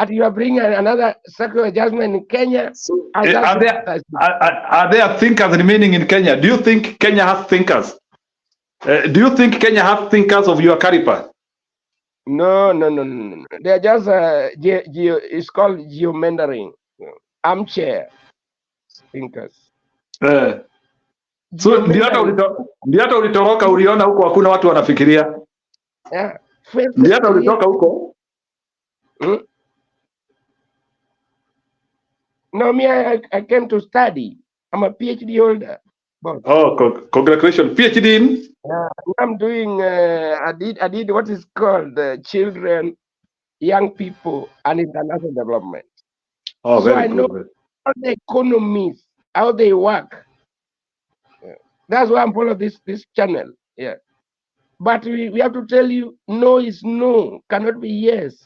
you are bringing another circle of adjustment in Kenya. Are there thinkers remaining in Kenya? Do you think Kenya has thinkers? Do you think Kenya has thinkers of your caliber? No. They are just it's called geomandering, armchair thinkers. So ndio hata ulitoroka, uliona huko hakuna watu wanafikiria. Yeah. Ndio hata ulitoka huko. No, me, I came to study. I'm a PhD holder. But, congratulations. PhD in? I'm doing, I did what is called children, young people, and international development. Oh, so very I good. know how the economies, how they work. That's why I'm following this channel. Yeah. But we have to tell you, no is no, cannot be yes.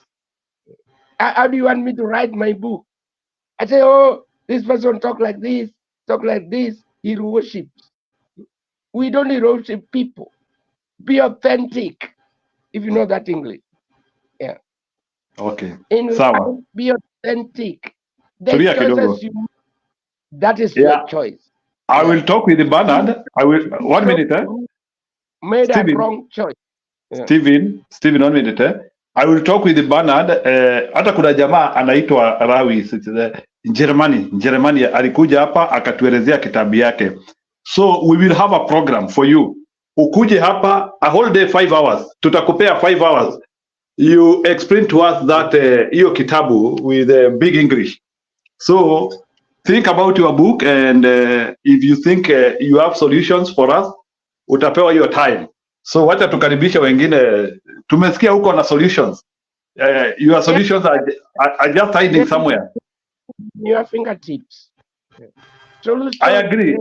How do you want me to write my book? I say, oh, this person talk like this, he worships. We don't worship people. Be authentic, if you know that English. Yeah. Okay. Sawa. Be authentic. The choices you make, that is your choice. I will talk with Bernard. I will 1 minute. Made a wrong choice. Yeah. Steven, 1 minute. I will talk with Bernard. Hata kuna jamaa anaitwa Rawi Jeremani alikuja hapa akatuelezea kitabu yake. So we will have a program for you. Ukuje hapa a whole day 5 hours. Tutakupea 5 hours. You explain to us that hiyo kitabu with big English. So think about your book, and if you think you have solutions for us, utapewa your time. So wacha tukaribisha wengine. Tumesikia huko na solutions. Your solutions are just hiding somewhere. Your fingertips. Solutions. I agree.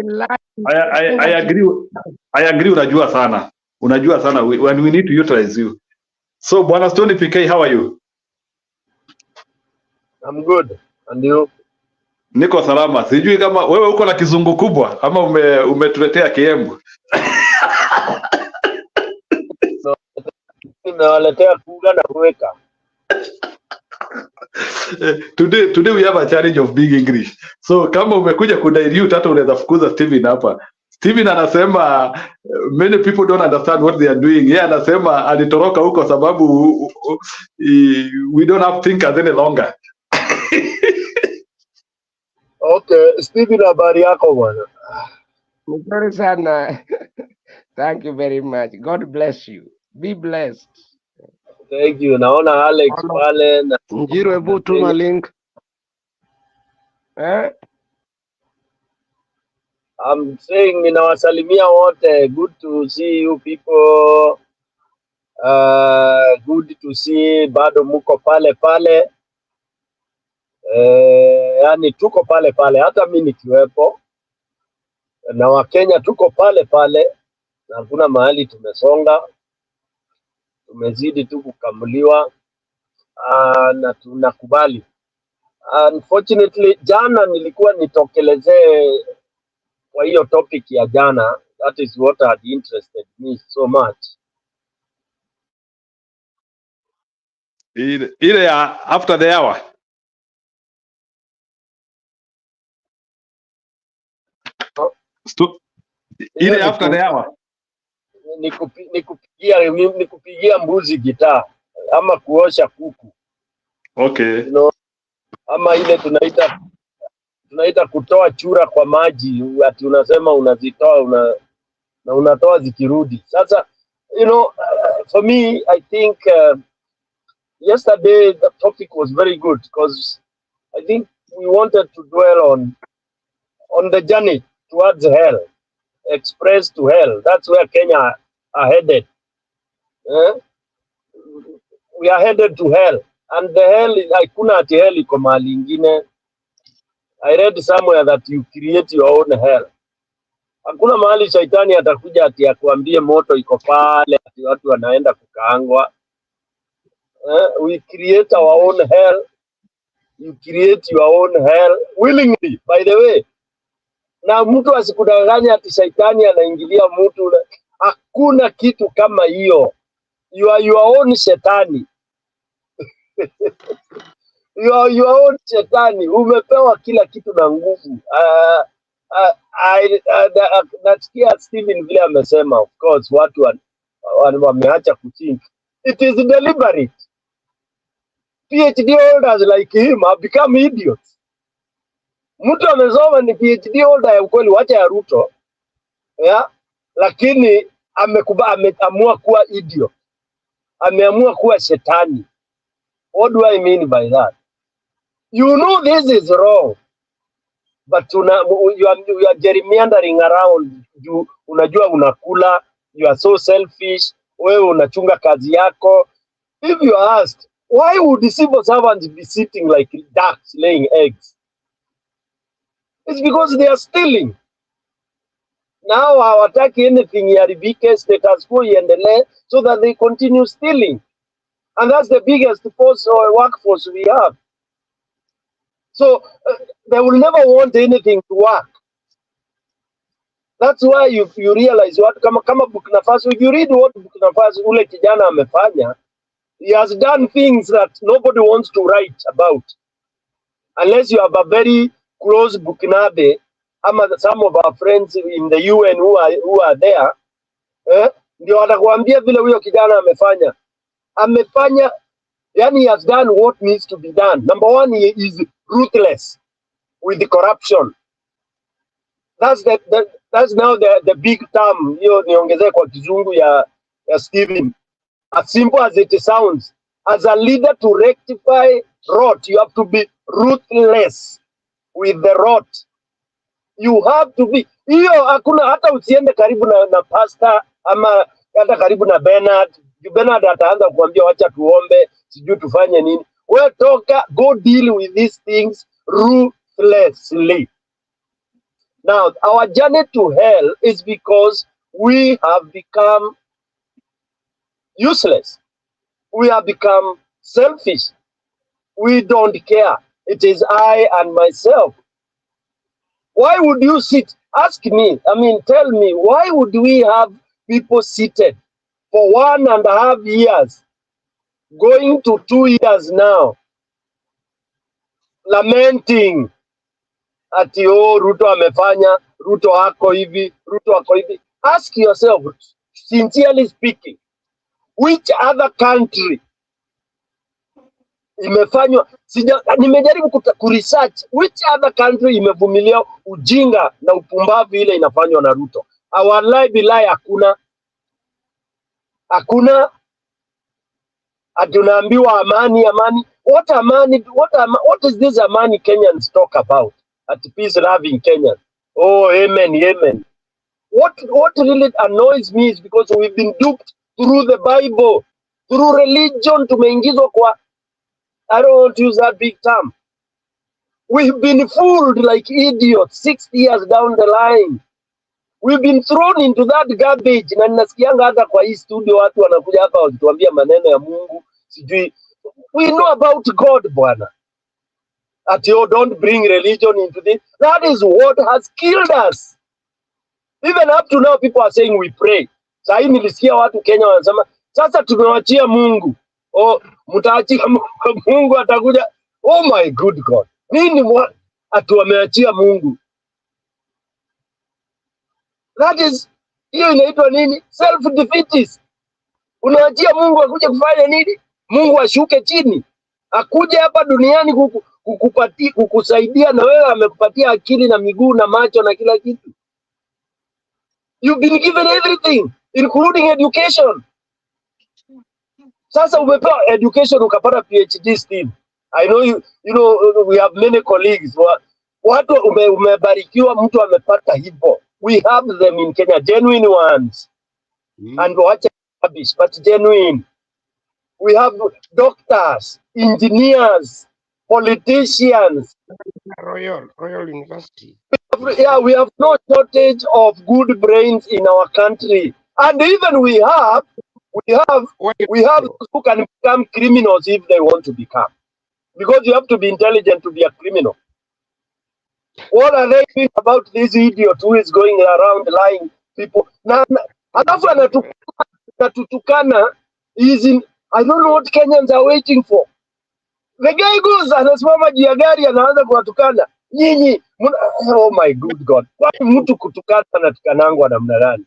I agree. Unajua sana. When we need to utilize you. So Bwana Stone PK, how are you? I'm good. And you? Niko salama. Sijui kama wewe uko na kizungu kubwa ama umetuletea kiembu. Nimewaletea kuga na kuweka. Today we have a challenge of big English. So kama umekuja kudilute hata unaweza fukuza Steven hapa. Steven anasema many people don't understand what they are doing. Yeye anasema alitoroka huko sababu we don't have thinkers any longer. Okay, Steven, habari yako bwana? Mzuri sana. Thank you very much. God bless you. Be blessed. Thank you. Naona Alex pale na Njiro, hebu tuma link. I'm saying ninawasalimia wote. Good to see you people. Good to see bado muko pale. Yani tuko pale hata mimi nikiwepo. Na Wakenya tuko pale na hakuna mahali tumesonga. Tumezidi tu kukamuliwa na tunakubali. Unfortunately, jana nilikuwa nitokelezee kwa hiyo topic ya jana. That is what had interested me so much. Ile ya after the hour. Ile after the hour. Nikupigia mbuzi gitaa ama kuosha kuku. Okay. You know, ama ile tunaita kutoa chura kwa maji, ati unasema unazitoa na unatoa zikirudi. Sasa you know, for me I think yesterday the topic was very good because I think we wanted to dwell on the journey towards hell, express to hell. That's where Kenya are headed. We are headed to hell, and the hell is haikuna ati hell iko mahali ingine. I read somewhere that you create your own hell. Hakuna mahali shaitani atakuja ati akuambie moto iko pale ati watu wanaenda kukaangwa. We create our own hell. You create your own hell willingly, by the way. Na mtu asikudanganya ati shaitani anaingilia mtu. Hakuna kitu kama hiyo. You are your own shetani. You are your own shetani. Umepewa kila kitu na nguvu. Nasikia Stephen vile amesema, of course watu wameacha kuthink. It is deliberate. PhD holders like him have become idiots. Mtu amesoma ni PhD holder ya ukweli, wacha ya Ruto, yeah? Lakini ameamua kuwa idiot. Ameamua kuwa shetani. What do I mean by that? You know this is wrong, but you are gerrymandering around. Unajua unakula, you are so selfish, wewe unachunga kazi yako. If you are asked, why would the civil servants be sitting like ducks laying eggs? It's because they are stealing. Now hawataki anything iharibike, status quo iendelee, so that they continue stealing. And that's the biggest force or workforce we have. So they will never want anything to work. That's why you realize what kama Burkina Faso, if you read what Burkina Faso ule kijana amefanya, he has done things that nobody wants to write about. Unless you have a very close Burkinabe, some of our friends in the UN who are there, ndio watakuambia vile huyo kijana amefanya. Amefanya, yani he has done what needs to be done. Number one, he is ruthless with the corruption. That's now the big term. Hiyo niongezee kwa kizungu ya Stephen. As simple as it sounds, as a leader to rectify rot, you have to be ruthless with the rot. You have to be. Hiyo hakuna, hata usiende karibu na pastor ama hata karibu na Bernard. Bernard ataanza kuambia wacha tuombe, sijui tufanye nini. Wewe toka, go deal with these things ruthlessly. Now, our journey to hell is because we have become useless. We have become selfish. We don't care. It is I and myself. Why would you sit? Ask me, tell me, why would we have people seated for 1.5 years, going to 2 years now, lamenting ati Ruto amefanya, Ruto hako hivi, Ruto hako hivi. Ask yourself, sincerely speaking, which other country imefanywa? Nimejaribu kuresearch which other country imevumilia ujinga na upumbavu ile inafanywa na Ruto. Wallahi billahi hakuna. Atunaambiwa amani. What amani? What is this amani Kenyans talk about? At peace loving Kenyans. Oh, amen. What really annoys me is because we've been duped through the Bible, through religion. Tumeingizwa kwa, I don't want to use that big term. We've been fooled like idiots 60 years down the line. We've been thrown into that garbage. Na ninasikianga hata kwa hii studio watu wanakuja hapa wakituambia maneno ya Mungu. Sijui. We know about God, bwana. At you don't bring religion into this. That is what has killed us. Even up to now, people are saying we pray. Sahi nilisikia watu Kenya wanasema, sasa tumewachia Mungu. Oh, mtaachia Mungu atakuja. Oh my good God. Nini atu wameachia Mungu? That is, hiyo inaitwa nini? Self-defeatist. Unaachia Mungu akuje kufanya nini? Mungu ashuke chini. Akuje hapa duniani kukusaidia, na wewe amekupatia akili na miguu na macho na kila kitu. You've been given everything, including education. Sasa umepewa education ukapata PhD Steve. I know you know we have many colleagues. Watu umebarikiwa mtu amepata hivyo. We have them in Kenya, genuine ones. And watch rubbish, but genuine. We have doctors, engineers, politicians. Royal University. Yeah, we have no shortage of good brains in our country, and even we have those who can become criminals if they want to become, because you have to be intelligent to be a criminal. What are they doing about this idiot who is going around lying people? Alafu anatutukana is in, I don't know what Kenyans are waiting for. The guy goes anasimama juu ya gari anaanza kuwatukana nyinyi. Oh my good God, kwa mtu kutukana anatukanangwa namna gani?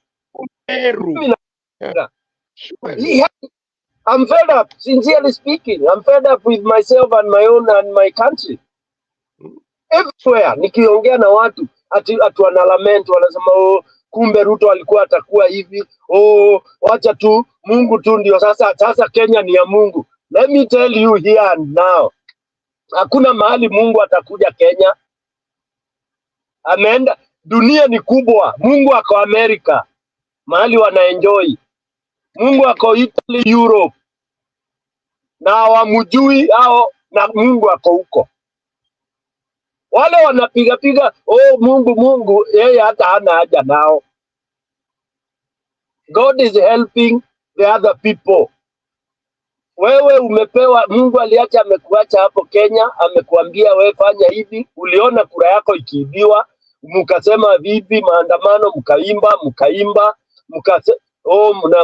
I'm fed up, sincerely speaking. I'm fed up with myself and my own and my country. Everywhere nikiongea na watu ati wana lament, wanasema oh, kumbe Ruto alikuwa atakuwa hivi, oh, wacha tu Mungu tu ndio sasa Kenya ni ya Mungu. Let me tell you here and now, hakuna mahali Mungu atakuja Kenya. Ameenda, dunia ni kubwa. Mungu ako Amerika, mahali wanaenjoy. Mungu ako Italy, Europe, na hawamjui hao, na Mungu ako huko. Wale wanapiga oh Mungu, yeye hata hana haja nao. God is helping the other people. Wewe umepewa, Mungu aliacha amekuacha hapo Kenya, amekuambia wewe fanya hivi, uliona kura yako ikiibiwa, mkasema vipi, maandamano mkaimba,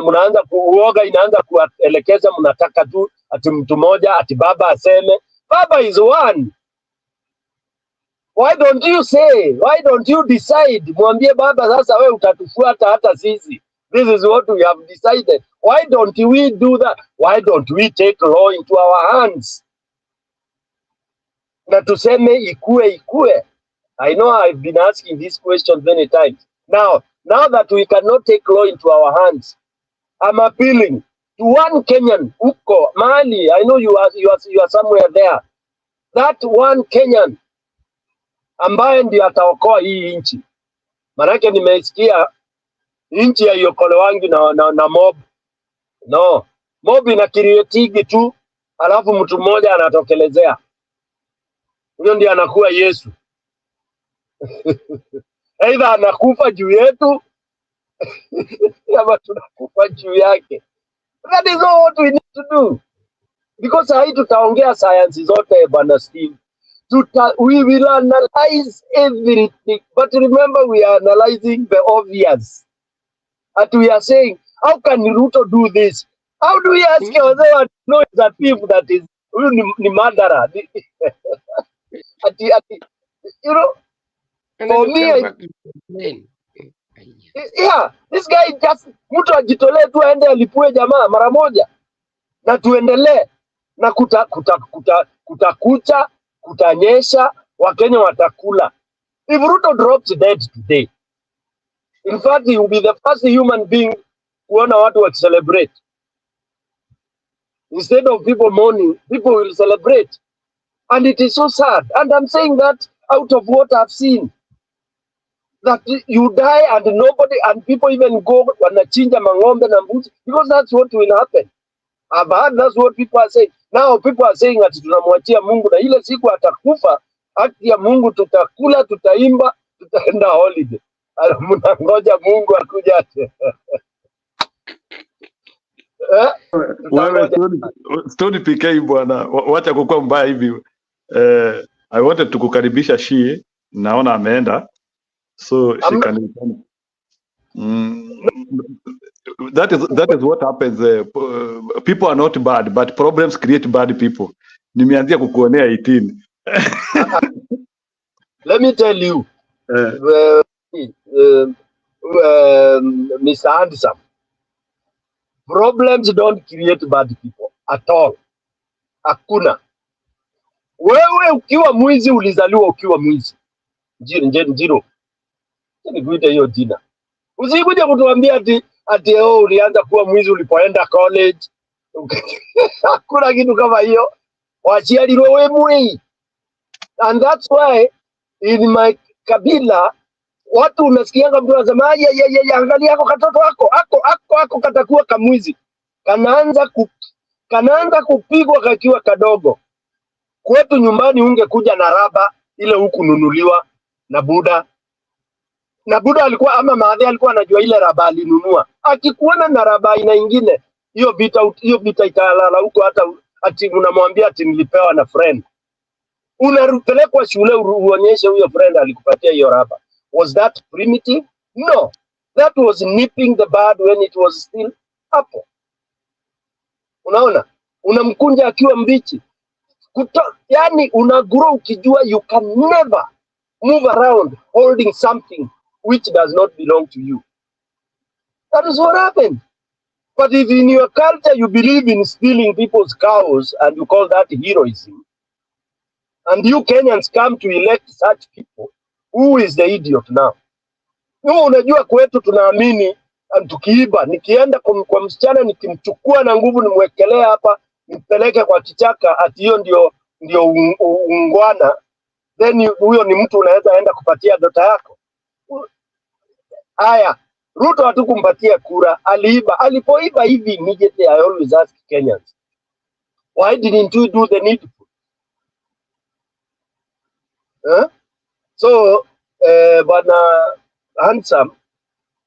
mnaanza kuoga, inaanza kuelekeza, mnataka tu ati mtu mmoja ati baba aseme. Baba is one. Why don't you say? Why don't you decide? Mwambie baba sasa wewe utatufuata hata sisi. This is what we have decided. Why don't we do that? Why don't we take law into our hands? Na tuseme ikue. I know I've been asking this question many times. Now that we cannot take law into our hands, I'm appealing to one Kenyan uko mahali. I know you are somewhere there. That one Kenyan ambaye ndiye ataokoa hii nchi. Manake nimesikia nchi ya yokole wangi na mob. No, mob ina create tu, alafu mtu mmoja anatokelezea. Huyo ndiye anakuwa Yesu. Either anakufa juu yetu ama tunakufa juu yake. That is all what we need to do. Because hai tutaongea science zote bwana Steve. We will analyze everything, but remember we are analyzing the obvious. And we are saying, how can Ruto do this? How do we ask ourselves, no, it's a thief that is ni murderer. You know, for me, yeah, this guy just mtu ajitolee tu aende alipue jamaa mara moja, na tuendelee na kutakucha kutanyesha, Wakenya watakula. If Ruto drops dead today, in fact he will be the first human being kuona watu wa celebrate. Instead of people mourning, people will celebrate. And it is so sad. And I'm saying that out of what I've seen. That you die and nobody, and people even go wanachinja mang'ombe na mbuzi, because that's what will happen. I've heard that's what people are saying. Now people are saying ati tunamwachia Mungu, na ile siku atakufa haki ya Mungu tutakula, tutaimba, tutaenda holiday. Mnangoja Mungu akuja. Wewe story PK bwana, wacha kukua mbaya hivi. I wanted to kukaribisha Shie, naona ameenda. So she can that is what happens. People are not bad, but problems create bad people. Nimeanzia kukuonea 18. Let me tell you, Mr. Anderson, problems don't create bad people at all. Hakuna. Wewe ukiwa mwizi ulizaliwa ukiwa mwizi. Njiro. Nikuite hiyo jina. Usikuje kutuambia ati ulianza kuwa mwizi ulipoenda college. Hakuna kitu kama hiyo. Wachialirwe wewe mwi. And that's why in my kabila watu unasikianga mtu anasema angalia yako katoto ako katakuwa kamwizi. Kanaanza kupigwa kakiwa kadogo. Kwetu nyumbani ungekuja na raba ile huku nunuliwa na Buda. Na Buda alikuwa ama Maadhi alikuwa anajua ile raba alinunua. Akikuona na raba aina nyingine, hiyo vita italala huko, hata ati unamwambia ati nilipewa na friend. Unapelekwa shule uonyeshe huyo friend alikupatia hiyo raba. Was that primitive? No. That was nipping the bud when it was still apple. Unaona? Unamkunja akiwa mbichi. Yani unagrow ukijua you can never move around holding something which does not belong to you. That is what happened. But if in your culture you believe in stealing people's cows and you call that heroism, and you Kenyans come to elect such people, who is the idiot now? No, unajua kwetu tunaamini tukiiba, nikienda kwa msichana nikimchukua na nguvu nimwekelea hapa nipeleke kwa kichaka, ati hiyo ndio ungwana, then huyo ni mtu unaweza enda kupatia dota yako. Haya, Ruto hatukumpatia kura, aliiba. Alipoiba hivi immediately, I always ask Kenyans, why didn't you do the needful? So, Bwana Handsome,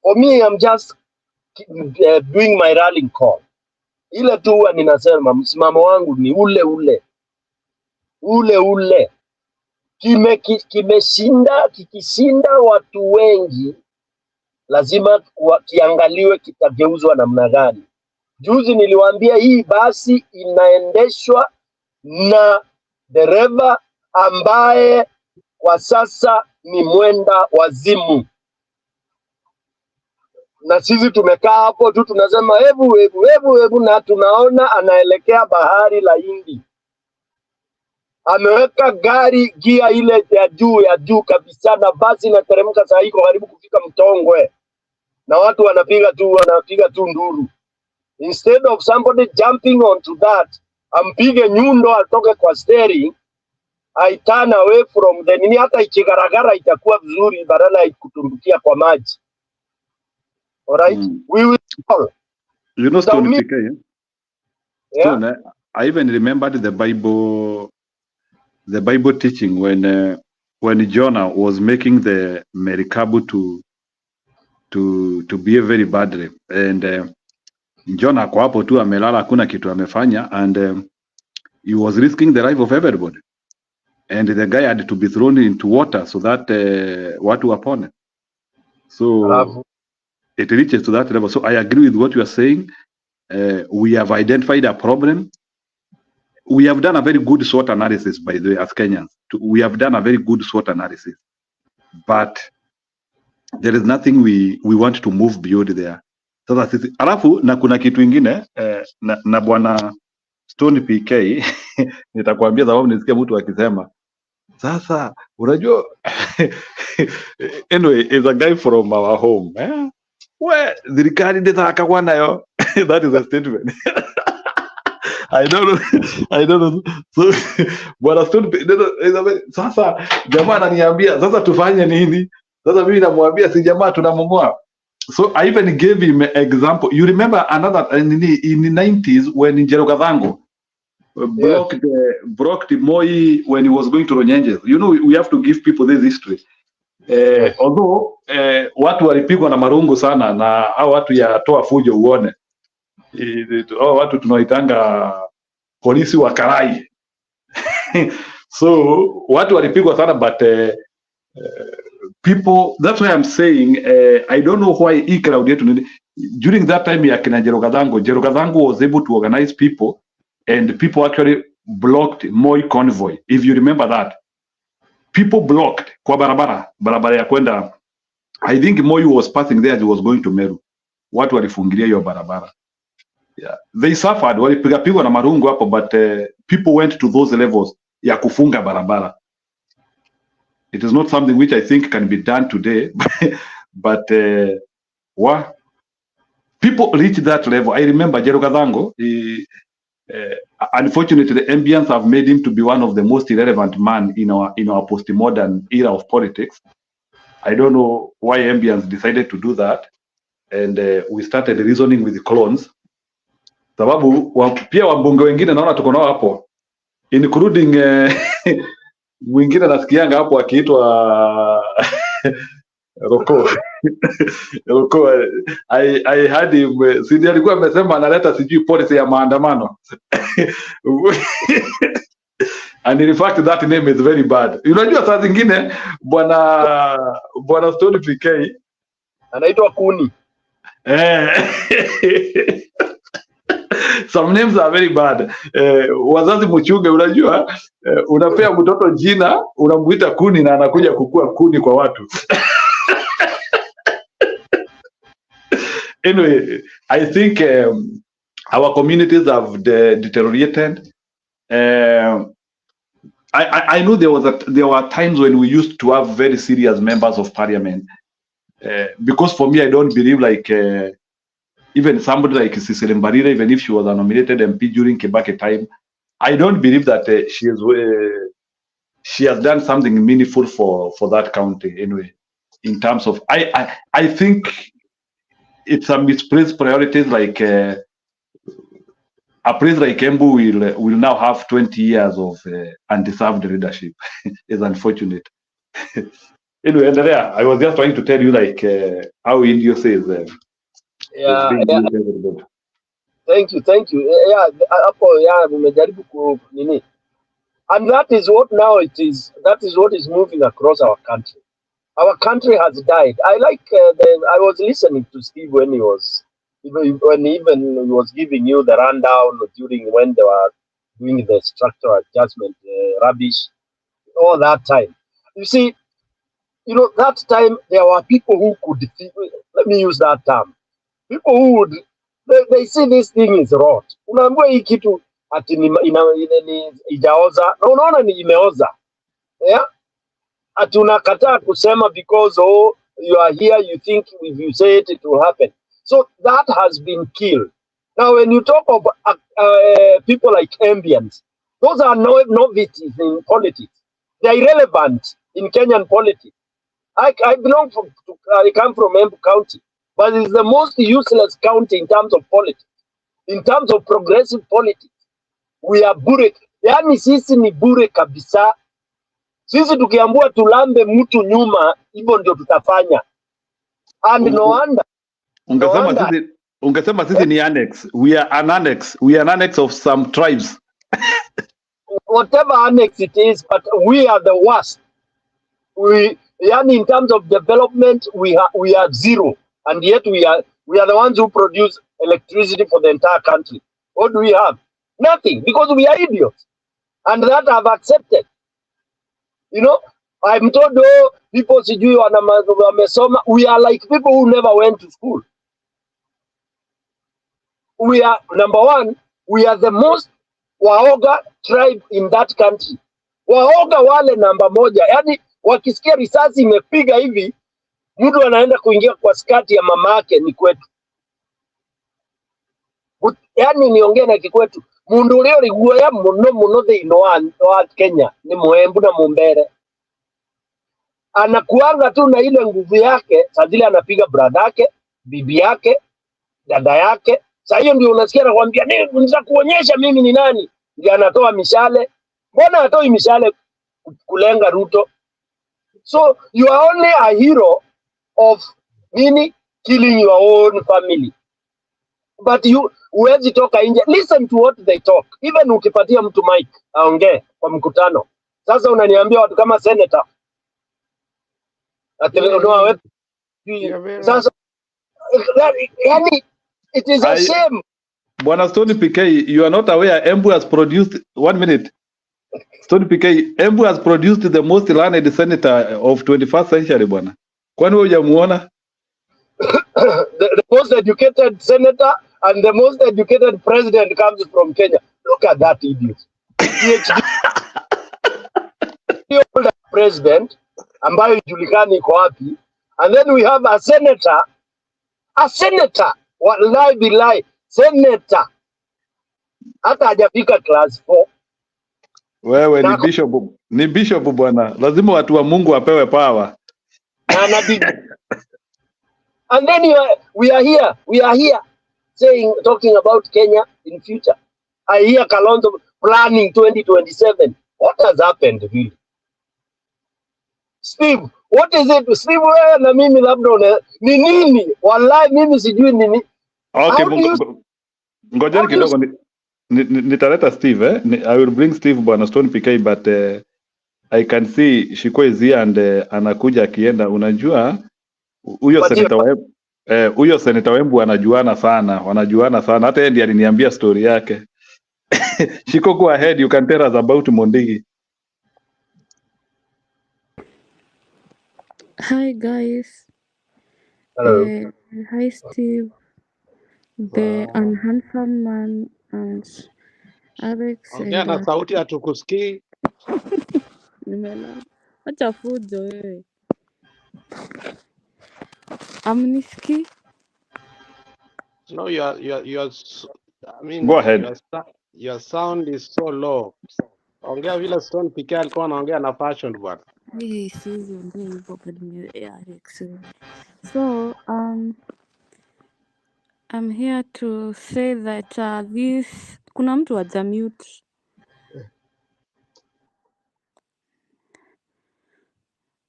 for me, I'm just doing my rallying call. Ile tu huwa ninasema msimamo wangu ni ule. Kikishinda watu wengi, lazima kiangaliwe kitageuzwa namna gani. Juzi niliwaambia hii basi inaendeshwa na dereva ambaye kwa sasa ni mwenda wazimu. Na sisi tumekaa hapo tu tunasema hebu na tunaona anaelekea bahari la Hindi. Ameweka gari gia ile ya juu kabisa, na basi inateremka saa hiko karibu kufika Mtongwe. Na watu wanapiga tu nduru. Instead of somebody jumping onto that, ampige nyundo atoke kwa steering, I turn away from the nini, hata ikigaragara itakuwa vizuri badala ya kutumbukia kwa maji. Alright, we will call. You know, Stone PK, yeah? Stone, I even remembered the Bible teaching when Jonah was making the Merikabu to behave very badly, and Jonah kwa hapo tu amelala, hakuna kitu amefanya, and he was risking the life of everybody, and the guy had to be thrown into water so that watu wapone. So it reaches to that level. So I agree with what you are saying. We have identified a problem. We have done a very good SWOT analysis, by the way, as Kenyans. We have done a very good SWOT analysis, but there is nothing we want to move beyond there. Sasa sisi alafu na kuna kitu ingine na bwana Stone PK nitakwambia sababu nisikia mtu akisema sasa unajua anyway, is a guy from our home where serikali ndetaka kwa nayo that is a statement. I don't know. So bwana Stone sasa jamaa ananiambia sasa tufanye nini? Sasa mimi namwambia si jamaa tunamng'oa. So I even gave him an example. You remember another in the 90s when Njero Gavango blocked Moi when he was going to Ronyenjes. You know, we have to give people this history. Although watu walipigwa na marungu sana na hao watu ya toa fujo uone. Watu tunaitanga polisi wa karai. So watu walipigwa sana, but people, that's why I'm saying I don't know why during that time ya kina Njero Gavango was able to organize people, and people actually blocked Moi convoy. If you remember that, people blocked kwa barabara ya kwenda, I think Moi was passing there as he was going to Meru. Watu walifungilia hiyo barabara. Yeah, they suffered, walipigwa na marungu hapo, but people went to those levels ya kufunga barabara. It is not something which I think can be done today, but people reach that level. I remember Njero Gavango. Unfortunately, the ambience have made him to be one of the most irrelevant man in our postmodern era of politics. I don't know why ambience decided to do that, and we started reasoning with the clones. Sababu pia wabunge wengine naona tuko nao hapo. including mwingine nasikianga hapo akiitwa Roko. Roko, I had him, si alikuwa amesema analeta sijui policy ya maandamano. And in fact that name is very bad. Unajua saa zingine bwana Stone PK anaitwa Kuni. Some names are very bad. Wazazi mchunge, unajua unapea mtoto jina unamuita Kuni na anakuja kukua kuni kwa watu. Anyway, I think our communities have deteriorated. I know there were times when we used to have very serious members of parliament. Because for me, I don't believe like even somebody like Cecily Mbarire, even if she was a nominated MP during Kibaki time, I don't believe that she has done something meaningful for that county anyway. In terms of, I think it's a misplaced priorities. Like a place like Embu will now have 20 years of undeserved leadership. It's unfortunate. Anyway, I was just trying to tell you like how India says. Yeah. Thank you. Yeah, hapo nini. And that is what now it is. That is what is moving across our country. Our country has died. I like I was listening to Steve when he was giving you the rundown during when they were doing the structural adjustment rubbish all that time. You see, that time there were people who could, let me use that term, people who would, they see this thing is rot. Unaambiwa hii kitu ati ijaoza na unaona ni imeoza. Yeah? Ati unakataa kusema because you are here, you think if you say it will happen. So that has been killed. Now when you talk of people like Ambians, those are novices in politics. They are irrelevant in Kenyan politics. I come from Embu County, but it's the most useless county in terms of politics. In terms of progressive politics, we are bure. Yani sisi ni bure kabisa. Sisi tukiambua tulambe mtu nyuma, hivyo ndio tutafanya. And no wonder. Ungesema sisi ni annex. We are an annex. We are an annex of some tribes. Whatever annex it is, but we are the worst. In terms of development, we are zero, and yet we are the ones who produce electricity for the entire country. What do we have? Nothing, because we are idiots, and that I've accepted. I'm told people sijui wamesoma. We are like people who never went to school. We are number one. We are the most waoga tribe in that country. Waoga wale namba moja, yani wakisikia risasi imepiga hivi, mtu anaenda kuingia kwa skati ya mama yake ni kwetu. Yani niongee na kikwetu, mundu ule uliguoya muno thĩinĩ wa Kenya ni Muembu na Mumbere. Anakuanga tu na ile nguvu yake, saa zile anapiga brother yake, bibi yake, dada yake. Sasa hiyo ndio unasikia anakuambia nataka kuonyesha mimi ni nani. Ndio anatoa mishale. Mbona hatoi mishale kulenga Ruto? So you are only a hero of killing your own family. But huwezi toka nje. Listen to what they talk. Even ukipatia mtu mic aongee kwa mkutano. Sasa unaniambia watu kama senator. Sasa it is a shame. Bwana Stone PK, you are not aware Embu has produced 1 minute. Stone PK, Embu has produced the most learned senator of 21st century, bwana. Kwani wewe hujamuona? The most educated senator and the most educated president comes from Kenya. Look at that idiot. PhD president ambayo julikani iko wapi, and then we have a senator, wallahi billahi, senator hata hajafika class 4. Wewe ni bishop bwana, lazima watu wa Mungu wapewe power. And then we are here talking about Kenya in future. I hear Kalonzo, planning 2027. What has happened really? Steve, what is it? Steve, wewe na mimi labda ni nini? Wallahi mimi sijui nini. Okay, How do you, ngojeni how do you, kidogo nitaleta Steve I will bring Steve bwana Stone PK, but I can see Shiko is here and anakuja akienda. Unajua huyo seneta Wembu wanajuana sana, hata yeye ndiye aliniambia story yake. Shiko, go ahead, you can tell us about Mondigi. Hi guys. Hello. Hi Steve, the unhandsome man, and Alex Ongea and na sauti hatukusikii. Nimela. Acha fujo wewe. Amnisikii? No, I mean, Go ahead. your sound is so low. Ongea vile Stone PK alikuwa anaongea na fashion bwana. Hii siwezi ongea hivyo kwenye Alex. So, I'm here to say that kuna mtu hajamute.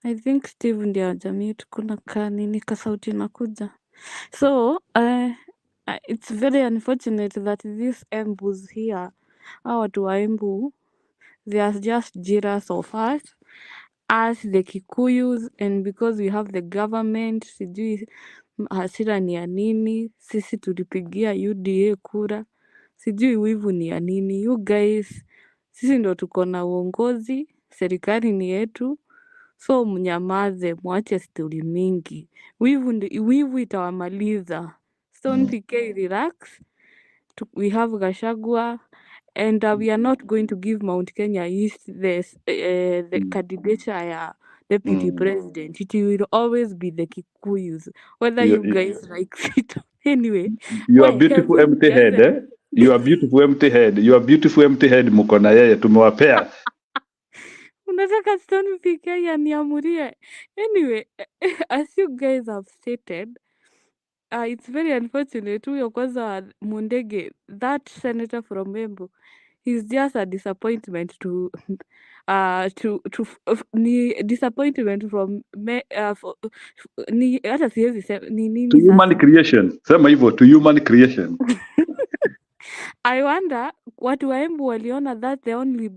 I think Steve ndiye hajamute, kuna kanini kasauti nakuja. So, it's very unfortunate that this Embu's here, hawa watu wa Embu, they are just jealous of us the Kikuyus, and because we have the government, sijui hasira ni ya nini, sisi tulipigia UDA kura, sijui wivu ni ya nini. You guys, sisi ndo tuko na uongozi, serikali ni yetu, so mnyamaze, mwache stori mingi. Wivu itawamaliza. Stone PK, relax. We have Gachagua, and we are not going to give Mount Kenya East the candidature ya deputy president. It will always be the Kikuyus, whether you guys like it. Anyway, You are beautiful empty head, You are beautiful empty head. You are beautiful empty head, mko na yeye tumewapea. Unataka Stone PK aniamurie. Anyway, as you guys have stated, it's very unfortunate. Huyo kwanza Mundege, that senator from Embu, he's just a disappointment to ni disappointment from ni hata siwezi sema ni nini To human creation. Sema hivyo, to human creation. I wonder watu wa Embu waliona that the only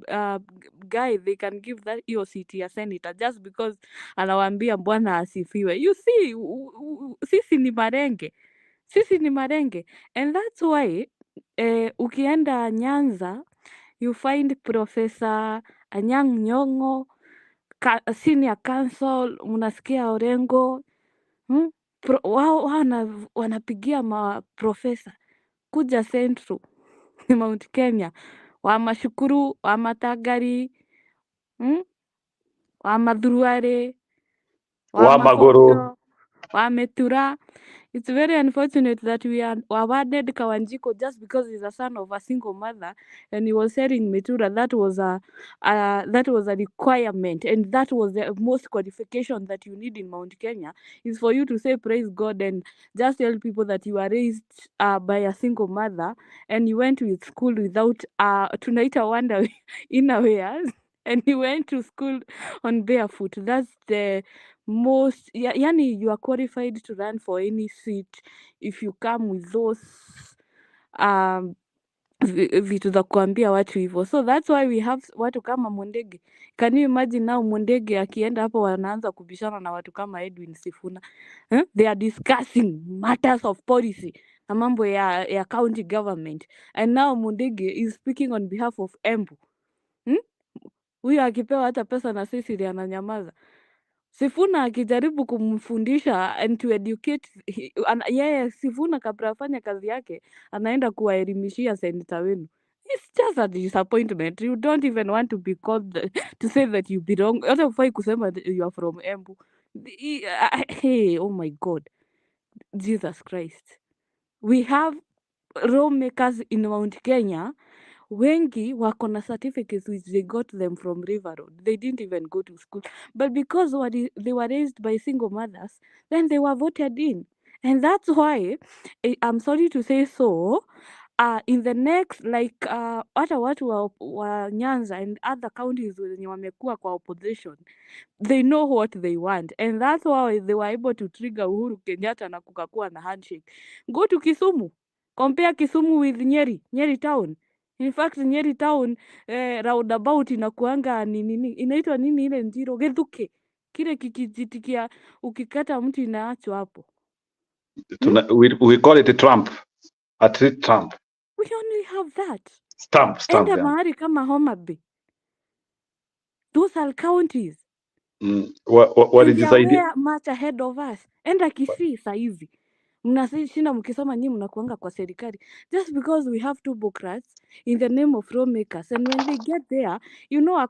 guy they can give that hiyo seat ya senator just because anawaambia bwana asifiwe. You see, sisi ni marenge, and that's why ukienda Nyanza you find Professor Anyang' Nyong'o, senior counsel, mnasikia Orengo, wao wanapigia maprofesa kuja Central Mount Kenya, Wamashukuru, Wamatagari, Wamadhuruare, Wamagoro, Wametura. It's very unfortunate that we are awarded Kawanjiko just because he's a son of a single mother, and he was saying Metura. That was a requirement, and that was the most qualification that you need in Mount Kenya, is for you to say praise God and just tell people that you are raised by a single mother and you went to school without tunaita wonder innerwears, and you went to school on barefoot. That's the most yani you are qualified to run for any seat if you come with those vitu za kuambia watu hivyo. So that's why we have watu kama Mundege. Can you imagine now Mundege akienda hapo wanaanza kubishana na watu kama Edwin Sifuna? They are discussing matters of policy na mambo ya county government, and now Mundege is speaking on behalf of Embu. Huyu akipewa hata pesa na sisi ndiye ananyamaza. Sifuna akijaribu kumfundisha and to educate yeye, Sifuna kabla afanye kazi yake anaenda kuwaelimishia seneta wenu. It's just a disappointment. You don't even want to be called to say that you belong. Hata ufai kusema you are from Embu. Hey, oh my God. Jesus Christ. We have lawmakers in Mount Kenya. Wengi wako na certificates which they got them from River Road. They didn't even go to school. But because they were raised by single mothers, then they were voted in. And that's why, I'm sorry to say so, in the next like hata watu wa Nyanza and other counties wenye wamekuwa kwa opposition, they know what they want, and that's why they were able to trigger Uhuru Kenyatta na kukakuwa na handshake. Go to Kisumu, compare Kisumu with Nyeri town. In fact Nyeri town roundabout inakuanga nini inaitwa nini ile Njiro Githuke, kile kikijitikia ukikata mtu inaachwa hapo. We call it a Trump. A treat Trump. We only have that. Stamp, Enda yeah. mahali kama Homa Bay. Those are counties. What And did they are you way much ahead of us. Enda Kisii saizi. Mnashinda mkisema nyinyi mnakuanga kwa serikali. Just because we have two bureaucrats in the name of lawmakers, and when they get there, you know, a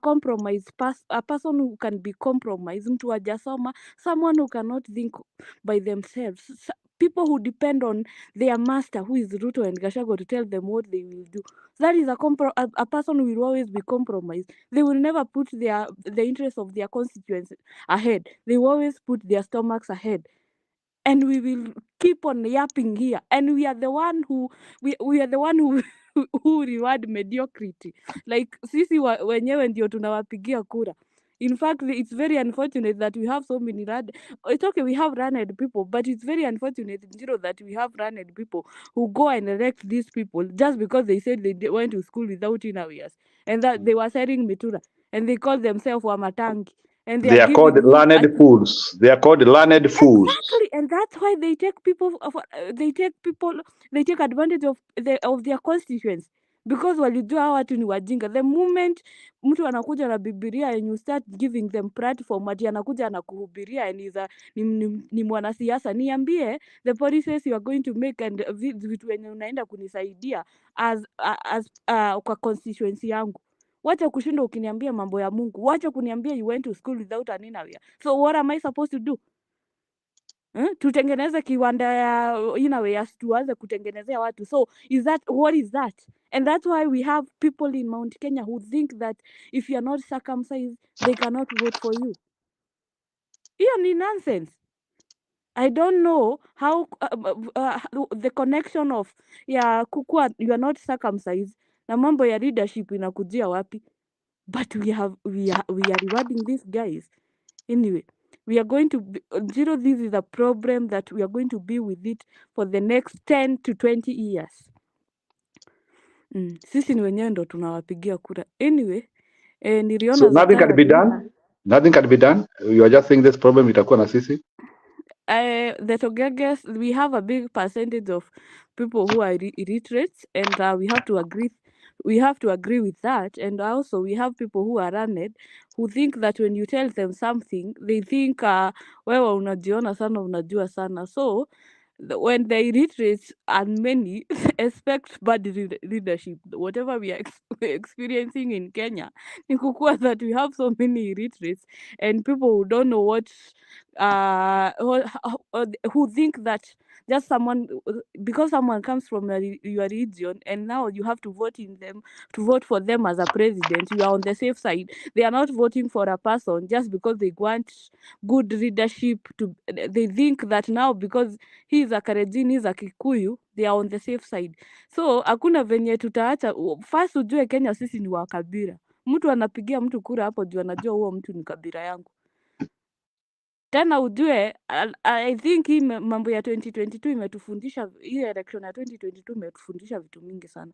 person who can be compromised, mtu hajasoma, someone who cannot think by themselves, people who depend on their master, who is Ruto and Gachagua, to tell them what they will do. That is a person who will always be compromised. They will never put the interest of their constituents ahead. They will always put their stomachs ahead. And we will keep on yapping here, and we are the one who who reward mediocrity. Like sisi wenyewe ndio tunawapigia kura. In fact, it's very unfortunate that we have so many it's okay, we have learned people, but it's very unfortunate, that we have learned people who go and elect these people just because they said they went to school without inner ears, and that they were selling mitura, and they call themselves Wamatangi. And they are called learned fools. They are called learned fools. Exactly, and that's why they take advantage of their constituents, because walijua hawa watu ni wajinga. The moment mtu anakuja na Biblia and you start giving them platform, ati anakuja anakuhubiria and ni mwanasiasa, niambie the policies you are going to make and vitu wenye unaenda kunisaidia kwa constituency yangu. Wacha kushinda ukiniambia mambo ya Mungu. Wacha kuniambia you went to school without an inner ear. So what am I supposed to do? Tutengeneze kiwanda ya inner ears tuanze kutengenezea watu. So what is that? And that's why we have people in Mount Kenya who think that if you are not circumcised, they cannot vote for you. Hiyo ni nonsense. I don't know how the connection of kukua you are not circumcised na mambo ya leadership inakujia wapi. But we are rewarding these guys. Anyway, we are going to this is a problem that we are going to be with it for the next 10 to 20 years. Sisi ni wenyewe ndo tunawapigia kura. Anyway, niliona so nothing can be done. Nothing can be done. You are just saying this problem itakuwa na sisi. The Togeges, we have a big percentage of people who are illiterate, and we have to agree with that. And also we have people who are learned who think that when you tell them something, they think wewe unajiona sana, unajua sana. So when the illiterates are many, expect bad leadership. Whatever we are experiencing in Kenya, ni kukua that we have so many illiterates and people who don't know what who think that just because someone comes from your region and now you have to vote for them as a president, you are on the safe side. They are not voting for a person just because they want good leadership. They think that now because he is a Kalenjin, he is a Kikuyu, they are on the safe side. So hakuna venye tutaacha. First ujue Kenya sisi ni wa kabila. Mtu anapigia mtu kura hapo juu anajua huo mtu ni kabila yangu. Tena ujue I think hii mambo ya 2022 imetufundisha, hii election ya 2022 imetufundisha vitu mingi sana.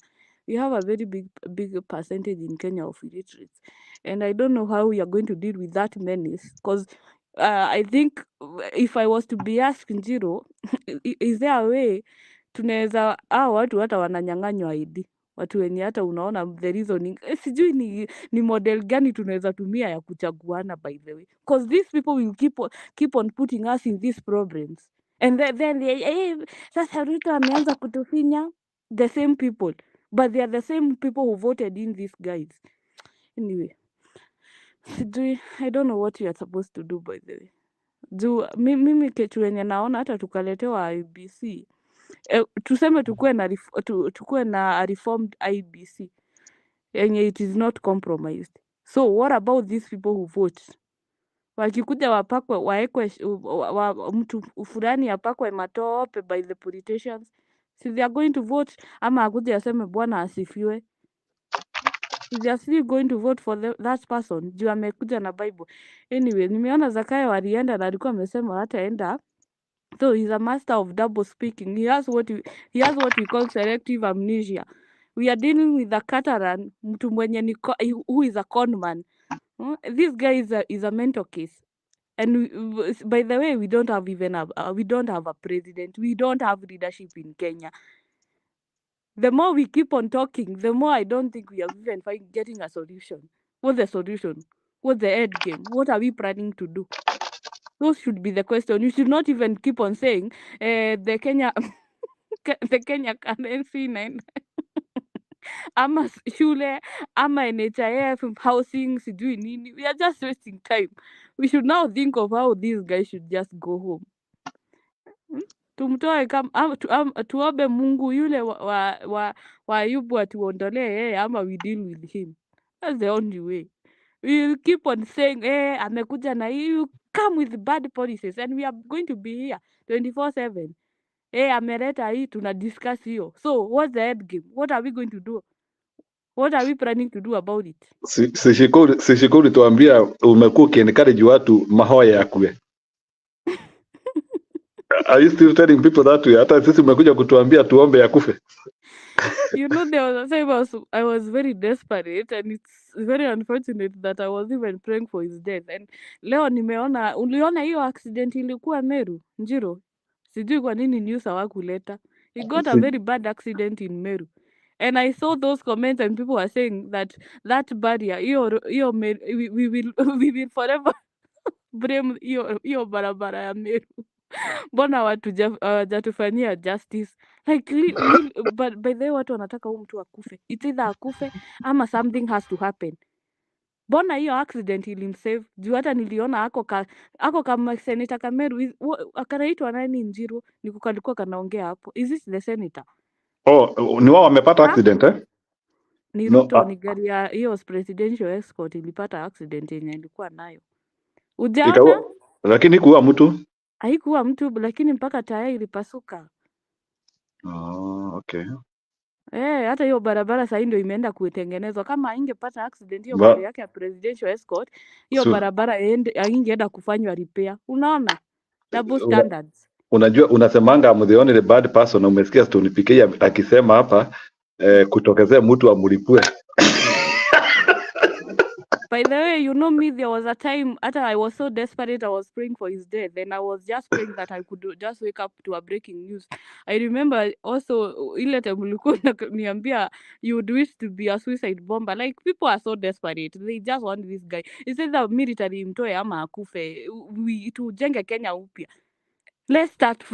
We have a very big percentage in Kenya of illiterates, and I don't know how we are going to deal with that menace, because I think if I was to be asked, Njiro, is there a way tunaweza watu hata wananyang'anywa ID, watu wenye hata unaona the reasoning, sijui ni model gani tunaweza tumia ya kuchaguana, by the way, because these people will keep on putting us in these problems, and then sasa Ruto ameanza kutufinya the same people, but they are the same people who voted in these guys. Anyway, sijui, I don't know what you are supposed to do, by the way. Mimi kitu wenye naona hata tukaletewa IBC, tuseme tukue na reformed IBC yenye it is not compromised. So what about these people who vote? Wakikuja waekwe mtu fulani apakwe matope by the politicians, Si they are going to vote ama akuje aseme bwana asifiwe. If they are still going to vote for that person, juu amekuja na Bible. Anyway, nimeona Zakayo alienda na alikuwa amesema hataenda. So he's a master of double speaking. He has what we call selective amnesia. We are dealing with a Catalan, mtu mwenye who is a con man. This guy is a mental case. And by the way, we don't have a president. We don't have leadership in Kenya. The more we keep on talking, the more I don't think we are even getting a solution. What's the solution? What's the end game? What are we planning to do? Those should be the question. You should not even keep on saying the Kenya currency nine ama shule ama NHIF housing sijui nini. We are just wasting time. We should now think of how these guys should just go home. Tumtoe tuombe Mungu yule wa Ayubu atuondolee yeye ama we deal with him. That's the only way. We keep on saying amekuja na you come with bad policies and we are going to be here 24/7. Ameleta hii tuna discuss hiyo. So what's the end game? What are we going to do? What are we planning to do about it? Sishikuri tuambia umekuwa ukiencourage watu mahoya yakue. Are you still telling people that way? Hata sisi umekuja kutuambia tuombe yakufe. You know, there was a time I was very desperate, and it's very unfortunate that I was even praying for his death. And leo uliona hiyo accident ilikuwa Meru, Njiro. Sijui kwa nini news hawakuleta. He got a very bad accident in Meru. And I saw those comments and people were saying that barrier, we will forever blame hiyo barabara ya Meru. Mbona watu hawajatufanyia justice? Like but by the way watu wanataka huyu mtu akufe. It's either akufe ama something has to happen. Mbona hiyo accident ilimsave? Juu hata niliona ako kama senator Kameru akanaitwa nani Njiro kalikuwa kanaongea hapo. Is this the senator? Ni wao wamepata accident Ni Ruto ni gari ya hiyo presidential escort ilipata accident yenye ilikuwa nayo. Ujaona? Lakini kuwa mtu haikuwa mtu lakini mpaka taya ilipasuka. Okay. Hata hiyo barabara sasa ndio imeenda kutengenezwa. Kama ingepata accident hiyo gari yake ya presidential escort, hiyo barabara ingeenda kufanywa repair. Unaona? Double standards. Unajua unasemanga I'm the only bad person, na umesikia Stone PK akisema hapa kutokezea mtu amulipue. By the way, you know me, there was a time after I was so desperate, I was praying for his death. Then I was just praying that I could just wake up to a breaking news. I remember also, ile time ulikuwa niambia you would wish to be a suicide bomber. Like, people are so desperate. They just want this guy. It's either military mtoe ama akufe. Tujenge Kenya upya. Let's start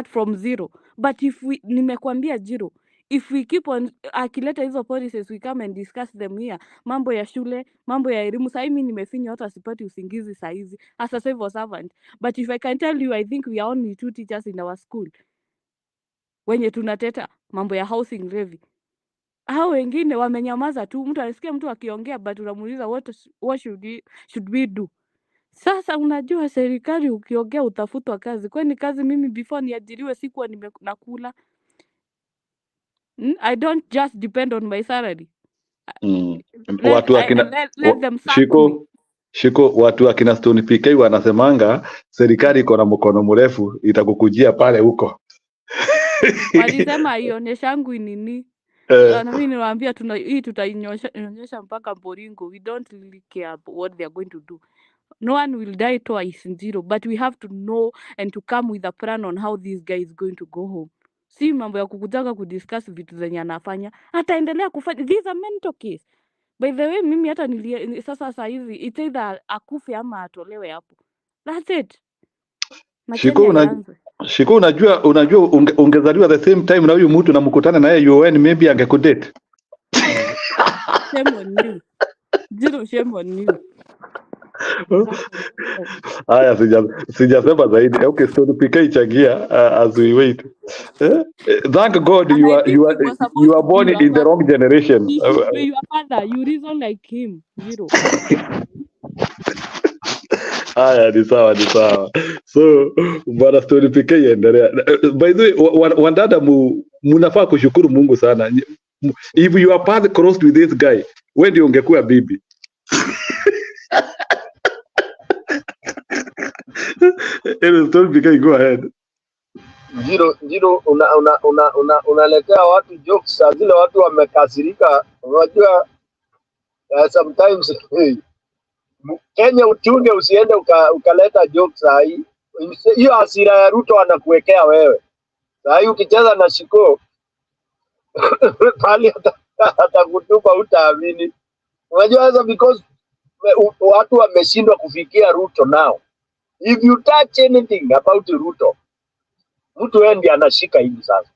from zero. But if nimekwambia Jiro, if we keep on akileta hizo policies, we come and discuss them here. Mambo ya shule, mambo ya elimu. Sasa mimi nimefinya hata sipati usingizi saa hizi as a civil servant. But if I can tell you, I think we are only 2 teachers in our school wenye tunateta mambo ya housing levy. Hao wengine wamenyamaza tu. Mtu anasikia mtu akiongea but unamuuliza what should we do? Sasa unajua serikali ukiongea utafutwa kazi. Kwani kazi mimi before niajiriwe sikuwa nakula. I don't just depend on my salary. Watu akina Shiko watu akina Stone PK wanasemanga serikali iko na mkono mrefu itakukujia pale huko. Walisema ioneshangu nini? Na mimi niwaambia tutainyosha mpaka Boringo. We don't really care what they are going to do. No one will die twice in zero, but we have to know and to come with a plan on how this guy is going to go home. Si mambo ya kukutaka kudiscuss vitu zenye anafanya. Ataendelea kufanya. This is a mental case. By the way, mimi hata sasa hivi it's either akufe ama atolewe hapo. That's it. Shiko unajua ungezaliwa the same time na huyu mtu na mkutane na yeye UN, maybe angekudate. Shame on you. Zero shame on you. Haya, sijasema zaidi. Okay, Stone PK changia as we wait. Thank God you are born in the wrong generation. Your father, you reason like him. Zero. Haya, ni sawa, ni sawa. So bwana, story pekee iendelea. By the way, wandada munafaa kushukuru Mungu sana. If your path crossed with this guy, wewe ndio ungekuwa bibi. Ile story pekee, go ahead. Njiro unaletea watu jokes saa zile watu wamekasirika. Unajua sometimes Kenya uchunge usiende ukaleta jokes sahi. Hiyo hasira ya Ruto anakuwekea wewe. Sahi ukicheza na shiko pali atakutupa utaamini. Unajua sasa because watu wameshindwa kufikia Ruto now. If you touch anything about Ruto, mtu endi anashika hivi sasa.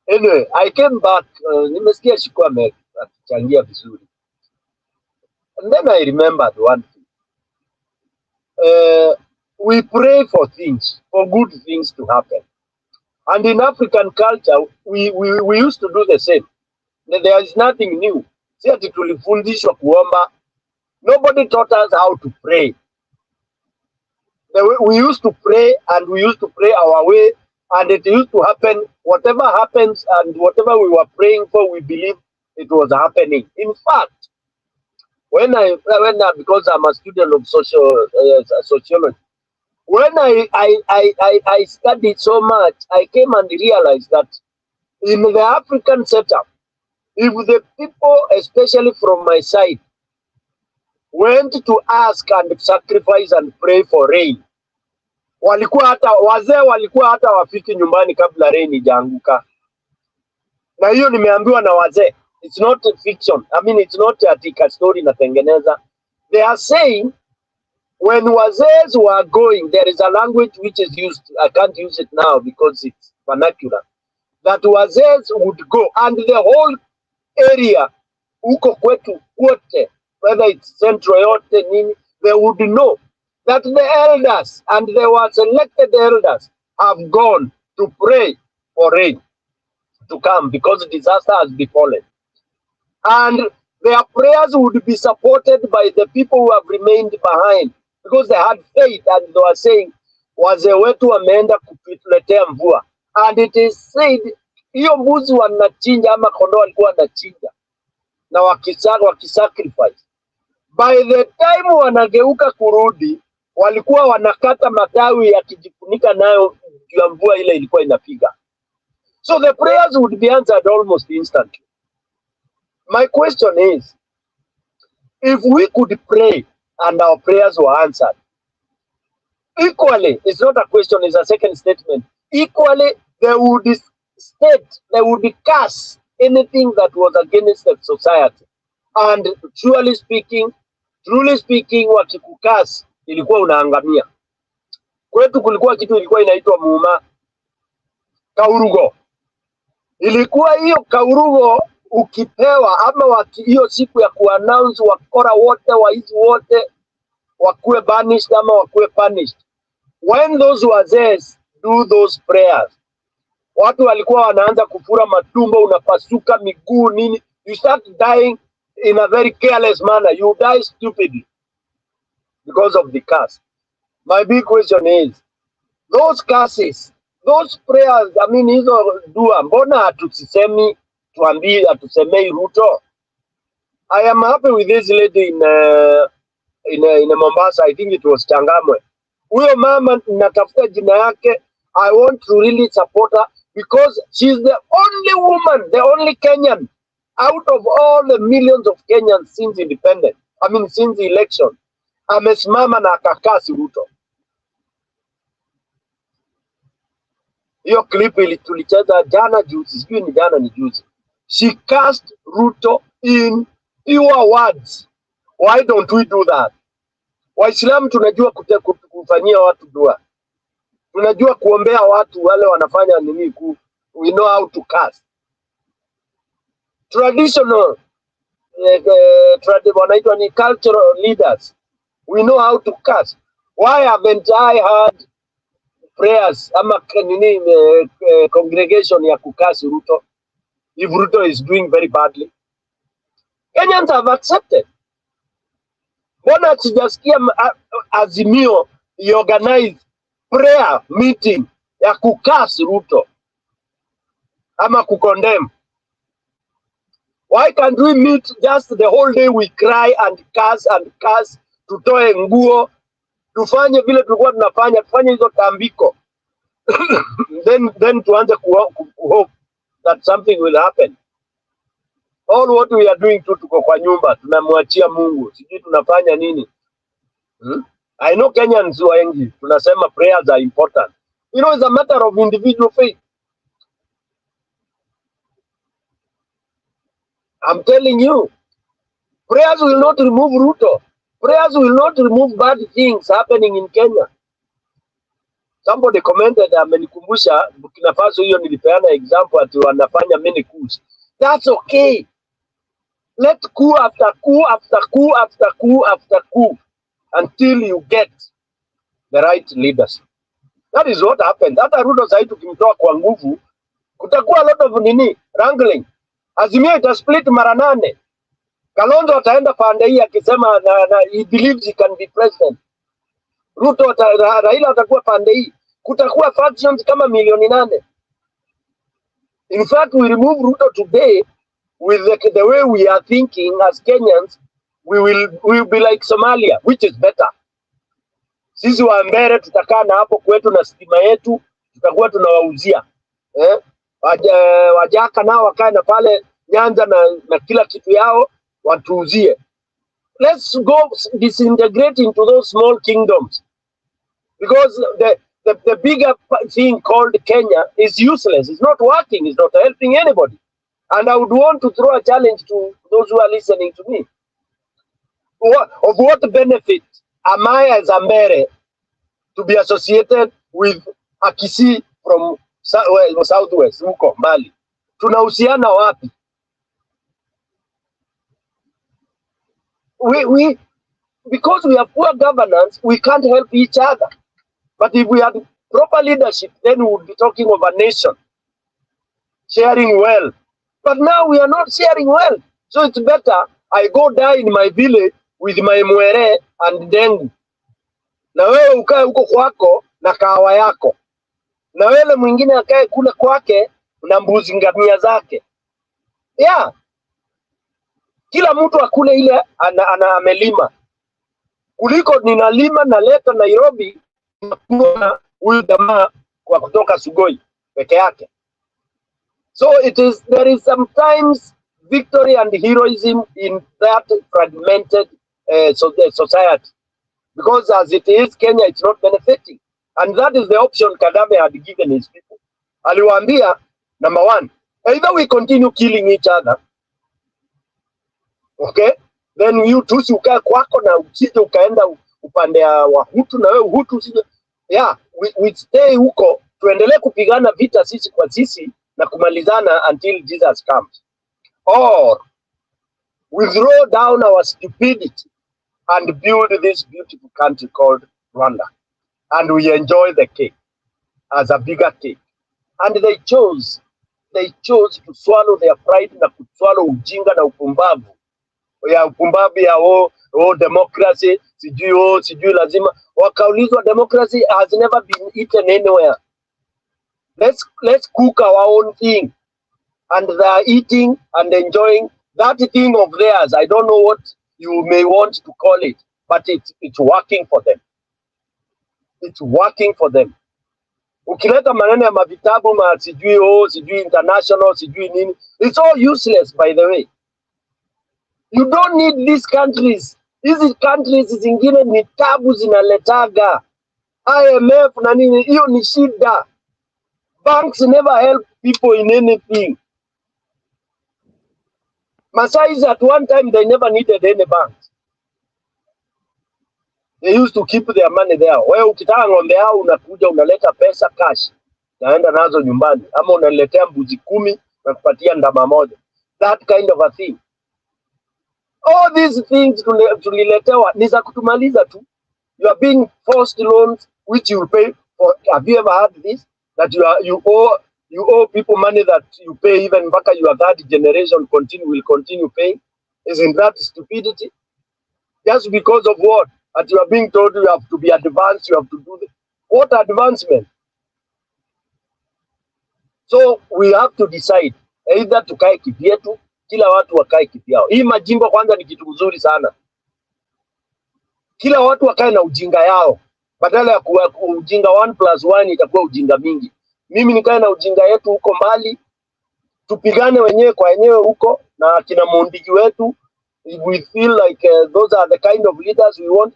Anyway, I came back, nimesikia shiko amechangia vizuri. And then I remembered one thing. We pray for things, for good things to happen. And in African culture, we used to do the same. There is nothing new. Si ati tulifundishwa kuomba. Nobody taught us how to pray. We used to pray and we used to pray our way, and it used to happen. Whatever happens and whatever we were praying for, we believe it was happening. In fact, when I because I'm a student of sociology, when I studied so much, I came and realized that in the African setup, if the people, especially from my side, went to ask and sacrifice and pray for rain, wazee walikuwa hata wafiki nyumbani kabla rain ijaanguka. Na hiyo nimeambiwa na wazee. It's not a fiction. I mean, it's not a story natengeneza. They are saying when wazes were going, there is a language which is used. I can't use it now because it's vernacular. That wazes would go and the whole area, uko kwetu kwote, whether it's central yote nini, they would know that the elders and they were selected elders have gone to pray for rain to come because disaster has befallen. And their prayers would be supported by the people who have remained behind because they had faith and they were saying, wazee wetu wameenda kutuletea mvua. And it is said, hiyo mbuzi wanachinja ama kondoo walikuwa wanachinja na wakisacrifice. By the time wanageuka kurudi, walikuwa wanakata matawi yakijifunika nayo ya mvua ile ilikuwa inapiga. So the prayers would be answered almost instantly. My question is, if we could pray and our prayers were answered, equally, it's not a question, it's a second statement, equally they would curse anything that was against the society. And truly speaking, wakikukasi, ilikuwa unaangamia. Kwetu kulikuwa kitu ilikuwa inaitwa muuma, kaurugo. Ilikuwa hiyo kaurugo ukipewa ama hiyo siku ya kuannounce wakora wote waizi wote wakuwe banished ama wakuwe punished. When those wazes do those prayers, watu walikuwa wanaanza kufura matumbo, unapasuka miguu nini, you start dying in a very careless manner. You die stupidly because of the curse. My big question is, those curses, those prayers, I mean, hizo dua, mbona hatusemi tuambie atusemei Ruto? I am happy with this lady in Mombasa. I think it was Changamwe. Huyo mama natafuta jina yake. I want to really support her because she's the only woman, the only Kenyan out of all the millions of Kenyans since independence. I mean, since the election. Amesimama na akakasi Ruto. Hiyo clip ili tulicheza jana juzi, sijui ni jana ni juzi. She cast Ruto in pure words. Why don't we do that? Waislamu tunajua kufanyia watu dua. Tunajua kuombea watu wale wanafanya nini we know how to cast. Traditional wanaitwa ni cultural leaders. We know how to cast. Why haven't I heard prayers ama congregation ya kukasi Ruto if Ruto is doing very badly? Kenyans have accepted. Mbona sijasikia Azimio iorganize prayer meeting ya kukasi Ruto ama kukondem? Why can't we meet just the whole day, we cry and curse, tutoe nguo, tufanye vile tulikuwa tunafanya, tufanye hizo tambiko then tuanze hope that something will happen. All what we are doing tu, tuko kwa nyumba tunamwachia Mungu, sijui tunafanya nini. I know Kenyans wengi tunasema prayers are important. You know, it's a matter of individual faith. I'm telling you, prayers will not remove Ruto. Prayers will not remove bad things happening in Kenya. Somebody commented, amenikumbusha Burkina Faso, hiyo nilipeana example ati wanafanya many coups. That's okay. Let coup after coup after coup after coup after coup until you get the right leaders. That is what happened. Hata Ruto sasa tukimtoa kwa nguvu, kutakuwa a lot of wrangling. Azimio ita split mara 8. Kalonzo ataenda pande hii akisema na he believes he can be president. Ruto Raila atakuwa pande hii. Kutakuwa factions kama milioni 8. In fact, we remove Ruto today with the way we are thinking as Kenyans, we will be like Somalia, which is better. Sisi wa mbere tutakaa na hapo kwetu na stima yetu, tutakuwa tunawauzia. Wajaka nao wakae na pale Nyanza na kila kitu yao watuuzie. Let's go disintegrate into those small kingdoms, because the bigger thing called Kenya is useless. It's not working. It's not helping anybody. And I would want to throw a challenge to those who are listening to me. Of what benefit am I as a Mbere to be associated with a Kisii from Southwest, huko Mali? Tunahusiana wapi? Because we have poor governance, we can't help each other. But if we had proper leadership, then we would be talking of a nation sharing well. But now we are not sharing well. So it's better I go die in my village with my mwere and dengu. Na wewe ukae huko kwako na kahawa yako. Na wewe mwingine akae kule kwake na mbuzi ngamia zake. Yeah. Kila mtu akule ile amelima. Kuliko ninalima naleta Nairobi na huyu jamaa kwa kutoka Sugoi peke yake. So there is sometimes victory and heroism in that fragmented society. Because as it is, Kenya, it's not benefiting. And that is the option Kagame had given his people. Aliwaambia, number 1, either we continue killing each other, okay, then you tusi ukae kwako na usije ukaenda upande wa Hutu na wewe Hutu usije. Yeah, we stay huko, tuendelee kupigana vita sisi kwa sisi na kumalizana until Jesus comes. Or we throw down our stupidity and build this beautiful country called Rwanda. And we enjoy the cake as a bigger cake. And they chose to swallow their pride na kuswallow ujinga na upumbavu. Ya upumbavu ya democracy, sijui lazima. Wakaulizwa democracy has never been eaten anywhere. Let's cook our own thing. And they are eating and enjoying that thing of theirs. I don't know what you may want to call it, but it's working for them. It's working for them. Ukileta maneno ya mavitabu sijui international, sijui nini, it's all useless, by the way. You don't need these countries. Hizi countries zingine ni tabu zinaletaga. IMF na nini, hiyo ni shida. Banks never help people in anything. Masais at one time, they never needed any banks. They used to keep their money there. Wewe ukitaka ng'ombe yao unakuja unaleta pesa cash, naenda nazo nyumbani, ama unaletea mbuzi 10 na kupatia ndama moja. That kind of a thing. All these things tuliletewa ni za kutumaliza tu. You are being forced loans which you pay for. Have you ever heard this? That you owe people money that you pay even mpaka your third generation will continue paying? Isn't that stupidity? Just because of what? That you are being told you have to be advanced, you have to do this. What advancement? So we have to decide either tukae kivyetu, kila watu wakae kivyao. Hii majimbo kwanza ni kitu mzuri sana. Kila watu wakae na ujinga yao. Badala ya kuwa ujinga 1+1 itakuwa ujinga mingi. Mimi nikae na ujinga yetu huko mbali, tupigane wenyewe kwa wenyewe huko na kina mondigi wetu. We feel like those are the kind of leaders we want.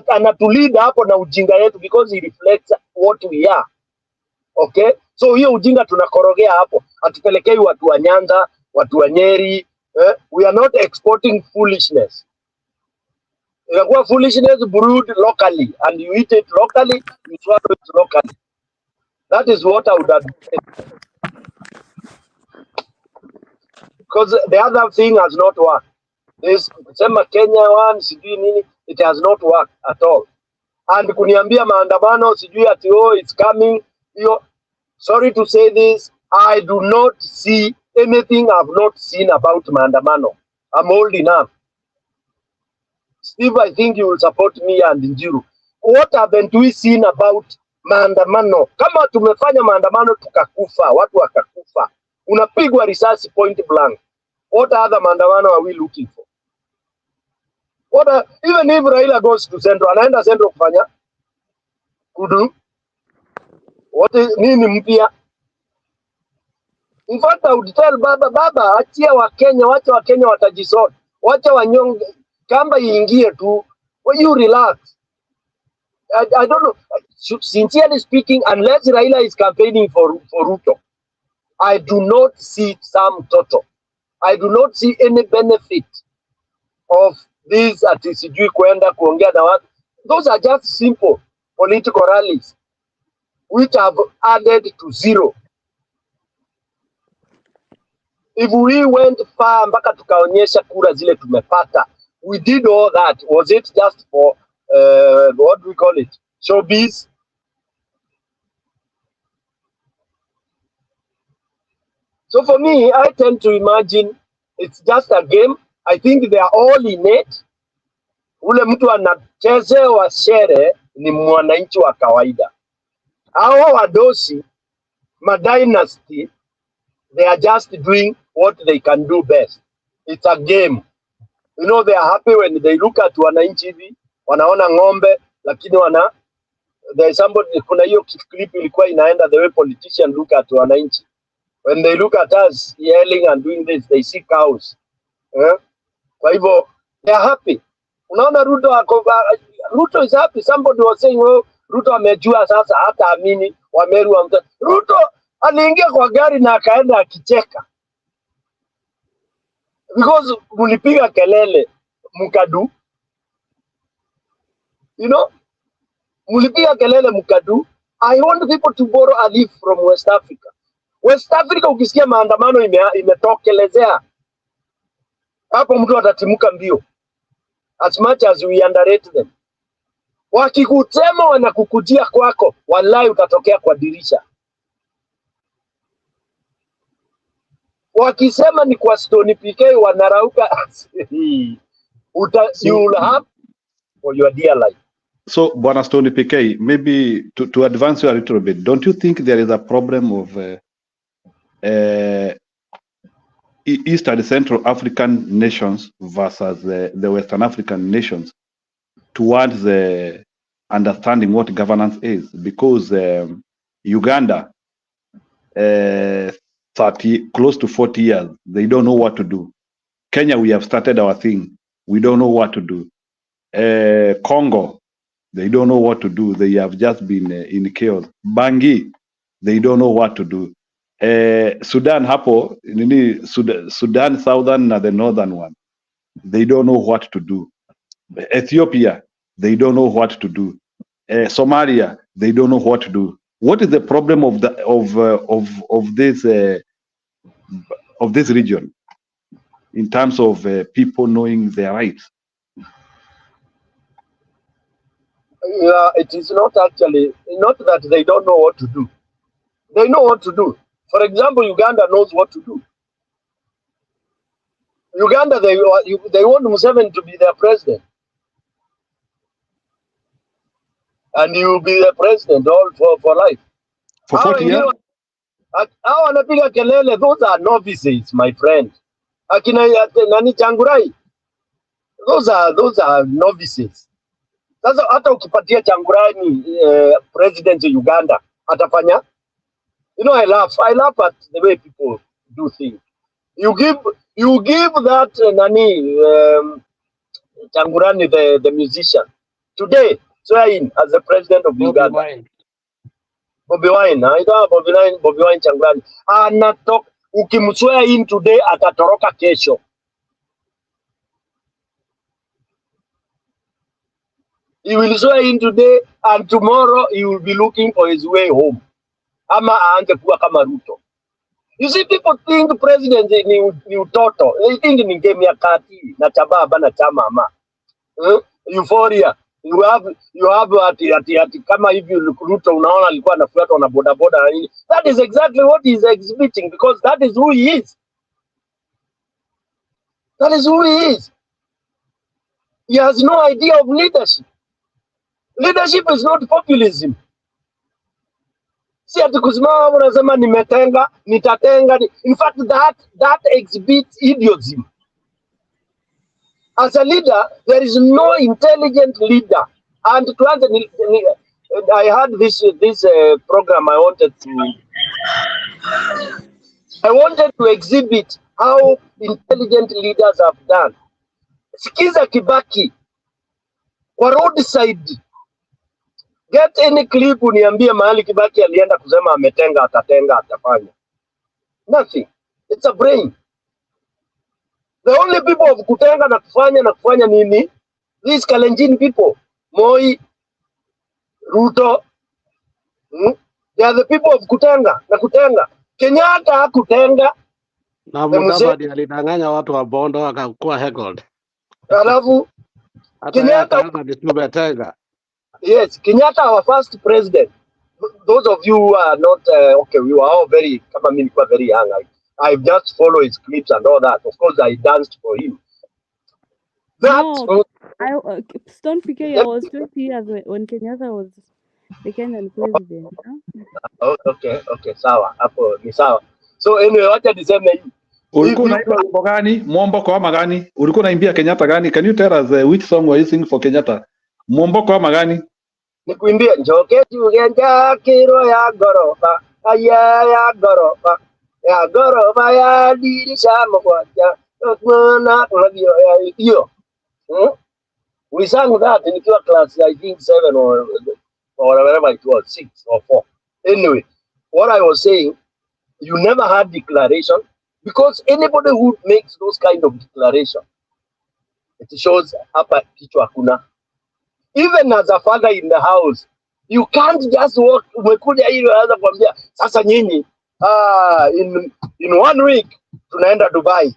Anatulead hapo na ujinga yetu because it reflects what we are. Okay? So hiyo ujinga tunakorogea hapo. Hatupelekei watu wa Nyanza, watu wa Nyeri. We are not exporting foolishness. Inakuwa foolishness brewed locally and you eat it locally, you swallow it locally. That is what I would advise. Because the other thing has not worked. This sema Kenya one, sijui nini, it has not worked at all. And kuniambia maandamano, sijui ati it's coming. Sorry to say this, I do not see anything I've not seen about maandamano. I'm old enough. Steve, I think you will support me and Njiru. What haven't we seen about maandamano? Kama tumefanya maandamano tukakufa, watu wakakufa, unapigwa risasi point blank. What other maandamano are we looking for? Even if Raila goes to Central, anaenda Central kufanya kudu. What is nini mpya? In fact, I would tell baba, achia wa Kenya, wacha wa Kenya watajisort. Wacha wanyonge, kamba iingie tu. Will you relax? I don't know. Sincerely speaking, unless Raila is campaigning for Ruto, I do not see some total. I do not see any benefit of this atisijui kwenda kuongea na watu. Those are just simple political rallies which have added to zero. If we went far mpaka tukaonyesha kura zile tumepata, we did all that. Was it just for what do we call it? Showbiz? So for me, I tend to imagine it's just a game. I think they are all innate. Ule mtu anachezewa shere ni mwananchi wa kawaida. Hao wadosi, dynasty, they are just doing what they can do best. It's a game. You know, they are happy when they look at wananchi hivi, wanaona ng'ombe, lakini there's somebody, kuna hiyo clip ilikuwa inaenda the way politicians look at wananchi. When they look at us yelling and doing this, they see cows. Kwa hivyo, they are happy. Unaona Ruto is happy. Somebody was saying, oh, Ruto amejua sasa hata amini Wameru wa Ruto aliingia kwa gari na akaenda akicheka. Because mulipiga kelele mukadu. You know? Mulipiga kelele mukadu. I want people to borrow a leaf from West Africa. West Africa ukisikia maandamano imetokelezea. Hapo mtu atatimuka mbio. As much as we underrate them. Wakikutema wanakukujia kwako, wallahi utatokea kwa dirisha. Wakisema ni kwa Stony PK wanarauka. You will have for your dear life. So, Bwana Stony PK, maybe to advance you a little bit, don't you think there is a problem of East and Central African nations versus the Western African nations towards understanding what governance is? Because Uganda, close to 40 years, they don't know what to do. Kenya, we have started our thing. We don't know what to do. Congo, they don't know what to do. They have just been in chaos. Bangi, they don't know what to do. Sudan hapo, Sudan Southern na the Northern one, they don't know what to do. Ethiopia, they don't know what to do. Somalia, they don't know what to do. What is the problem of this region in terms of people knowing their rights? Yeah, it is not actually, not that they don't know what to do. They know what to do. For example, Uganda knows what to do. Uganda, they want Museveni to be their president. And he will be the president all for life. For 40 years? Hao wanapiga kelele, those are novices, my friend. Akina nani Changurai, those are novices. Sasa hata ukipatia Changurai president of Uganda, atafanya. You know, I laugh at the way people do things. You give that Changurani, the musician, today, swear in as the president of Uganda. Bobi Wine, Bobi Wine Changurani. Anatok, ukimswear in today, atatoroka kesho. He will swear in today, and tomorrow he will be looking for his way home. Ama aanze kuwa kama Ruto. You see, people think president ni utoto. They think ni game ya kati na cha baba na cha mama. Euphoria. You have ati kama hivi Ruto unaona alikuwa anafuatwa na bodaboda na nini. That is exactly what he is exhibiting, because that is who he is. That is who he is. He has no idea of leadership. Leadership is not populism. Si ati kusimama unasema nimetenga, nitatenga. In fact, that exhibits idiotism. As a leader, there is no intelligent leader. And to answer, I had this program I wanted to exhibit how intelligent leaders have done. Sikiza Kibaki, kwa roadside. Get any clip uniambie mahali Kibaki alienda kusema ametenga, atatenga, atafanya. Nothing. It's a brain. The only people of kutenga na kufanya nini? These Kalenjin people. Moi, Ruto. They are the people of kutenga na kutenga. Kenyatta hakutenga. Na Mudavadi alidanganya watu wa Bondo akakuwa heckled. Alafu Kenyatta tumetenga. Yes, Kenyatta, our first president. Those of you who are not okay, we were all very young. I just follow his clips and all that. Of course, I danced for him. Don't forget, I was 20 years when Kenyatta was the Kenyan president. Oh, okay, sawa. Hapo ni sawa. So anyway, wacha niseme hivi. Ulikuwa unaimba wimbo gani? Mwomboko ama gani? Ulikuwa unaimbia Kenyatta gani? Can you tell us which song were you singing for Kenyatta? Mwomboko ama gani? Nikuimbia njoke tugenja kiro ya gorofa. Aya ya gorofa. Ya gorofa ya dirisha mwaja. We sang that in class, I think 7 or whatever it was, 6 or 4. Anyway, what I was saying, you never had declaration, because anybody who makes those kind of declaration, it shows hapa kichwa hakuna. Even as a father in the house, you can't just walk, umekuja hivi anza kuambia sasa nyinyi in 1 week tunaenda Dubai.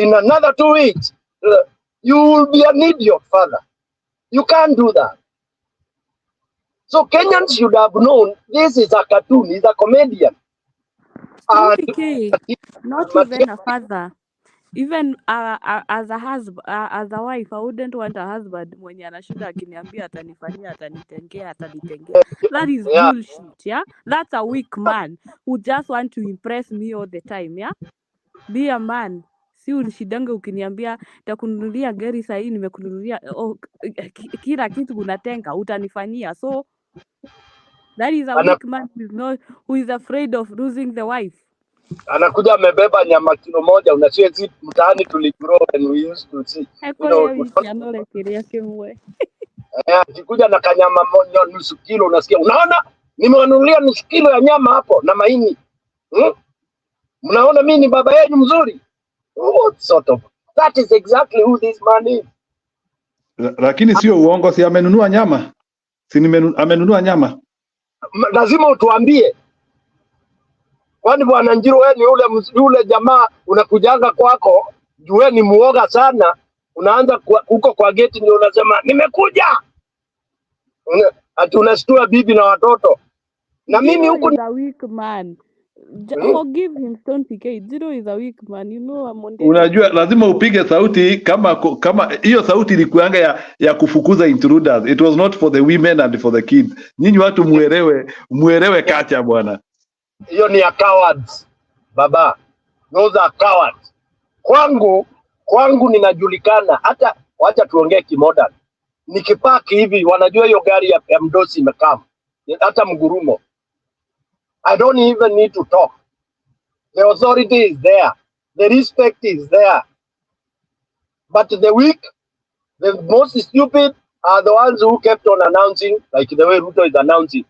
In another 2 weeks you will be an idiot father. You can't do that. So Kenyans should have known this is a cartoon, he's a comedian. Not even a father. Even as a husband, as a wife, I wouldn't want a husband mwenye anashinda akiniambia atanifanyia, atanitengea. That is bullshit, yeah? That's a weak man who just want to impress me all the time, yeah? Be a man. Si unishidanga ukiniambia takununulia gari sahi, nimekununulia kila kitu unatenga, utanifanyia. So that is a weak man who is afraid of losing the wife. Anakuja amebeba nyama kilo moja, unasikia zi mtaani tuligrow and we used to see. Akikuja na kanyama moja nusu kilo, unasikia unaona nimewanunulia nusu kilo ya nyama hapo na maini. Mnaona mimi ni baba yenu mzuri? What sort of, that is exactly who this man is. Lakini sio uongo, si amenunua nyama? Si amenunua nyama? Lazima utuambie. Kwani bwana Njiru, wewe ni yule jamaa unakujanga kwako, wewe ni muoga sana, unaanza huko kwa geti ndio unasema nimekuja. Ati unashtua bibi na watoto. Na mimi huko ni a weak man. Forgive him, Stone PK. Zero is a weak man. You know, Mondege. Unajua lazima upige sauti kama hiyo sauti ilikuanga ya kufukuza intruders. It was not for the women and for the kids. Nyinyi watu muelewe kacha bwana. Hiyo ni cowards baba, those are cowards. Kwangu ninajulikana, hata wacha tuongee kimodern. Nikipaki hivi wanajua hiyo gari ya mdosi imekaa, hata mgurumo. I don't even need to talk. The authority is there, the respect is there, but the weak, the most stupid are the ones who kept on announcing, like the way Ruto is announcing.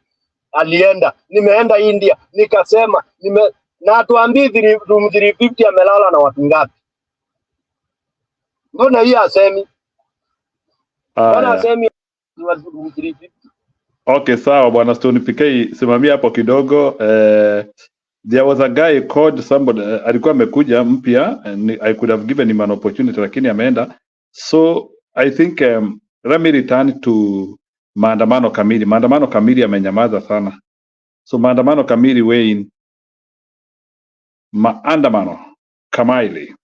Alienda, nimeenda India, nikasema, na tuambii room 350 amelala na watu ngapi? Mbona hii asemi? Mbona asemi room 350? Okay, sawa bwana Stone PK, simamia hapo kidogo. There was a guy called somebody, alikuwa amekuja mpya, and I could have given him an opportunity lakini ameenda. So I think let me return to maandamano kamili. Maandamano kamili amenyamaza sana. So maandamano kamili Wayne, maandamano kamili.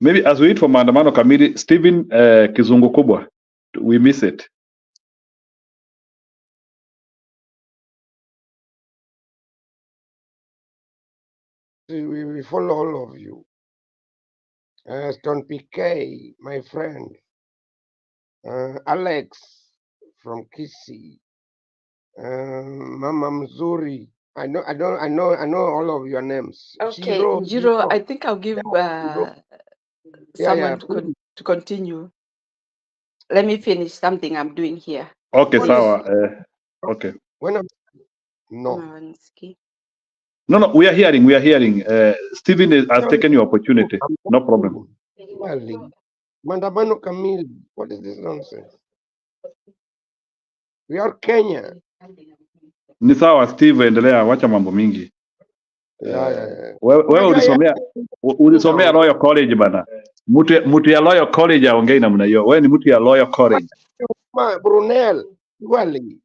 Maybe as we wait for maandamano kamili, Stephen Kizungu kubwa, we miss it. We follow all of you. Stone PK, my friend. Alex from Kisii. Mama Mzuri. I know all of your names. Okay, Jiro, I think I'll give someone to continue. Let me finish something I'm doing here. Okay, sawa. Okay. No, we are hearing. Stephen has taken your opportunity. No problem. Maandamano kamili. What is this nonsense? We are Kenya. Ni sawa Steve, endelea, wacha mambo mingi. Wewe ulisomea Royal College bana. Mtu ya Royal College aongei namna hiyo. Wewe ni mtu ya Royal College. Brunel, Wally.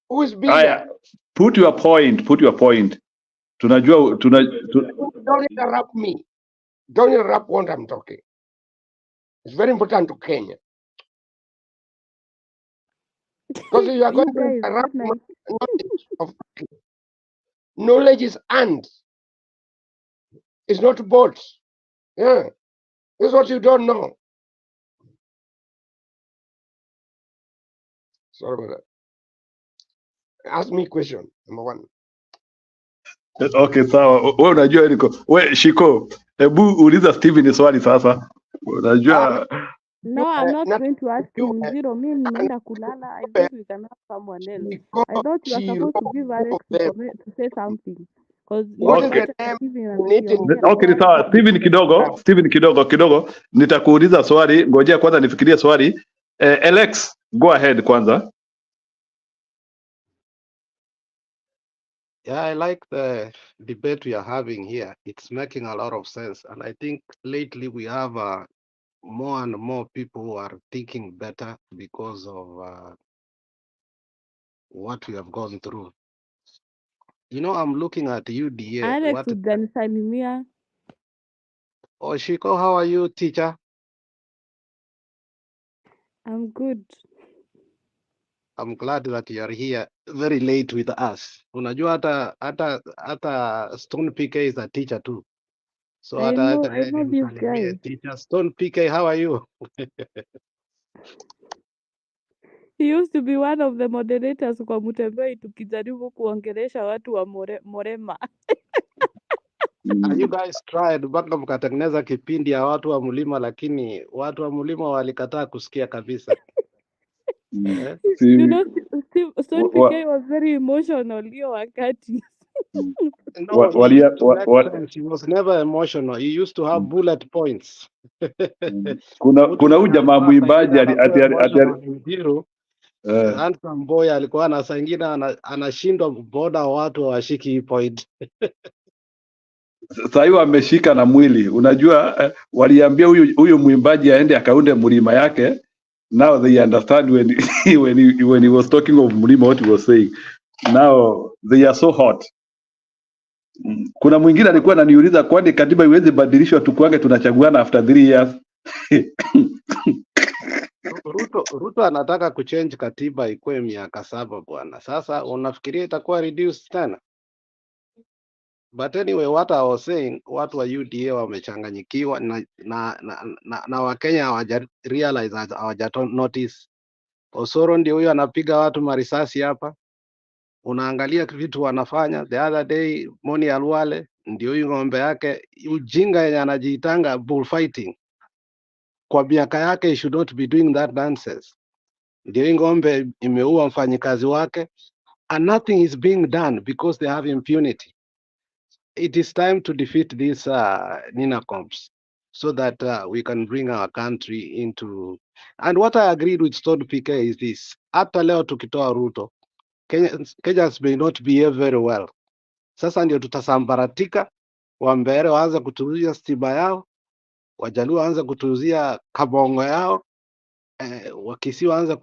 Who is bigger? Put your point. Tunajua Don't interrupt me. Don't interrupt what I'm talking. It's very important to Kenya. Because you are going to interrupt my knowledge of knowledge is earned. It's not bought. Yeah. This is what you don't know. Sorry about that. Ask me a question, number one. Okay, sawa. Wewe unajua niko. Wewe Shiko, hebu uliza Steven swali sasa. Unajua No, I'm not going to ask him. Zero, me nimeenda kulala. I think we can have someone else. I thought you were supposed to give Alex to say something. Okay, sawa. Steven kidogo. Nitakuuliza swali. Ngojea kwanza nifikirie swali. Alex, go ahead kwanza. Yeah, I like the debate we are having here. It's making a lot of sense. And I think lately we have more and more people who are thinking better because of what we have gone through. You know, I'm looking at UDA. Alex ujanisalimia. Oh, Shiko, how are you, teacher? I'm good. I'm glad that you are here very late with us. Unajua hata Stone PK is a teacher too. So I know this guy. Teacher Stone PK, how are you? He used to be one of the moderators kwa Mutembei tukijaribu kuongelesha watu wa Morema. You guys tried mpaka mkatengeneza kipindi ya watu wa mlima, lakini watu wa mlima walikataa kusikia kabisa. You know, Stone PK was very emotional hiyo wakati. He was never emotional. He used to have bullet points. kuna huyu jamaa mwimbaji Handsome boy alikuwa na saa ingine anashindwa boda watu washiki hii point. Sasa hiyo ameshika na mwili. Unajua waliambia huyu mwimbaji aende akaunde mlima yake. Now they understand when he was talking of mlima what he was saying. Now they are so hot. Kuna mwingine alikuwa ananiuliza kwani katiba iweze badilishwa tukuange tunachaguana after 3 years. Ruto anataka kuchange katiba ikuwe miaka 7 bwana. Sasa unafikiria itakuwa reduced tena? But anyway, what I was saying, watu wa UDA wamechanganyikiwa na Wakenya hawaja realize, hawaja notice. Osoro ndio huyo anapiga watu marisasi hapa. Unaangalia vitu wanafanya. The other day Moni Alwale ndio huyo ng'ombe yake ujinga yenye anajiitanga bullfighting. Kwa miaka yake he should not be doing that nonsense. Ndio hiyo ng'ombe imeua mfanyikazi wake and nothing is being done because they have impunity. It is time to defeat these Ninacoms so that we can bring our country into. And what I agreed with Stone PK is this: hata leo tukitoa Ruto, Kenyans may not behave very well. Sasa ndio tutasambaratika, Wambere waanze kutuuzia stima yao, Wajaluo waanze kutuuzia kabongo yao, Wakisii waanze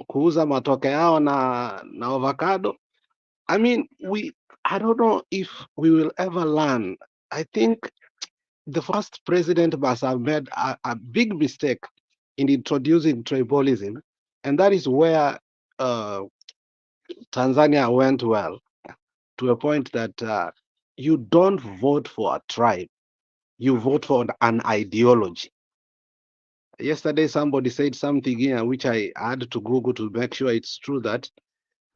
kuuza matoke yao na avocado. I mean, I don't know if we will ever learn. I think the first president must have made a big mistake in introducing tribalism, and that is where Tanzania went well, to a point that you don't vote for a tribe, you vote for an ideology. Yesterday, somebody said something here which I had to Google to make sure it's true, that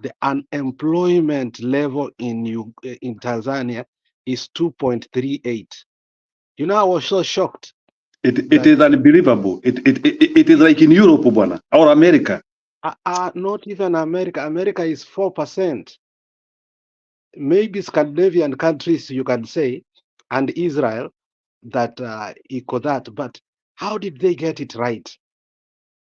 the unemployment level in Tanzania is 2.38. You know, I was so shocked. It is unbelievable. It is like in Europe, bwana, or America. Not even America. America is 4%. Maybe Scandinavian countries, you can say, and Israel, that equal that. But how did they get it right?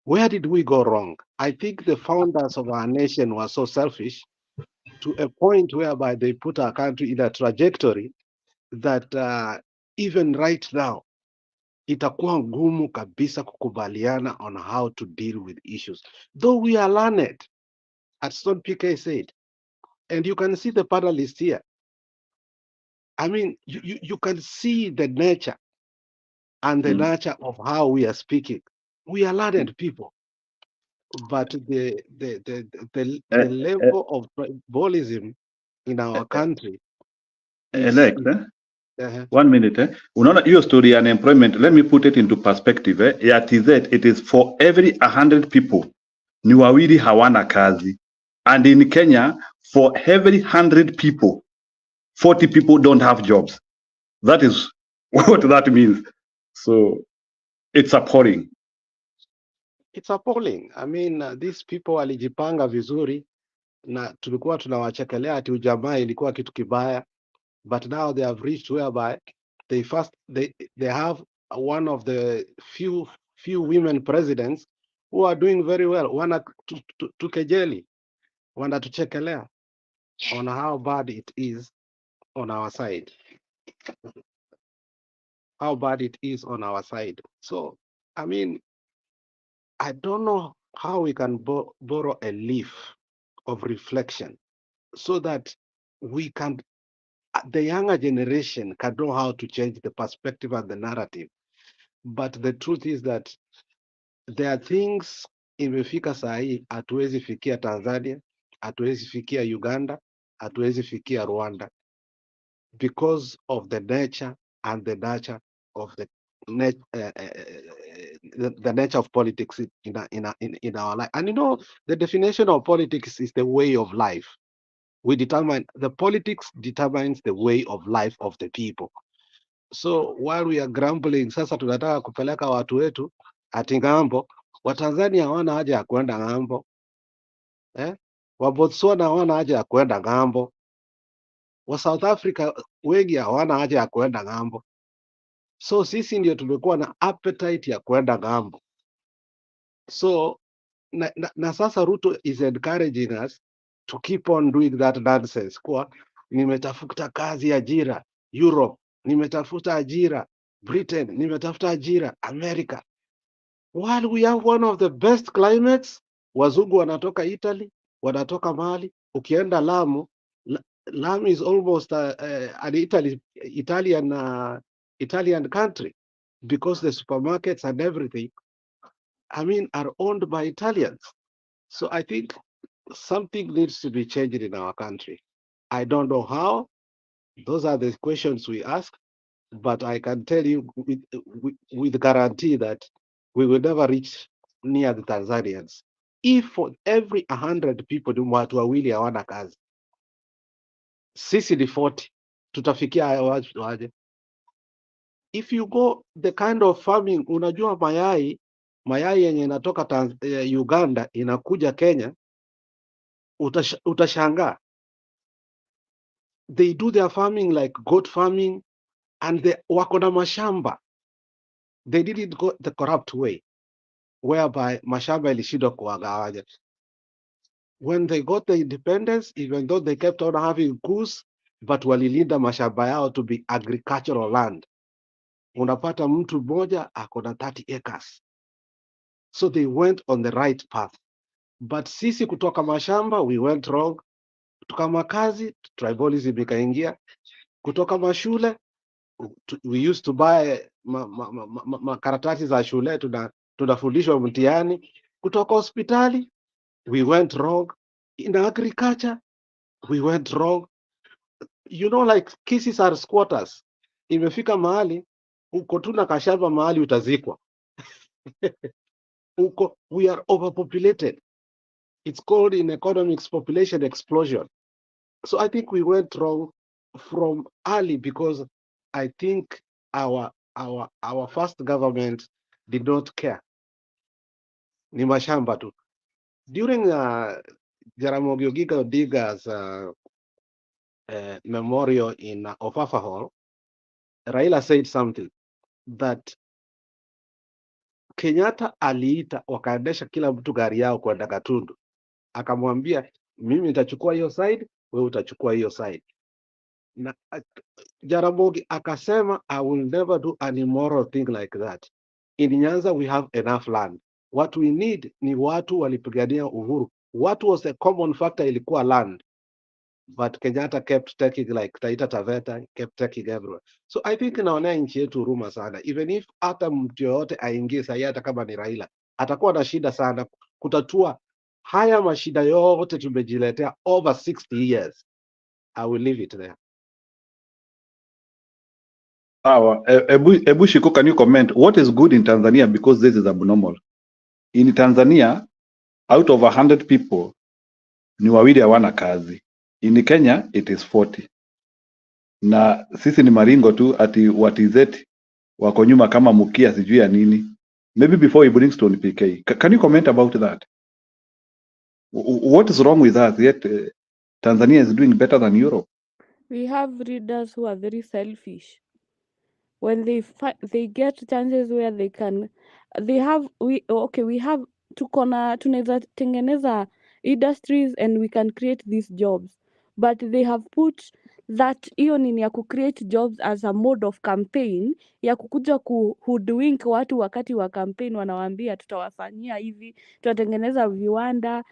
Where did we go wrong? I think the founders of our nation were so selfish to a point whereby they put our country in a trajectory that even right now, itakuwa ngumu kabisa kukubaliana on how to deal with issues. Though we are learned, as Stone PK said, and you can see the panelists here. I mean, you can see the nature and the nature of how we are speaking. We are learned people, but the level of tribalism in our country is... Elect, 1 minute. Unaona hiyo story ya unemployment, let me put it into perspective. Ya TZ, it is for every 100 people, ni wawili hawana kazi. And in Kenya, for every 100 people, 40 people don't have jobs. That is what that means. So it's appalling. It's appalling. I mean, these people walijipanga vizuri na tulikuwa tunawachekelea ati ujamaa ilikuwa kitu kibaya, but now they have reached whereby they have one of the few women presidents who are doing very well. Wana tukejeli, wana tuchekelea on how bad it is on our side. How bad it is on our side. So, I mean, I don't know how we can borrow a leaf of reflection so that we can, the younger generation can know how to change the perspective and the narrative. But the truth is that there are things imefika saa hii hatuwezi fikia Tanzania, hatuwezi fikia Uganda, hatuwezi fikia Rwanda because of the nature and the nature of the nature of politics in our life. And you know, the definition of politics is the way of life. The politics determines the way of life of the people. So while we are grumbling, sasa tunataka kupeleka watu wetu ati ng'ambo, Watanzania hawana haja ya kwenda ng'ambo. Wabotswana hawana haja ya kwenda ng'ambo. Wa South Africa wengi hawana haja ya kwenda ng'ambo. So sisi ndio tumekuwa na appetite ya kwenda ng'ambo. So na sasa Ruto is encouraging us to keep on doing that nonsense. Kwa nimetafuta kazi ajira Europe, nimetafuta ajira Britain, nimetafuta ajira America. While we have one of the best climates, wazungu wanatoka Italy, wanatoka Mali, ukienda Lamu, Lamu is almost an Italian country because the supermarkets and everything, I mean, are owned by Italians. So I think something needs to be changed in our country. I don't know how. Those are the questions we ask, but I can tell you with guarantee that we will never reach near the Tanzanians. If for every 100 people ni watu wawili hawana kazi, sisi ni 40, tutafikia haya watu aje? If you go the kind of farming, unajua mayai yenye inatoka Uganda inakuja Kenya, utashangaa. They do their farming like goat farming, and wako na mashamba. They did it go the corrupt way, whereby mashamba ilishindwa kuwagawanya. When they got the independence, even though they kept on having coups, but walilinda mashamba yao to be agricultural land. Unapata mtu mmoja ako na 30 acres. So they went on the right path. But sisi kutoka mashamba, we went wrong. Kutoka makazi, tribalism ikaingia. Kutoka mashule, we used to buy makaratasi za shule, tunafundishwa mtihani. Kutoka hospitali, we went wrong. In agriculture, we went wrong. You know, like kisses are squatters. Imefika mahali, uko tu na kashamba mahali utazikwa. We are overpopulated. It's called in economics population explosion. So I think we went wrong from early because I think our first government did not care. Ni mashamba tu. During Jaramogi Oginga Odinga's memorial in Ofafa Hall, Raila said something that Kenyatta aliita wakaendesha kila mtu gari yao kwenda Gatundu. Akamwambia mimi nitachukua hiyo side, wewe utachukua hiyo side. Na Jaramogi akasema I will never do an immoral thing like that. In Nyanza we have enough land. What we need ni watu walipigania uhuru. What was the common factor ilikuwa land. But Kenyatta kept taking like Taita Taveta, kept taking everywhere. So I think inaonea nchi yetu huruma sana. Even if hata mtu yoyote aingie sahi, hata kama ni Raila, atakuwa na shida sana kutatua haya mashida yote tumejiletea over 60 years. I will leave it there. Ebu Shiko, can you comment? What is good in Tanzania because this is abnormal? In Tanzania, out of 100 people, ni wawili hawana kazi. In Kenya, it is 40. Na sisi ni maringo tu ati watizeti wako nyuma kama mukia sijui ya nini. Maybe before he brings to PK. Can you comment about that? What is wrong with us? Yet Tanzania is doing better than Europe. We have readers who are very selfish. When they get chances where we have tunaweza tengeneza industries and we can create these jobs, but they have put that hiyo nini ya create jobs as a mode of campaign ya kukuja hoodwink watu wakati wa campaign, wanawaambia tutawafanyia hivi, tutatengeneza viwanda,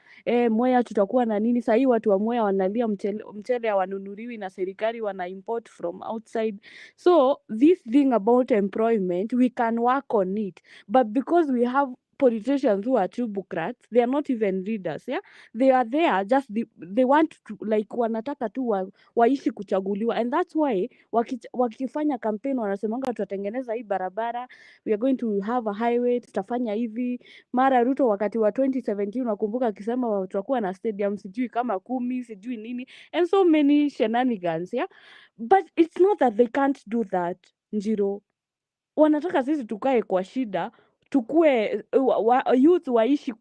Mwea tutakuwa na nini. Sahii watu wa Mwea wanalia mchele hawanunuriwi na serikali, wana import from outside. So this thing about employment, we can work on it, but because we have politicians who are true bureaucrats, they are not even leaders, yeah, they are there just they want to, like, wanataka tu waishi kuchaguliwa, and that's why wakifanya campaign wanasemanga tutatengeneza hii barabara, we are going to have a highway, tutafanya hivi. Mara Ruto wakati wa 2017 unakumbuka akisema tutakuwa na stadium sijui kama 10 sijui nini, and so many shenanigans, yeah. But it's not that they can't do that, Njiro. Wanataka sisi tukae kwa shida, tukue youth waishi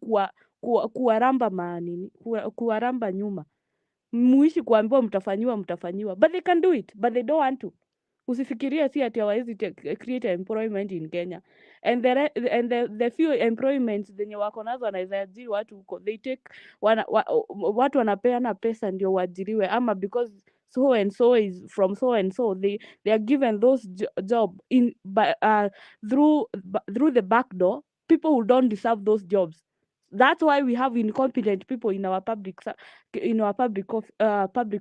kuwaramba manini, kuwaramba nyuma. Muishi kuambiwa mtafanyiwa. But they can do it, but they don't want to. Usifikiria si ati hawawezi create employment in Kenya. And the few employments zenye wako nazo wanaweza ajiri watu huko. They take watu wanapeana pesa ndio waajiriwe, ama because so and so is from so and so, they are given those job through the back door, people who don't deserve those jobs. That's why we have incompetent people in our public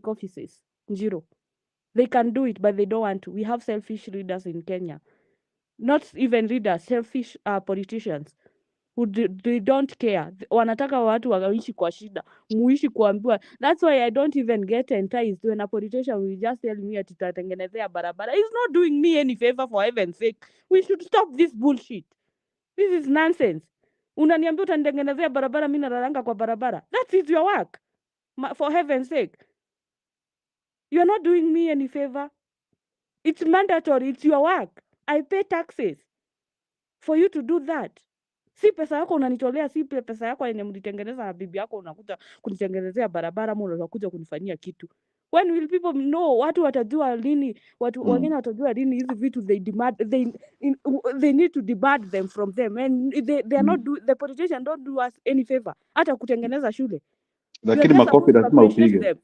offices. Njiro. They can do it, but they don't want to. We have selfish leaders in Kenya. Not even leaders, selfish politicians who they don't care. Wanataka watu waishi kwa shida, muishi kuambiwa. That's why I don't even get enticed when a politician will just tell me ati tutatengenezea barabara. It's not doing me any favor, for heaven's sake. We should stop this bullshit. This is nonsense. Unaniambia utanitengenezea barabara, mimi nalalanga kwa barabara. That is your work. For heaven's sake. You are not doing me any favor. It's mandatory. It's your work. I pay taxes for you to do that. Si pesa yako unanitolea, si pesa yako yenye mlitengeneza na bibi yako unakuja kunitengenezea barabara, ama unakuja kunifanyia kitu. When will people know? Watu watajua lini? Watu wengine watajua lini hizi vitu they demand, they need to demand them from them, and they are not the politicians don't do us any favor. Hata kutengeneza shule. Lakini makofi lazima upige.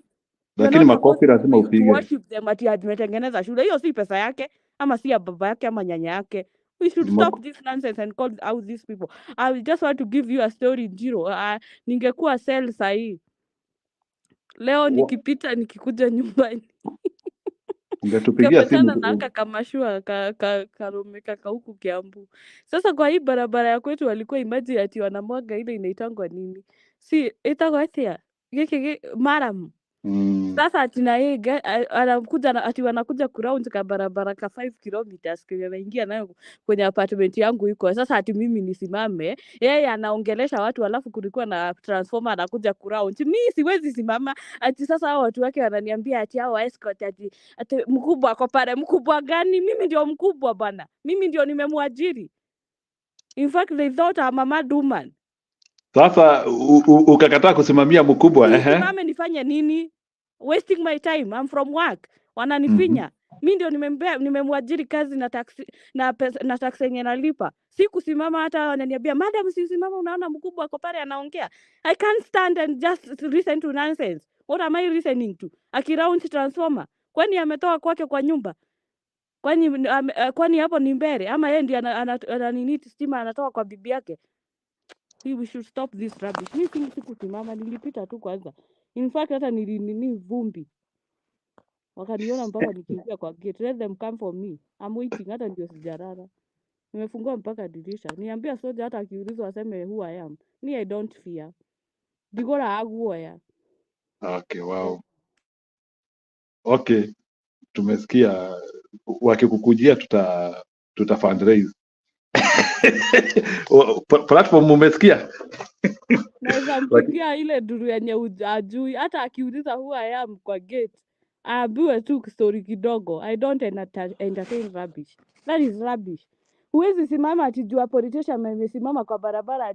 Lakini makofi lazima upige. Worship them ati ametengeneza shule. Hiyo si pesa yake, ama si ya baba yake ama nyanya yake. We should stop this nonsense and call out these people. I just want to give you a story, Njiro. Ningekuwa sell sahi. Leo nikipita nikikuja nyumbani. Ungetupigia simu na kamashua karomeka huku Kiambu. Sasa kwa hii barabara ya kwetu walikuwa imagine ati wanamwaga ile inaitangwa nini? Si itagwa atia. Maram. Sasa ati na yeye anakuja ati wanakuja kuround ka barabara ka 5 kilometers kwenye naingia nayo kwenye apartment yangu iko. Sasa ati mimi nisimame, yeye anaongelesha watu alafu kulikuwa na transformer anakuja kuround. Mimi siwezi simama. Ati sasa hao watu wake wananiambia ati hao escort ati mkubwa ako pale. Mkubwa gani? Mimi ndio mkubwa bana. Mimi ndio nimemwajiri. In fact they thought I'm a mad woman. Sasa ukakataa kusimamia mkubwa Nisimame nifanye nini? Wasting my time. I'm from work. Wananifinya. Mimi ndio nimemwajiri kazi na taxi na taxi yenye nalipa. Si kusimama hata wananiambia madam usisimama unaona mkubwa ako pale anaongea. I can't stand and just listen to nonsense. What am I listening to? Akiround transformer. Kwani ametoka kwake kwa nyumba? Kwani hapo ni mbele ama yeye ndiye ana stima anatoka kwa bibi yake? We should stop this rubbish. Mimi sikusimama, nilipita tu kwanza. In fact hata nini vumbi. Wakaniona mpaka nikiingia kwa gate. Let them come for me. I'm waiting, hata ndio sijarara. Nimefungua mpaka dirisha. Niambia soja hata akiulizwa aseme who I am. Me I don't fear. Digora aguoya. Okay, wow. Okay. Tumesikia wakikukujia tuta fundraise. Platform umesikia? Naweza mpigia ile duru yenye hujui hata akiuliza who I am kwa gate. Aambiwe tu story kidogo. I don't entertain rubbish. That is rubbish. Huwezi simama ati jua politician amesimama kwa barabara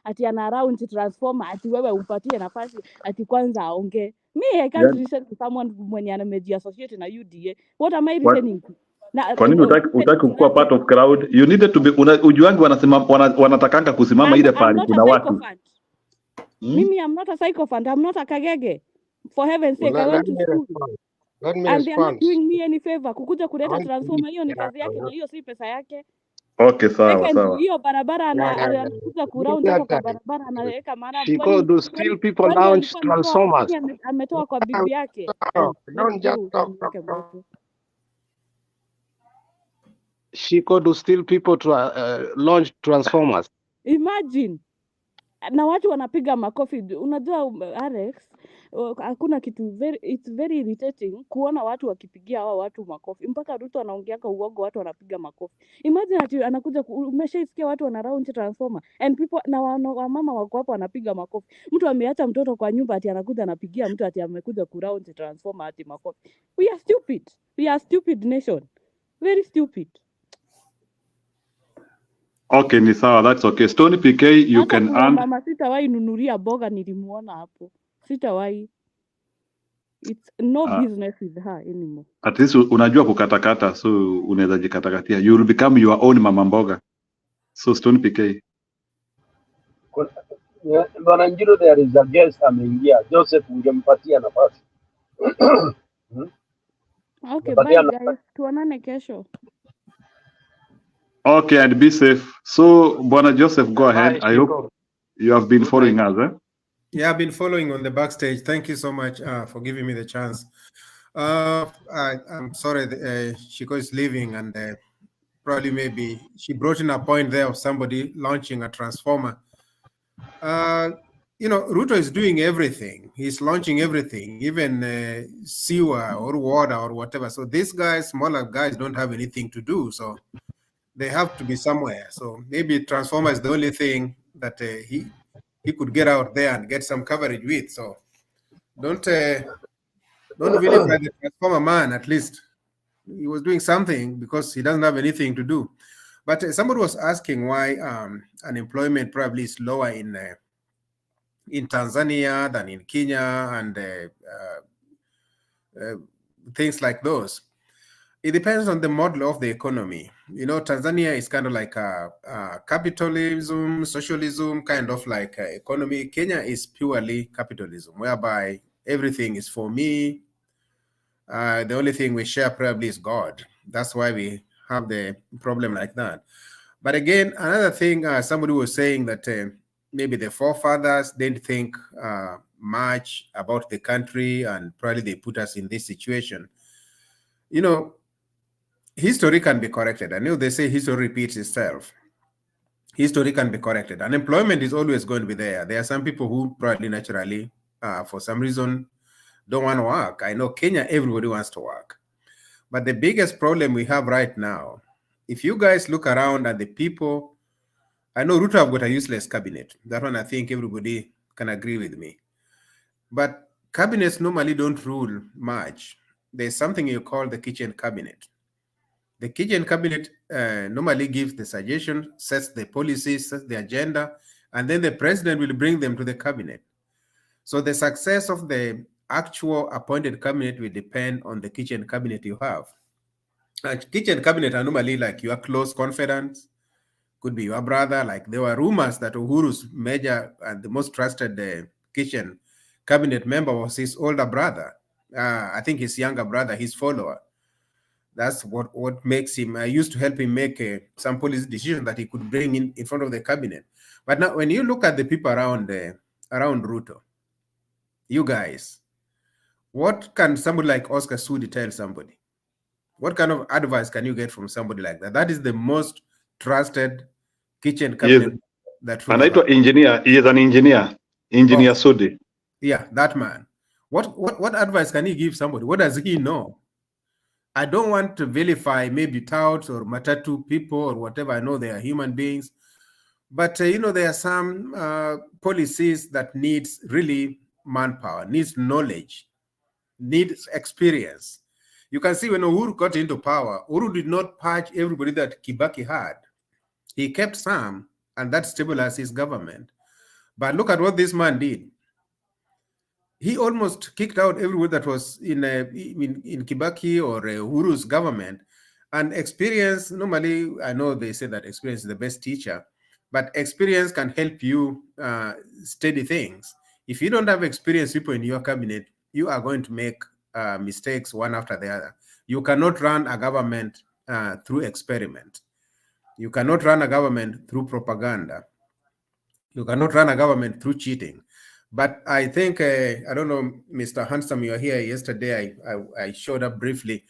ati ana round transformer ati wewe umpatie nafasi ati kwanza aongee. Me I can't listen to someone mwenye amejiassociate na UDA. What am I listening to? Kwa nini utaki kuwa part of crowd? You needed to be ujuangi wanatakanga kusimama ile pale kuna watu. Mimi I'm not a psychophant. I'm not a kagege. For heaven's sake, I went to school. And they are not doing me any favor. Kukuja kuleta transformer hiyo ni kazi yake na hiyo si pesa yake. Okay, sawa. Hiyo barabara anakuja kuround hapo kwa barabara anaweka maana Shiko do still people launch transformers. Ametoa kwa bibi yake. Don't just talk. Shiko do still people to launch transformers. Imagine. Na watu wanapiga makofi. Unajua Alex, hakuna kitu it's very irritating kuona watu wakipigia hao watu makofi. Mpaka Ruto anaongeaka uogo watu wanapiga makofi. Imagine ati anakuja umeshaisikia watu wana round transformer and people na wamama wako hapo wanapiga makofi. Mtu ameacha mtoto kwa nyumba ati anakuja anapigia mtu ati amekuja ku round transformer ati makofi. We are stupid. We are stupid nation. Very stupid. Okay, ni sawa, that's okay. Stony PK, you hata can earn. Mama sitawahi nunulia boga nilimuona hapo. Sitawahi. It's no business with her anymore. At least unajua kukatakata, so unaweza jikatakatia. You will become your own mama mboga. So Stony PK. Bwana Njiro, there is a guest ameingia. Joseph, ungempatia nafasi. Okay, bye guys. Tuonane kesho. Okay, and be safe. So, Bwana Joseph, go ahead. I hope you have been following us. Yeah, I've been following on the backstage. Thank you so much for giving me the chance. I'm sorry, Shiko is leaving, and probably maybe she brought in a point there of somebody launching a transformer. Ruto is doing everything. He's launching everything, even sewer or water or whatever. So these guys, smaller guys, don't have anything to do. So they have to be somewhere. So maybe transformer is the only thing that he could get out there and get some coverage with. So don't vilify the transformer man. At least he was doing something because he doesn't have anything to do. But somebody was asking why unemployment probably is lower in Tanzania than in Kenya and things like those. It depends on the model of the economy. Tanzania is kind of like a capitalism, socialism, kind of like economy. Kenya is purely capitalism, whereby everything is for me. The only thing we share probably is God. That's why we have the problem like that. But again, another thing, somebody was saying that maybe the forefathers didn't think much about the country and probably they put us in this situation. History can be corrected. I know they say history repeats itself. History can be corrected. Unemployment is always going to be there. There are some people who probably naturally, for some reason, don't want to work. I know Kenya, everybody wants to work. But the biggest problem we have right now, if you guys look around at the people, I know Ruto have got a useless cabinet. That one I think everybody can agree with me. But cabinets normally don't rule much. There's something you call the kitchen cabinet. The kitchen cabinet normally gives the suggestion, sets the policies, sets the agenda, and then the president will bring them to the cabinet. So the success of the actual appointed cabinet will depend on the kitchen cabinet you have. Kitchen cabinet are normally like your close confidants, could be your brother. Like there were rumors that Uhuru's major and the most trusted kitchen cabinet member was his older brother. I think his younger brother, his follower. That's what makes him. I used to help him make some policy decision that he could bring in front of the cabinet. But now, when you look at the people around Ruto, you guys, what can somebody like Oscar Sudi tell somebody? What kind of advice can you get from somebody like that? That is the most trusted kitchen cabinet that Ruto anaitwa engineer. He is an engineer. Engineer Sudi. Yeah, that man. What advice can he give somebody? What does he know? I don't want to vilify maybe touts or matatu people or whatever. I know they are human beings. But, there are some policies that needs really manpower, needs knowledge, needs experience. You can see when Uhuru got into power, Uhuru did not purge everybody that Kibaki had. He kept some, and that stabilized his government. But look at what this man did. He almost kicked out everyone that was in Kibaki or Uhuru's government. And experience, normally, I know they say that experience is the best teacher, but experience can help you study things. If you don't have experienced people in your cabinet, you are going to make mistakes one after the other. You cannot run a government through experiment. You cannot run a government through propaganda. You cannot run a government through cheating. But I think, I don't know, Mr. Handsome, you were here yesterday. I showed up briefly.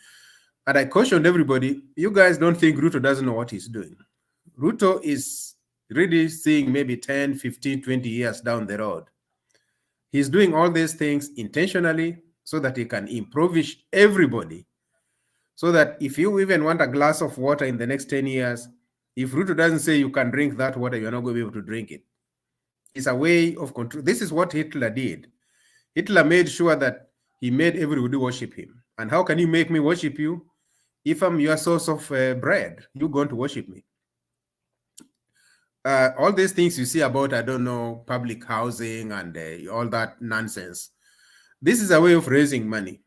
And I cautioned everybody, you guys don't think Ruto doesn't know what he's doing. Ruto is really seeing maybe 10, 15, 20 years down the road. He's doing all these things intentionally so that he can impoverish everybody. So that if you even want a glass of water in the next 10 years, if Ruto doesn't say you can drink that water, you're not going to be able to drink it. It's a way of control. This is what Hitler did. Hitler made sure that he made everybody worship him. And how can you make me worship you? If I'm your source of bread, you're going to worship me. All these things you see about, I don't know, public housing and all that nonsense. This is a way of raising money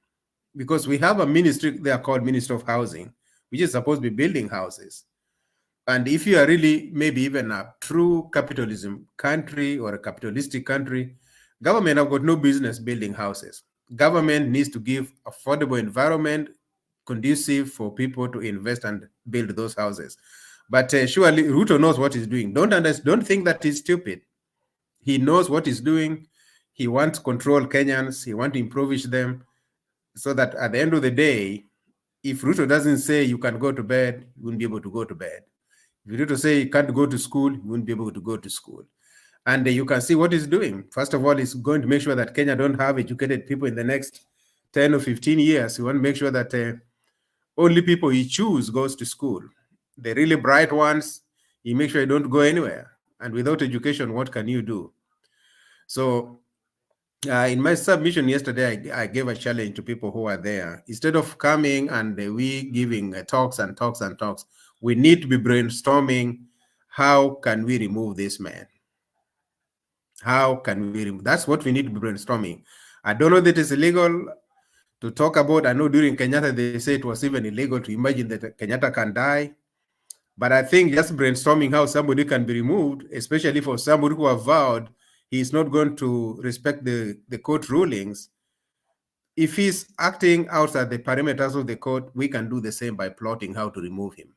because we have a ministry they are called Ministry of Housing, which is supposed to be building houses. And if you are really maybe even a true capitalism country or a capitalistic country, government have got no business building houses. Government needs to give affordable environment conducive for people to invest and build those houses. But surely Ruto knows what he's doing. Don't think that he's stupid. He knows what he's doing. He wants to control Kenyans. He wants to impoverish them. so that at the end of the day, if Ruto doesn't say you can go to bed, you wouldn't be able to go to bed. If Ruto say you can't go to school, you wouldn't be able to go to school. And you can see what he's doing. First of all, he's going to make sure that Kenya don't have educated people in the next 10 or 15 years. He want to make sure that only people he choose goes to school. The really bright ones, he makes sure they don't go anywhere. And without education, what can you do? So in my submission yesterday, I gave a challenge to people who are there. Instead of coming and we giving talks and talks and talks, we need to be brainstorming, how can we remove this man? How can we remove? That's what we need to be brainstorming. I don't know that it's illegal to talk about. I know during Kenyatta, they say it was even illegal to imagine that Kenyatta can die. But I think just brainstorming how somebody can be removed, especially for somebody who have vowed he's not going to respect the court rulings. If he's acting outside the parameters of the court, we can do the same by plotting how to remove him.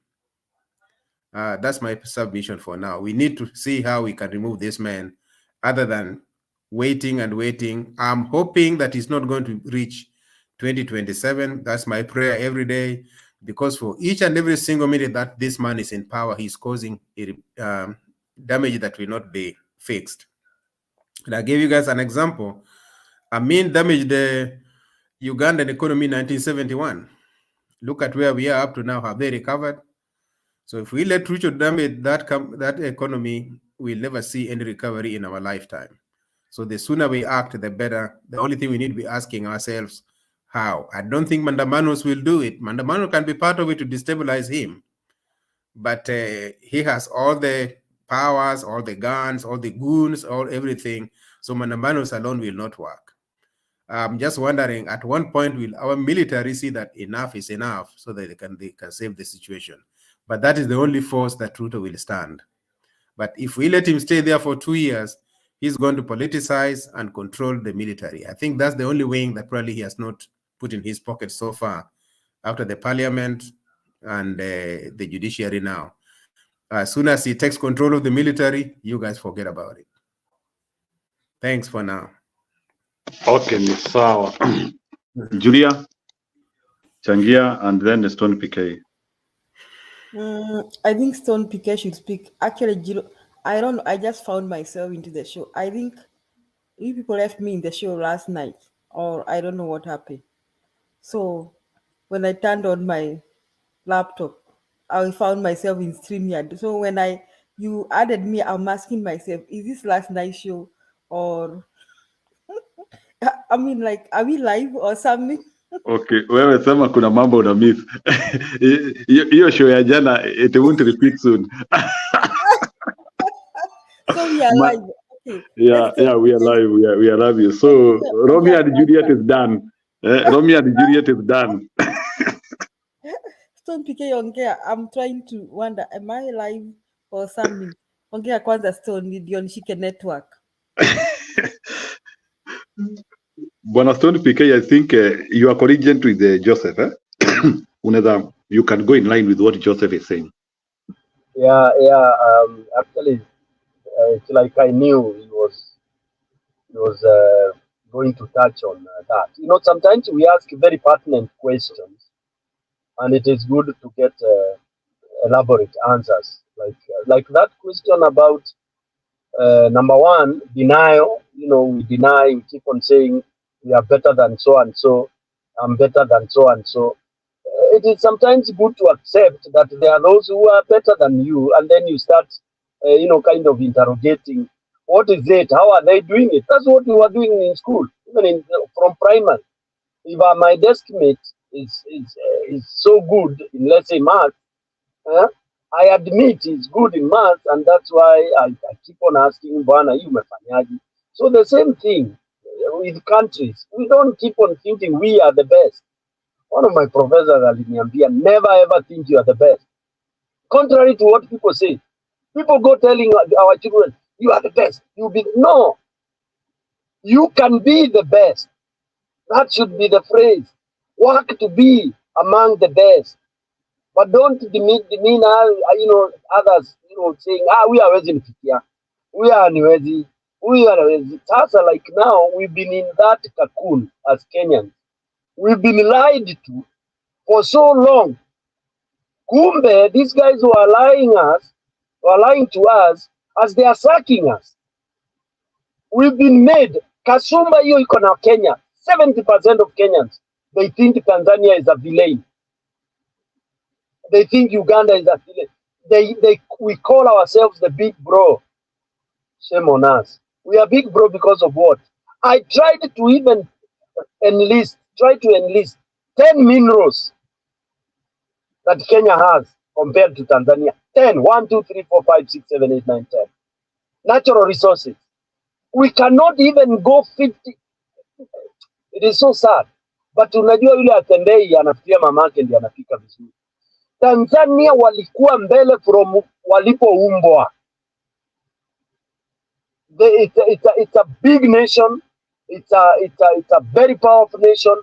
That's my submission for now. We need to see how we can remove this man other than waiting and waiting. I'm hoping that he's not going to reach 2027. That's my prayer every day, because for each and every single minute that this man is in power, he's causing damage that will not be fixed. And I gave you guys an example. Amin damaged the Ugandan economy in 1971. Look at where we are up to now. Have they recovered? So if we let Ruto damage that economy, we'll never see any recovery in our lifetime. So the sooner we act, the better. The only thing we need to be asking ourselves, how? I don't think Mandamanos will do it. Mandamano can be part of it to destabilize him. But he has all the powers, all the guns, all the goons, all everything. So Mandamanos alone will not work. I'm just wondering, at one point, will our military see that enough is enough so that they can save the situation? But that is the only force that Ruto will stand. But if we let him stay there for 2 years, he's going to politicize and control the military. I think that's the only wing that probably he has not put in his pocket so far, after the parliament and the judiciary now. As soon as he takes control of the military, you guys forget about it. Thanks for now. Okay, ni sawa. Julia, Changia, and then Stone PK. I think Stone PK should speak. Actually, I don't know. I just found myself into the show. I think you people left me in the show last night, or I don't know what happened. So when I turned on my laptop, I found myself in StreamYard. So when you added me, I'm asking myself, is this last night show, or I mean, like, are we live or something? Okay, wewe sema kuna mambo una miss. Hiyo show ya jana, it won't repeat soon. So we are live. Okay. Yeah, we are live. We are live. So Romeo and Juliet is done. Romeo and Juliet is done. Stone PK ongea. I'm trying to wonder, am I live or something? Ongea kwanza Stone, ndio nishike network. Bwana Stone PK, I think you are collegiate with Joseph. You can go in line with what Joseph is saying. Yeah. Actually, it's like I knew he was going to touch on that. You know, sometimes we ask very pertinent questions, and it is good to get elaborate answers. Like that question about number one, denial. You know, we deny. We keep on saying we are better than so and so. I'm better than so and so. It is sometimes good to accept that there are those who are better than you, and then you start, kind of interrogating, what is it? How are they doing it? That's what we were doing in school, even from primary. If my desk mate is so good in, let's say, math, I admit he's good in math, and that's why I keep on asking, Bwana, you umefanyaje? So the same thing with countries. We don't keep on thinking we are the best. One of my professors aliniambia, never ever think you are the best. Contrary to what people say. People go telling our children, you are the best. No. You can be the best. That should be the phrase. Work to be among the best. But don't demean others, saying, we are hawezi nifikia. We are niwezi. We are hawezi. Sasa, like now, we've been in that cocoon as Kenyans. We've been lied to for so long. Kumbe, these guys who are lying to us as they are sacking us. We've been made. Kasumba hiyo iko na Kenya. 70% of Kenyans, they think Tanzania is a villain. They think Uganda is a villain. We call ourselves the big bro. Shame on us. We are big bro because of what? I tried to even enlist 10 minerals that Kenya has compared to Tanzania. 10. 1, 2, 3, 4, 5, 6, 7, 8, 9, 10. Natural resources. We cannot even go 50. It is so sad. But unajua yule atembei anafikiria mamake ndiye anafika vizuri. Tanzania walikuwa mbele from walipoumbwa. It's a big nation. It's a very powerful nation.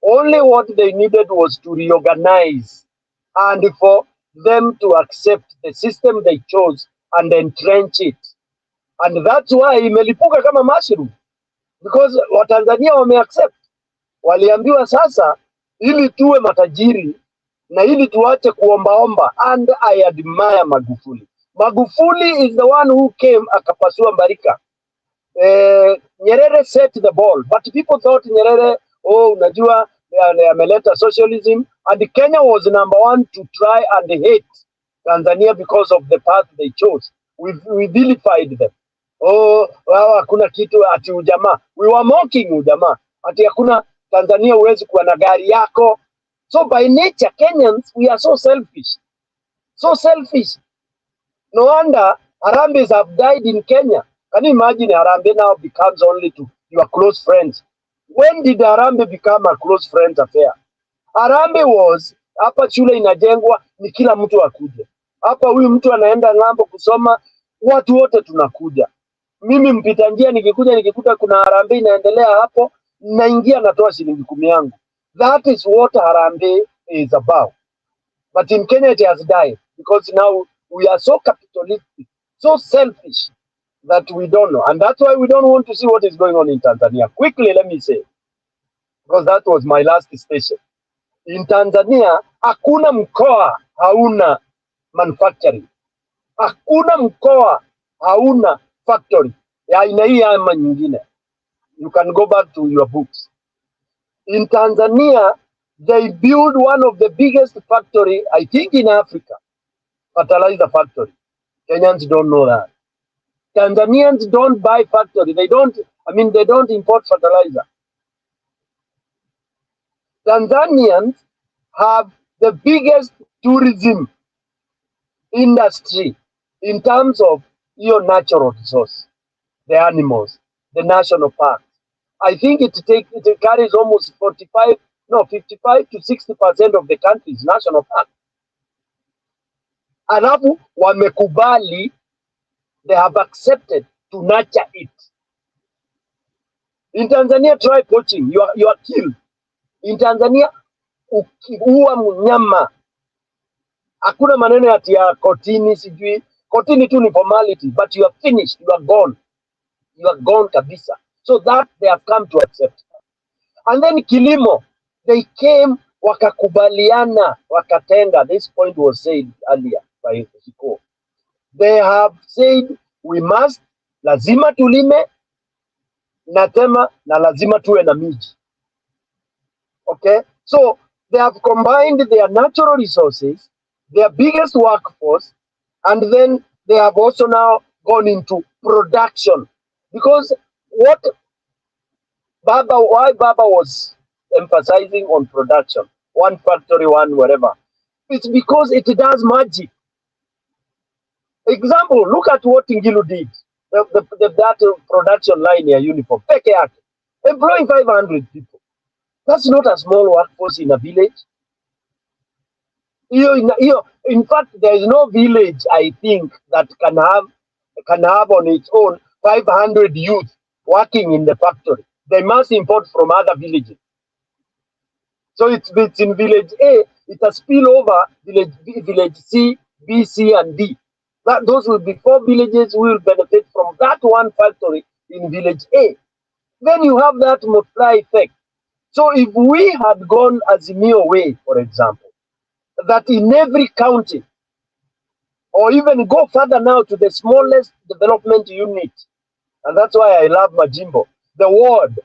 Only what they needed was to reorganize and for them to accept the system they chose and entrench it. And that's why imelipuka kama mushroom. Because Watanzania wameaccept. Waliambiwa sasa ili tuwe matajiri na ili tuache kuombaomba. And I admire Magufuli. Magufuli is the one who came akapasua Mbarika. Nyerere set the ball, but people thought Nyerere, unajua ameleta socialism, and Kenya was number one to try and hate Tanzania because of the path they chose. We vilified them. Hakuna kitu ati ujamaa. We were mocking ujamaa. Ati hakuna Tanzania huwezi kuwa na gari yako. So by nature, Kenyans, we are so selfish. So selfish. No wonder Harambes have died in Kenya. Can you imagine Harambe now becomes only to your close friends? When did Harambe become a close friend affair? Harambe was, hapa shule inajengwa ni kila mtu akuje. Hapa huyu mtu anaenda ng'ambo kusoma, watu wote tunakuja. Mimi mpita njia nikikuta kuna Harambe inaendelea hapo, naingia natoa shilingi 10 yangu. That is what Harambe is about. But in Kenya it has died because now we are so capitalistic, so selfish that we don't know. And that's why we don't want to see what is going on in Tanzania. Quickly, let me say, because that was my last station. In Tanzania, hakuna mkoa hauna manufacturing. Hakuna mkoa hauna factory ya aina hii ama nyingine. You can go back to your books. In Tanzania, they build one of the biggest factory, I think in Africa, fertilizer factory. Kenyans don't know that. Tanzanians don't buy factory. They don't import fertilizer. Tanzanians have the biggest tourism industry in terms of your natural resource, the animals, the national parks. I think it carries almost 55 to 60% of the country's national park. Alafu wamekubali, they have accepted to nurture it. In Tanzania, try poaching, you are killed. In Tanzania, ukiua mnyama, hakuna maneno ati ya kotini sijui. Kotini tu ni formality, but you are finished, you are gone. You are gone kabisa. So that they have come to accept. And then kilimo, they came, wakakubaliana, wakatenga. This point was said earlier by Hiko. They have said, we must, lazima tulime, natema, na lazima tuwe na miji. Okay? So, they have combined their natural resources, their biggest workforce, and then they have also now gone into production. Because why Baba was emphasizing on production, one factory, one whatever, it's because it does magic. Example, look at what Ngilu did. That production line here, uniform, peke yake, employing 500 people. That's not a small workforce in a village. In fact, there is no village, I think, that can have on its own 500 youth working in the factory. They must import from other villages. So it's in village A, it has spill over village C, B, C, and D. Those will be 4 villages who will benefit from that one factory in village A. Then you have that multiply effect. So if we had gone Azimio way, for example, that in every county, or even go further now to the smallest development unit, and that's why I love Majimbo, the ward.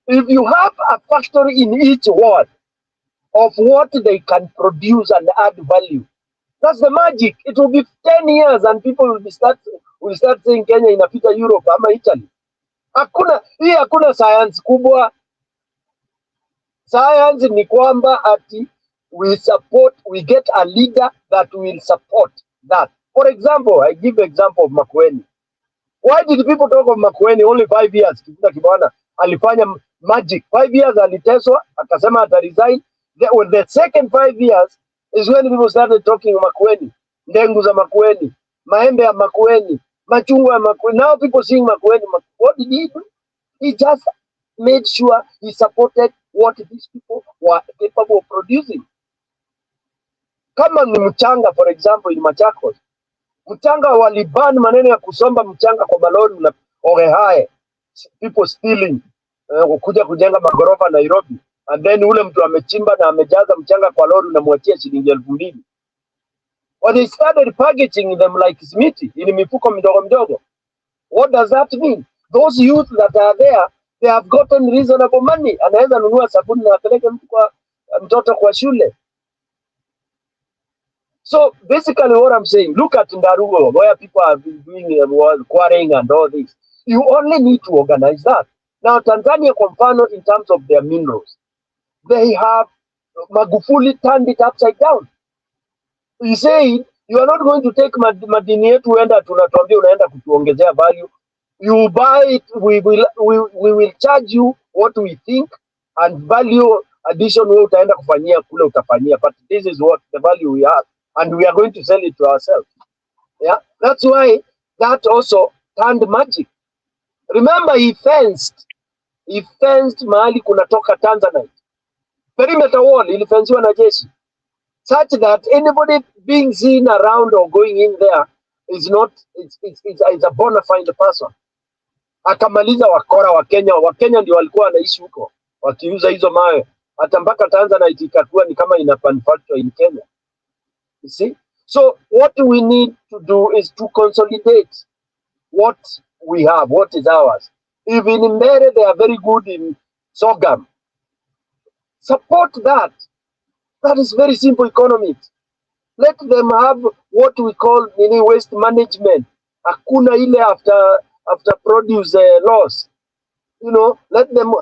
If you have a factory in each ward of what they can produce and add value, that's the magic. It will be 10 years and people will start saying Kenya inapita Europe ama Italy. Hakuna science kubwa. Science ni kwamba ati we get a leader that will support that. For example, I give example of Makueni. Why did people talk of Makueni only 5 years? Kipunda Kibwana alifanya magic. 5 years aliteswa, akasema ata resign. The second 5 years is when people started talking of Makueni. Ndengu za Makueni, maembe ya Makueni, machungwa ya Makueni. Now people sing Makueni. What did he do? He just made sure he supported what these people were capable of producing. Kama ni mchanga, for example, in Machakos, mchanga waliban maneno ya kusomba mchanga kwa malori na ogehae, people stealing, kuja kujenga magorofa Nairobi, and then ule mtu amechimba na amejaza mchanga kwa lori na mwachia shilingi 2,000. Or they started packaging them like smiti in mifuko midogo midogo. What does that mean? Those youth that are there, they have gotten reasonable money. Anaweza nunua sabuni na apeleke mtoto kwa shule. So basically what I'm saying, look at Ndarugo, where people have been doing quarrying and all this. You only need to organize that. Now Tanzania, kwa mfano, in terms of their minerals, they have Magufuli turned it upside down. He said, you are not going to take madini yetu uenda tunatuambia unaenda kutuongezea value. You buy it, we will charge you what we think, and value addition wewe utaenda kufanyia kule utafanyia, but this is what the value we have, and we are going to sell it to ourselves. Yeah, that's why that also turned magic. Remember, he fenced mahali kunatoka Tanzanite. Perimeter wall ilifenziwa na jeshi, such that anybody being seen around or going in there is not, it's a bona fide person. Akamaliza wakora wa Kenya ndio walikuwa wanaishi huko wakiuza hizo mawe, hata mpaka Tanzanite ikakuwa ni kama ina manufacture in Kenya. You see, so what we need to do is to consolidate what we have, what is ours. If in Mbere they are very good in sorghum, support that. That is very simple economics. Let them have what we call waste management. Hakuna ile after produce loss. Let them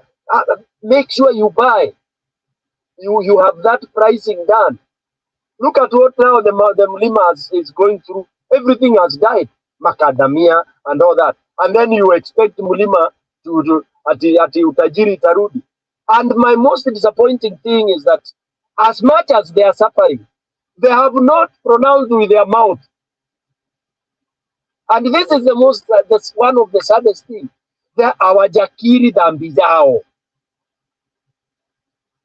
make sure you buy. You have that pricing done. Look at what now the Mlima is going through. Everything has died. Macadamia and all that. And then you expect Mlima to ati utajiri tarudi. And my most disappointing thing is that as much as they are suffering, they have not pronounced with their mouth. And this is that's one of the saddest things. Hawajakiri dhambi zao.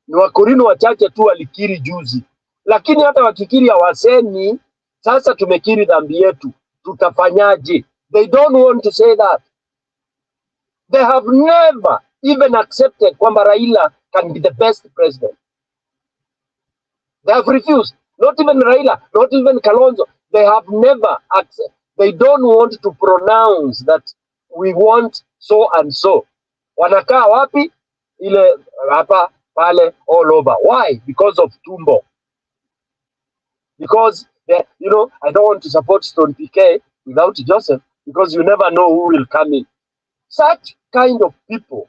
Ni Wakorino wachache tu walikiri juzi. Lakini hata wakikiri hawasemi, sasa tumekiri dhambi yetu, tutafanyaje? They don't want to say that. They have never even accepted kwamba Raila can be the best president. They have refused. Not even Raila, not even Kalonzo. They have never accepted. They don't want to pronounce that we want so and so. Wanakaa wapi? Ile hapa pale all over. Why? Because of tumbo. Because I don't want to support Stone PK without Joseph, because you never know who will come in. Such kind of people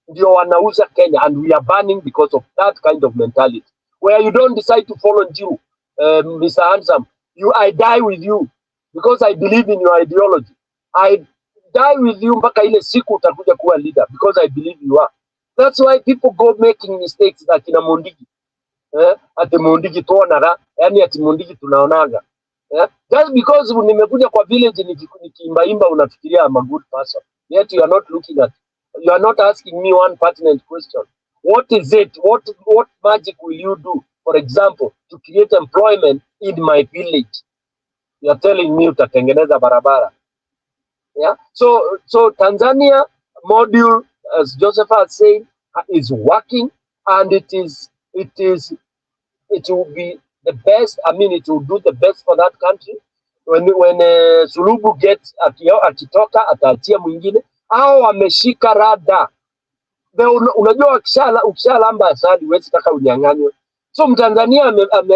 ndio wanauza Kenya, and we are banning because of that kind of mentality, where you don't decide to follow you, Mr. Handsome. I die with you because I believe in your ideology. I die with you mpaka ile siku utakuja kuwa leader, because I believe you are. That's why people go making mistakes like in a Mondigi. Ati Mondigi tuonara, yani ati Mondigi tunaonaga. Just because nimekuja kwa village nikiimba unafikiria I'm a good person. Yet you are not looking at, you are not asking me one pertinent question. What is it? What magic will you do, for example, to create employment in my village? You are telling me utatengeneza barabara. Yeah. So Tanzania module, as Joseph has said, is working, and it will be the best. I mean, it will do the best for that country. When Sulubu gets akitoka ataachia mwingine au ameshika rada. Unajua ukishalamba asali huwezi taka unyang'anywe. So Mtanzania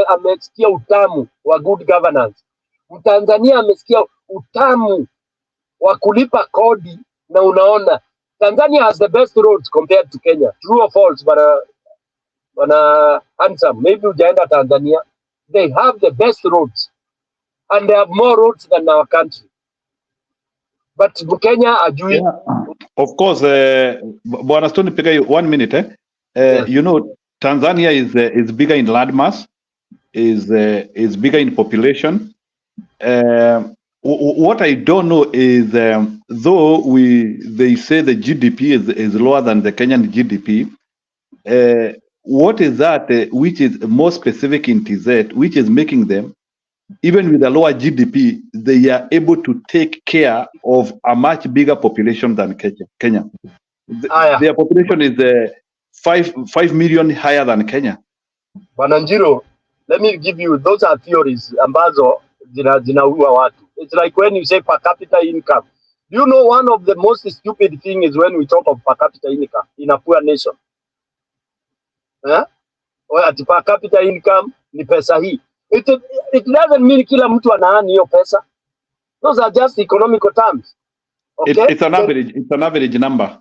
amesikia utamu wa good governance. Mtanzania amesikia utamu wa kulipa kodi, na unaona Tanzania has the best roads compared to Kenya. True or false, bana handsome. Maybe ujaenda Tanzania, they have the best roads and they have more roads than our country. But Kenya ajui. Yeah. Of course, Bwana Stone, piga 1 minute. Yes. You know, Tanzania is bigger in landmass, is bigger in population. What I don't know is, though they say the GDP is lower than the Kenyan GDP, what is that which is more specific in TZ, which is making them, even with a lower GDP, they are able to take care of a much bigger population than Kenya. Their population is 5 million higher than Kenya. Bananjiro, let me give you, those are theories ambazo zinaua watu. It's like when you say per capita income. You know, one of the most stupid thing is when we talk of per capita income in a poor nation. At per capita income ni pesa hii. It doesn't mean kila mtu anaani hiyo pesa. Those are just economical terms. Okay? It's an average. It's an average number.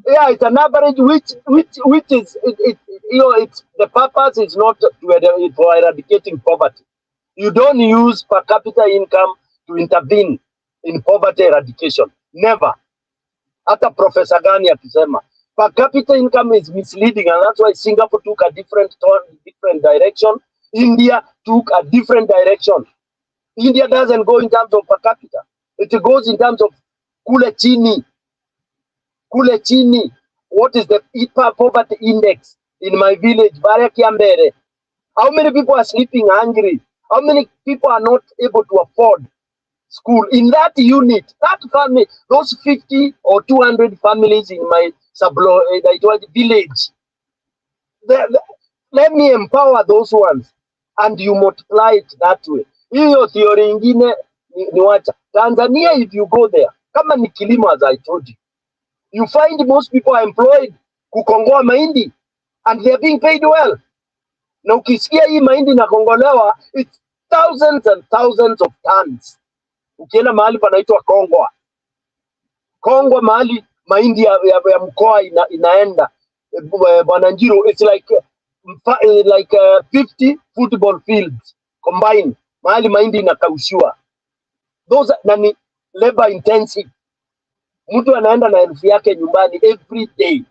Yeah, it's an average, which is you know, it's the purpose is not for eradicating poverty. You don't use per capita income to intervene in poverty eradication. Never. Hata Professor Gani akisema per capita income is misleading, and that's why Singapore took a different direction. India took a different direction. India doesn't go in terms of per capita. It goes in terms of kule chini. Kule chini. What is the poverty index in my village? Barakiambere. How many people are sleeping hungry? How many people are not able to afford school? In that unit, that family, those 50 or 200 families in my village, let me empower those ones, and you multiply it that way. Hiyo theory ingine ni wacha. Tanzania, if you go there, kama ni kilimo, as I told you, you find most people are employed kukongoa mahindi, and they are being paid well. Na ukisikia hii mahindi na kongolewa, it's thousands and thousands of tons. Ukienda mahali panaitwa Kongwa mahali mahindi ya mkoa inaenda, Bwana Njiro, it's like 50 football fields combined, mahali mahindi inakaushiwa. Those nani labor intensive. Mtu anaenda na elfu yake nyumbani every day.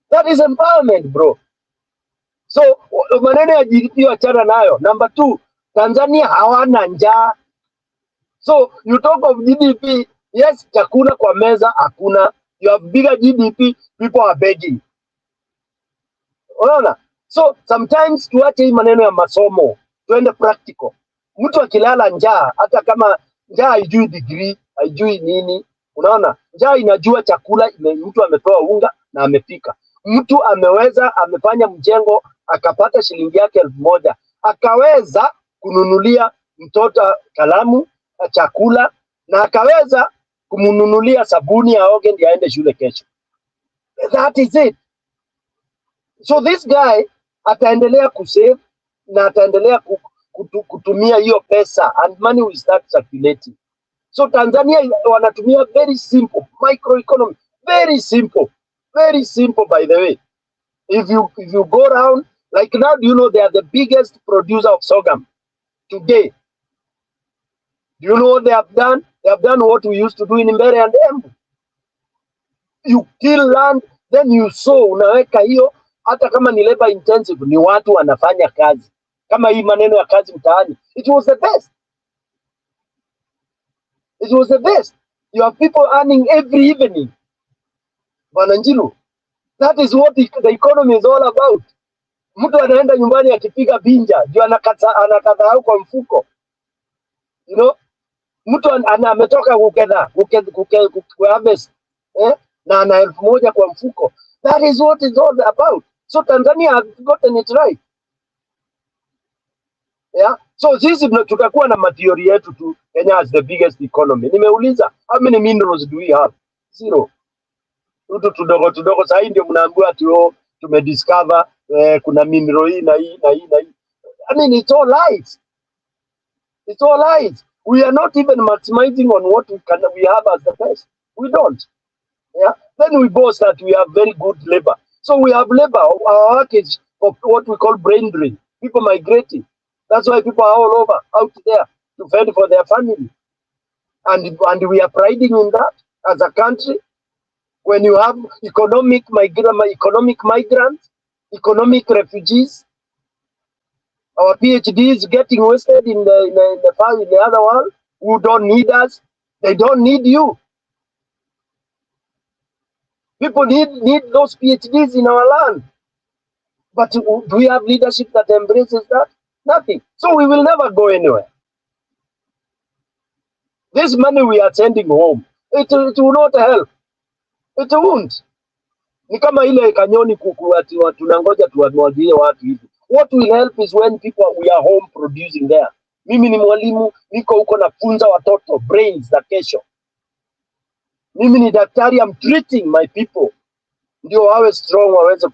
That is empowerment, bro. So maneno ya GDP wachana nayo. Number 2, Tanzania hawana njaa. So you talk of GDP, yes, chakula kwa meza hakuna. You have bigger GDP, people are begging. Unaona? So sometimes tuache hii maneno ya masomo, tuende practical. Mtu akilala njaa, hata kama njaa haijui degree, haijui nini, unaona? Njaa inajua chakula, mtu ametoa unga na amepika. Mtu amefanya mjengo, akapata shilingi yake 1,000, akaweza kununulia mtoto kalamu, chakula, na akaweza kumnunulia sabuni aoge ndiye aende shule kesho. That is it. So this guy ataendelea kusave na ataendelea kutumia hiyo pesa, and money will start circulating. So Tanzania wanatumia very simple microeconomy, very simple by the way. If you go around, like now, do you know they are the biggest producer of sorghum today? Do you know what they have done? They have done what we used to do in Mbere and Embu. You kill land, then you sow, unaweka hiyo, hata kama ni labor intensive, ni watu wanafanya kazi. Kama hii maneno ya kazi mtaani, it was the best. It was the best. You have people earning every evening. Wananjilu, that is what the economy is all about. Mtu anaenda nyumbani akipiga binja, juu anakadhaa kwa mfuko. You know, mtu ametoka kuharvest, na ana 1,000 kwa mfuko. That is what it's all about. So Tanzania has gotten it right. Yeah. So sisi tutakuwa na matheory yetu tu. Kenya has the biggest economy. Nimeuliza, how many minerals do we have? Zero. Tutu tudogo tudogo. Sasa hii ndio mnaambiwa ati tumediscover kuna mineral hii na hii na hii na hii. I mean, it's all lies. It's all lies. We are not even maximizing on what we have as the best. We don't. Yeah. Then we boast that we have very good labor. So we have labor. Our work is of what we call brain drain. People migrating. That's why people are all over out there to fend for their family. And we are priding in that as a country. When you have economic migrants, economic refugees, our PhDs getting wasted in the other world, who don't need us, they don't need you. People need those PhDs in our land. But do we have leadership that embraces that? Nothing. So we will never go anywhere. This money we are sending home, it will not help. It won't. Ni kama ile kanyoni kuku ati tunangoja tuwaambie watu hivi. What will help is when we are home producing there. Mimi ni mwalimu, niko huko nafunza watoto brains za kesho. Mimi ni daktari, I'm treating my people. Ndio wawe strong, waweze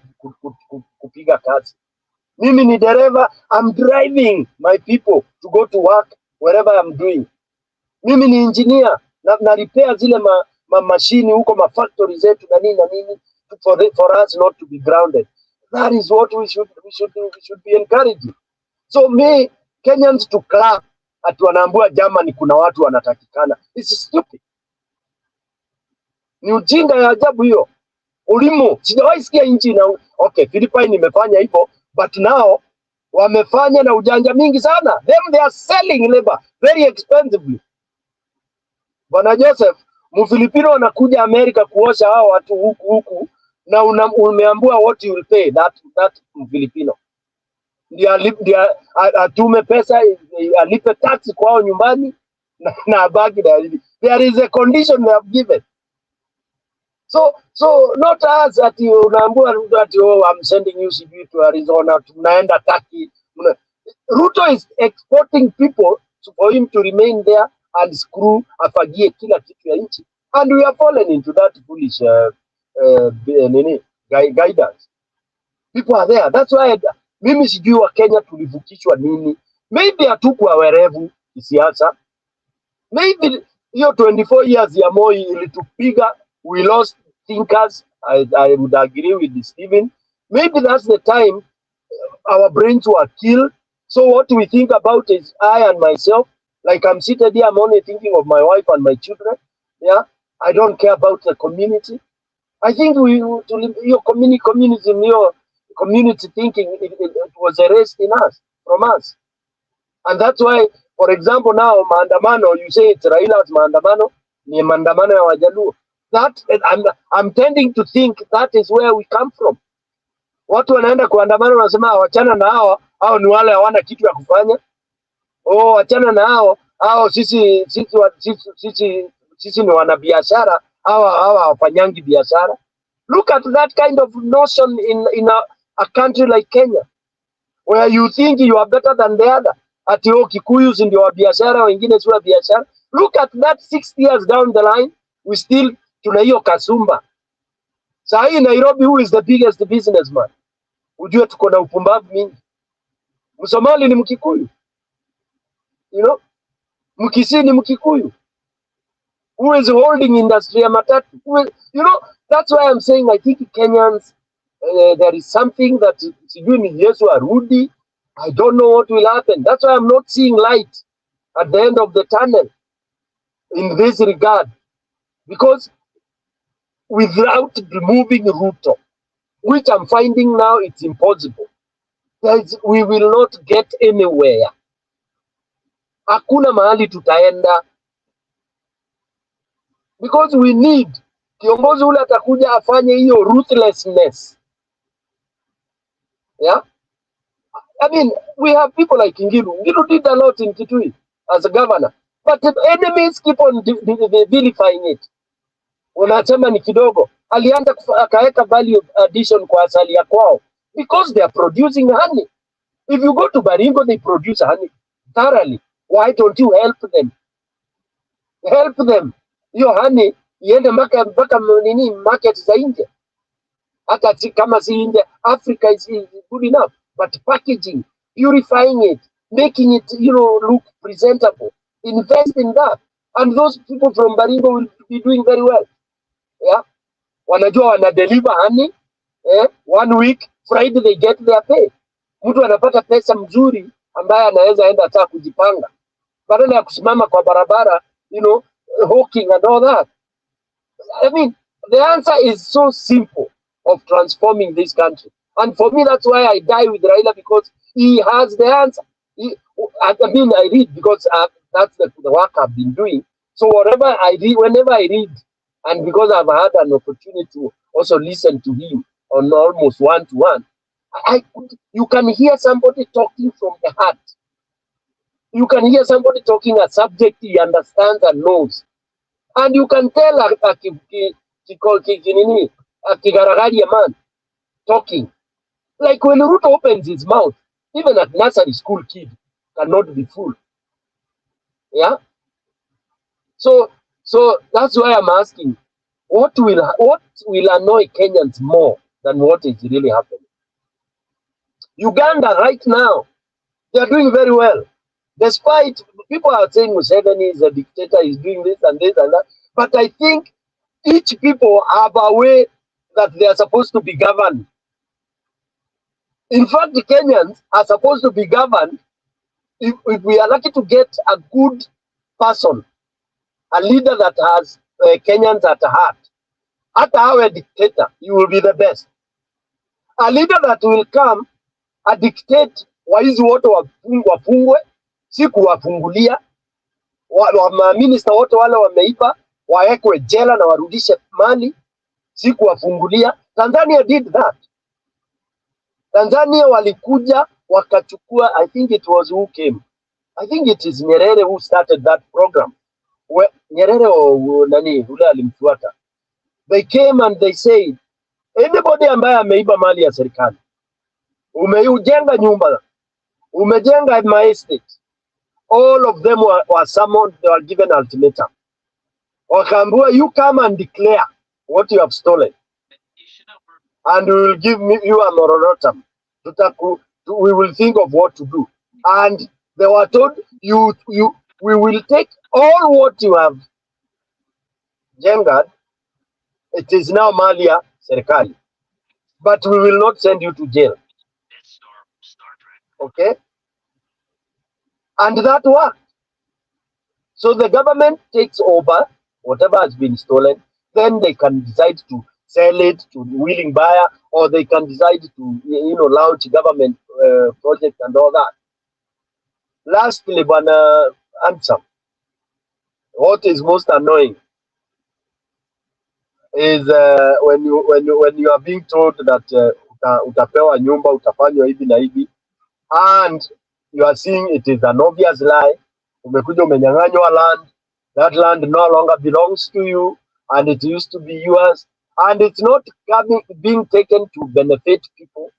kupiga kazi. Mimi ni dereva, I'm driving my people to go to work wherever I'm doing. Mimi ni engineer, na repair zile machine huko factory zetu na nini for us not to be grounded. That is what we should be encouraging. So Kenyans to clap at wanaambua Germany kuna watu wanatakikana. It's stupid. Ni ujinga ya ajabu hiyo. Ulimo, sijawahi sikia nchi na okay, Philippines imefanya hivyo, but now wamefanya na ujanja mingi sana. They are selling labor very expensively. Bwana Joseph, Mfilipino anakuja Amerika kuosha hao watu huku na umeambiwa what you will pay that Mfilipino. Ndio atume pesa, alipe tax kwao nyumbani na abaki dalili. There is a condition they have given. So not us that unaambiwa that I'm sending you to Arizona, tunaenda Turkey. Ruto is exporting people for him to remain there and screw afagie kila kitu ya nchi. And we are fallen into that foolish guidance. People are there. That's why mimi sijui wa Kenya tulivukishwa nini. Maybe hatukuwa werevu kisiasa. Maybe hiyo 24 years ya Moi ilitupiga. We lost thinkers. I would agree with Stephen. Maybe that's the time our brains were killed. So what we think about is I and myself. Like I'm seated here, I'm only thinking of my wife and my children. Yeah, I don't care about the community. I think your communism, your community thinking, it was erased from us. And that's why, for example, now maandamano, you say it's Raila's maandamano, ni maandamano ya Wajaluo. That I'm tending to think that is where we come from. Watu wanaenda kuandamana wanasema wachana na hao ni wale hawana kitu ya kufanya. Wachana na hao sisi ni wanabiashara, hawa hawafanyangi biashara. Look at that kind of notion in a country like Kenya, where you think you are better than the other. Ati Kikuyu ndio wa biashara, wengine si wa biashara. Look at that 6 years down the line, we still tuna hiyo kasumba. Saa hii Nairobi, who is the biggest businessman? Ujue tuko na upumbavu mingi. Msomali ni Mkikuyu. You know? Mkisii ni Mkikuyu. Who is holding industry ya matatu? You know, that's why I'm saying I think Kenyans, there is something that sijui ni Yesu arudi. I don't know what will happen. That's why I'm not seeing light at the end of the tunnel in this regard. Because without removing Ruto, which I'm finding now it's impossible, we will not get anywhere. Hakuna mahali tutaenda. Because we need kiongozi ule atakuja afanye hiyo ruthlessness. Yeah? I mean, we have people like Ngilu. Ngilu did a lot in Kitui as a governor. But the enemies keep on vilifying it. unasema ni kidogo. Alianza akaweka value addition kwa asali ya kwao because they are producing honey. If you go to Baringo, they produce honey thoroughly. Why don't you help them? Help them. Hiyo honey iende mpaka nini market za nje. Hata kama si nje, Africa is good enough. But packaging, purifying it, making it, look presentable. Invest in that. And those people from Baringo will be doing very well. Yeah. Wanajua wana deliver honey. 1 week, Friday they get their pay. Mtu anapata pesa mzuri ambaye anaweza enda hata kujipanga. Badala ya kusimama kwa barabara, hawking and all that. I mean, the answer is so simple of transforming this country. And for me, that's why I die with Raila, because he has the answer. I read because that's the work I've been doing. So whatever I read, whenever I read, and because I've had an opportunity to also listen to him on almost one-to-one, you can hear somebody talking from the heart. You can hear somebody talking a subject he understands and knows. And you can tell a Kigaragaria man talking. Like when Ruto opens his mouth, even a nursery school kid cannot be fooled. Yeah? So that's why I'm asking, what will annoy Kenyans more than what is really happening? Uganda right now, they are doing very well. Despite people are saying Museveni is a dictator, he's doing this and this and that. But I think each people have a way that they are supposed to be governed. In fact, the Kenyans are supposed to be governed if we are lucky to get a good person, a leader that has Kenyans at heart. At our dictator, you will be the best. A leader that will come, a dictate, waizi wote wafungwe, si kuwafungulia, maminista wote wale wameiba, waekwe jela na warudishe mali, si kuwafungulia. Tanzania did that. Tanzania walikuja, wakachukua, I think it was who came. I think it is Nyerere who started that program. Nyerere o nani, ule alimfuata. They came and they said, anybody ambaye ameiba mali ya serikali, umeujenga nyumba, umejenga my estate, all of them were summoned, they were given ultimatum. Wakaambiwa, you come and declare what you have stolen, and we will give you a moratorium. We will think of what to do. And they were told, we will take all what you have jengered, it is now mali ya serikali, but we will not send you to jail. Okay? And that worked. So the government takes over whatever has been stolen, then they can decide to sell it to the willing buyer, or they can decide to launch government project and all that. Lastly, Bwana answer. What is most annoying is when you are being told that utapewa nyumba, utafanywa hivi na hivi, and you are seeing it is an obvious lie. Umekuja umenyang'anywa land, that land no longer belongs to you, and it used to be yours, and it's not being taken to benefit people,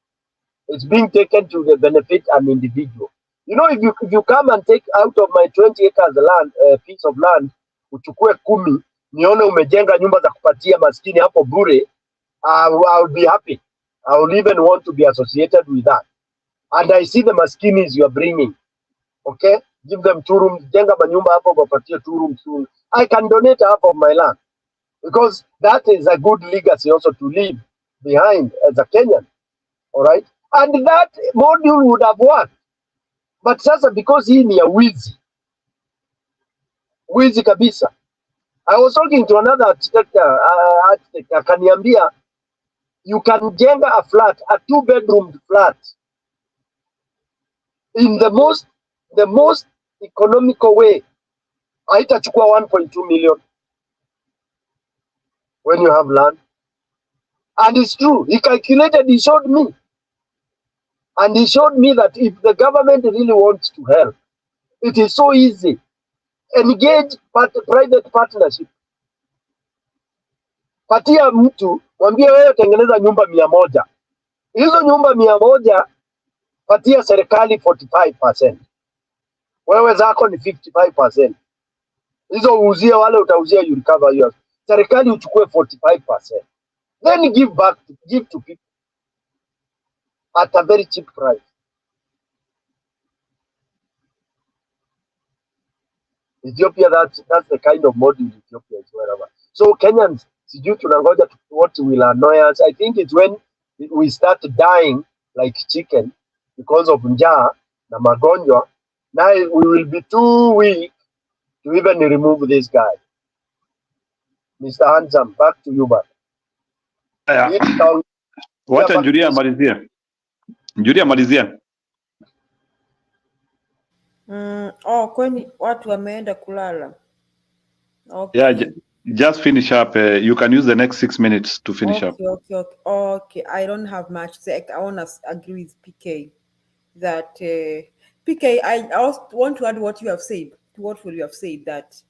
it's being taken to benefit an individual. If you come and take out of my 20 acres land, piece of land, uchukue 10, nione umejenga nyumba za kupatia maskini hapo bure, I'll be happy. I will even want to be associated with that. And I see the maskinis you are bringing. Okay? Give them 2 rooms, jenga manyumba hapo wapatie 2 rooms soon. I can donate half of my land, because that is a good legacy also to leave behind as a Kenyan. All right? And that module would have worked. But sasa because hii ni ya wizi kabisa. I was talking to another architect, akaniambia, you can jenga a flat, a 2-bedroom flat, in the most economical way. Haitachukua 1.2 million when you have land. And it's true. He calculated, he showed me. And he showed me that if the government really wants to help, it is so easy. Engage private partnership. patia mtu, mwambie wewe tengeneza nyumba 100. Hizo nyumba 100 patia serikali 45%. Wewe zako ni 55%. Hizo uuzie wale utauzia, you recover yours. Serikali uchukue 45%. Then give to people at a very cheap price. Ethiopia, that's the kind of model Ethiopia is wherever. So Kenyans, sijui tunangoja what will annoy us. I think it's when we start dying like chicken because of njaa na magonjwa. Now we will be too weak to even remove this guy. Mr. Handsome, back to you, back. Wacha Julia amalizie. Julia amalizia. Kwani watu wameenda kulala? Okay. Yeah, just finish up. You can use the next 6 minutes to finish up. Okay. I don't have much to say. I want to agree with PK that PK, I also want to add what you have said, to what you have said, that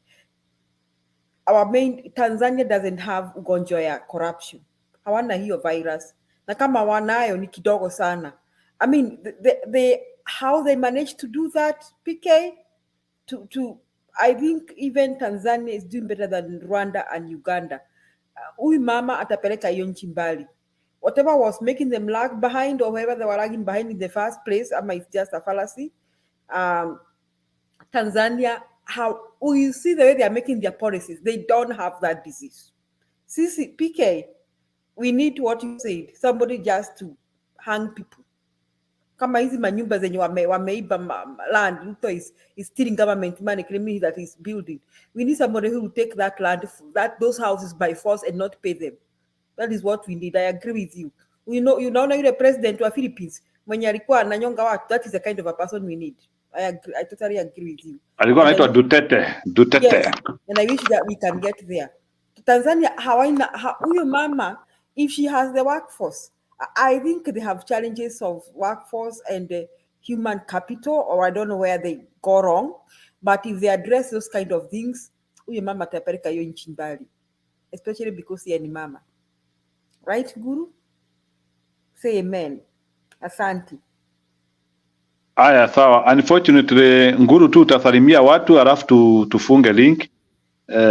our main Tanzania doesn't have ugonjwa ya corruption. Hawana hiyo virus. Na kama wanayo ni kidogo sana. I mean, how they managed to do that, PK, I think even Tanzania is doing better than Rwanda and Uganda. Huyu mama atapeleka hiyo nchi mbali. Whatever was making them lag behind, or whoever they were lagging behind in the first place, it's just a fallacy. Tanzania, you see the way they are making their policies, they don't have that disease. See, PK, we need what you said, somebody just to hang people. Kama hizi manyumba zenye wameiba land, Ruto is stealing government money, claiming that he's building. We need somebody who will take that land, those houses by force and not pay them. That is what we need. I agree with you. You know the president of Philippines, mwenye alikuwa ananyonga watu, that is the kind of a person we need. I totally agree with you. Alikuwa anaitwa Duterte. Yes, and I wish that we can get there. Tanzania, huyo mama, if she has the workforce, I think they have challenges of workforce and human capital, or I don't know where they go wrong. But if they address those kind of things, huyo mama atapeleka hiyo nchi mbali, especially because yeye ni mama. Right, Guru? Say amen. Asante. Aya, sawa. Unfortunately, Nguru tu utasalimia watu alafu tufunge link.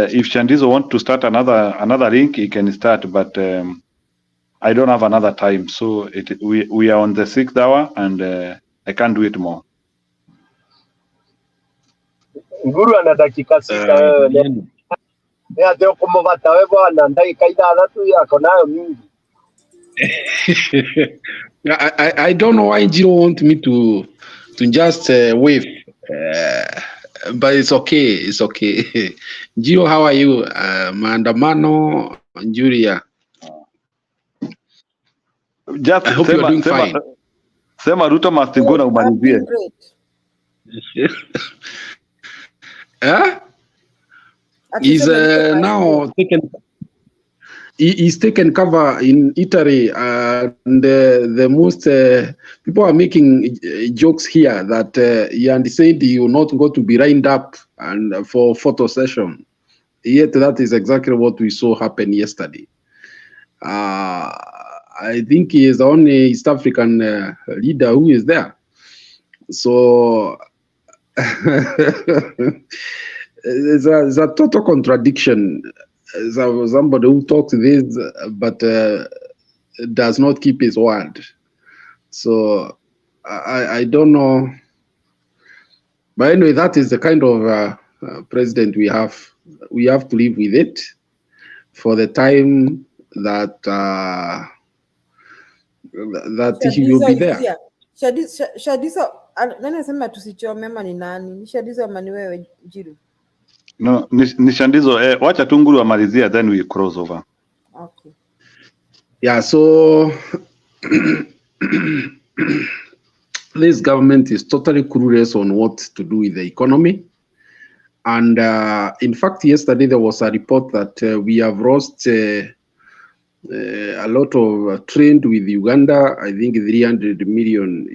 If Shandizo want to start another link, he can start, but I don't have another time. So we are on the 6th hour and I can't do it more. Nguru ana dakika 6 ya teo kumovata wewe ana dakika 3 yako nayo mingi. I don't know why Jiro want me to just wave, but it's okay. It's okay. Jiro, how are you? Maandamano, Julia. Just I hope you're doing fine. Sema Ruto must go na umalizie. He's now taken. He's taken cover in Italy, and the most people are making jokes here that he said he will not go to be lined up and for photo session. Yet that is exactly what we saw happen yesterday. I think he is the only East African leader who is there. So it's a total contradiction. Somebody who talks this but does not keep his word. So I don't know. But anyway, that is the kind of president we have. We have to live with it for the time that he will be there. Shadizo, nani anasema tusichome ama ni nani? Ni Shadizo ama ni wewe Jiru? No, ni Shandizo. Wacha tu Nguru amalizia, then we cross over. Okay. Yeah, so this government is totally clueless on what to do with the economy. And in fact, yesterday there was a report that we have lost a lot of trade with Uganda. I think $300 million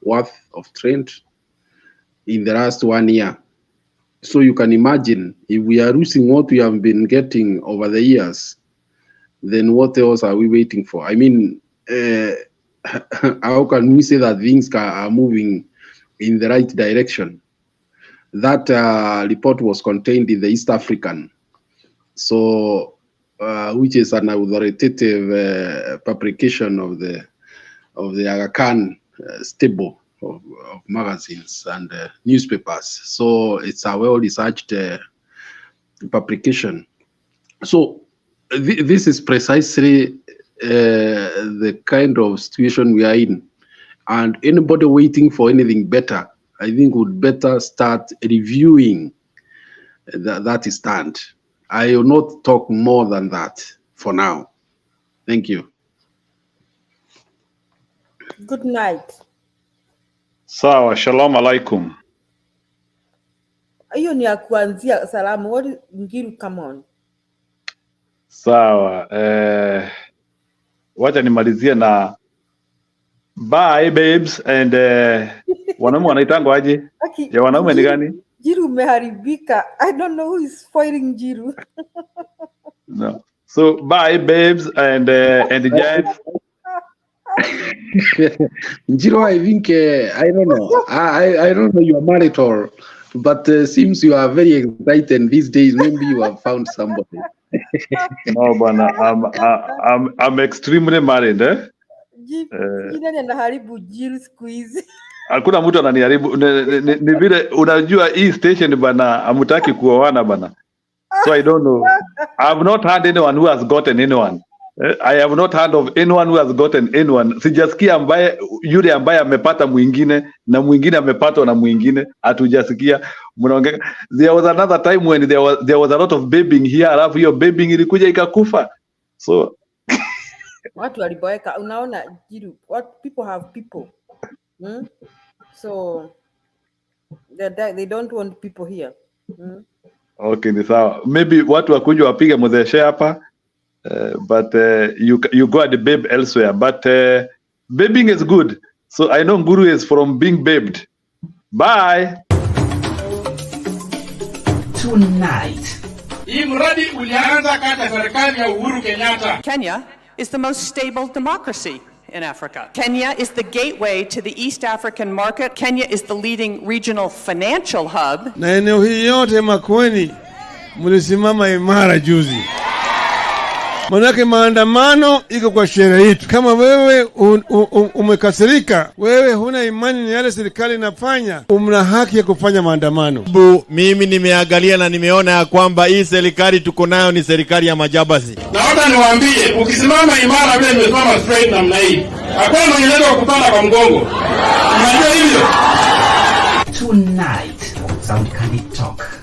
worth of trade in the last 1 year. So you can imagine if we are losing what we have been getting over the years, then what else are we waiting for? I mean, how can we say that things are moving in the right direction? That report was contained in the East African, so which is an authoritative publication of the Aga Khan stable of magazines and newspapers. So it's a well-researched publication. So this is precisely the kind of situation we are in, and anybody waiting for anything better, I think would better start reviewing that stand. I will not talk more than that for now. Thank you. Good night. Sawa, shalom alaikum. Hiyo ni ya kuanzia salamu. What Ngiru, come on. Sawa, wacha nimalizie na bye babes and wanaume wanaitangwa aje? Okay. Ya wanaume ni gani? Jiru umeharibika. I don't know who is spoiling Jiru. No. So bye babes and gents. Njiro, I think I don't know. I don't know your marital, but seems you are very excited these days. Maybe you have found somebody. No, bana, I'm extremely married. Jina anaharibu Jiru squeeze. Hakuna mtu ananiharibu. Ni vile unajua hii station bana hamtaki kuoana bana. So I don't know. I have not had anyone who has gotten anyone. I have not heard of anyone who has gotten anyone. Sijasikia ambaye yule ambaye amepata mwingine na mwingine amepatwa na mwingine, hatujasikia. Mnaongea. There was another time when there was a lot of babying here, alafu hiyo babying ilikuja ikakufa. So watu waliboeka, unaona Jiru, what people have people. So they don't want people here. Okay, ni sawa. Maybe watu wakuja wapige mudheshe hapa. But you go at the babe elsewhere. But babying is good. So I know Guru is from being babed. Bye. Tonight. Hii mradi ulianza kata serikali ya Uhuru Kenyatta. Kenya is the most stable democracy in Africa. Kenya is the gateway to the East African market. Kenya is the leading regional financial hub. Na eneo hii yote Makueni mlisimama imara juzi. Manake maandamano iko kwa sheria yetu. Kama wewe umekasirika, wewe huna imani ni yale serikali inafanya, una haki ya kufanya maandamano. Mimi nimeangalia na nimeona ya kwamba hii serikali tuko nayo ni serikali ya majabasi. Naomba niwaambie, ukisimama imara vile nimesimama straight namna hii, hakuna mwenye anaweza kupanda kwa mgongo. Unajua hivyo? Tonight, some can talk.